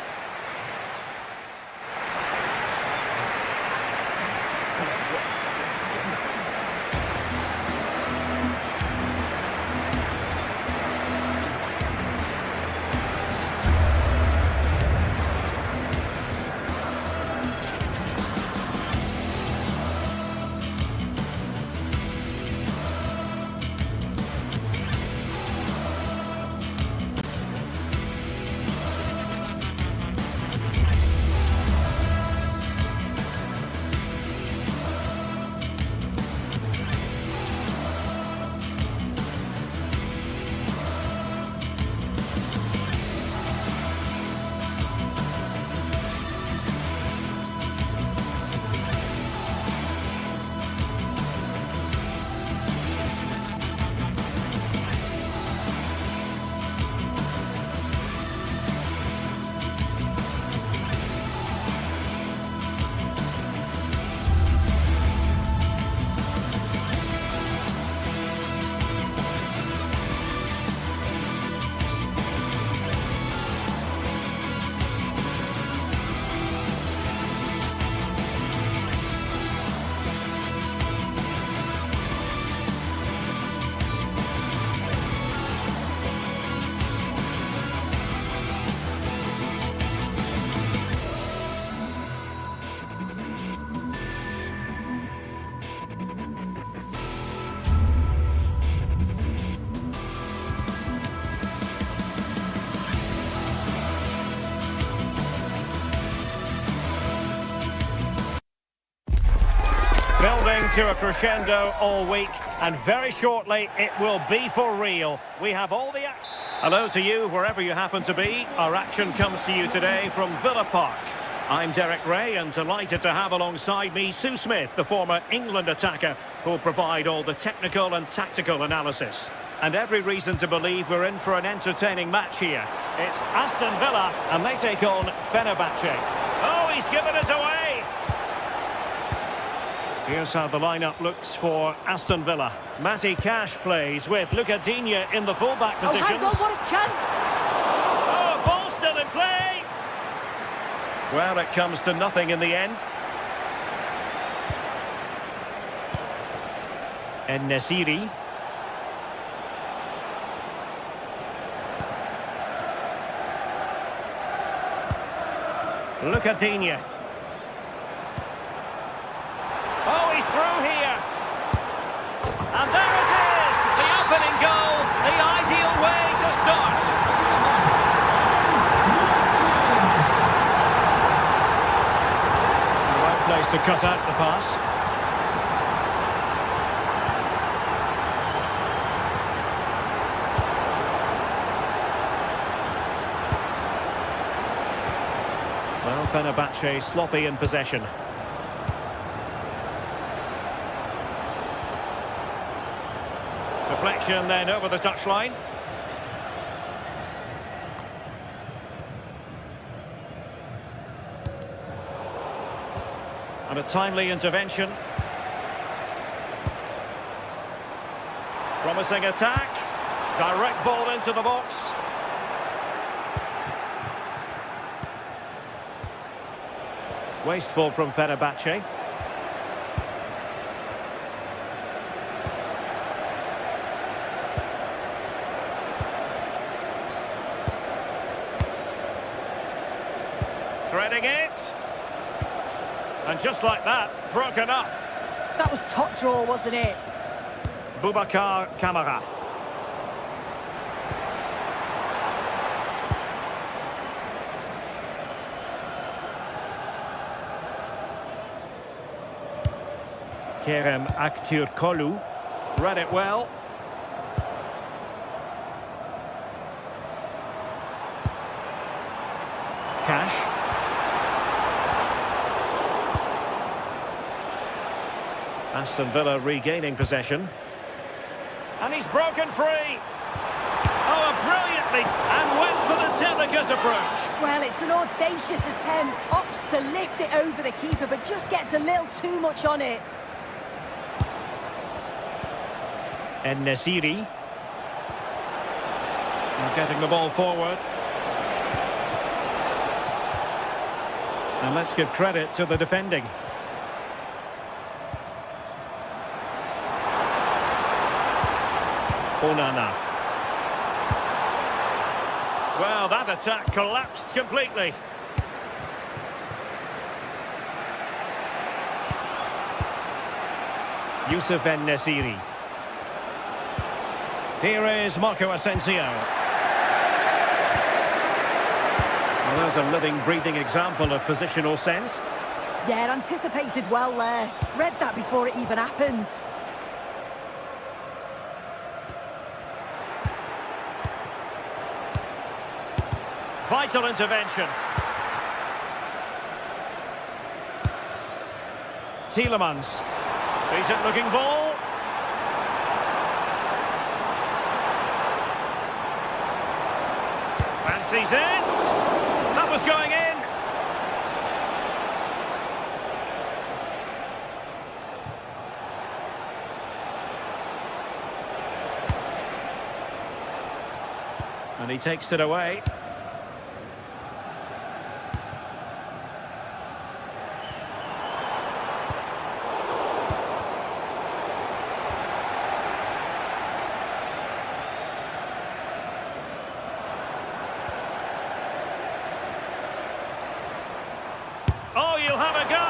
Building to a crescendo all week, and very shortly it will be for real. We have all the action. Hello to you, wherever you happen to be. Our action comes to you today from Villa Park. I'm Derek Ray, and delighted to have alongside me Sue Smith, the former England attacker, who'll provide all the technical and tactical analysis. And every reason to believe we're in for an entertaining match here. It's Aston Villa, and they take on Fenerbahce. Oh, he's given us away! Here's how the lineup looks for Aston Villa. Matty Cash plays with Luca Digne in the fullback positions.
Oh, hang on, what a chance!
Oh, ball still in play! Well, it comes to nothing in the end. En-Nesyri. Luca Digne. Oh, he's through here. And there it is, the opening goal, the ideal way to start. The right place to cut out the pass. Well, Fenerbahce sloppy in possession. Deflection then over the touchline. And a timely intervention. Promising attack. Direct ball into the box. Wasteful from Fenerbahce. Threading it. And just like that, broken up.
That was top draw, wasn't it?
Boubacar Kamara. Kerem Aktürkoğlu read it well. Cash. Aston Villa regaining possession. And he's broken free. Oh, brilliantly, and went for the delicate approach.
Well, it's an audacious attempt. Opts to lift it over the keeper, but just gets a little too much on it.
En-Nesyri. Getting the ball forward. And let's give credit to the defending. Onana. Well, that attack collapsed completely. Youssef En-Nesyri. Here is Marco Asensio. Well, there's a living, breathing example of positional sense.
Yeah, anticipated well there. Read that before it even happened.
Vital intervention. Tielemans. Decent looking ball. Fancies it. That was going in. And he takes it away. Oh, you'll have a go!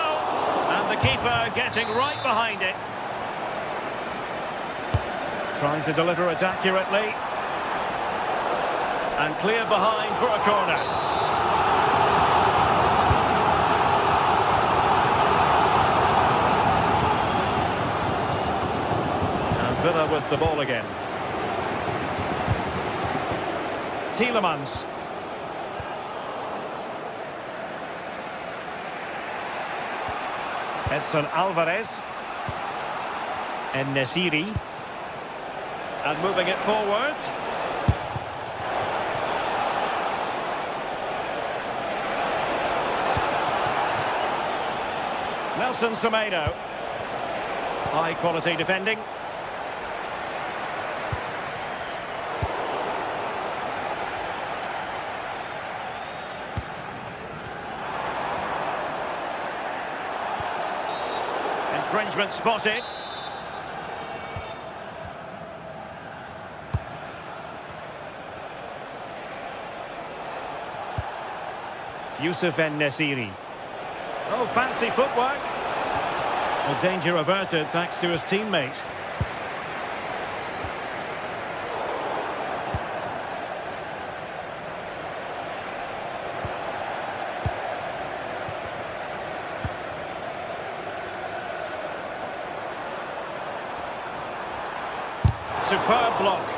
And the keeper getting right behind it. Trying to deliver it accurately. And clear behind for a corner. Villa with the ball again. Tielemans. Edson Alvarez. En-Nesyri. And moving it forward. Nelson Semedo. High quality defending. Infringement spotted. Youssef En-Nesyri. Oh, fancy footwork. Well, danger averted thanks to his teammate. Superb block.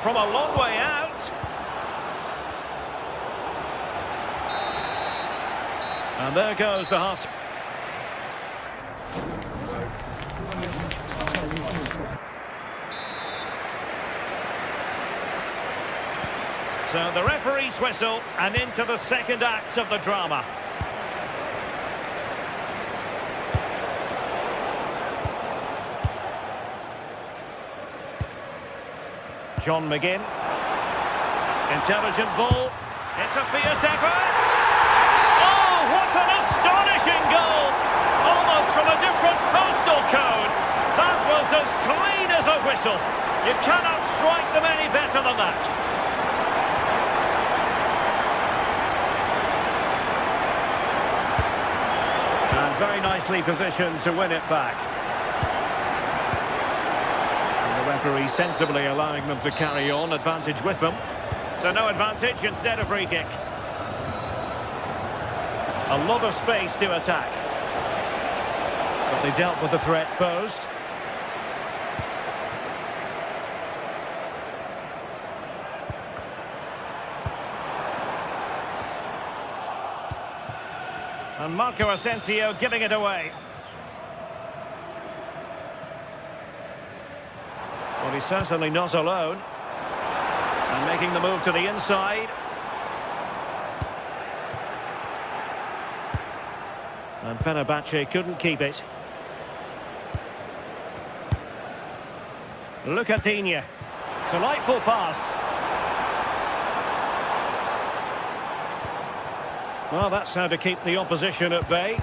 From a long way out. And there goes the half. So the referee's whistle and into the second act of the drama. John McGinn. Intelligent ball. It's a fierce effort. Oh, what an astonishing goal! Almost from a different postal code. That was as clean as a whistle. You cannot strike them any better than that. And very nicely positioned to win it back. And the referee sensibly allowing them to carry on, advantage with them. So no advantage, instead a free kick. A lot of space to attack. But they dealt with the threat posed. And Marco Asensio giving it away. Well, he's certainly not alone. And making the move to the inside. And Fenerbahce couldn't keep it. Lucatinha. Delightful pass. Well, that's how to keep the opposition at bay.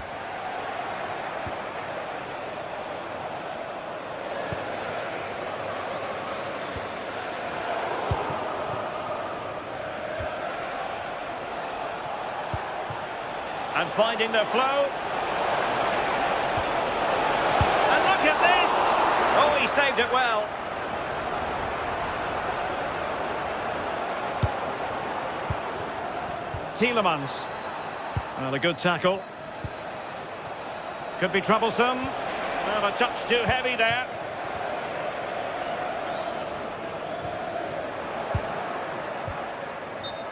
And finding the flow. And look at this! Oh, he saved it well. Tielemans. Well, a good tackle. Could be troublesome. Well, a touch too heavy there.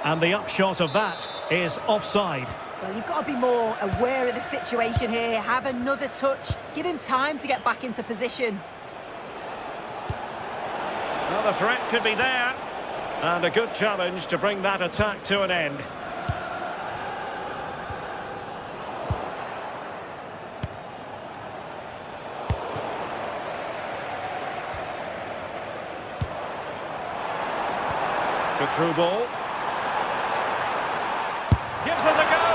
And the upshot of that is offside.
Well, you've got to be more aware of the situation here. Have another touch. Give him time to get back into position.
Well, the threat could be there. And a good challenge to bring that attack to an end. Good through ball. Gives it a go.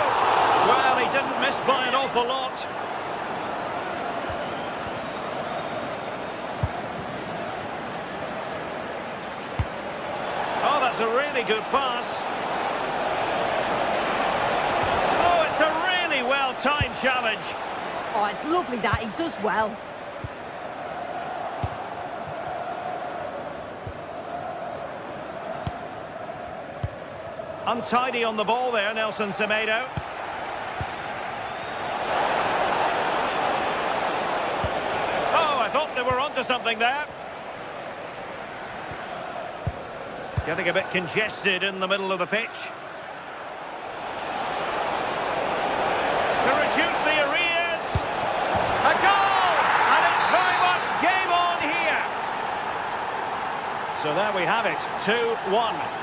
Well, he didn't miss by an awful lot. Oh, that's a really good pass. Oh, it's a really well-timed challenge.
Oh, it's lovely that. He does well.
Untidy on the ball there, Nelson Semedo. Oh, I thought to something there. Getting a bit congested in the middle of the pitch. To reduce the arrears. A goal! And it's very much game on here. So there we have it, 2-1.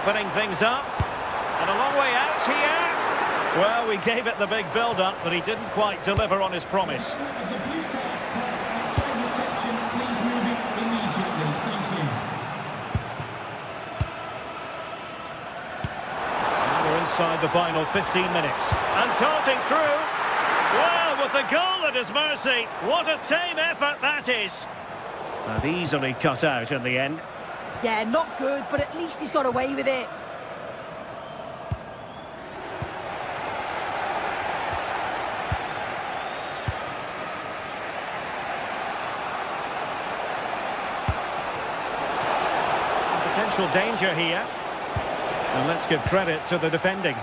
Opening things up, and a long way out here. Well, we gave it the big build-up, but he didn't quite deliver on his promise.
Of the blue card part outside reception, please move it immediately. Thank you.
And we're inside the final 15 minutes. And darting through. Well, with the goal at his mercy. What a tame effort that is. And easily cut out in the end.
Yeah, not good, but at least he's got away with it.
Potential danger here. And let's give credit to the defending.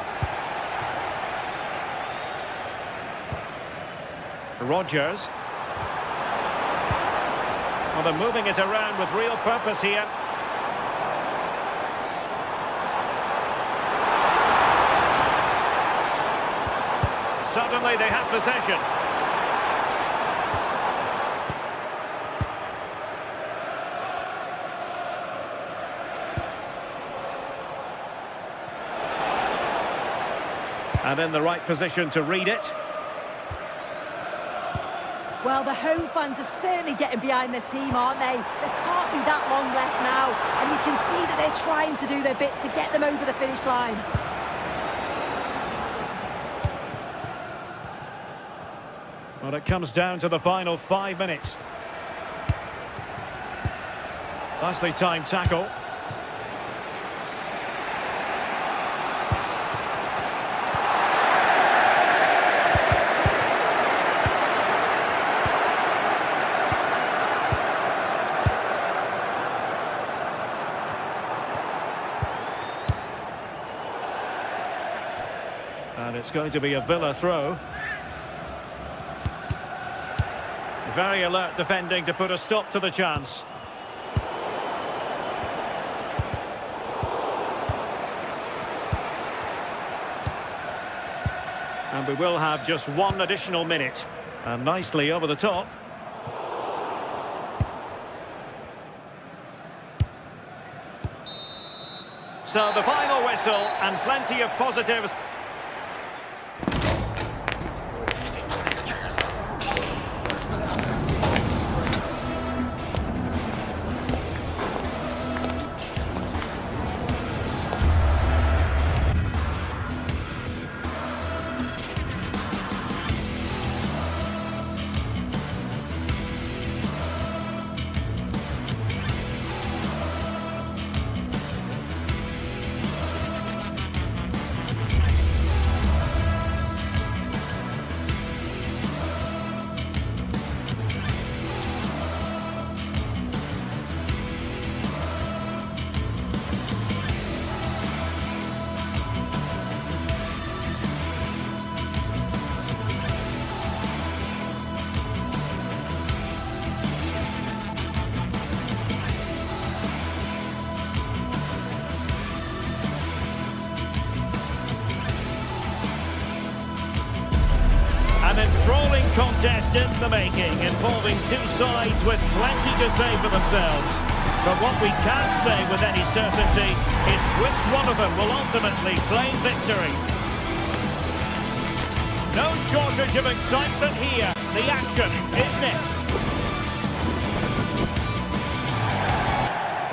Rodgers. Well, they're moving it around with real purpose here. Suddenly they have possession. And in the right position to read it.
Well, the home fans are certainly getting behind their team, aren't they? There can't be that long left now. And you can see that they're trying to do their bit to get them over the finish line.
Well, it comes down to the final 5 minutes. Nicely timed tackle. And it's going to be a Villa throw. Very alert defending to put a stop to the chance. And we will have just one additional minute. And nicely over the top. So the final whistle and plenty of positives. An enthralling contest in the making, involving two sides with plenty to say for themselves. But what we can say with any certainty is which one of them will ultimately claim victory. No shortage of excitement here. The action is next.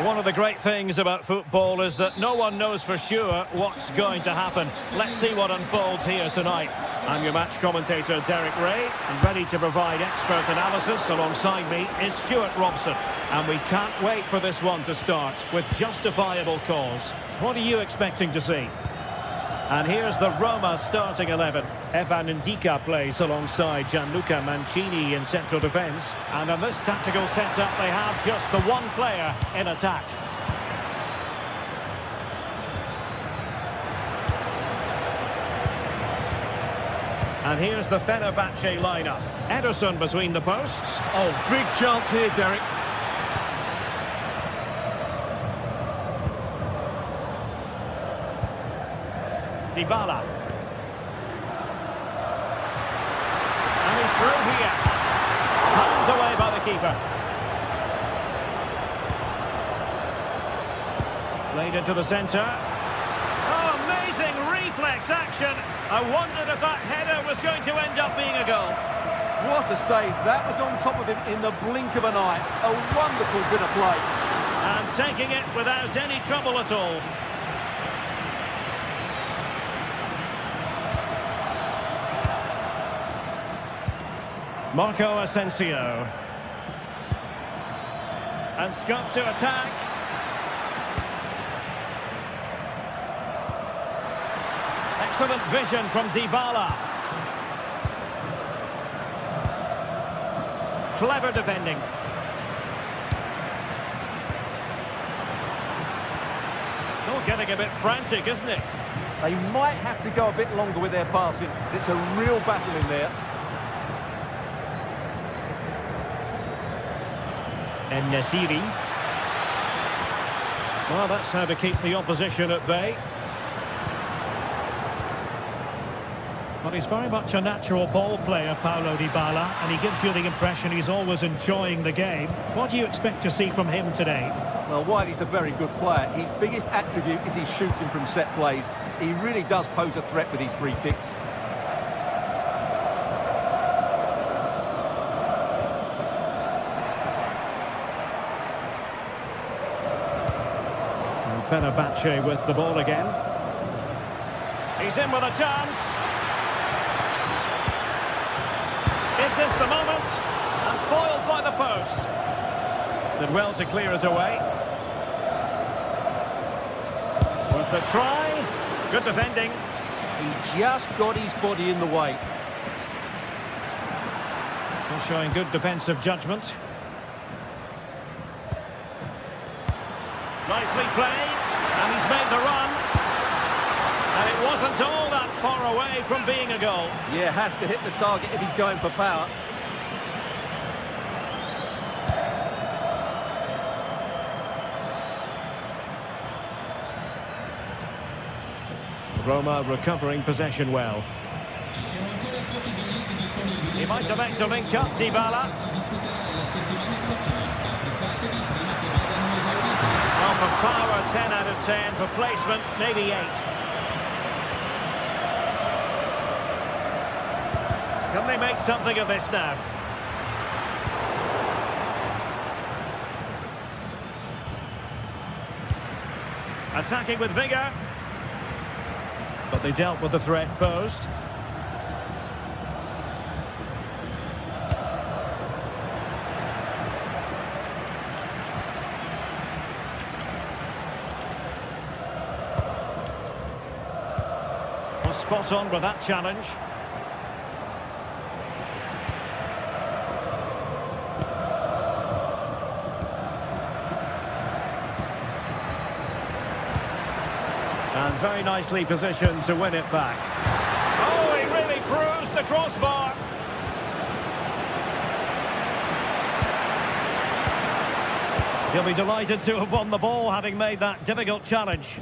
One of the great things about football is that no one knows for sure what's going to happen. Let's see what unfolds here tonight. I'm your match commentator, Derek Ray, and ready to provide expert analysis alongside me is Stuart Robson. And we can't wait for this one to start with justifiable cause. What are you expecting to see? And here's the Roma starting 11. Evan Ndika plays alongside Gianluca Mancini in central defence. And in this tactical setup, they have just the one player in attack. And here's the Fenerbahce lineup. Ederson between the posts.
Oh, big chance here, Derek.
Dybala. And he's through here. Pulled away by the keeper. Played into the centre. Oh, amazing reflex action. I wondered if that header was going to end up being a goal.
What a save. That was on top of him in the blink of an eye. A wonderful bit of play.
And taking it without any trouble at all. Marco Asensio. And scope to attack. Excellent vision from Dybala. Clever defending. It's all getting a bit frantic, isn't it?
They might have to go a bit longer with their passing. It's a real battle in there.
And Nasiri. Well, that's how to keep the opposition at bay. But he's very much a natural ball player, Paulo Dybala, and he gives you the impression he's always enjoying the game. What do you expect to see from him today?
Well, while he's a very good player, his biggest attribute is his shooting from set plays. He really does pose a threat with his free kicks.
And Fenerbahce with the ball again. He's in with a chance. Is this the moment? And foiled by the post. Did well to clear it away. With the try. Good defending.
He just got his body in the way.
Still showing good defensive judgment. Nicely played. And he's made the run. And it wasn't all that far away from being a goal.
Yeah, has to hit the target if he's going for power.
Roma recovering possession well. He might elect to link up Dybala. Well, for power, 10 out of 10. For placement, maybe 8. Can they make something of this now? Attacking with vigour. But they dealt with the threat posed. Well, spot on with that challenge. And very nicely positioned to win it back. Oh, he really bruised the crossbar. He'll be delighted to have won the ball, having made that difficult challenge.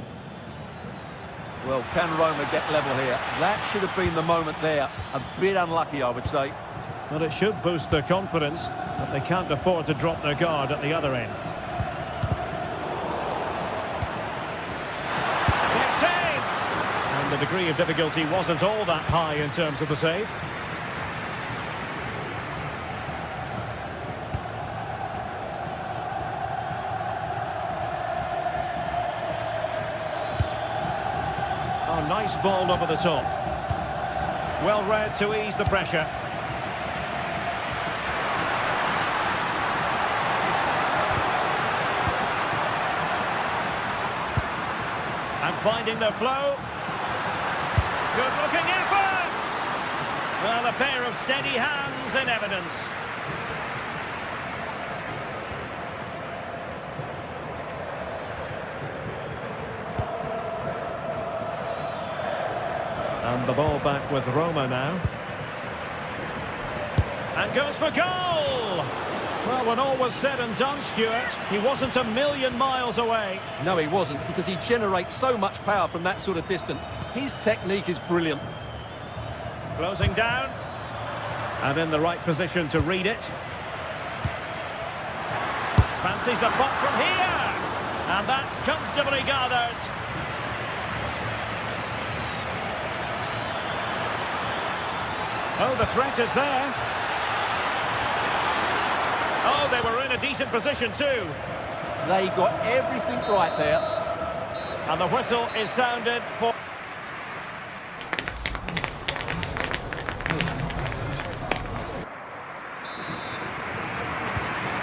Well, can Roma get level here? That should have been the moment there. A bit unlucky, I would say.
But it should boost their confidence, but they can't afford to drop their guard at the other end. The degree of difficulty wasn't all that high in terms of the save. Oh, nice ball over the top. Well read to ease the pressure. And finding their flow. Good-looking effort! Well, a pair of steady hands in evidence. And the ball back with Roma now. And goes for goal! Well, when all was said and done, Stuart, he wasn't a million miles away.
No, he wasn't, because he generates so much power from that sort of distance. His technique is brilliant.
Closing down. And in the right position to read it. Fancies a pop from here. And that's comfortably gathered. Oh, the threat is there. Oh, they were in a decent position too.
They got everything right there.
And the whistle is sounded for...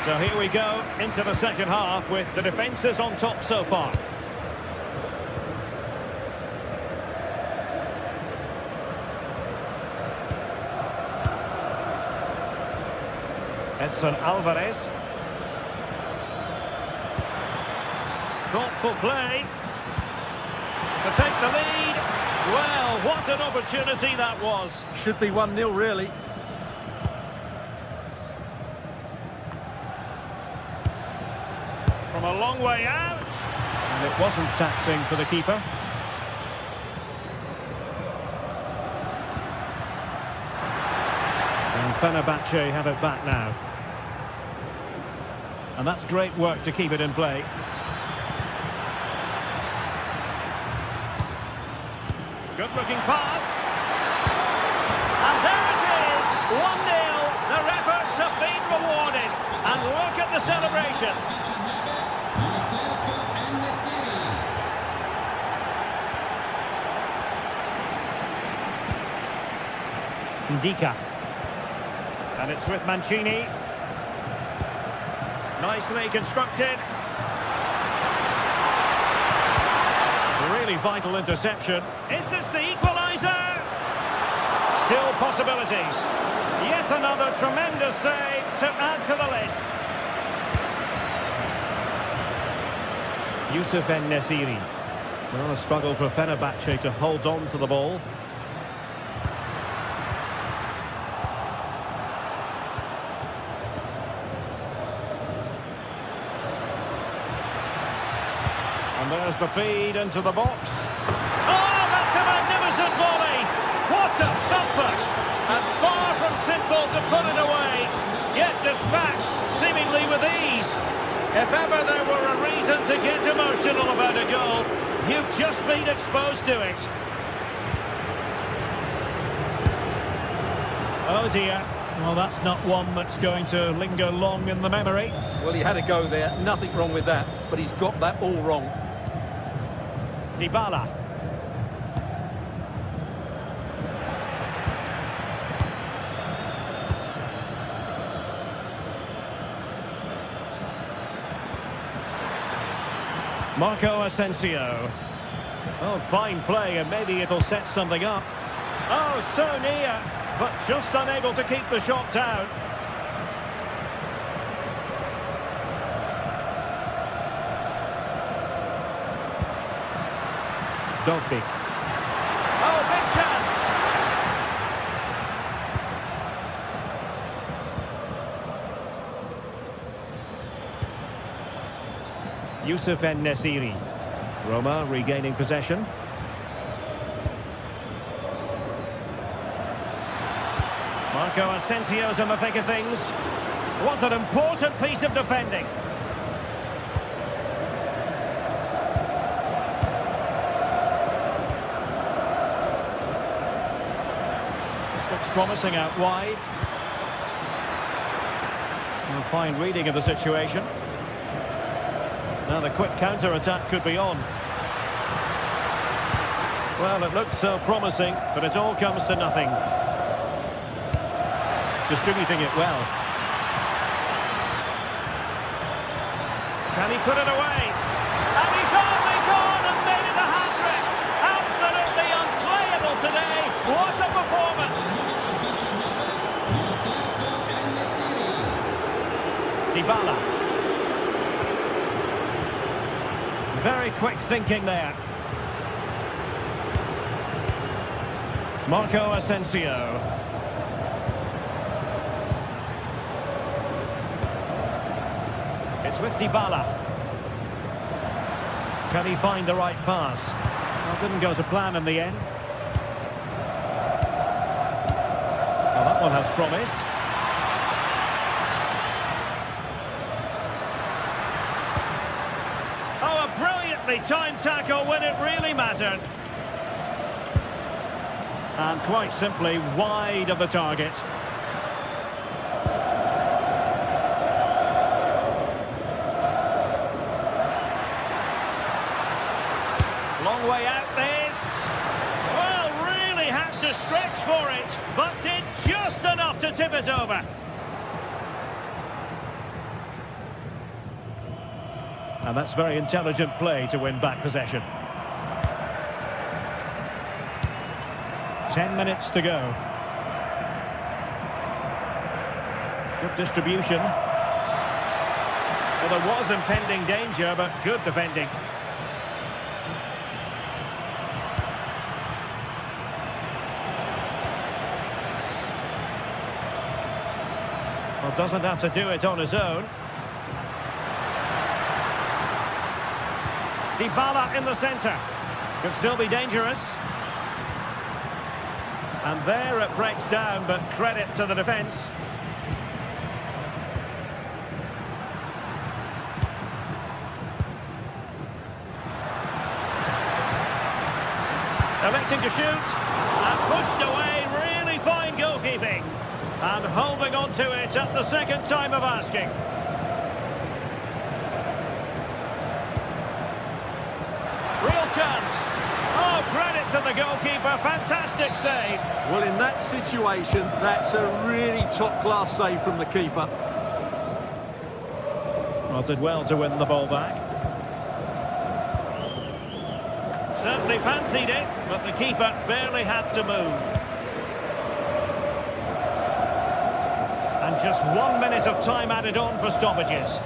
So here we go into the second half with the defences on top so far. Edson Alvarez. Thoughtful play to take the lead. Well, what an opportunity that was.
Should be 1-0, really.
From a long way out. And it wasn't taxing for the keeper. And Fenerbahce have it back now. And that's great work to keep it in play. Good-looking pass. And there it is, 1-0. Their efforts have been rewarded. And look at the celebrations. Ndika. And it's with Mancini. Nicely constructed. Really vital interception. Is this the equaliser? Still possibilities. Yet another tremendous save to add to the list. Youssef En-Nesyri. Well, a struggle for Fenerbahce to hold on to the ball. And there's the feed into the box. Oh, that's a magnificent volley! What a thumper! And far from simple to put it away, yet dispatched seemingly with ease. If ever there were a reason to get emotional about a goal, you've just been exposed to it. Oh dear. Well, that's not one that's going to linger long in the memory.
Well, he had a go there. Nothing wrong with that. But he's got that all wrong.
Dybala. Marco Asensio. Oh, fine play, and maybe it'll set something up. Oh, so near, but just unable to keep the shot down. Dogbik. Oh, big chance! Youssef En-Nesyri. Roma regaining possession. Marco Asensio's in the thick of things. Was an important piece of defending. Looks promising out wide. A fine reading of the situation. Now the quick counter-attack could be on. Well, it looked so promising, but it all comes to nothing. Distributing it well. Can he put it away? And he's only gone and made it a hat-trick! Absolutely unplayable today! Dybala. Very quick thinking there. Marco Asensio. It's with Dybala. Can he find the right pass? Well, didn't go to plan in the end. Well, that one has promise. Oh, a brilliantly timed tackle when it really mattered. And quite simply wide of the target. Long way out this. Well, really had to stretch for it, but did just enough to tip it over. And that's very intelligent play to win back possession. 10 minutes to go. Good distribution. Well, there was impending danger, but good defending. Well, doesn't have to do it on his own. Dybala in the centre. Could still be dangerous. And there it breaks down, but credit to the defence. Electing to shoot. And pushed away, really fine goalkeeping. And holding on to it at the second time of asking. Real chance. Oh, credit to the goalkeeper. Fantastic save.
Well, in that situation, that's a really top-class save from the keeper.
Well, did well to win the ball back. Certainly fancied it, but the keeper barely had to move. And just 1 minute of time added on for stoppages.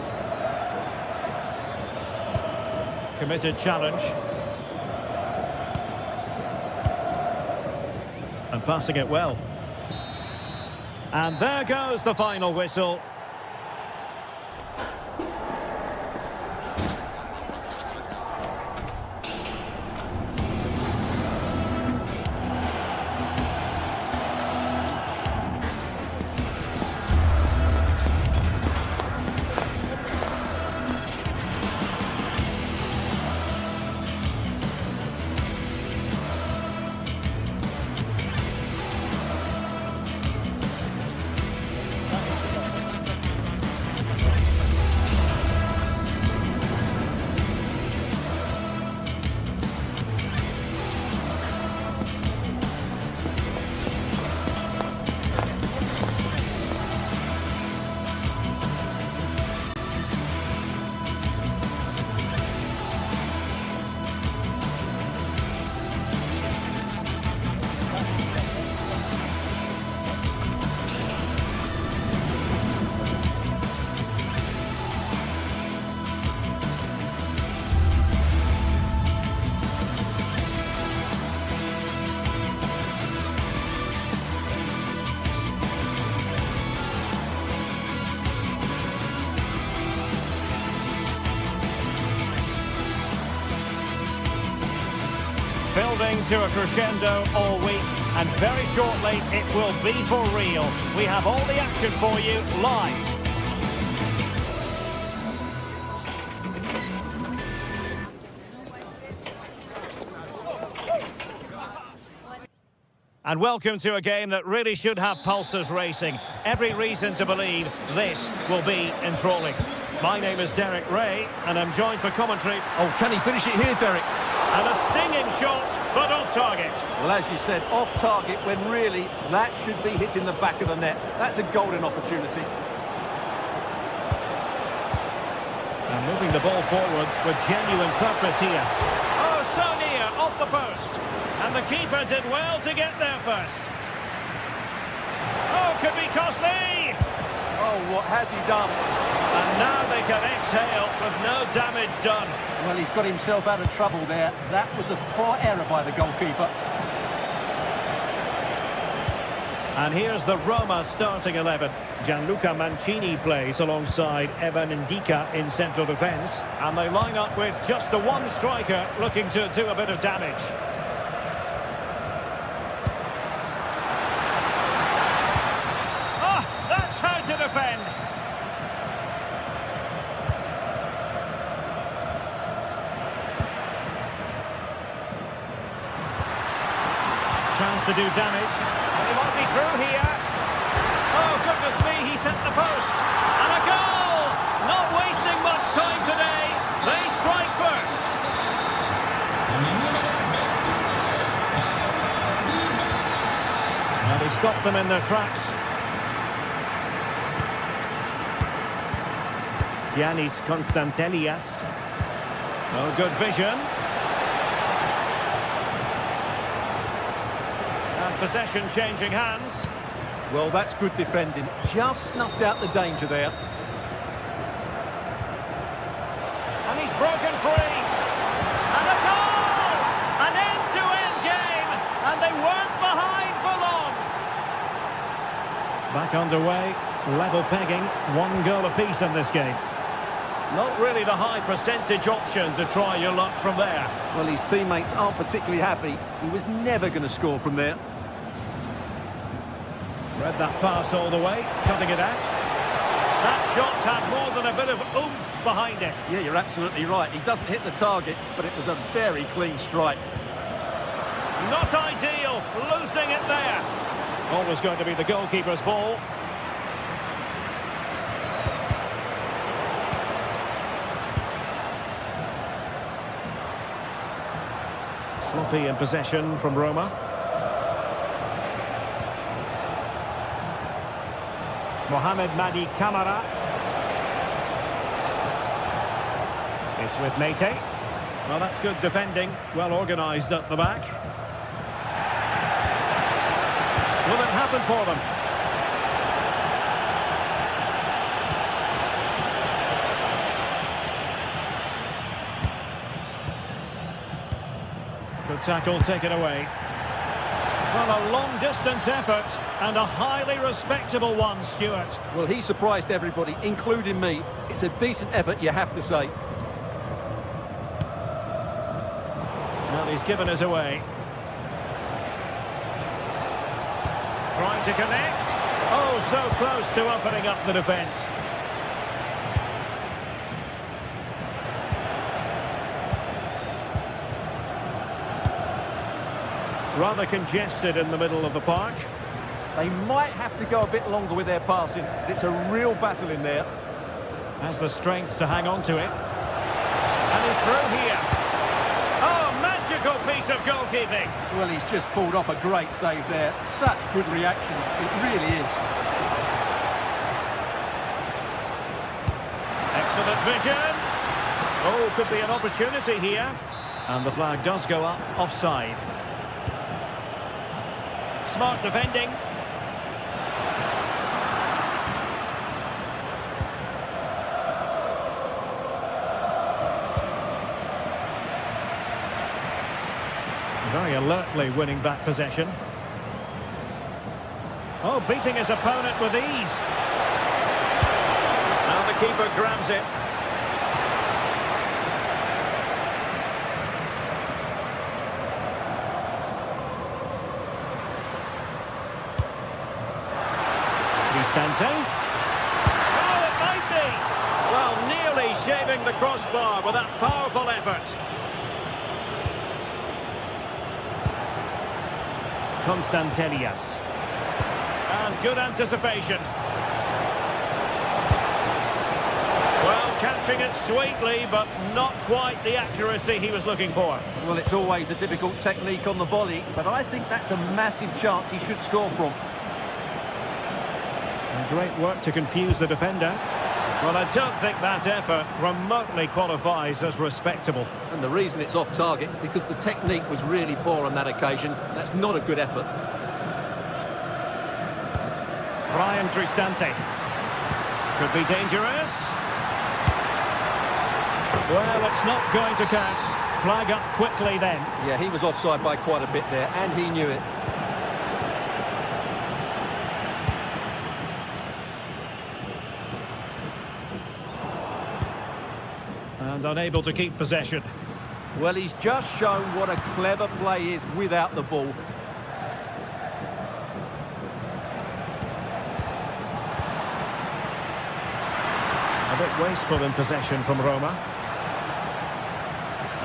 Committed challenge. And passing it well. And there goes the final whistle. Building to a crescendo all week, and very shortly it will be for real. We have all the action for you live. And welcome to a game that really should have pulses racing. Every reason to believe this will be enthralling. My name is Derek Ray, and I'm joined for commentary.
Oh, can he finish it here, Derek?
And a stinging shot, but off target.
Well, as you said, off target when really that should be hitting the back of the net. That's a golden opportunity.
And moving the ball forward with genuine purpose here. Oh, so near, off the post. And the keeper did well to get there first. Oh, could be costly.
Oh, what has he done?
And now they can exhale with no damage done.
Well, he's got himself out of trouble there. That was a poor error by the goalkeeper.
And here's the Roma starting 11. Gianluca Mancini plays alongside Evan Ndika in central defence. And they line up with just the one striker looking to do a bit of damage. Oh, that's how to defend. Chance to do damage. He might be through here. Oh, goodness me, he sent the post. And a goal! Not wasting much time today. They strike first. And he stopped them in their tracks. Giannis Constantelias. Oh, good vision. Possession changing hands.
Well, that's good defending. Just snuffed out the danger there.
And he's broken free. And a goal! An end-to-end game. And they weren't behind for long. Back underway. Level pegging. 1 goal apiece in this game. Not really the high percentage option to try your luck from there.
Well, his teammates aren't particularly happy. He was never going to score from there.
Read that pass all the way, cutting it out. That shot had more than a bit of oomph behind it.
Yeah, you're absolutely right. He doesn't hit the target, but it was a very clean strike.
Not ideal, losing it there. Always going to be the goalkeeper's ball. Sloppy in possession from Roma. Mohamed Madi Camara. It's with Mete. Well, that's good defending. Well organised at the back. Will it happen for them? Good tackle taken away. Well, a long-distance effort and a highly respectable one, Stuart.
Well, he surprised everybody, including me. It's a decent effort, you have to say.
Well, he's given us away. Trying to connect. Oh, so close to opening up the defence. Rather congested in the middle of the park.
They might have to go a bit longer with their passing. It's a real battle in there.
Has the strength to hang on to it. And he's through here. Oh, magical piece of goalkeeping.
Well, he's just pulled off a great save there. Such good reactions. It really is.
Excellent vision. Oh, could be an opportunity here. And the flag does go up offside. Smart defending. Very alertly winning back possession. Oh, beating his opponent with ease. Now the keeper grabs it. Cristante. Oh, it might be. Well, nearly shaving the crossbar with that powerful effort. Constantelias. And good anticipation. Well, catching it sweetly, but not quite the accuracy he was looking for.
Well, it's always a difficult technique on the volley, but I think that's a massive chance he should score from.
And great work to confuse the defender. Well, I don't think that effort remotely qualifies as respectable.
And the reason it's off target, because the technique was really poor on that occasion. That's not a good effort.
Brian Cristante. Could be dangerous. Well, it's not going to count. Flag up quickly then.
Yeah, he was offside by quite a bit there, and he knew it.
And unable to keep possession.
Well, he's just shown what a clever play is without the ball.
A bit wasteful in possession from Roma.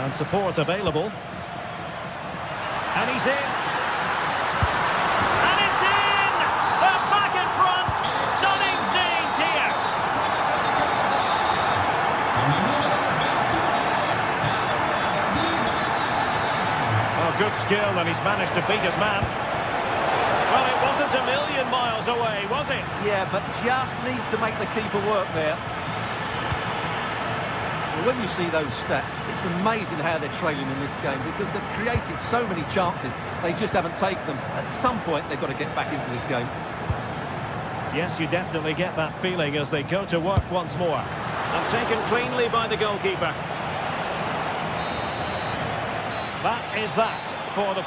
And support available. And he's in. And it's in! They're back in front! Stunning scenes here! Oh, good skill, and he's managed to beat his man. Well, it wasn't a million miles away, was it?
Yeah, but just needs to make the keeper work there. When you see those stats, it's amazing how they're trailing in this game because they've created so many chances, they just haven't taken them. At some point, they've got to get back into this game.
Yes, you definitely get that feeling as they go to work once more. And taken cleanly by the goalkeeper. That is that for the...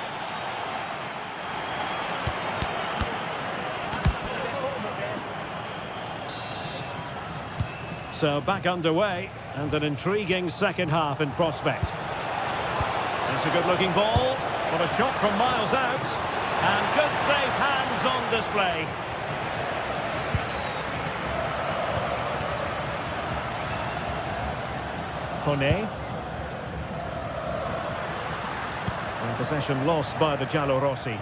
So back underway, and an intriguing second half in prospect. It's a good-looking ball, but a shot from miles out, and good safe hands on display. Kone. And possession lost by the Giallorossi.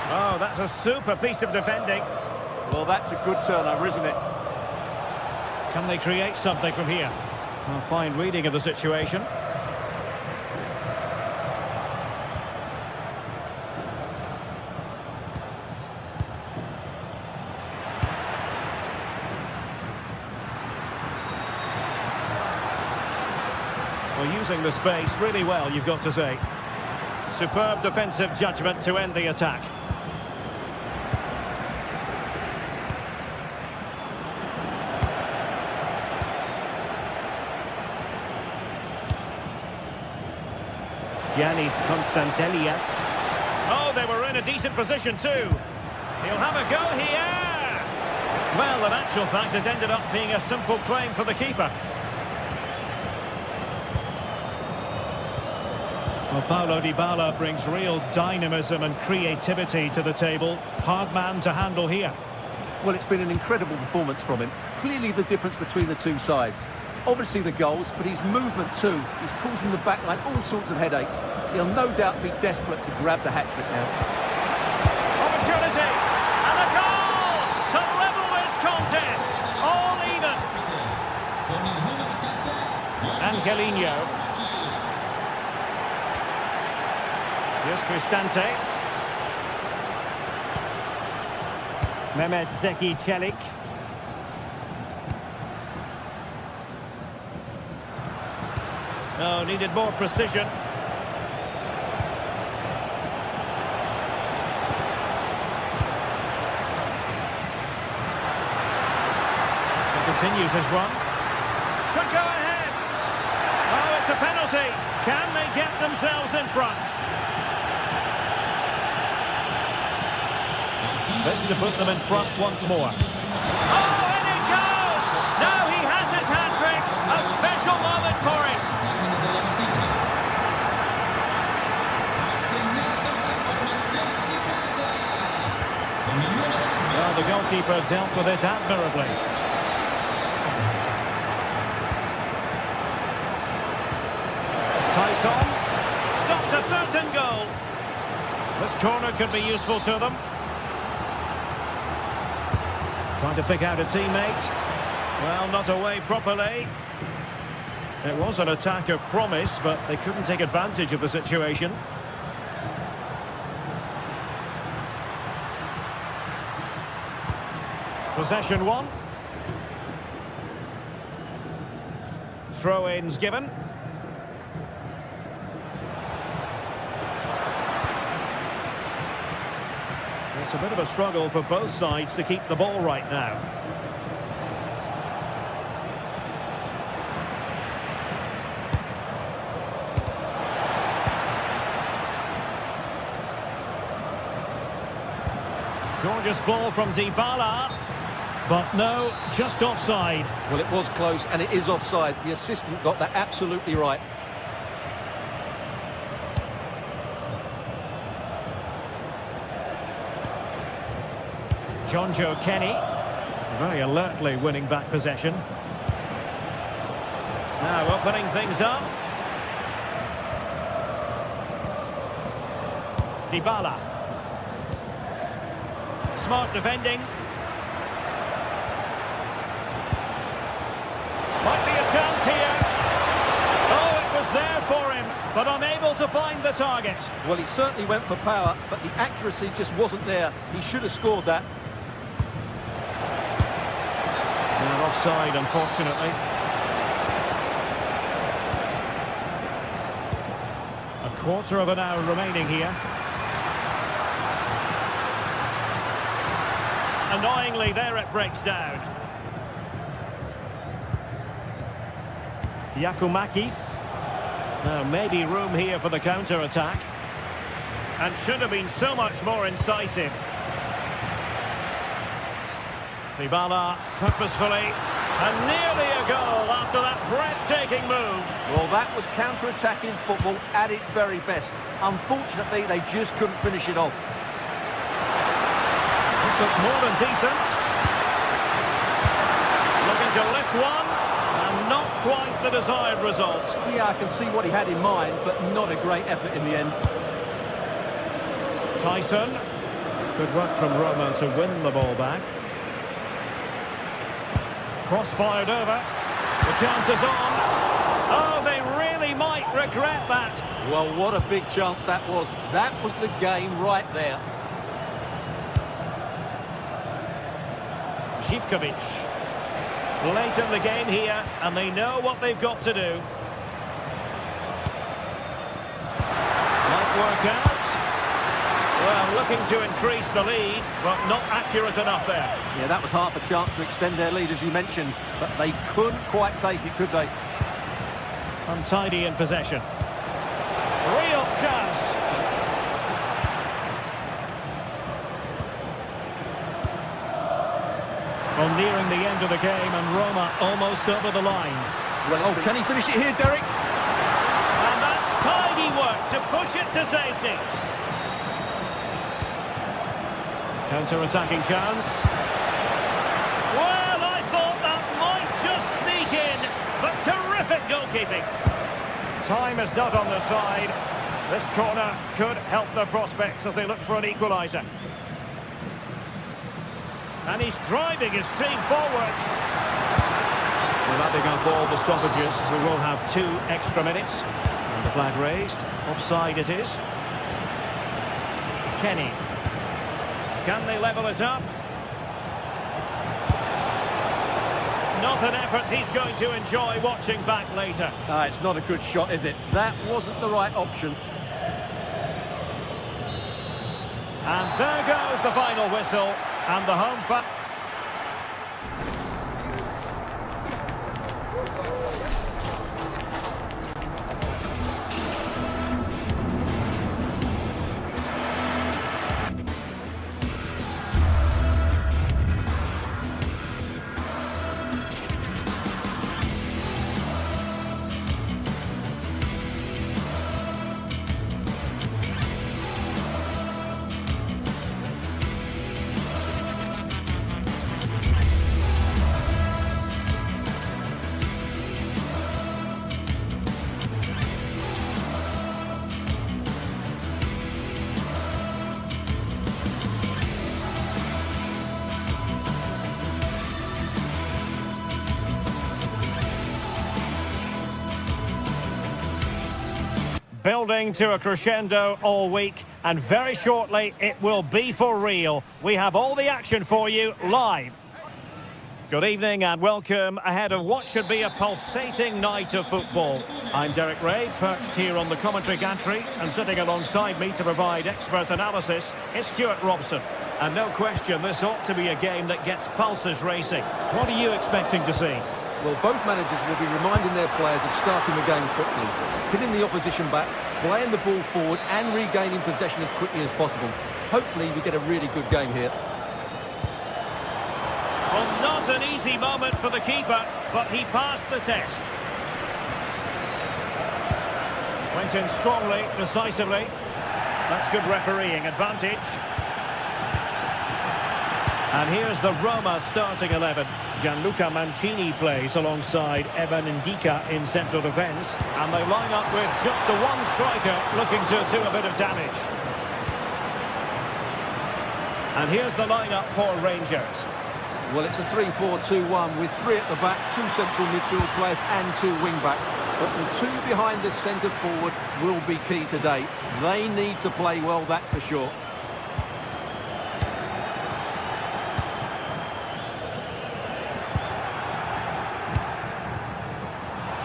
Oh, that's a super piece of defending.
Well, that's a good turnover, isn't it?
Can they create something from here? A fine reading of the situation. Well, using the space really well, you've got to say. Superb defensive judgment to end the attack. Yanis Konstantelias. Oh, they were in a decent position too. He'll have a go here. Well, in actual fact, it ended up being a simple claim for the keeper. Well, Paulo Dybala brings real dynamism and creativity to the table. Hard man to handle here.
Well, it's been an incredible performance from him. Clearly the difference between the two sides. Obviously the goals, but his movement too is causing the backline all sorts of headaches. He'll no doubt be desperate to grab the hat-trick now.
Opportunity! And a goal! To level this contest! All even! Angelino. Here's Cristante. Mehmet Zeki Çelik. Oh, needed more precision. He continues his run. Could go ahead. Oh, it's a penalty. Can they get themselves in front? This to put them in front once more. Oh, and it goes! Now he has his hat-trick. A special moment for him. Well, the goalkeeper dealt with it admirably. Tyson stopped a certain goal. This corner could be useful to them. Trying to pick out a teammate. Well, not away properly. It was an attack of promise, but they couldn't take advantage of the situation. Possession one. Throw-ins given. It's a bit of a struggle for both sides to keep the ball right now. Gorgeous ball from Dybala. But no, just offside.
Well, it was close, and it is offside. The assistant got that absolutely right.
Joe Kenny, very alertly winning back possession. Now opening things up. Dybala. Smart defending. Might be a chance here. Oh, it was there for him, but unable to find the target.
Well, he certainly went for power, but the accuracy just wasn't there. He should have scored that.
And offside, unfortunately. A quarter of an hour remaining here. Annoyingly, there it breaks down. Giacomakis. Now, maybe room here for the counter-attack. And should have been so much more incisive. Dybala, purposefully, and nearly a goal after that breathtaking move.
Well, that was counter-attacking football at its very best. Unfortunately, they just couldn't finish it off.
This looks more than decent. Looking to lift one, and not quite the desired result.
Yeah, I can see what he had in mind, but not a great effort in the end.
Tyson. Good work from Roma to win the ball back. Cross fired over. The chance is on. Oh, they really might regret that.
Well, what a big chance that was. That was the game right there.
Zivkovic. Late in the game here, and they know what they've got to do. Might work out. Well, looking to increase the lead, but not accurate enough there.
Yeah, that was half a chance to extend their lead, as you mentioned, but they couldn't quite take it, could they?
Untidy in possession. Real chance. Well, nearing the end of the game, and Roma almost over the line.
Well, can he finish it here, Derek?
And that's tidy work to push it to safety. Counter-attacking chance. Well, I thought that might just sneak in, but terrific goalkeeping. Time is not on their side. This corner could help their prospects as they look for an equaliser. And he's driving his team forward. Well, adding up all the stoppages, we will have 2 extra minutes. And the flag raised. Offside it is. Kenny. Can they level it up? Not an effort he's going to enjoy watching back later.
It's not a good shot, is it? That wasn't the right option.
And there goes the final whistle, and the home fan. Building to a crescendo all week, and very shortly it will be for real. We have all the action for you live. Good evening and welcome ahead of what should be a pulsating night of football. I'm Derek Ray, perched here on the commentary gantry, and sitting alongside me to provide expert analysis is Stuart Robson. And no question, this ought to be a game that gets pulses racing. What are you expecting to see?
Well, both managers will be reminding their players of starting the game quickly, hitting the opposition back, playing the ball forward and regaining possession as quickly as possible. Hopefully we get a really good game here.
an easy moment for the keeper, but he passed the test. Went in strongly, decisively. That's good refereeing advantage. And here's the Roma starting 11. Gianluca Mancini plays alongside Evan Ndika in central defence. And they line up with just the one striker looking to do a bit of damage. And here's the lineup for Rangers.
Well, it's a 3-4-2-1 with 3 at the back, 2 central midfield players and 2 wing-backs. But the 2 behind the centre forward will be key today. They need to play well, that's for sure.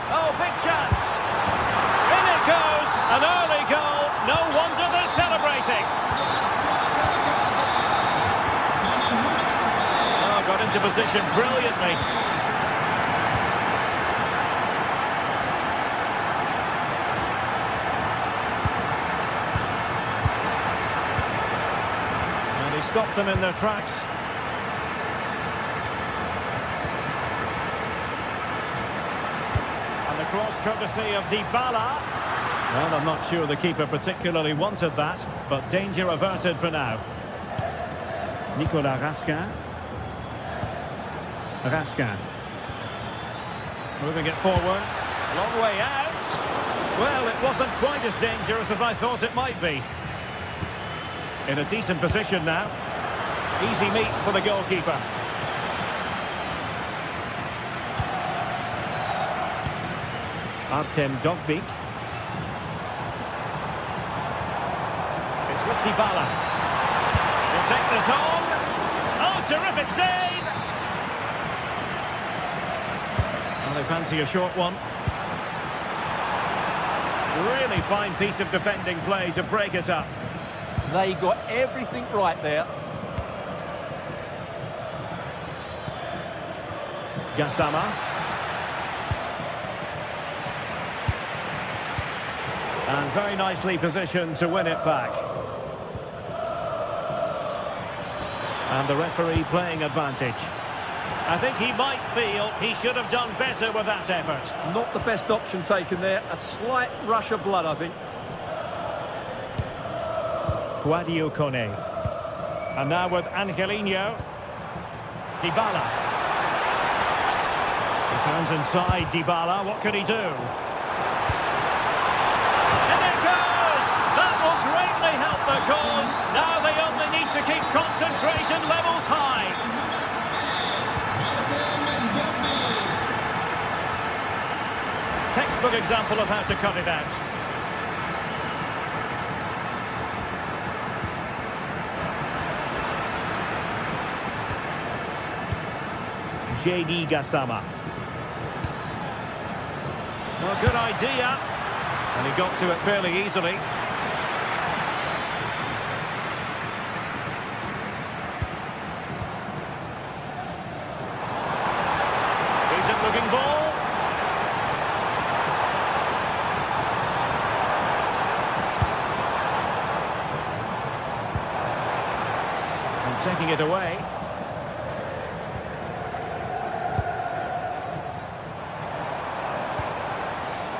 Oh, big chance. In it goes. An early goal. No wonder they're celebrating. Oh, got into position brilliantly. And he stopped them in their tracks. Cross courtesy of Dybala. Well, I'm not sure the keeper particularly wanted that, but danger averted for now. Nicolas Raskin. Raskin. Moving it forward. Long way out. Well, it wasn't quite as dangerous as I thought it might be. In a decent position now. Easy meet for the goalkeeper. Artem Dovbyk. It's with Dybala. He'll take this on. Oh, terrific save! Well, they fancy a short one. Really fine piece of defending play to break it up.
They got everything right there.
Gassama. And very nicely positioned to win it back. And the referee playing advantage. I think he might feel he should have done better with that effort.
Not the best option taken there. A slight rush of blood, I think.
Guadio Kone. And now with Angelino. Dybala. He turns inside Dybala. What can he do? Help the cause. Now they only need to keep concentration levels high. Textbook example of how to cut it out. JD Gassama. Well, good idea. And he got to it fairly easily. Looking ball. And taking it away.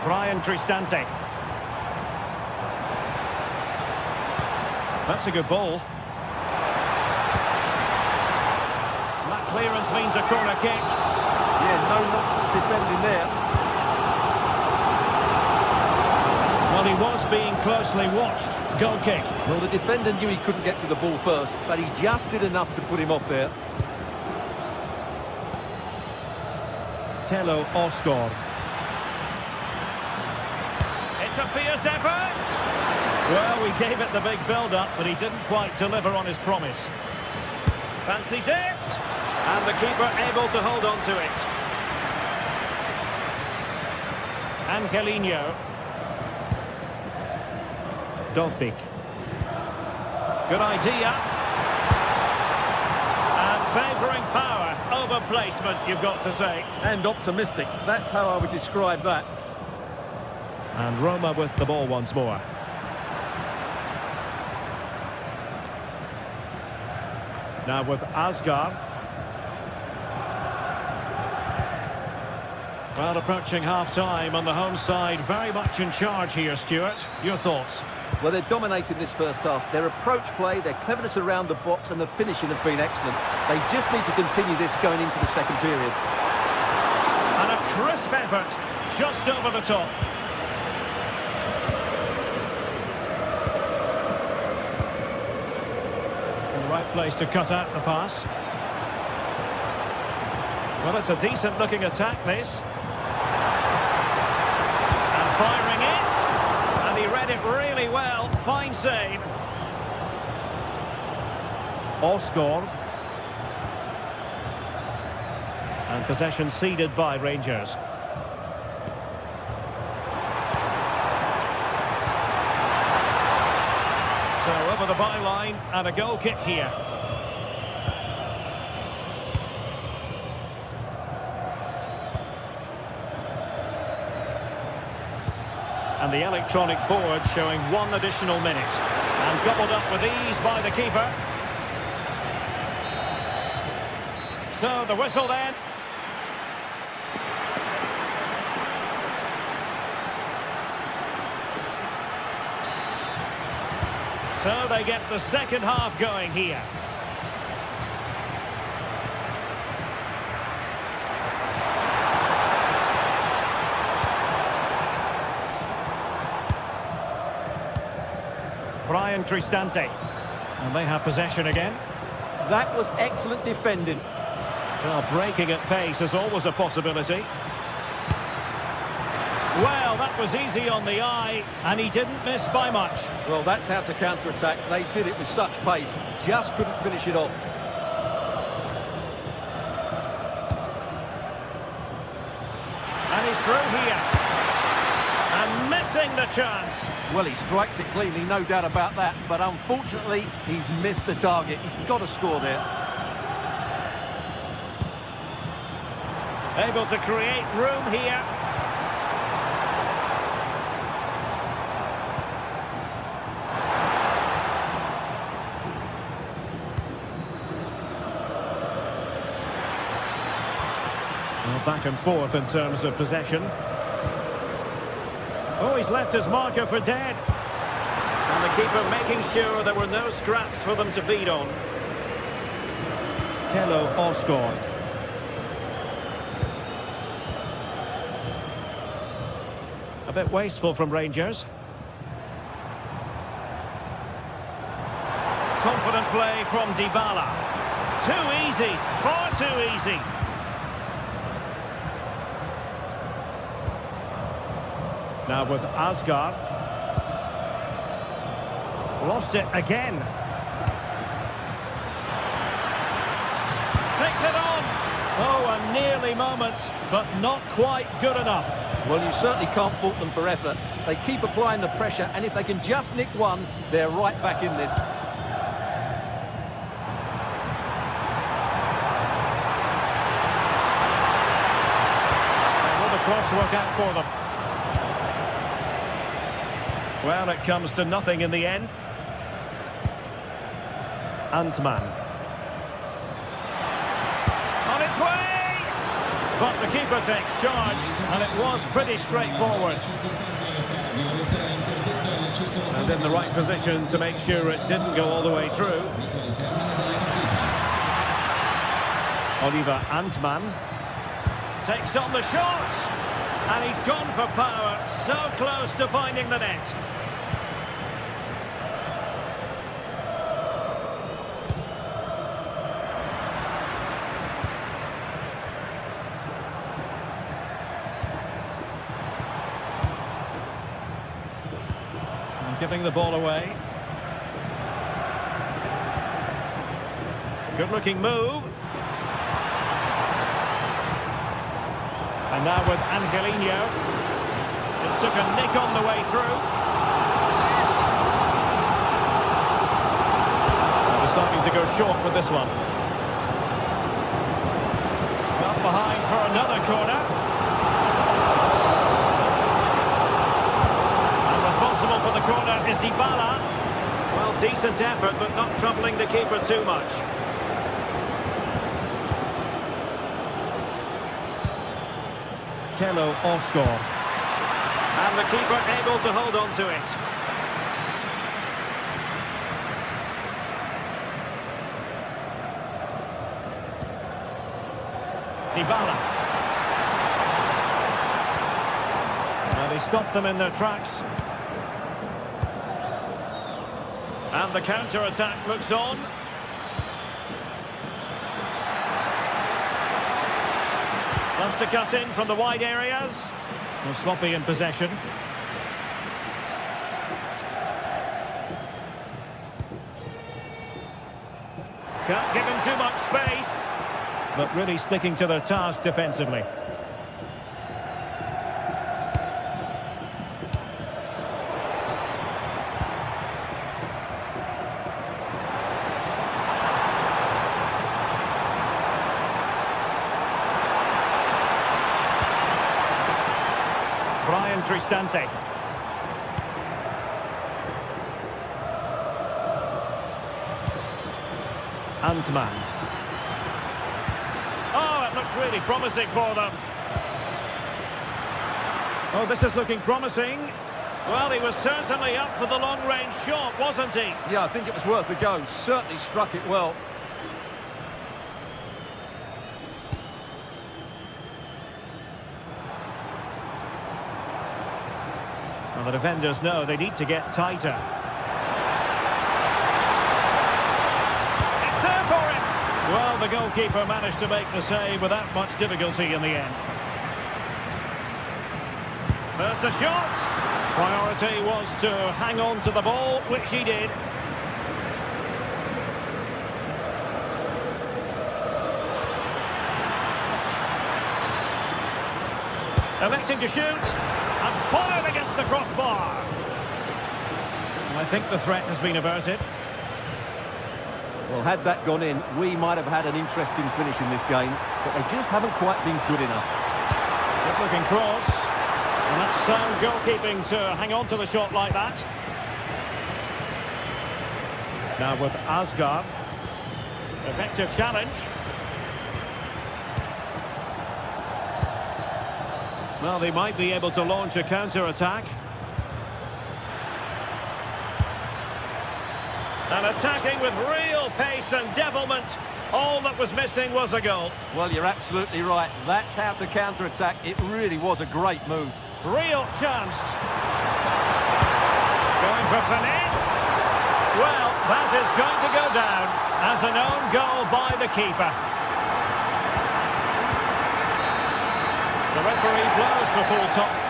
Brian Cristante. That's a good ball. That clearance means a corner kick.
Yeah, no nonsense defending there.
Well, he was being closely watched. Goal kick.
Well, the defender knew he couldn't get to the ball first, but he just did enough to put him off there.
Tello Oscar. It's a fierce effort. Well, we gave it the big build-up, but he didn't quite deliver on his promise. Fancies it. And the keeper able to hold on to it. Angelino. Dovbyk. Good idea. And favouring power over placement, you've got to say.
And optimistic. That's how I would describe that.
And Roma with the ball once more. Now with Asgar. Well, approaching half-time on the home side, very much in charge here, Stuart. Your thoughts?
Well, they're dominating this first half. Their approach play, their cleverness around the box and the finishing have been excellent. They just need to continue this going into the second period.
And a crisp effort, just over the top. The right place to cut out the pass. Well, it's a decent-looking attack, this. And firing it. And he read it really well. Fine save. Osgård. And possession ceded by Rangers. So over the byline and a goal kick here. And the electronic board showing 1 additional minute. And gobbled up with ease by the keeper. So the whistle then. So they get the second half going here. Brian Cristante. And they have possession again.
That was excellent defending.
Well, breaking at pace is always a possibility. Well, that was easy on the eye, and he didn't miss by much.
Well, that's how to counter-attack. They did it with such pace. Just couldn't finish it off.
And he's through here. And missing the chance.
Well, he strikes it cleanly, no doubt about that. But unfortunately, he's missed the target. He's got to score there.
Able to create room here. Well, back and forth in terms of possession. Oh, he's left his marker for dead. And the keeper making sure there were no scraps for them to feed on. Tello Osgård. A bit wasteful from Rangers. Confident play from Dybala. Too easy, far too easy. Now with Asgard. Lost it again. Takes it on. Oh, a nearly moment, but not quite good enough.
Well, you certainly can't fault them for effort. They keep applying the pressure, and if they can just nick one, they're right back in this.
Will the cross work out for them? Well, it comes to nothing in the end. Antman. On its way! But the keeper takes charge, and it was pretty straightforward. And in the right position to make sure it didn't go all the way through. Oliver Antman takes on the shot, and he's gone for power, so close to finding the net. Giving the ball away. Good-looking move. And now with Angelino. It took a nick on the way through. Deciding to go short with this one. Got behind for another corner. For the corner is Dybala. Well, decent effort, but not troubling the keeper too much. Telo Oscar. And the keeper able to hold on to it. Dybala. Well, he stopped them in their tracks. And the counter-attack looks on. Wants to cut in from the wide areas. Well, sloppy in possession. Can't give him too much space. But really sticking to their task defensively. Brian Cristante. Antman. Oh, it looked really promising for them. Oh, this is looking promising. Well, he was certainly up for the long-range shot, wasn't he?
Yeah, I think it was worth a go. Certainly struck it well.
Well, the defenders know they need to get tighter. It's there for him! Well, the goalkeeper managed to make the save without much difficulty in the end. There's the shot! Priority was to hang on to the ball, which he did. Electing to shoot. And fired against the crossbar. I think the threat has been averted.
Well, had that gone in, we might have had an interesting finish in this game, but they just haven't quite been good enough.
Good looking cross. And that's sound goalkeeping to hang on to the shot like that. Now with Asgard. Effective challenge. Well, they might be able to launch a counter-attack. And attacking with real pace and devilment. All that was missing was a goal.
Well, you're absolutely right. That's how to counter-attack. It really was a great move.
Real chance. Going for finesse. Well, that is going to go down as an own goal by the keeper. The referee blows for full time.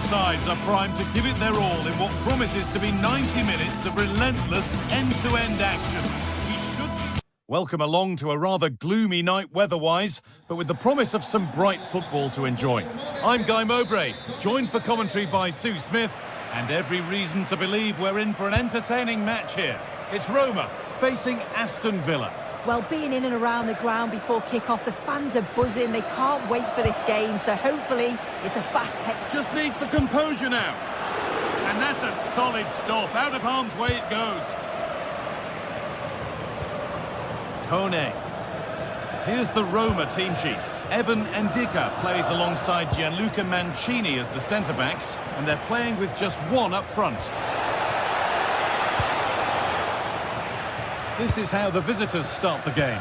Sides are primed to give it their all in what promises to be 90 minutes of relentless end-to-end action. We should be welcome along to a rather gloomy night weather-wise, but with the promise of some bright football to enjoy. I'm Guy Mowbray, joined for commentary by Sue Smith, and every reason to believe we're in for an entertaining match here. It's Roma facing Aston Villa.
Well, being in and around the ground before kick-off, the fans are buzzing. They can't wait for this game, so hopefully it's a fast pace.
Just needs the composure now. And that's a solid stop. Out of harm's way it goes. Kone. Here's the Roma team sheet. Evan Ndika plays alongside Gianluca Mancini as the centre-backs, and they're playing with just one up front. This is how the visitors start the game.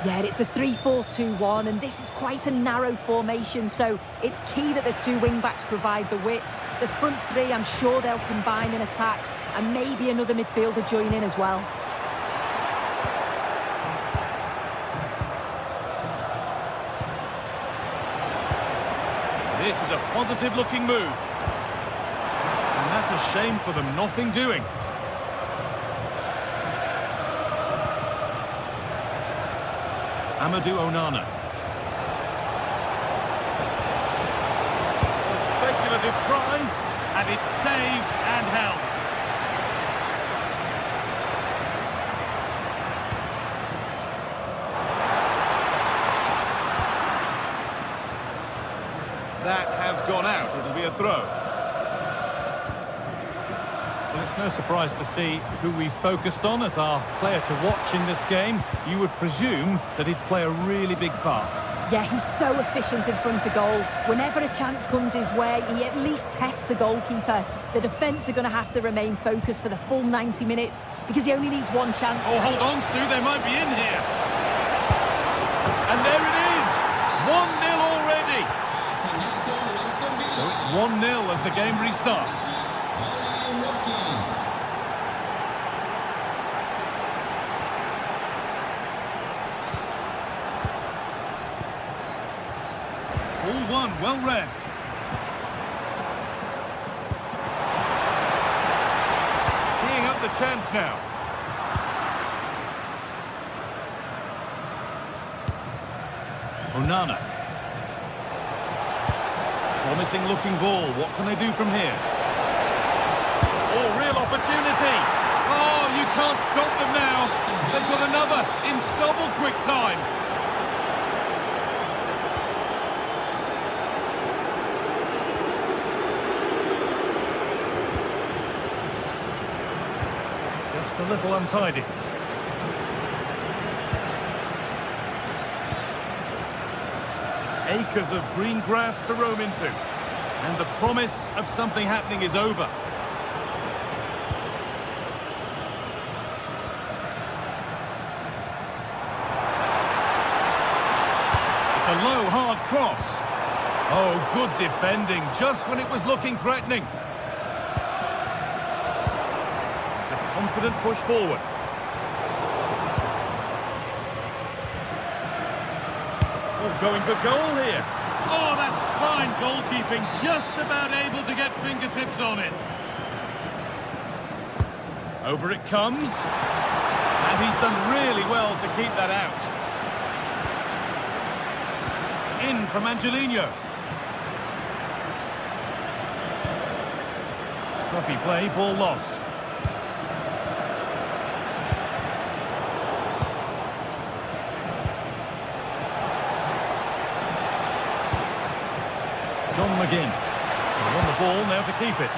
Yeah, it's a 3-4-2-1, and this is quite a narrow formation, so it's key that the two wing-backs provide the width. The front three, I'm sure they'll combine in attack, and maybe another midfielder join in as well.
Positive looking move. And that's a shame for them, nothing doing. Amadou Onana. Speculative try, and it's saved and held. That has gone out. It'll be a throw. Well, it's no surprise to see who we focused on as our player to watch in this game. You would presume that he'd play a really big part.
Yeah, he's so efficient in front of goal. Whenever a chance comes his way, he at least tests the goalkeeper. The defence are going to have to remain focused for the full 90 minutes because he only needs one chance.
Oh, hold on, Sue, they might be in here. And there it is! 1-0 already! So it's 1-0 as the game restarts. All one, well read. Teeing up the chance now. Onana. Promising looking ball. What can they do from here? Oh, real opportunity. Oh, you can't stop them now. They've got another in double quick time. Just a little untidy. Acres of green grass to roam into. And the promise of something happening is over. It's a low, hard cross. Oh, good defending, just when it was looking threatening. It's a confident push forward. Oh, going for goal here. Oh, that's fine goalkeeping, just about able to get fingertips on it. Over it comes. And he's done really well to keep that out. In from Angelino. Scruffy play, ball lost. John McGinn. They won the ball, now to keep it.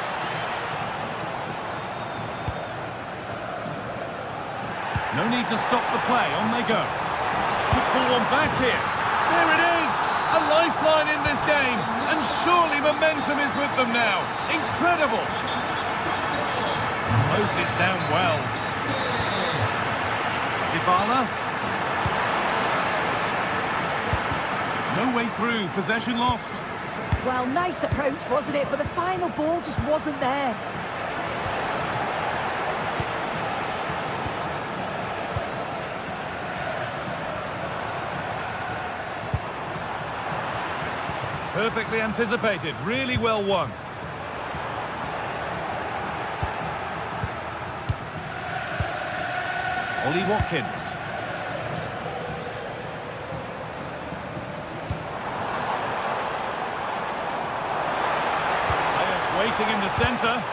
No need to stop the play, on they go. Good ball on back here. There it is! A lifeline in this game, and surely momentum is with them now. Incredible! Closed it down well. Dybala. No way through, possession lost.
Well, nice approach, wasn't it? But the final ball just wasn't there.
Perfectly anticipated, really well won. Ollie Watkins. Waiting in the centre.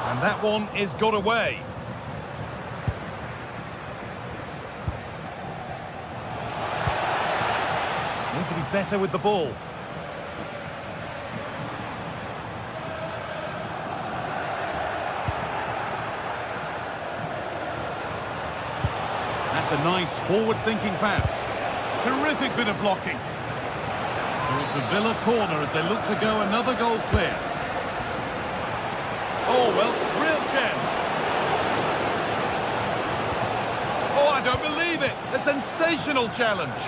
And that one is got away. Need to be better with the ball. That's a nice forward-thinking pass. Terrific bit of blocking. So it's a Villa corner as they look to go another goal clear. Oh, well, real chance. Oh, I don't believe it. A sensational challenge.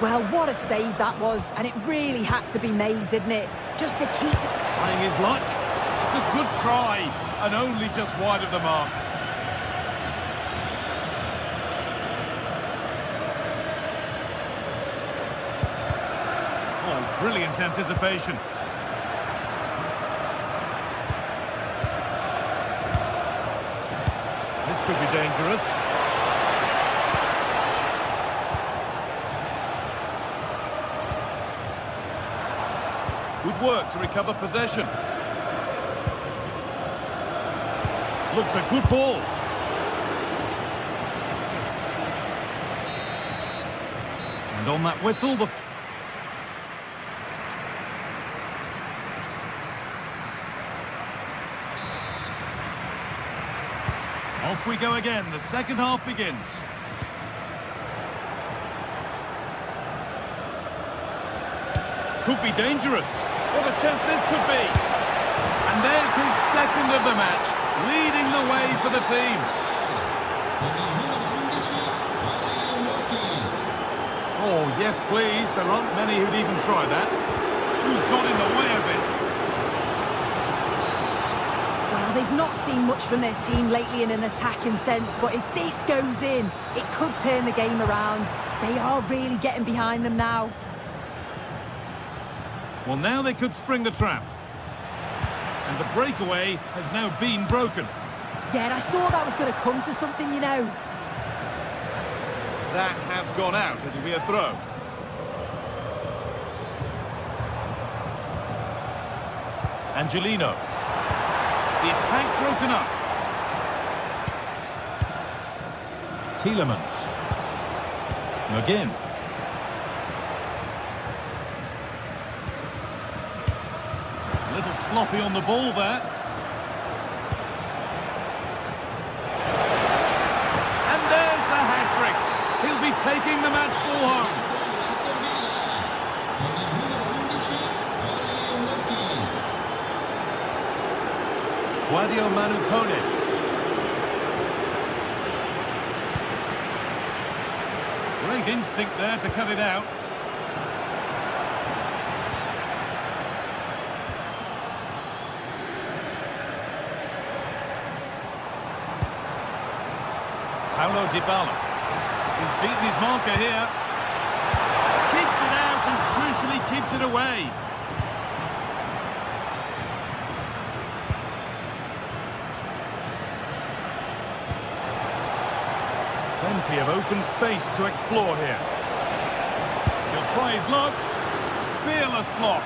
Well, what a save that was, and it really had to be made, didn't it? Just to keep...
Trying his luck. It's a good try, and only just wide of the mark. Oh, brilliant anticipation. This could be dangerous. Good work to recover possession. Looks a good ball. And on that whistle, the... Off we go again. The second half begins. Could be dangerous. What a chance this could be. And there's his second of the match, leading the way for the team. Oh, yes, please. There aren't many who'd even try that. Who got in the way of it?
Well, they've not seen much from their team lately in an attacking sense, but if this goes in, it could turn the game around. They are really getting behind them now.
Well, now they could spring the trap. And the breakaway has now been broken.
Yeah, I thought that was going to come to something, you know.
That has gone out. It'll be a throw. Angelino. The attack broken up. Tielemans. McGinn. A little sloppy on the ball there. And there's the hat-trick. He'll be taking the match ball home. Guadio Manu Kone. Great instinct there to cut it out. Paulo Dybala. He's beaten his marker here. Keeps it out and crucially keeps it away. Plenty of open space to explore here. He'll try his luck. Fearless block.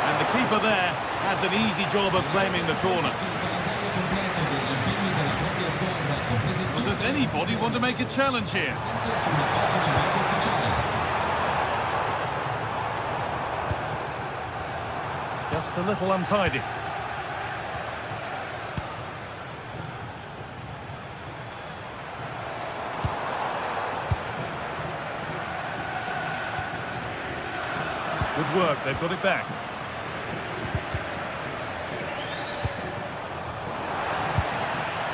And the keeper there has an easy job of claiming the corner. Well, does anybody want to make a challenge here? Just a little untidy. Good work, they've got it back.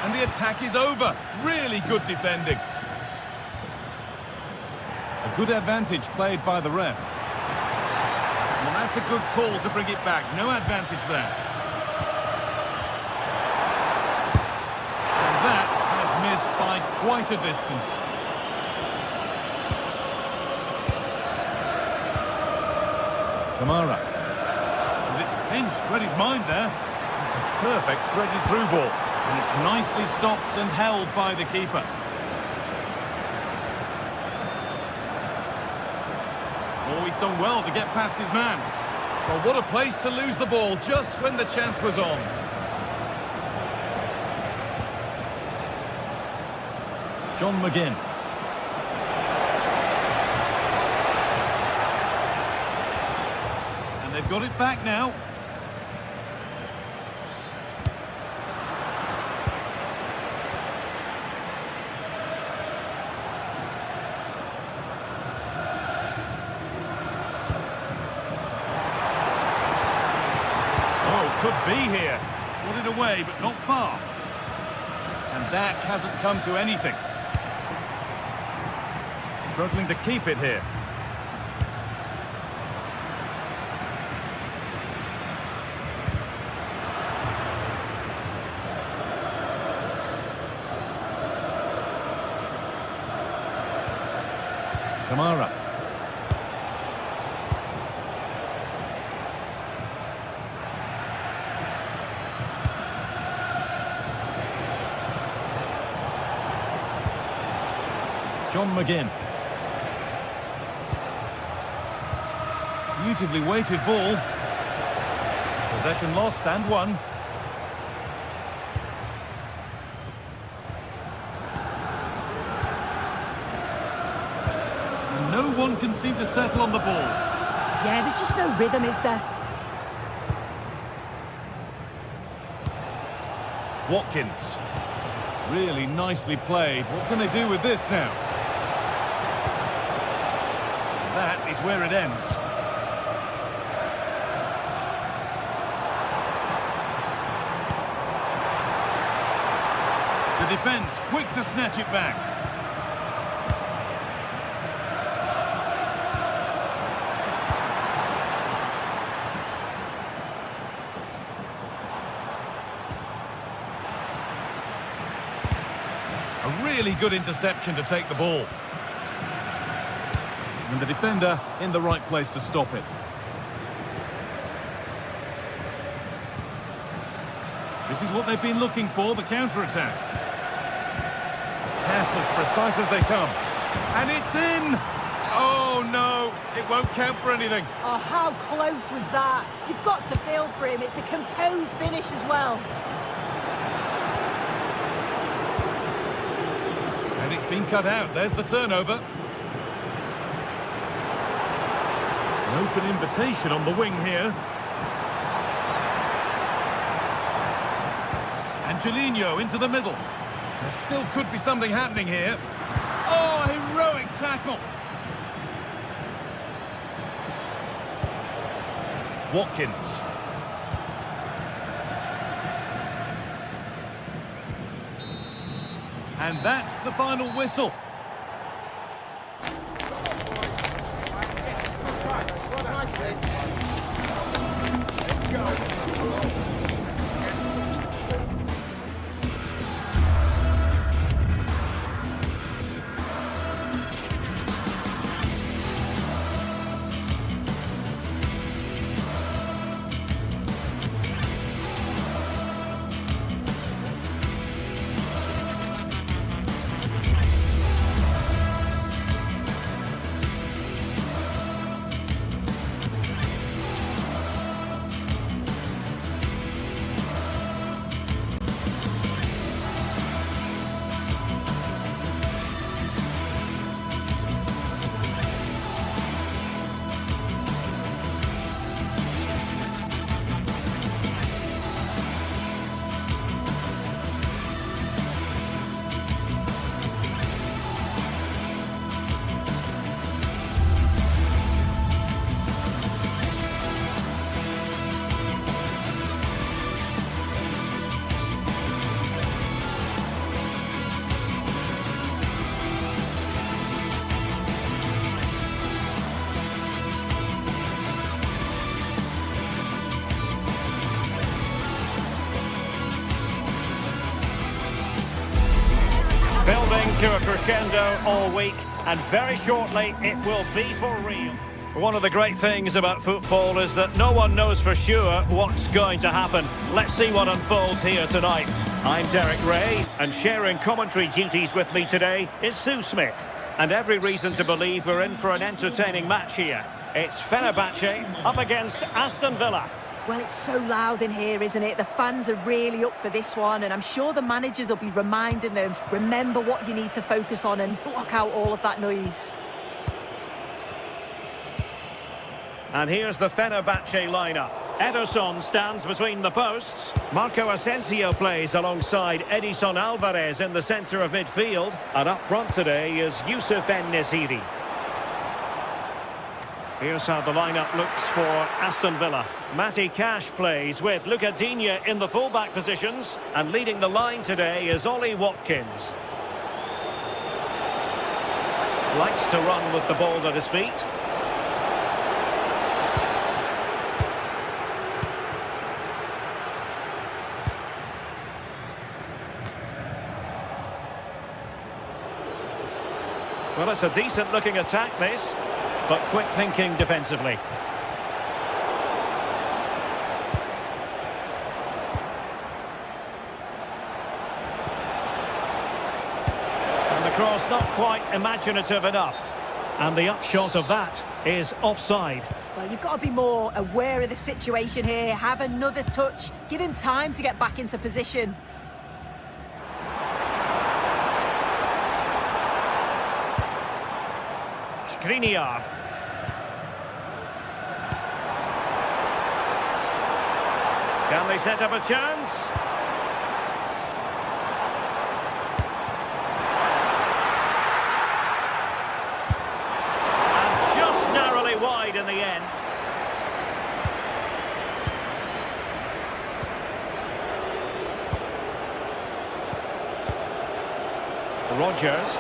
And the attack is over. Really good defending. A good advantage played by the ref. Well, that's a good call to bring it back. No advantage there. And that has missed by quite a distance. Kamara. And it's pinched, read his mind there. It's a perfect threaded through ball. And it's nicely stopped and held by the keeper. Oh, he's done well to get past his man. Well, what a place to lose the ball just when the chance was on. John McGinn. And they've got it back now. Could be here. Got it away, but not far. And that hasn't come to anything. Struggling to keep it here. Kamara. John McGinn. Beautifully weighted ball. Possession lost and won. No one can seem to settle on the ball.
Yeah, there's just no rhythm, is there?
Watkins. Really nicely played. What can they do with this now? That is where it ends. The defence quick to snatch it back. A really good interception to take the ball. And the defender in the right place to stop it. This is what they've been looking for, the counter-attack. Pass as precise as they come. And it's in! Oh, no, it won't count for anything.
Oh, how close was that? You've got to feel for him. It's a composed finish as well.
And it's been cut out. There's the turnover. An open invitation on the wing here. Angelino into the middle. There still could be something happening here. Oh, a heroic tackle. Watkins. And that's the final whistle.
Building to a crescendo all week, and very shortly it will be for real. One of the great things about football is that no one knows for sure what's going to happen. Let's see what unfolds here tonight. I'm Derek Ray, and sharing commentary duties with me today is Sue Smith. And every reason to believe we're in for an entertaining match here. It's Fenerbahce up against Aston Villa.
Well, it's so loud in here, isn't it? The fans are really up for this one, and I'm sure the managers will be reminding them, remember what you need to focus on and block out all of that noise.
And here's the Fenerbahce lineup. Ederson stands between the posts. Marco Asensio plays alongside Edison Alvarez in the centre of midfield. And up front today is Youssef En-Nesyri. Here's how the lineup looks for Aston Villa. Matty Cash plays with Luca Digne in the fullback positions. And leading the line today is Ollie Watkins. Likes to run with the ball at his feet. Well, it's a decent-looking attack, this, but quick thinking defensively. And the cross not quite imaginative enough. And the upshot of that is offside.
Well, you've got to be more aware of the situation here. Have another touch. Give him time to get back into position.
Skriniar. Can they set up a chance? And just narrowly wide in the end. Rodgers.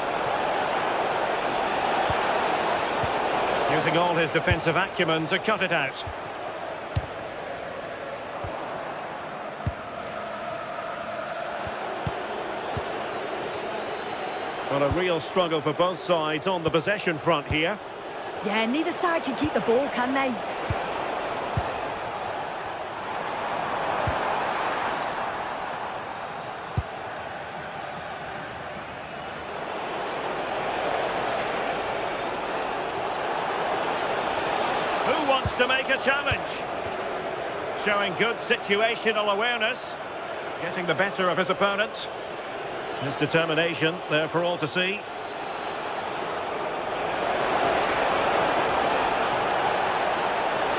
Using all his defensive acumen to cut it out. Well, a real struggle for both sides on the possession front here.
Yeah, neither side can keep the ball, can they?
Who wants to make a challenge? Showing good situational awareness. Getting the better of his opponent. His determination there for all to see.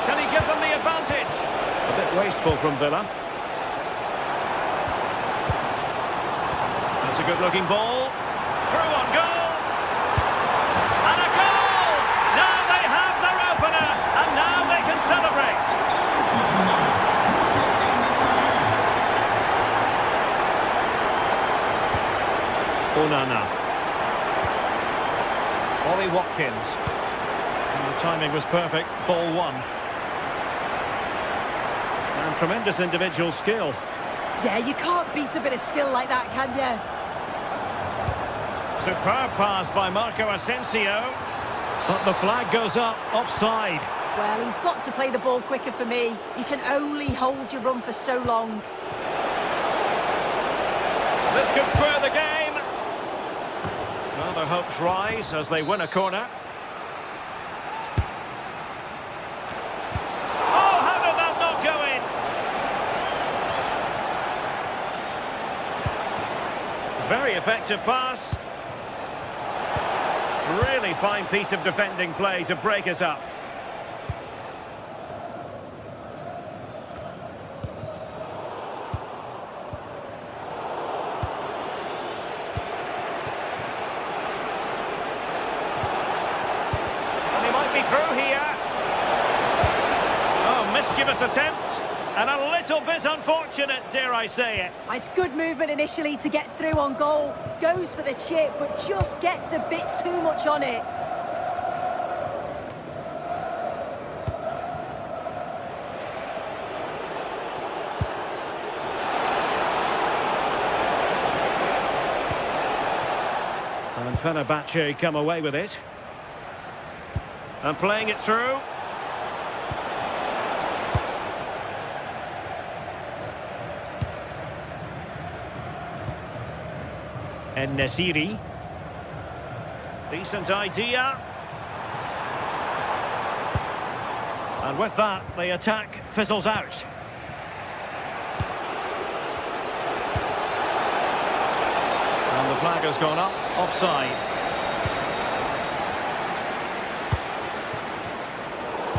Can he give them the advantage? A bit wasteful from Villa. That's a good-looking ball. Through on goal. And a goal! Now they have their opener, and now they can celebrate. Onana. Ollie Watkins. And the timing was perfect. Ball one. And tremendous individual skill.
Yeah, you can't beat a bit of skill like that, can you?
Superb pass by Marco Asensio. But the flag goes up, offside.
Well, he's got to play the ball quicker for me. You can only hold your run for so long.
This could square the game. Well, their hopes rise as they win a corner. Oh, how did that not go in? Very effective pass. Really fine piece of defending play to break it up. Through here. Oh, mischievous attempt. And a little bit unfortunate, dare I say it.
It's good movement initially to get through on goal. Goes for the chip, but just gets a bit too much on it.
And Fenerbahce come away with it. And playing it through. And Nesiri. Decent idea. And with that, the attack fizzles out. And the flag has gone up, offside.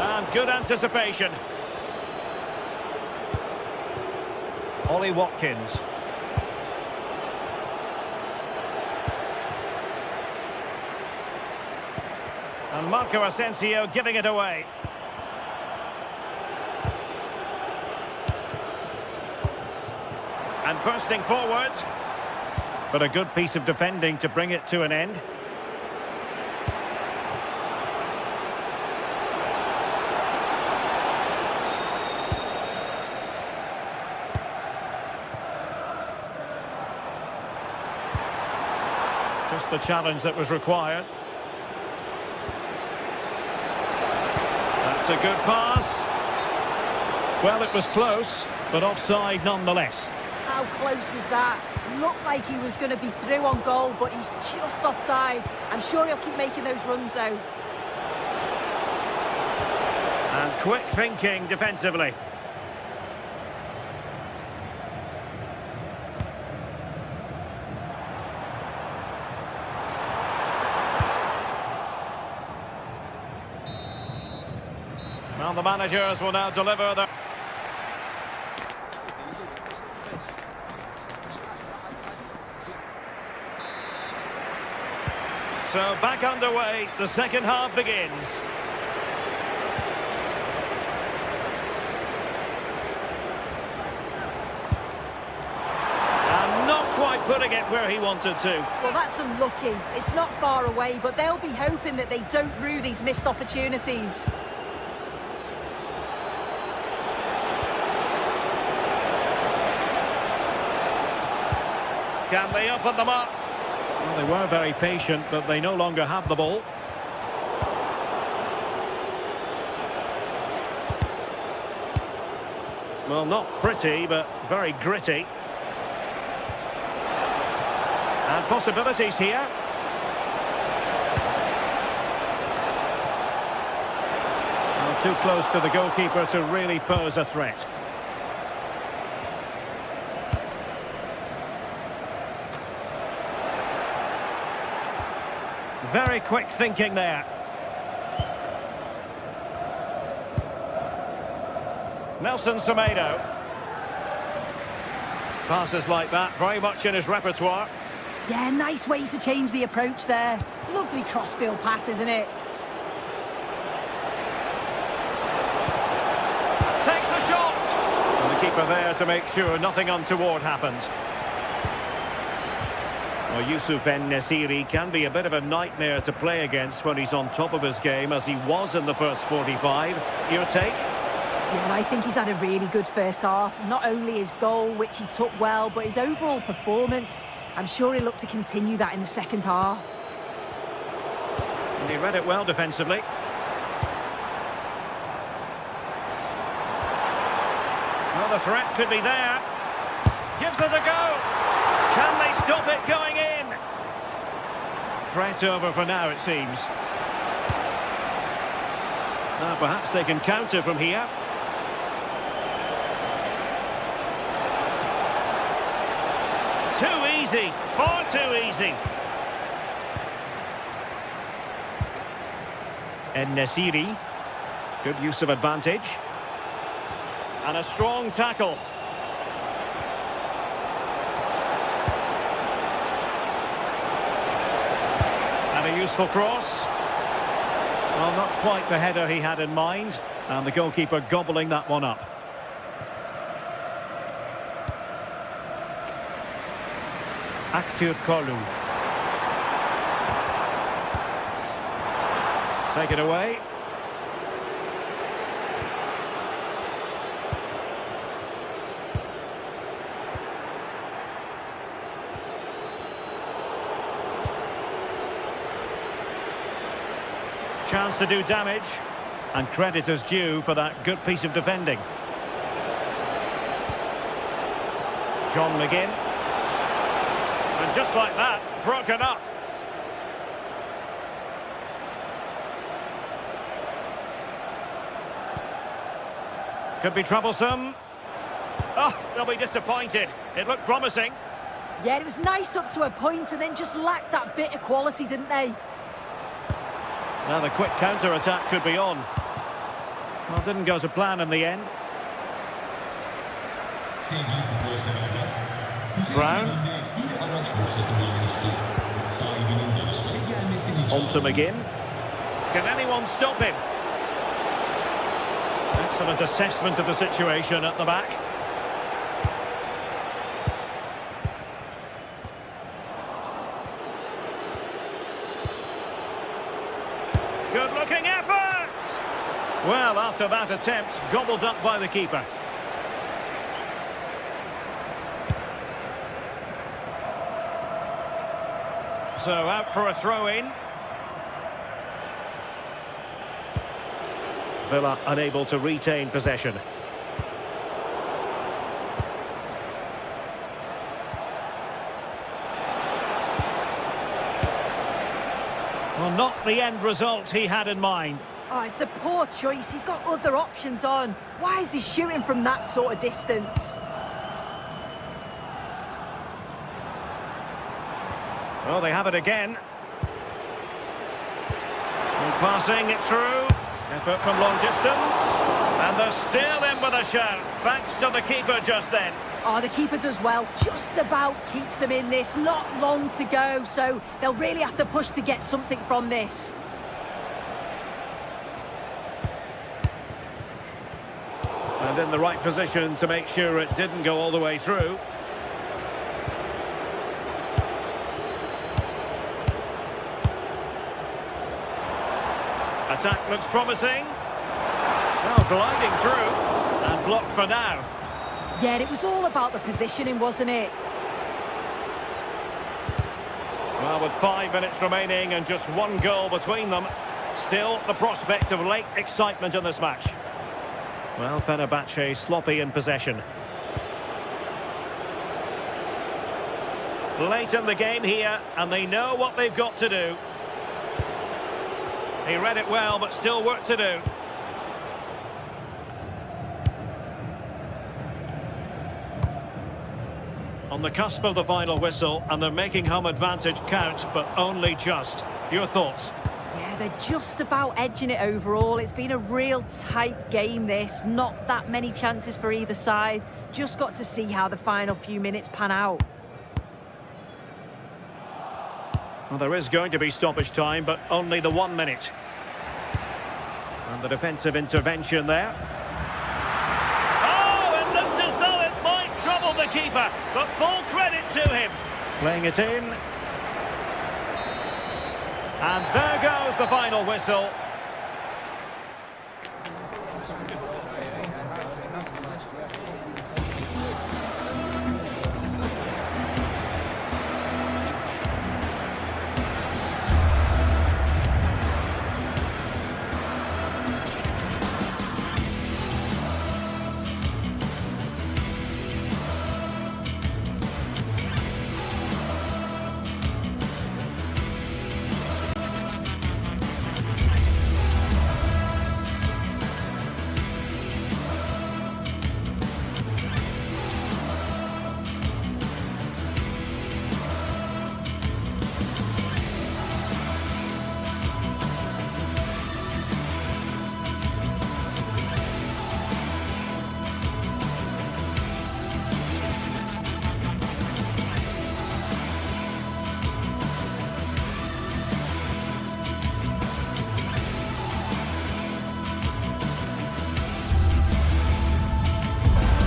And good anticipation. Ollie Watkins. And Marco Asensio giving it away. And bursting forward. But a good piece of defending to bring it to an end. Just the challenge that was required. That's a good pass. Well, it was close, but offside nonetheless.
How close was that? Looked like he was going to be through on goal, but he's just offside. I'm sure he'll keep making those runs, though.
And quick thinking defensively. Well, the managers will now deliver the... So back underway, the second half begins. And not quite putting it where he wanted to.
Well, that's unlucky. It's not far away, but they'll be hoping that they don't rue these missed opportunities.
Can they open them up? Well, they were very patient, but they no longer have the ball. Well, not pretty, but very gritty. And possibilities here. Well, too close to the goalkeeper to really pose a threat. Very quick thinking there. Nelson Semedo. Passes like that, very much in his repertoire.
Yeah, nice way to change the approach there. Lovely crossfield pass, isn't it?
Takes the shot! And the keeper there to make sure nothing untoward happened. Well, Youssouf En-Nesyri can be a bit of a nightmare to play against when he's on top of his game, as he was in the first 45. Your take?
Yeah, I think he's had a really good first half. Not only his goal, which he took well, but his overall performance. I'm sure he'll look to continue that in the second half.
And he read it well defensively. Well, the threat could be there. Gives it a go. Can they stop it going in? Threat over for now, it seems. Now, perhaps they can counter from here. Too easy, far too easy. En-Nesyri, good use of advantage. And a strong tackle. And a useful cross. Well, not quite the header he had in mind. And the goalkeeper gobbling that one up. Aktürk Kolu. Take it away. Chance to do damage. And credit is due for that good piece of defending. John McGinn. And just like that, broken up. Could be troublesome. Oh, they'll be disappointed. It looked promising.
Yeah, it was nice up to a point and then just lacked that bit of quality, didn't they?
Now the quick counter-attack could be on. Well, didn't go to plan in the end.
Sevgili futbol severler,
Brown.
bir araç ruhsatı verilmiştir. Sahibinin gelişleri gelmesini için.
On to McGinn. Can anyone stop him? Excellent assessment of the situation at the back. Good-looking effort! Well, after that attempt, gobbled up by the keeper. So out for a throw-in. Villa unable to retain possession. Well, not the end result he had in mind.
Oh, it's a poor choice. He's got other options on. Why is he shooting from that sort of distance?
Well, they have it again. And passing it through. Effort from long distance. And they're still in with a shout, thanks to the keeper just then.
Oh, the keeper does well. Just about keeps them in this. Not long to go, so they'll really have to push to get something from this.
And in the right position to make sure it didn't go all the way through. Attack looks promising. Now gliding through and blocked for now.
Yeah, it was all about the positioning, wasn't it?
Well, with 5 minutes remaining and just one goal between them, still the prospect of late excitement in this match. Well, Fenerbahce sloppy in possession. Late in the game here, and they know what they've got to do. He read it well, but still work to do. On the cusp of the final whistle, and they're making home advantage count, but only just. Your thoughts?
Yeah, they're just about edging it overall. It's been a real tight game, this. Not that many chances for either side. Just got to see how the final few minutes pan out.
Well, there is going to be stoppage time, but only the 1 minute. And the defensive intervention there. Oh, it looked as though it might trouble the keeper, but full credit to him. Playing it in. And there goes the final whistle.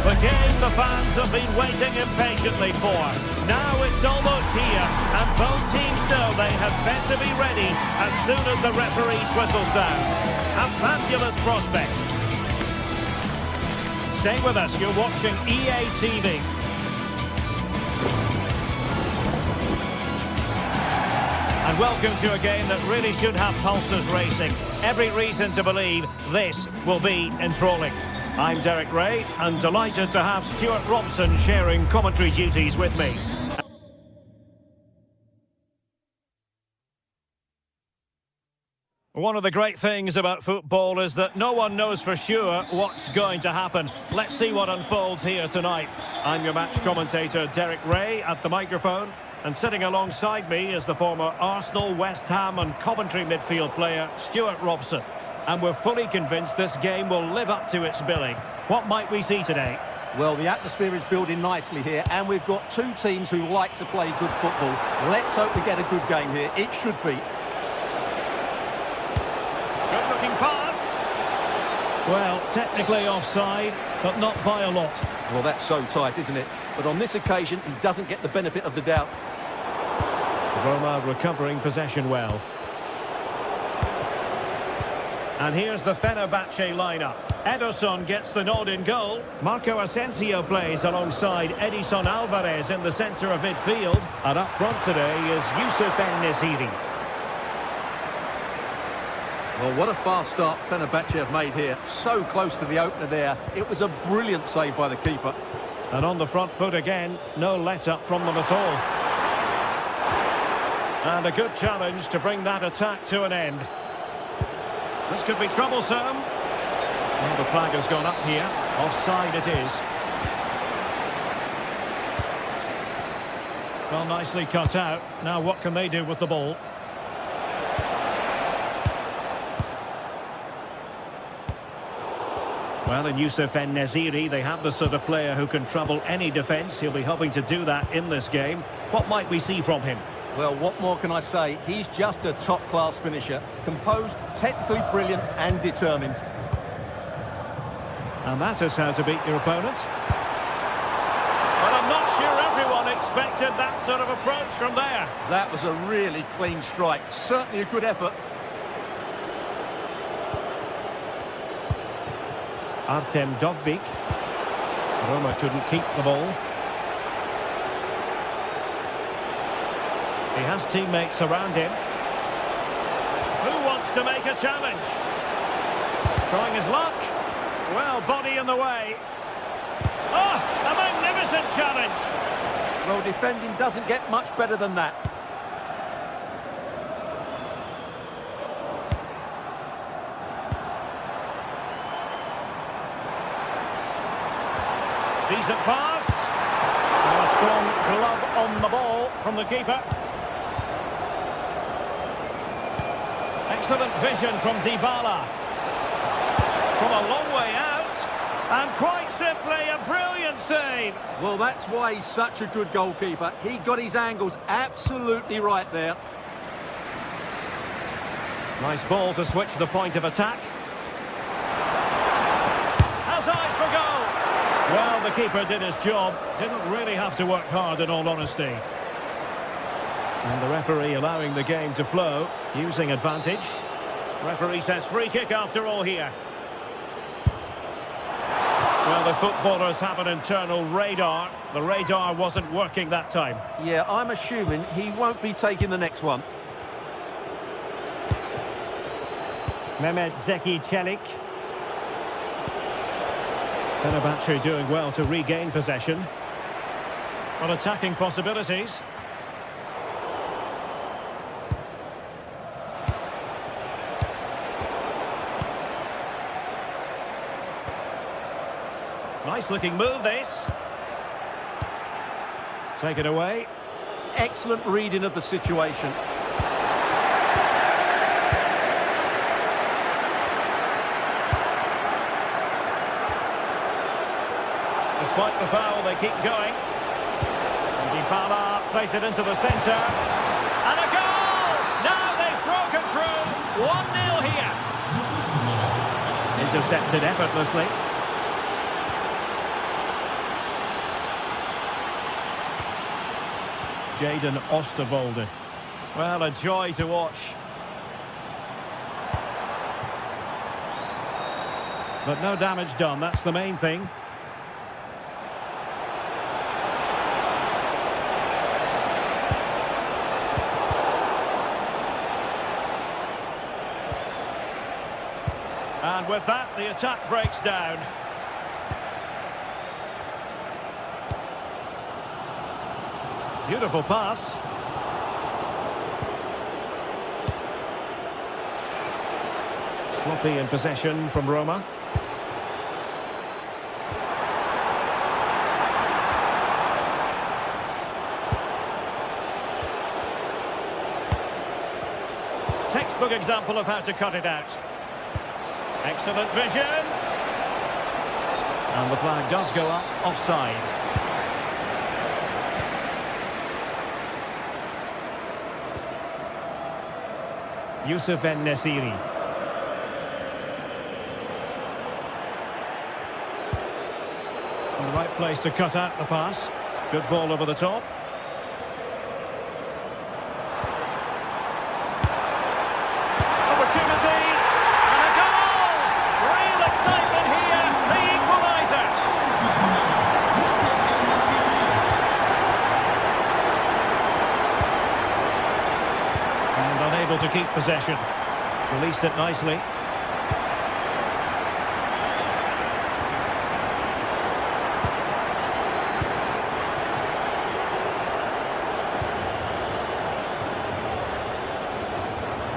The game the fans have been waiting impatiently for. Now it's almost here, and both teams know they had better be ready as soon as the referee's whistle sounds. A fabulous prospect. Stay with us, you're watching EA TV. And welcome to a game that really should have pulses racing. Every reason to believe this will be enthralling. I'm Derek Ray, and delighted to have Stuart Robson sharing commentary duties with me. One of the great things about football is that no one knows for sure what's going to happen. Let's see what unfolds here tonight. I'm your match commentator, Derek Ray, at the microphone. And sitting alongside me is the former Arsenal, West Ham and Coventry midfield player, Stuart Robson. And we're fully convinced this game will live up to its billing. What might we see today?
Well, the atmosphere is building nicely here, and we've got two teams who like to play good football. Let's hope we get a good game here. It should be.
Good-looking pass. Well, technically offside, but not by a lot.
Well, that's so tight, isn't it? But on this occasion, he doesn't get the benefit of the doubt.
Roma recovering possession well. And here's the Fenerbahce lineup. Ederson gets the nod in goal. Marco Asensio plays alongside Edison Alvarez in the centre of midfield. And up front today is Youssef En-Nesyri.
Well, what a fast start Fenerbahce have made here. So close to the opener there. It was a brilliant save by the keeper.
And on the front foot again, no let-up from them at all. And a good challenge to bring that attack to an end. This could be troublesome. Well, the flag has gone up here. Offside it is. Well, nicely cut out. Now what can they do with the ball? Well, in Youssef En-Nesyri, they have the sort of player who can trouble any defence. He'll be hoping to do that in this game. What might we see from him?
Well, what more can I say? He's just a top-class finisher. Composed, technically brilliant and determined.
And that is how to beat your opponent. But I'm not sure everyone expected that sort of approach from there.
That was a really clean strike. Certainly a good effort.
Artem Dovbyk. Roma couldn't keep the ball. He has teammates around him. Who wants to make a challenge? Trying his luck. Well, body in the way. Oh, a magnificent challenge.
Well, defending doesn't get much better than that.
Decent pass. And a strong glove on the ball from the keeper. Excellent vision from Dybala. From a long way out. And quite simply a brilliant save.
Well, that's why he's such a good goalkeeper. He got his angles absolutely right there.
Nice ball to switch the point of attack. Has eyes for goal. Well, the keeper did his job. Didn't really have to work hard, in all honesty. And the referee allowing the game to flow, using advantage. Referee says free kick after all here. Well, the footballers have an internal radar. The radar wasn't working that time.
Yeah, I'm assuming he won't be taking the next one.
Mehmet Zeki Çelik. Fenerbahce doing well to regain possession. But attacking possibilities. Nice looking move, this. Take it away.
Excellent reading of the situation.
Despite the foul, they keep going. And Dybala plays it into the centre. And a goal! Now they've broken through. 1-0 here. Intercepted effortlessly. Jadon Oosterwolde. Well, a joy to watch. But no damage done, that's the main thing. And with that, the attack breaks down. Beautiful pass. Sloppy in possession from Roma. Textbook example of how to cut it out. Excellent vision. And the flag does go up, offside. Youssef En-Nesyri. The right place to cut out the pass. Good ball over the top. Opportunity. And a goal! Real excitement here. The equaliser. And unable to keep possession. Released it nicely.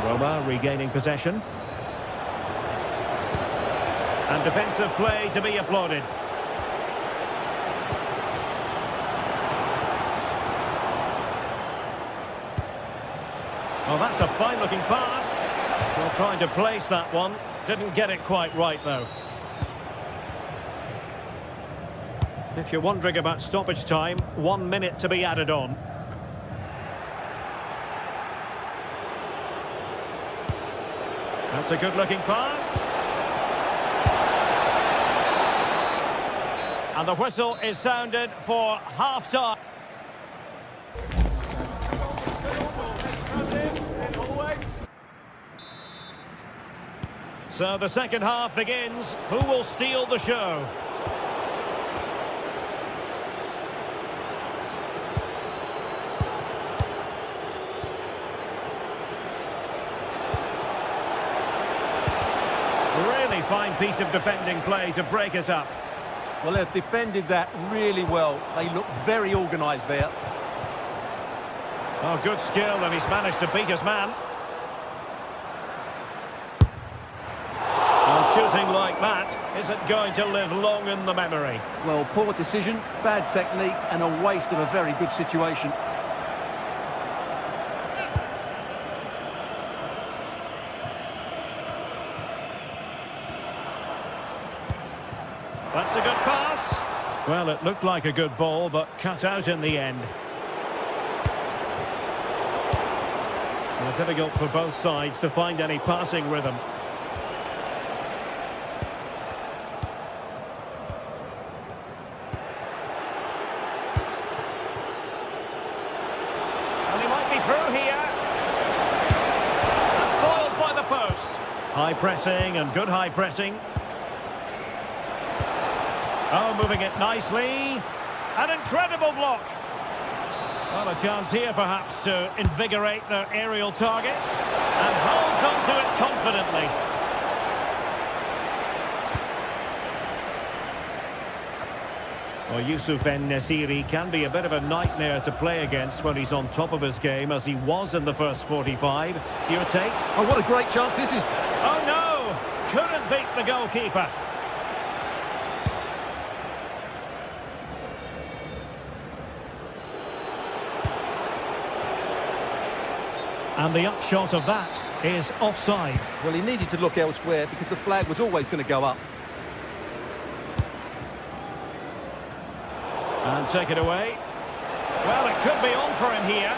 Roma regaining possession. And defensive play to be applauded. Oh, that's a fine-looking pass. Well, trying to place that one. Didn't get it quite right, though. If you're wondering about stoppage time, 1 minute to be added on. That's a good-looking pass. And the whistle is sounded for half-time. So the second half begins. Who will steal the show? Really fine piece of defending play to break us up.
Well, they've defended that really well. They look very organised there.
Oh, good skill, and he's managed to beat his man. Well, shooting like that isn't going to live long in the memory.
Well, poor decision, bad technique, and a waste of a very good situation.
That's a good pass. Well, it looked like a good ball, but cut out in the end. Well, difficult for both sides to find any passing rhythm. And he might be through here. And foiled by the post. High pressing and good high pressing. Oh, moving it nicely. An incredible block. Well, a chance here, perhaps, to invigorate their aerial targets. And holds on to it confidently. Well, Yusuf En-Nesyri can be a bit of a nightmare to play against when he's on top of his game, as he was in the first 45. Your take?
Oh, what a great chance this is.
Oh, no! Couldn't beat the goalkeeper. And the upshot of that is offside.
Well, he needed to look elsewhere because the flag was always going to go up.
And take it away. Well, it could be on for him here.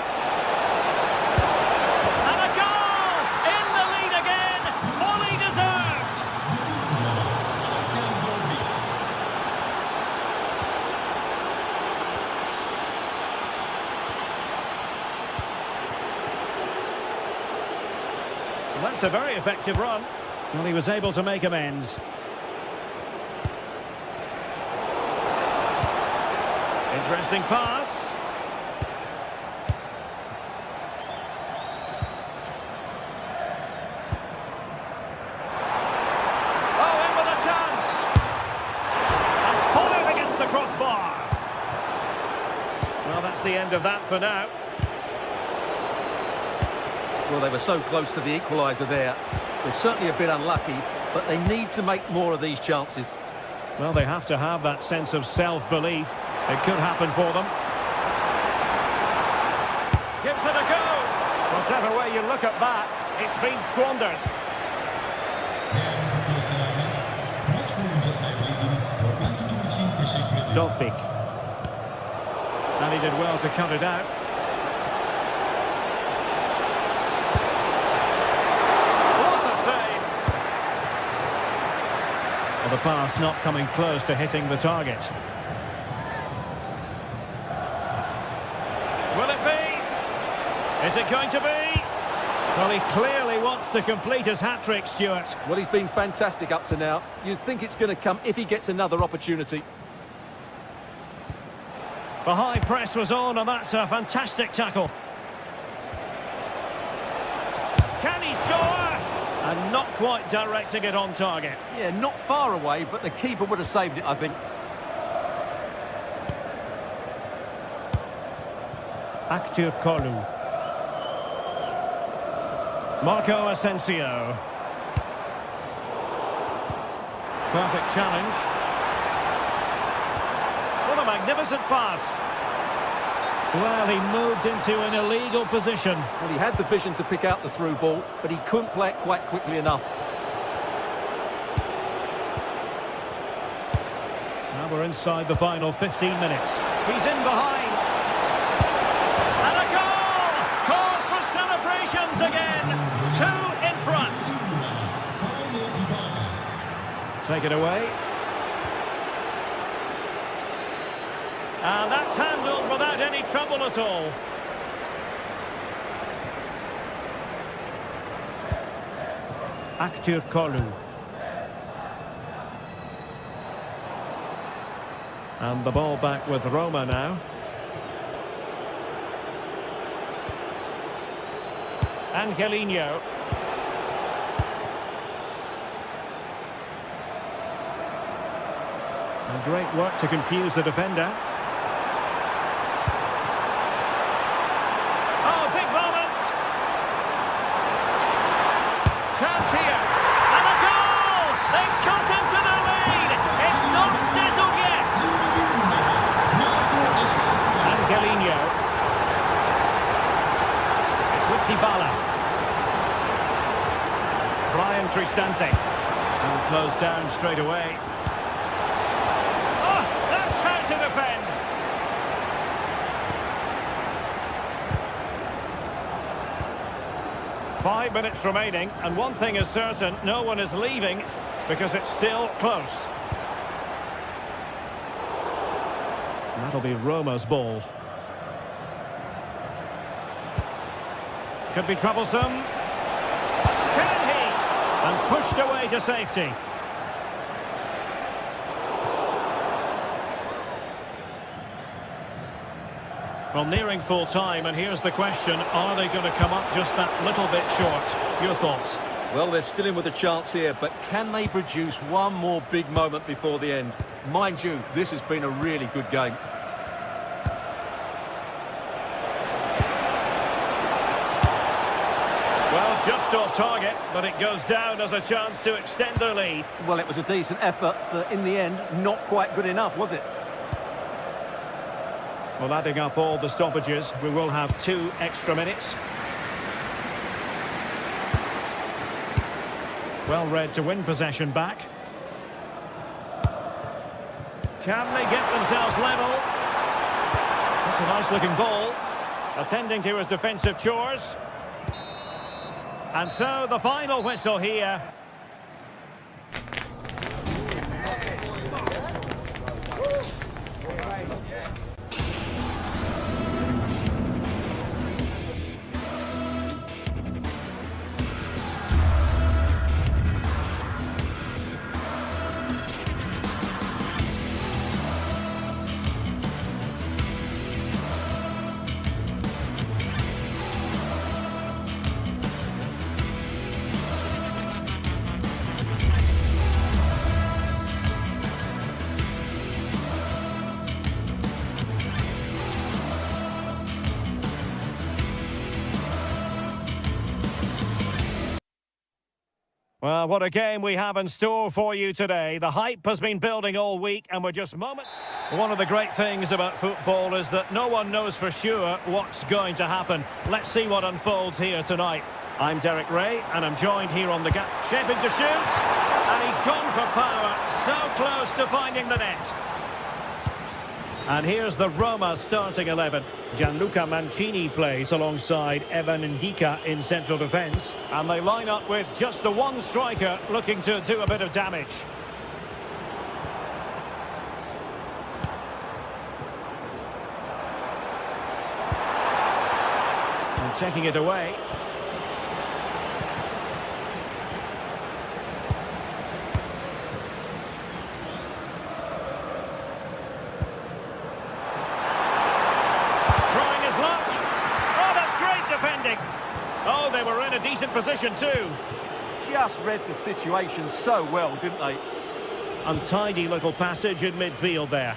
And a goal! In the lead again! Fully deserved! Well, that's a very effective run. Well, he was able to make amends. Interesting pass. Oh, in with a chance. And foiled against the crossbar. Well, that's the end of that for now.
Well, they were so close to the equaliser there. They're certainly a bit unlucky, but they need to make more of these chances.
Well, they have to have that sense of self-belief. It could happen for them. Gives it a go. Whatever way you look at that, it's been squandered. Dolphic. And he did well to cut it out. What a save! Well, the pass not coming close to hitting the target. Will it be? Is it going to be? Well, he clearly wants to complete his hat-trick, Stuart.
Well, he's been fantastic up to now. You'd think it's going to come if he gets another opportunity.
The high press was on, and that's a fantastic tackle. Can he score? And not quite directing it on target.
Yeah, not far away, but the keeper would have saved it, I think.
Actur Kolu. Marco Asensio. Perfect challenge. What a magnificent pass. Well, he moved into an illegal position.
Well, he had the vision to pick out the through ball, but he couldn't play it quite quickly enough.
Now we're inside the final 15 minutes. He's in behind. And a goal! Cause for celebrations again. 2 in front. Take it away. And that's handled without any trouble at all. Actur Kolu. And the ball back with Roma now. Angelino. And great work to confuse the defender. Oh, big moment! Chance here. And a goal! They've cut into the lead! It's not sizzled yet! Angelino. It's with Dybala. Brian Cristante. And closed down straight away. To defend. Five minutes remaining, and one thing is certain, no one is leaving because it's still close. That'll be Roma's ball. Could be troublesome. Can he? And pushed away to safety. Well, nearing full time, and here's the question, are they going to come up just that little bit short? Your thoughts?
Well, they're still in with a chance here, but can they produce one more big moment before the end? Mind you, this has been a really good game.
Well, just off target, but it goes down as a chance to extend their lead.
Well, it was a decent effort, but in the end, not quite good enough, was it?
Well, adding up all the stoppages, we will have 2 extra minutes. Well read to win possession back. Can they get themselves level? That's a nice-looking ball. Attending to his defensive chores. And so the final whistle here. Well, what a game we have in store for you today. The hype has been building all week, and we're just moments. One of the great things about football is that no one knows for sure what's going to happen. Let's see what unfolds here tonight. I'm Derek Ray, and I'm joined here on the gap. Shaping to shoot, and he's gone for power. So close to finding the net. And here's the Roma starting 11. Gianluca Mancini plays alongside Evan Ndika in central defence. And they line up with just the one striker looking to do a bit of damage. And taking it away. Oh, they were in a decent position too.
just read the situation so well, didn't they?
Untidy little passage in midfield there.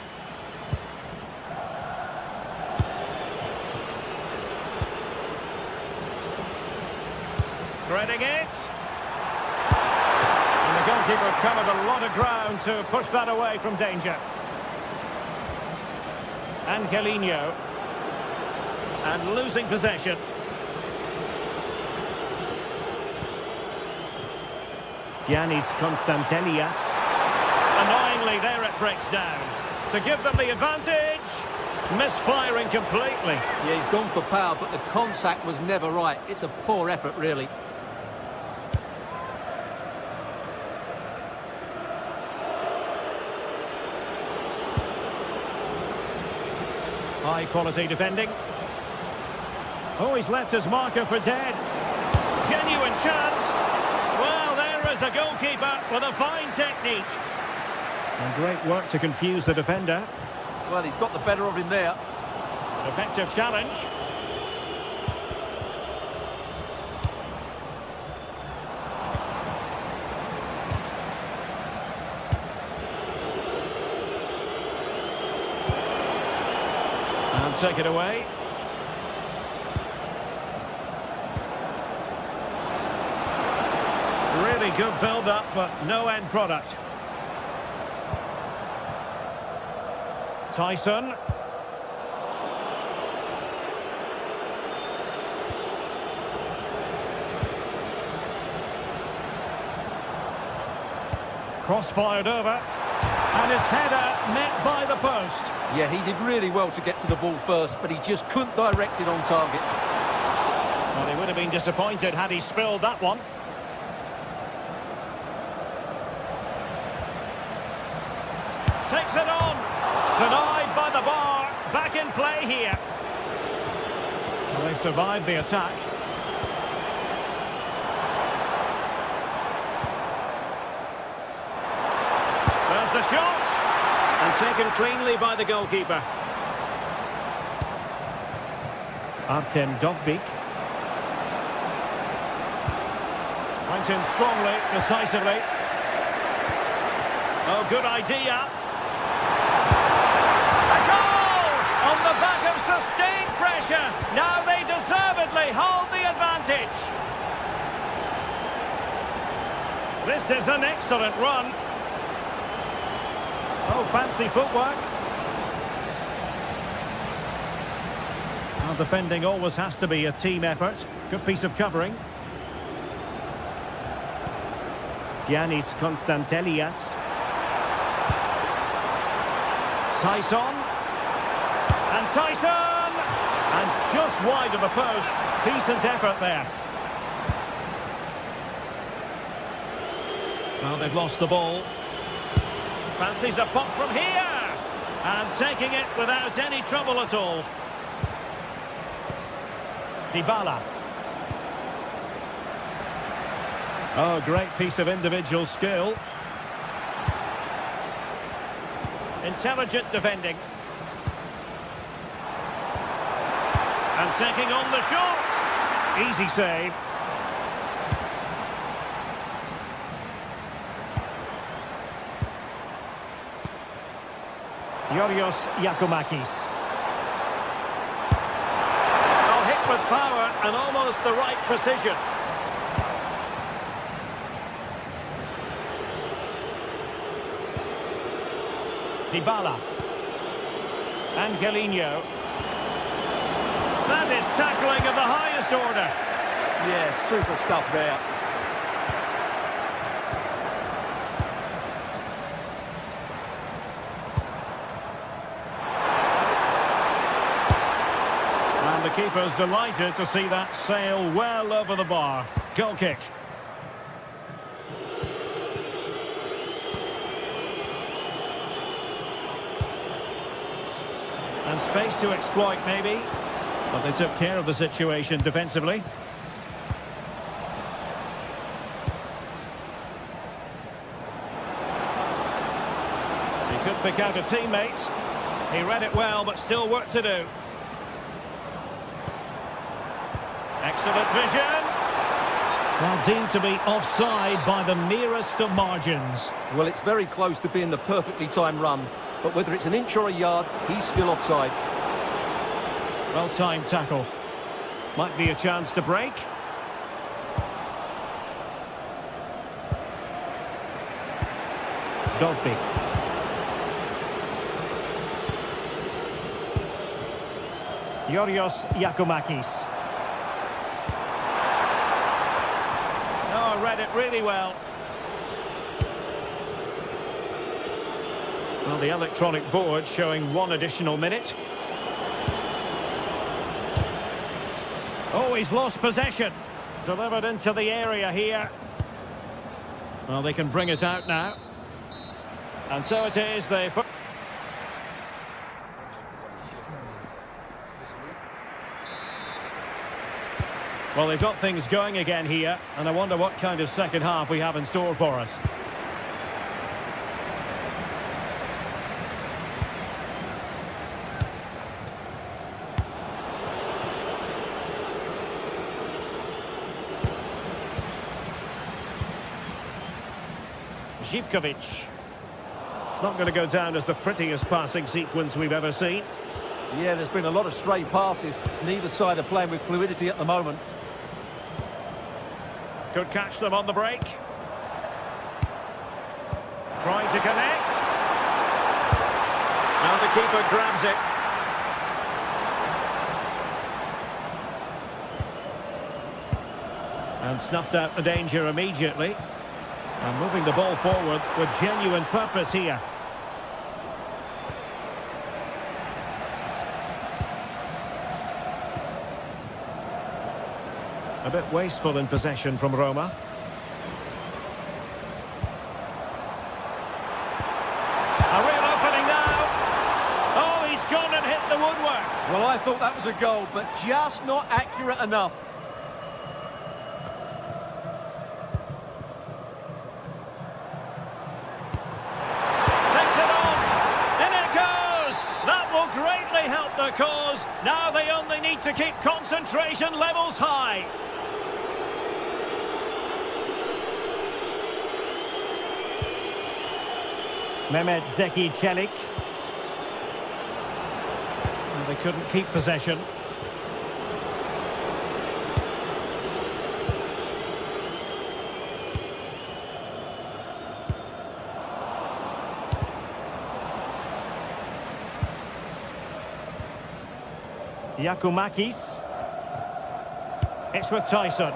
Threading it. And the goalkeeper covered a lot of ground to push that away from danger. Angelino. And losing possession. Giannis Constantelias. Annoyingly, there it breaks down. To give them the advantage. Misfiring completely.
Yeah, he's gone for power, but the contact was never right. It's a poor effort, really.
High quality defending. Oh, he's left his marker for dead. Genuine chance. Well, there is a goalkeeper with a fine technique. And great work to confuse the defender.
Well, he's got the better of him there.
An effective challenge. And take it away. Really good build-up, but no end product. Tyson. Cross fired over. And his header met by the post.
Yeah, he did really well to get to the ball first, but he just couldn't direct it on target.
Well, he would have been disappointed had he spilled that one. Takes it on. Denied by the bar. Back in play here. Well, they survived the attack. There's the shot. And taken cleanly by the goalkeeper. Artem Dovbik. Went in strongly, decisively. Oh, good idea. A goal! On the back of sustained pressure. Now they deservedly hold the advantage. This is an excellent run. Oh, fancy footwork. Well, defending always has to be a team effort. Good piece of covering. Giannis Constantelias. Tyson. And Tyson! And just wide of the post. Decent effort there. Well, they've lost the ball. Fancies a pop from here. And taking it without any trouble at all. Dybala. Oh, great piece of individual skill. Intelligent defending. And taking on the shot. Easy save. Yorios Yakumakis. Oh, hit with power and almost the right precision. Dybala. Angelino. That is tackling of the highest order.
Yeah, super stuff there.
And the keeper's delighted to see that sail well over the bar. Goal kick. And space to exploit, maybe. But they took care of the situation defensively. He could pick out a teammate. He read it well, but still work to do. Excellent vision. Well, deemed to be offside by the merest of margins.
Well, it's very close to being the perfectly timed run, but whether it's an inch or a yard, he's still offside.
Well-timed tackle. Might be a chance to break. Dogby. Yorios Yakumakis. Oh, read it really well. Well, the electronic board showing 1 additional minute. Oh, he's lost possession. Delivered into the area here. Well, they can bring it out now. And so it is. Well, they've got things going again here, and I wonder what kind of second half we have in store for us. Zivkovic. It's not going to go down as the prettiest passing sequence we've ever seen.
Yeah, there's been a lot of stray passes. Neither side are playing with fluidity at the moment.
Could catch them on the break. Trying to connect. Now the keeper grabs it. And snuffed out the danger immediately. And moving the ball forward with genuine purpose here. A bit wasteful in possession from Roma. A real opening now. Oh, he's gone and hit the woodwork.
Well, I thought that was a goal, but just not accurate enough.
Help the cause. Now they only need to keep concentration levels high. Mehmet Zeki Çelik. And they couldn't keep possession. Yakumakis. It's with Tyson.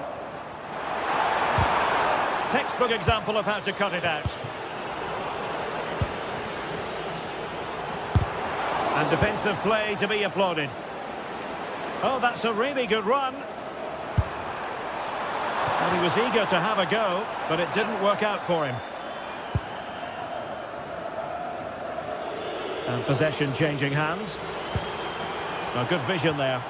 Textbook example of how to cut it out. And defensive play to be applauded. Oh, that's a really good run. And he was eager to have a go, but it didn't work out for him. And possession changing hands. A good vision there.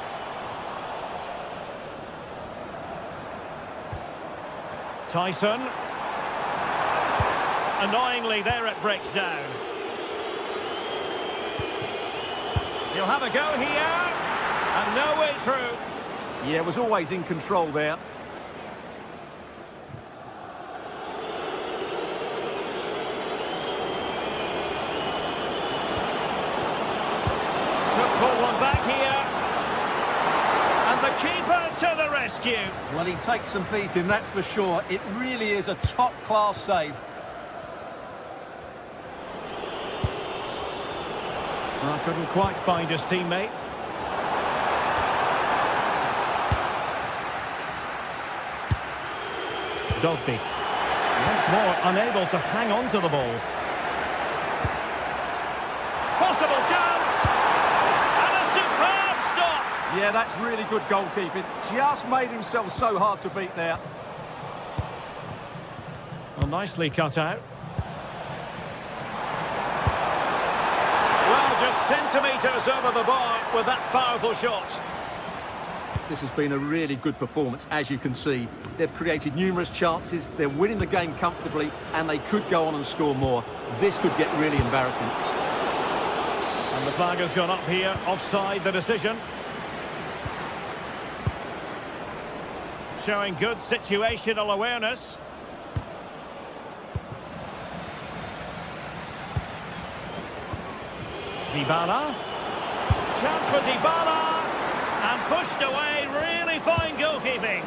Tyson. Annoyingly, there it breaks down. He'll have a go here. And no way through.
Yeah, was always in control there.
Pull one back here. And the keeper to the rescue.
Well, he takes some beating, that's for sure. It really is a top-class save.
Well, couldn't quite find his teammate. Dogby. Once more, unable to hang on to the ball. Possible chance! And a superb stop!
Yeah, that's really good goalkeeping. Just made himself so hard to beat there.
Well, nicely cut out. Well, just centimetres over the bar with that powerful shot.
This has been a really good performance, as you can see. They've created numerous chances, they're winning the game comfortably, and they could go on and score more. This could get really embarrassing.
And the flag has gone up here, offside the decision. showing good situational awareness. Dybala. Chance for Dybala. And pushed away. Really fine goalkeeping.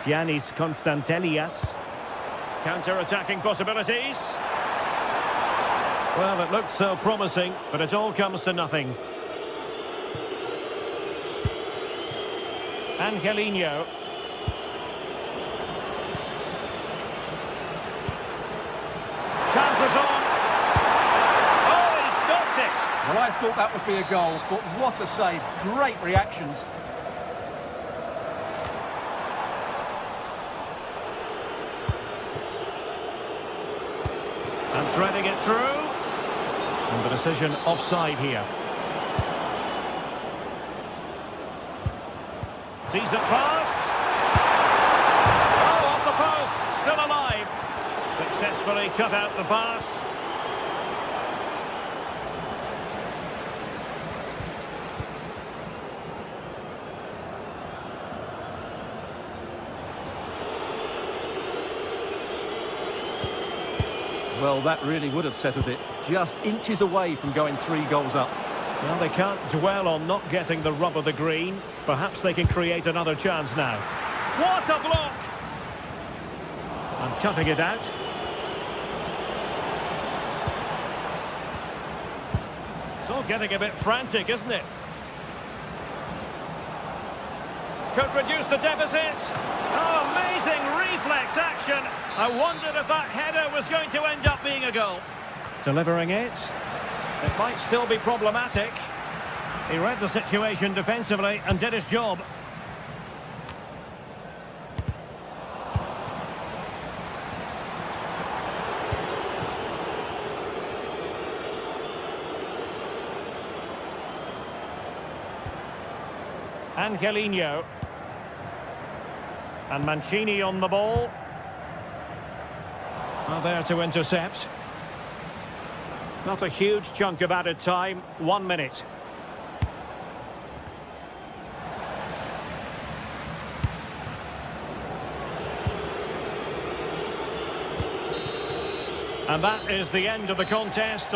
Giannis Constantelias. Counter-attacking possibilities. Well, it looked so promising, but it all comes to nothing. Angelino. Chances on. Oh, he stopped it.
Well, I thought that would be a goal, but what a save. Great reactions.
And threading it through. And the decision offside here. Decent pass. Oh, off the post. Still alive. Successfully cut out the pass.
Well, that really would have settled it. Just inches away from going 3 goals up.
Well, they can't dwell on not getting the rub of the green. Perhaps they can create another chance now. What a block! And cutting it out. It's all getting a bit frantic, isn't it? Could reduce the deficit. Oh, amazing reflex action. I wondered if that header was going to end up being a goal. Delivering it. It might still be problematic. He read the situation defensively and did his job. Angelino. And Mancini on the ball. Well, there to intercept. Not a huge chunk of added time. 1 minute. And that is the end of the contest.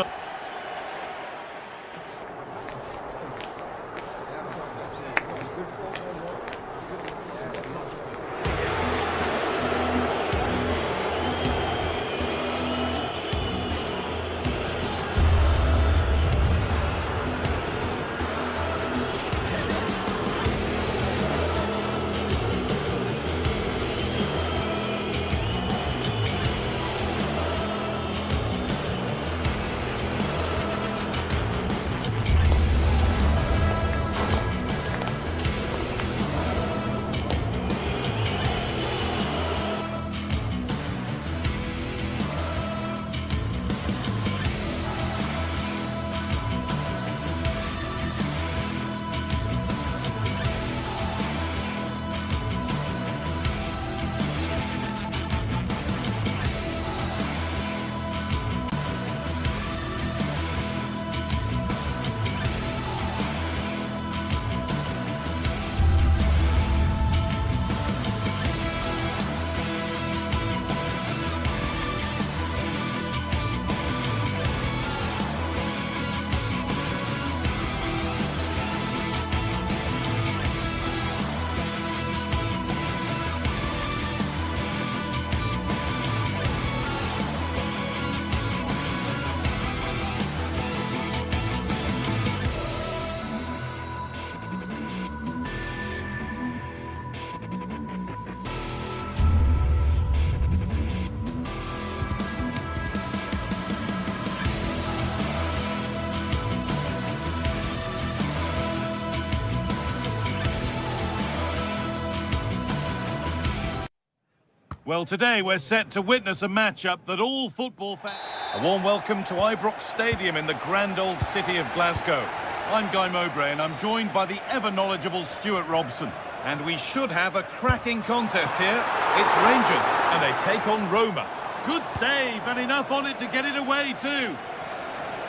Well, today we're set to witness a matchup that all football fans... A warm welcome to Ibrox Stadium in the grand old city of Glasgow. I'm Guy Mowbray and I'm joined by the ever-knowledgeable Stuart Robson. And we should have a cracking contest here. It's Rangers and they take on Roma. Good save and enough on it to get it away too.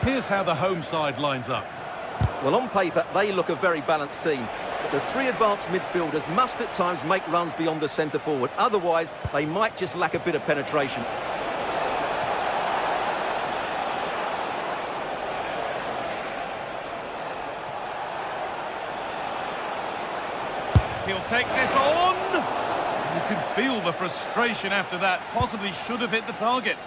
Here's how the home side lines up.
Well, on paper, they look a very balanced team. But the three advanced midfielders must at times make runs beyond the centre-forward. Otherwise, they might just lack a bit of penetration.
He'll take this on. You can feel the frustration after that. Possibly should have hit the target.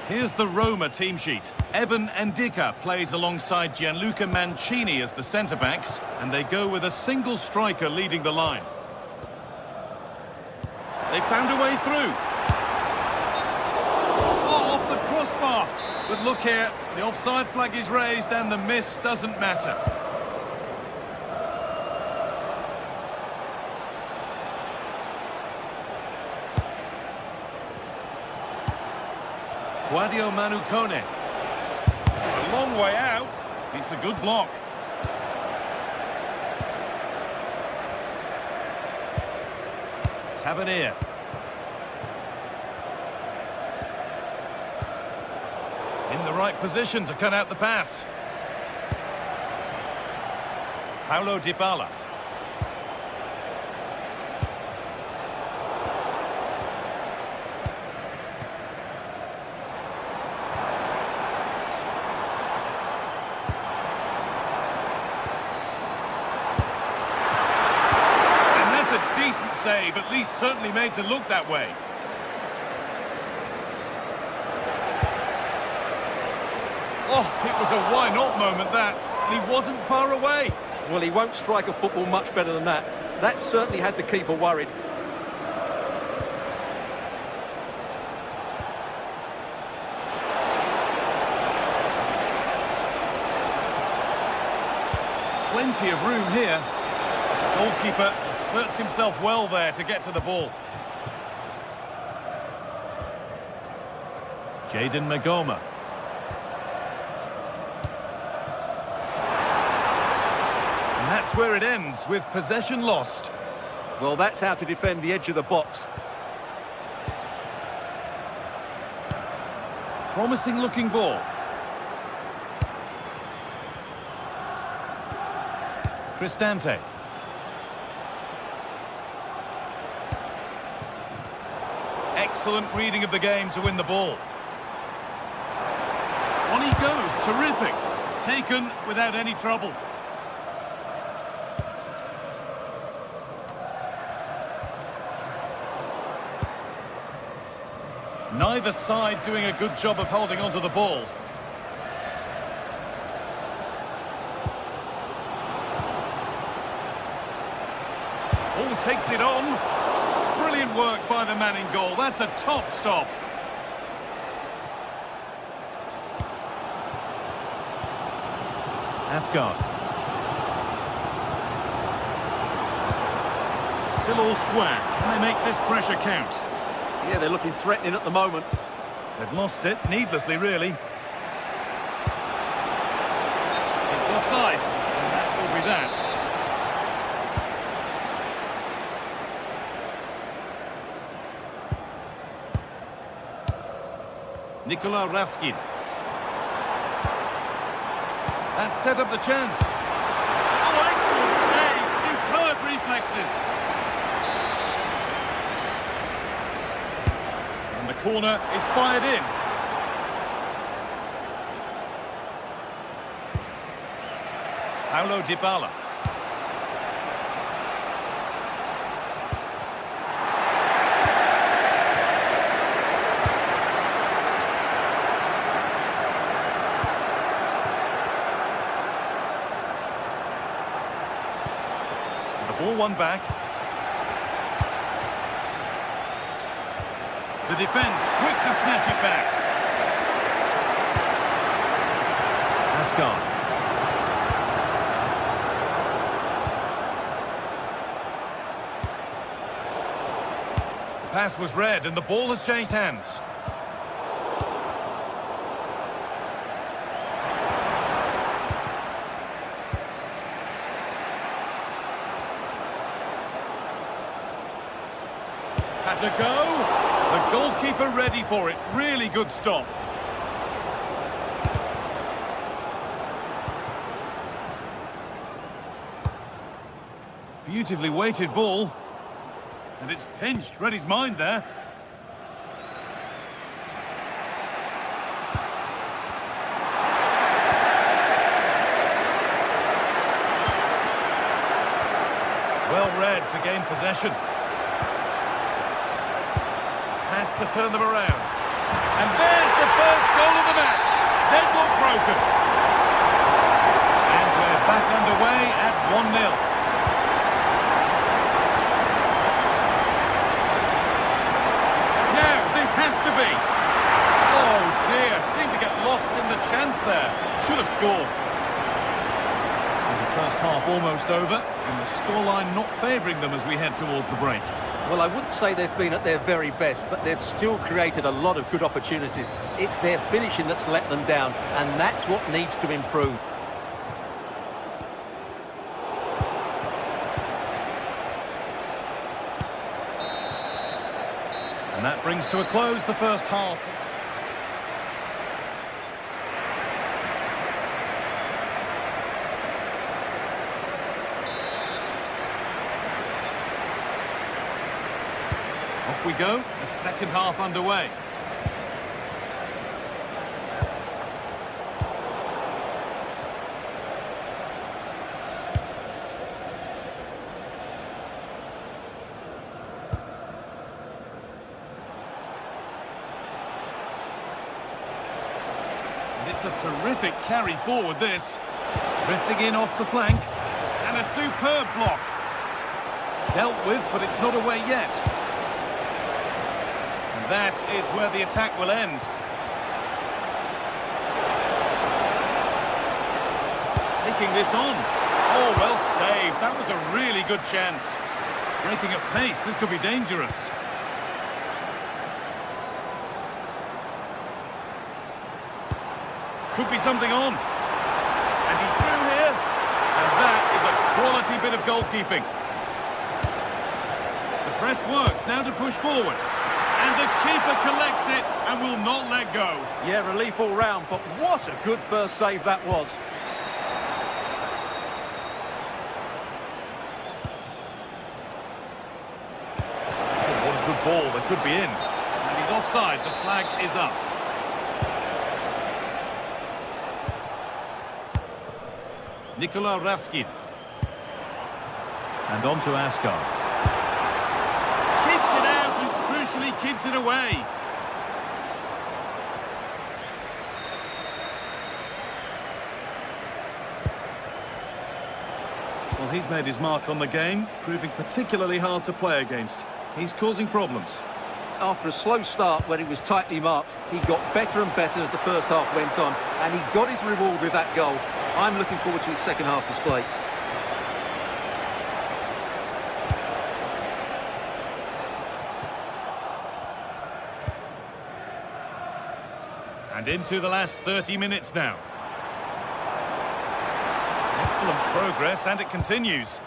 Here's the Roma team sheet. Evan Ndika plays alongside Gianluca Mancini as the centre-backs, and they go with a single striker leading the line. They found a way through. Oh, off the crossbar. But look here, the offside flag is raised and the miss doesn't matter. Guadio Manucone. A long way out. It's a good block. Tavernier. In the right position to cut out the pass. Paulo Dybala. Decent save, at least certainly made to look that way. Oh, it was a why not moment that, and he wasn't far away.
Well, he won't strike a football much better than that. That certainly had the keeper worried.
Plenty of room here. Goalkeeper asserts himself well there to get to the ball. Jadon Magoma. And that's where it ends, with possession lost.
Well, that's how to defend the edge of the box.
Promising looking ball. Cristante. Excellent reading of the game to win the ball. On he goes, terrific. Taken without any trouble. Neither side doing a good job of holding onto the ball. Oh, takes it on. Brilliant work by the man in goal. That's a top stop. Asgard. Still all square. Can they make this pressure count?
Yeah, they're looking threatening at the moment.
They've lost it, needlessly really. It's offside. And that will be that. Nikola Ravskin. That set up the chance. Oh, excellent save! Superb reflexes. And the corner is fired in. Paulo Dybala. Ball one back. The defence quick to snatch it back. Asgard. The pass was read and the ball has changed hands. Had to go. The goalkeeper ready for it. Really good stop. Beautifully weighted ball. And it's pinched. Read his mind there. Well read to gain possession. Has to turn them around. And there's the first goal of the match. Deadlock broken. And we're back underway at 1-0. Now, this has to be. Oh dear, seemed to get lost in the chance there. Should have scored. The first half almost over, and the scoreline not favouring them as we head towards the break.
Well, I wouldn't say they've been at their very best, but they've still created a lot of good opportunities. It's their finishing that's let them down, and that's what needs to improve.
And that brings to a close the first half. Off we go, the second half underway. And it's a terrific carry forward, this. Drifting in off the flank. And a superb block. Dealt with, but it's not away yet. That is where the attack will end. Taking this on. Oh, well saved. That was a really good chance. Breaking at pace, this could be dangerous. Could be something on. And he's through here. And that is a quality bit of goalkeeping. The press works. Now to push forward. And the keeper collects it and will not let go.
Yeah, relief all round, but what a good first save that was.
Oh, what a good ball. They could be in. And he's offside. The flag is up. Nikola Raskin. And on to Asgard. Keeps it away. Well, he's made his mark on the game, proving particularly hard to play against. He's causing problems.
After a slow start when he was tightly marked, he got better and better as the first half went on, and he got his reward with that goal. I'm looking forward to his second half display.
And into the last 30 minutes now. Excellent progress, and it continues.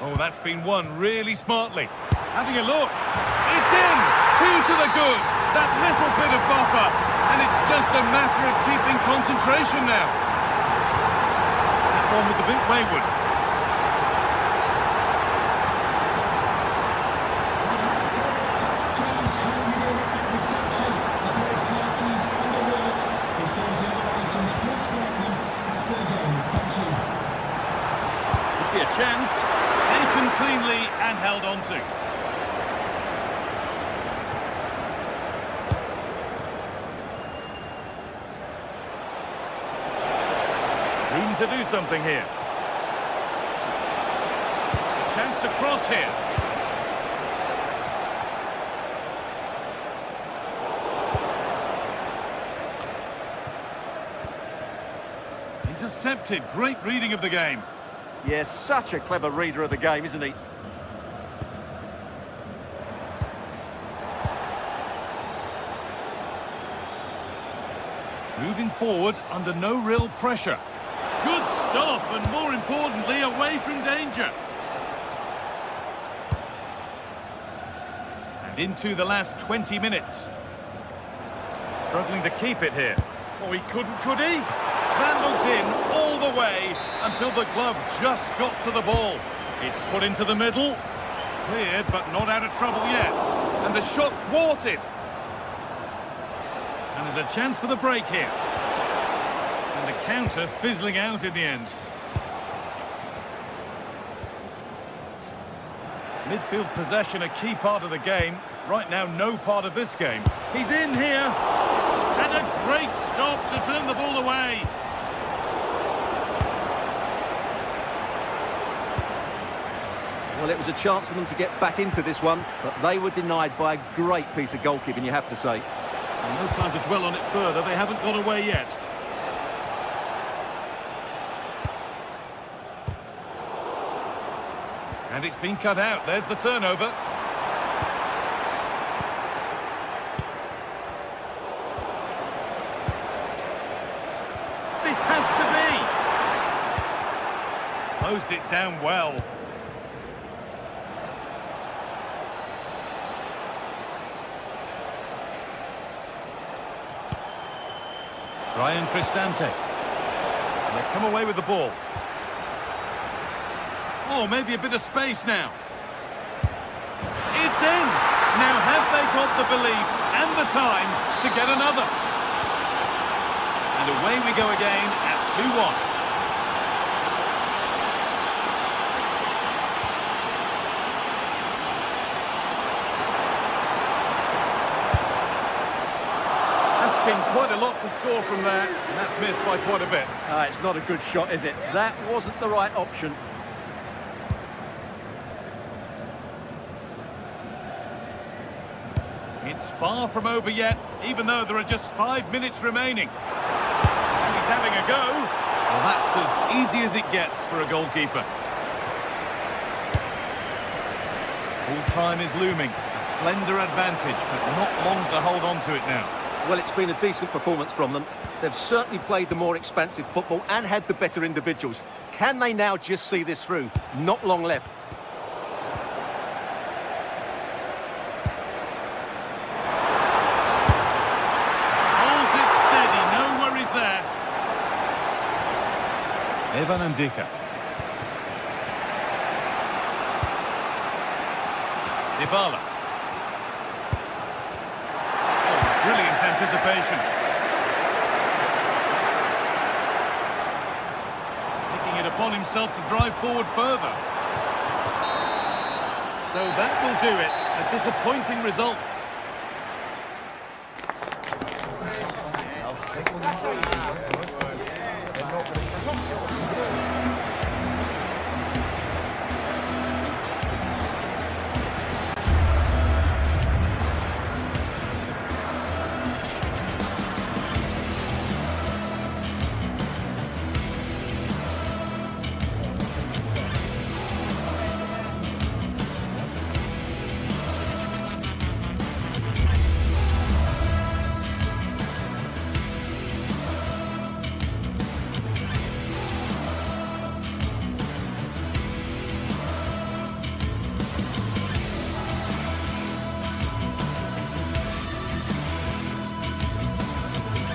Oh, that's been won really smartly. Having a look. It's in! 2 to the good. That little bit of buffer. And it's just a matter of keeping concentration now. That one was a bit wayward. A chance, taken cleanly and held on to. Room to do something here. A chance to cross here. Intercepted, great reading of the game.
Yes, such a clever reader of the game, isn't he?
Moving forward under no real pressure. Good stop, and more importantly, away from danger. And into the last 20 minutes. Struggling to keep it here. Oh, he couldn't, could he? That looked in all the way until the glove just got to the ball. It's put into the middle. Cleared, but not out of trouble yet. And the shot thwarted. And there's a chance for the break here. And the counter fizzling out in the end. Midfield possession, a key part of the game. Right now, no part of this game. He's in here. And a great stop to turn the ball away.
Well, it was a chance for them to get back into this one, but they were denied by a great piece of goalkeeping, you have to say.
And no time to dwell on it further. They haven't got away yet. And it's been cut out. There's the turnover. This has to be. Closed it down well. Ryan Cristante. And they come away with the ball. Oh, maybe a bit of space now. It's in! Now have they got the belief and the time to get another? And away we go again at 2-1. Quite a lot to score from there, and that's missed by quite a bit.
It's not a good shot, is it? That wasn't the right option.
It's far from over yet, even though there are just 5 minutes remaining. And he's having a go. Well, that's as easy as it gets for a goalkeeper. Full time is looming. A slender advantage, but not long to hold on to it now.
Well, it's been a decent performance from them. They've certainly played the more expansive football and had the better individuals. Can they now just see this through? Not long left.
Holds it steady, no worries there. Evan Ndika. Dybala. Brilliant anticipation. Taking it upon himself to drive forward further. So that will do it. A disappointing result.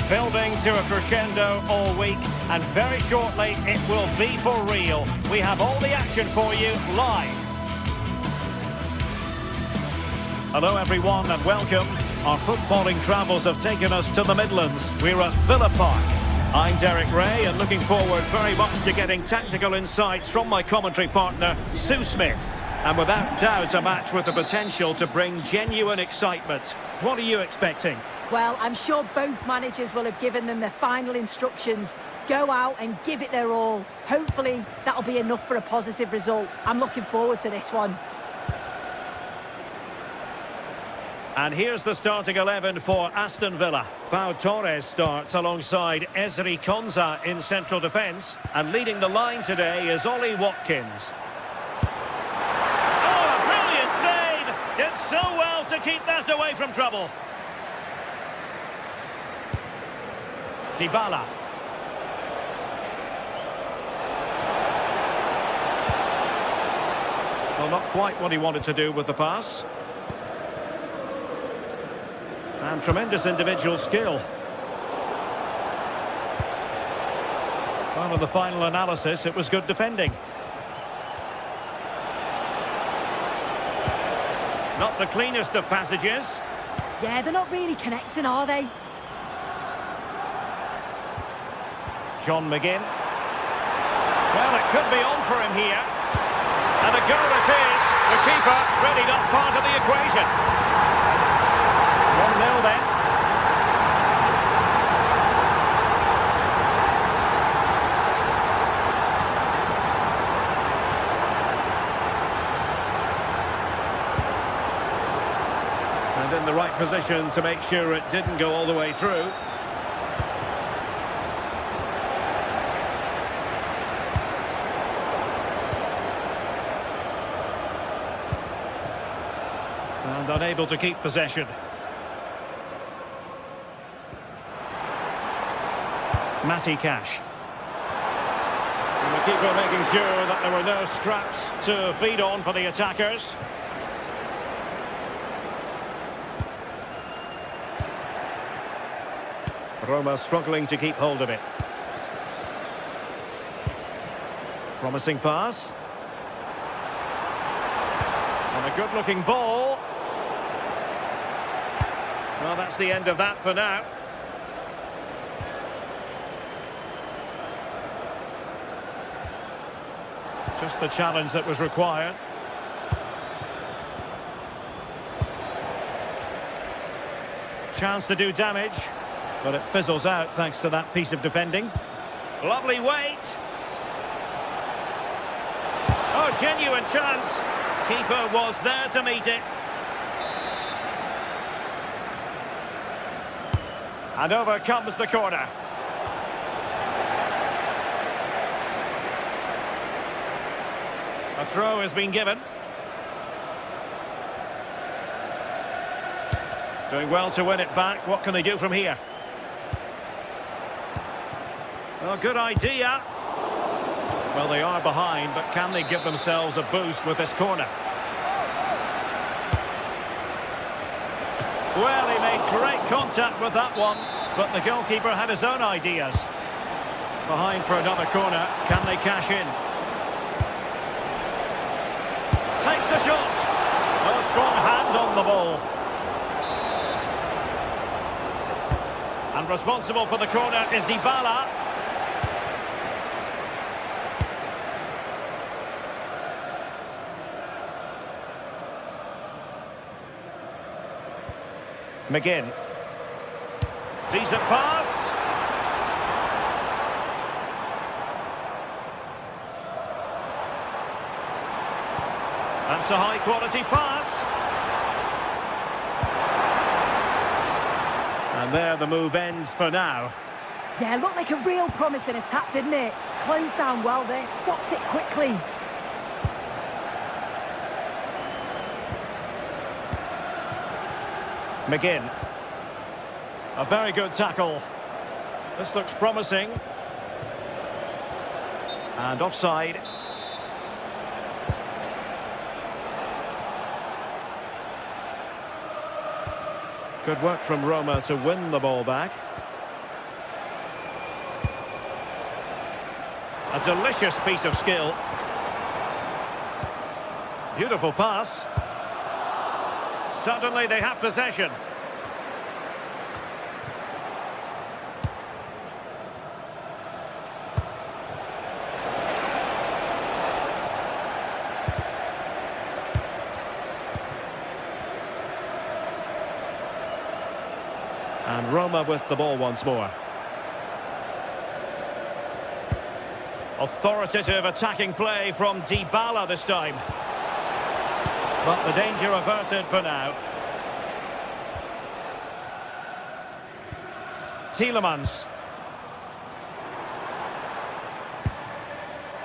Building to a crescendo all week, and very shortly it will be for real. We have all the action for you live. Hello everyone and welcome. Our footballing travels have taken us to the Midlands. We're at Villa Park. I'm Derek Ray and looking forward very much to getting tactical insights from my commentary partner, Sue Smith. And without doubt a match with the potential to bring genuine excitement. What are you expecting?
Well, I'm sure both managers will have given them their final instructions. Go out and give it their all. Hopefully, that'll be enough for a positive result. I'm looking forward to this one.
And here's the starting 11 for Aston Villa. Pau Torres starts alongside Ezri Konsa in central defence. And leading the line today is Ollie Watkins. Oh, a brilliant save! Did so well to keep that away from trouble. Dybala. Well, not quite what he wanted to do with the pass. And tremendous individual skill. Well, in the final analysis, it was good defending. Not the cleanest of passages.
Yeah, they're not really connecting, are they?
John McGinn. Well, it could be on for him here. And a goal it is. The keeper really not part of the equation. 1-0 then. And in the right position to make sure it didn't go all the way through. And unable to keep possession. Matty Cash. And the keeper making sure that there were no scraps to feed on for the attackers. Roma struggling to keep hold of it. Promising pass. And a good-looking ball. Well, that's the end of that for now. Just the challenge that was required. Chance to do damage, but it fizzles out thanks to that piece of defending. Lovely weight. Oh, genuine chance. Keeper was there to meet it. And over comes the corner. A throw has been given. Doing well to win it back. What can they do from here? Well, good idea. Well, they are behind, but can they give themselves a boost with this corner? Well, he made great contact with that one, but the goalkeeper had his own ideas. Behind for another corner. Can they cash in? Takes the shot. A strong hand on the ball. And responsible for the corner is Dybala. McGinn. Decent pass. That's a high-quality pass. And there the move ends for now.
Yeah, looked like a real promising attack, didn't it? Closed down well there, stopped it quickly.
McGinn. A very good tackle. This looks promising. And offside. Good work from Roma to win the ball back. A delicious piece of skill. Beautiful pass. Suddenly they have possession. And Roma with the ball once more. Authoritative attacking play from Dybala this time. But the danger averted for now. Tielemans.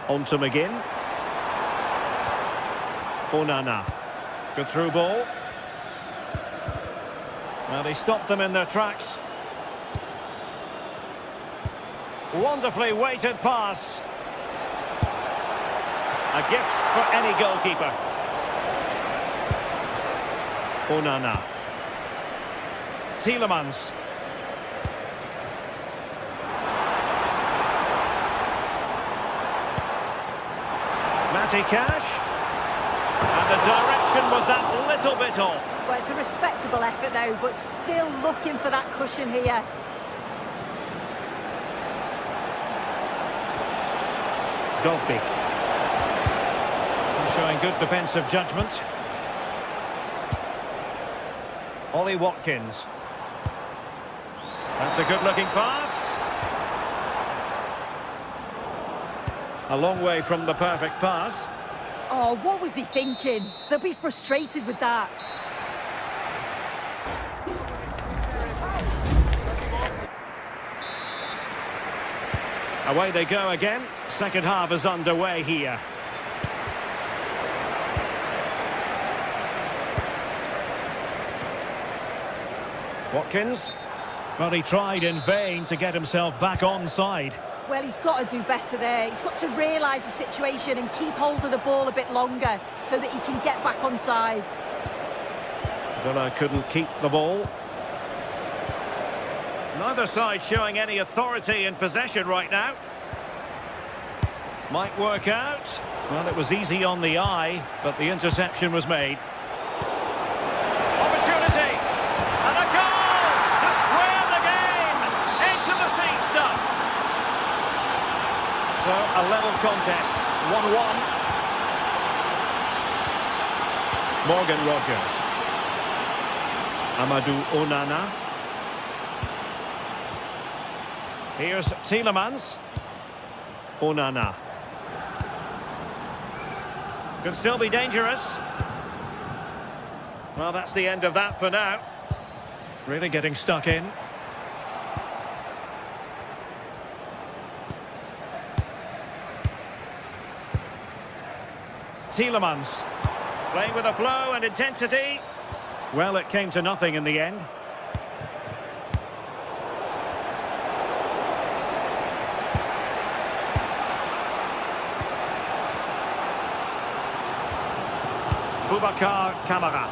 On to McGinn. Onana. Good through ball. Well, he stopped them in their tracks. Wonderfully weighted pass. A gift for any goalkeeper. Onana. Tielemans. Matty Cash. And the direction was that little bit off.
Well, it's a respectable effort, though, but still looking for that cushion here.
Dolby. Showing good defensive judgment. Ollie Watkins. That's a good-looking pass. A long way from the perfect pass.
Oh, what was he thinking? They'll be frustrated with that.
Away they go again. Second half is underway here. Watkins. Well, he tried in vain to get himself back onside.
Well, he's got to do better there. He's got to realise the situation and keep hold of the ball a bit longer so that he can get back onside.
Villa couldn't keep the ball. Neither side showing any authority in possession right now. Might work out. Well, it was easy on the eye, but the interception was made. Opportunity! And a goal to square the game! Into the seat stuff. So, a level contest. 1-1. Morgan Rogers. Amadou Onana. Here's Tielemans. Onana. Could still be dangerous. Well, that's the end of that for now. Really getting stuck in. Tielemans. Playing with a flow and intensity. Well, it came to nothing in the end. Boubacar Kamara.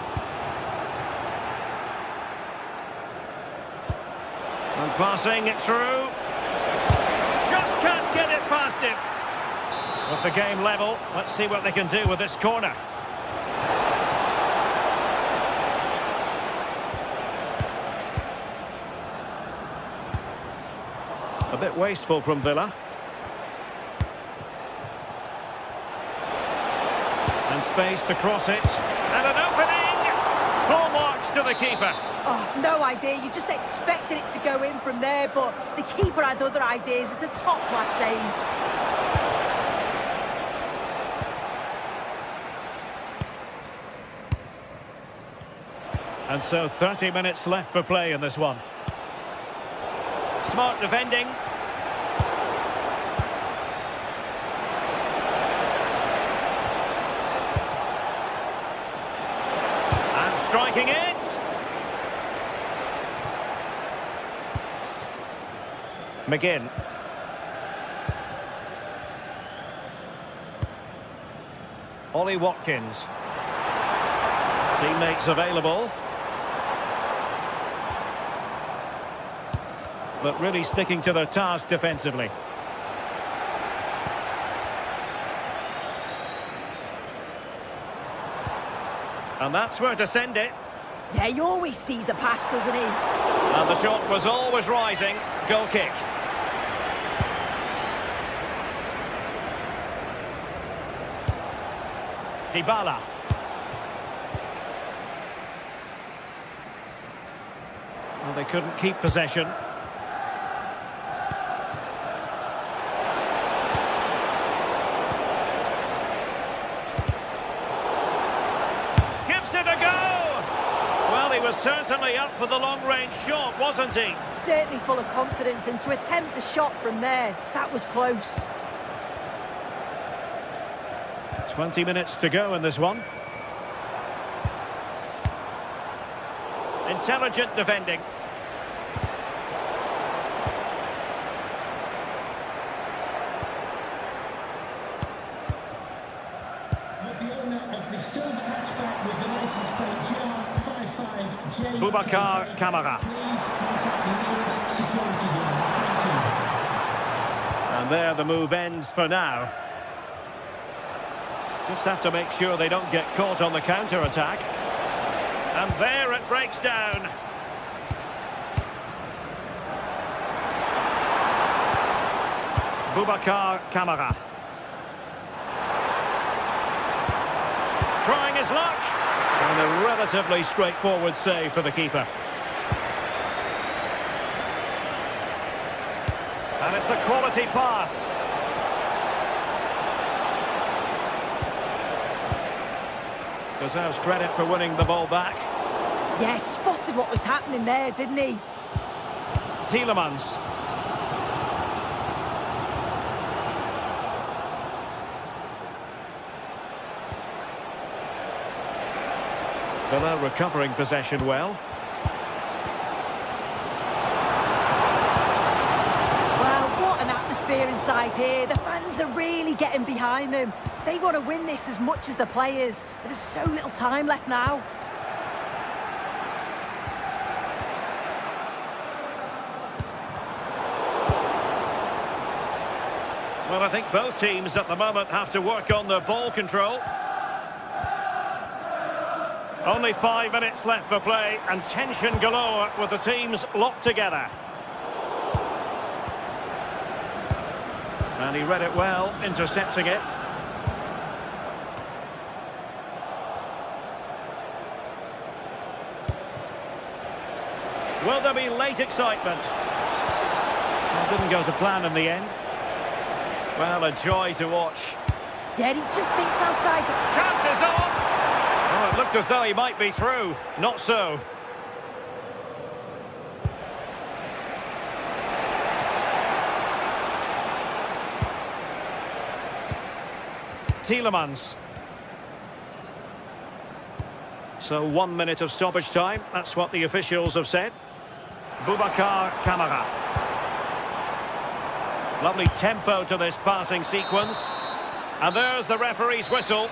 And passing it through. Just can't get it past him. With the game level, let's see what they can do with this corner. A bit wasteful from Villa. And space to cross it. And an opening! Full marks to the keeper.
Oh, no idea. You just expected it to go in from there, but the keeper had other ideas. It's a top-class save.
And so 30 minutes left for play in this one. Smart defending. And striking it. McGinn. Ollie Watkins. Teammates available. But really sticking to their task defensively. And that's where to send it.
Yeah, he always sees a pass, doesn't he?
And the shot was always rising. Goal kick. Dybala. Well, they couldn't keep possession. Gives it a go! Well, he was certainly up for the long-range shot, wasn't he?
Certainly full of confidence, and to attempt the shot from there, that was close.
20 minutes to go in this one. Intelligent defending.
With the owner of the silver hatchback with the license plate GR55J.
Boubacar Kamara.
Please contact the nearest security guard. Thank you.
And there the move ends for now. Just have to make sure they don't get caught on the counter-attack. And there it breaks down. Boubacar Kamara. Trying his luck. And a relatively straightforward save for the keeper. And it's a quality pass. Deserves credit for winning the ball back.
Yeah, spotted what was happening there, didn't he?
Tielemans. Villa recovering possession well.
Well, what an atmosphere inside here. The fans are really getting behind them. They want to win this as much as the players. But there's so little time left now.
Well, I think both teams at the moment have to work on their ball control. Only 5 minutes left for play, and tension galore with the teams locked together. And he read it well, intercepting it. Will there be late excitement? Well, didn't go to plan in the end. Well, a joy to watch.
Yeah, he just thinks outside.
Chances on! Oh, it looked as though he might be through. Not so. Tielemans. So 1 minute of stoppage time. That's what the officials have said. Boubacar Kamara. Lovely tempo to this passing sequence. And there's the referee's whistle.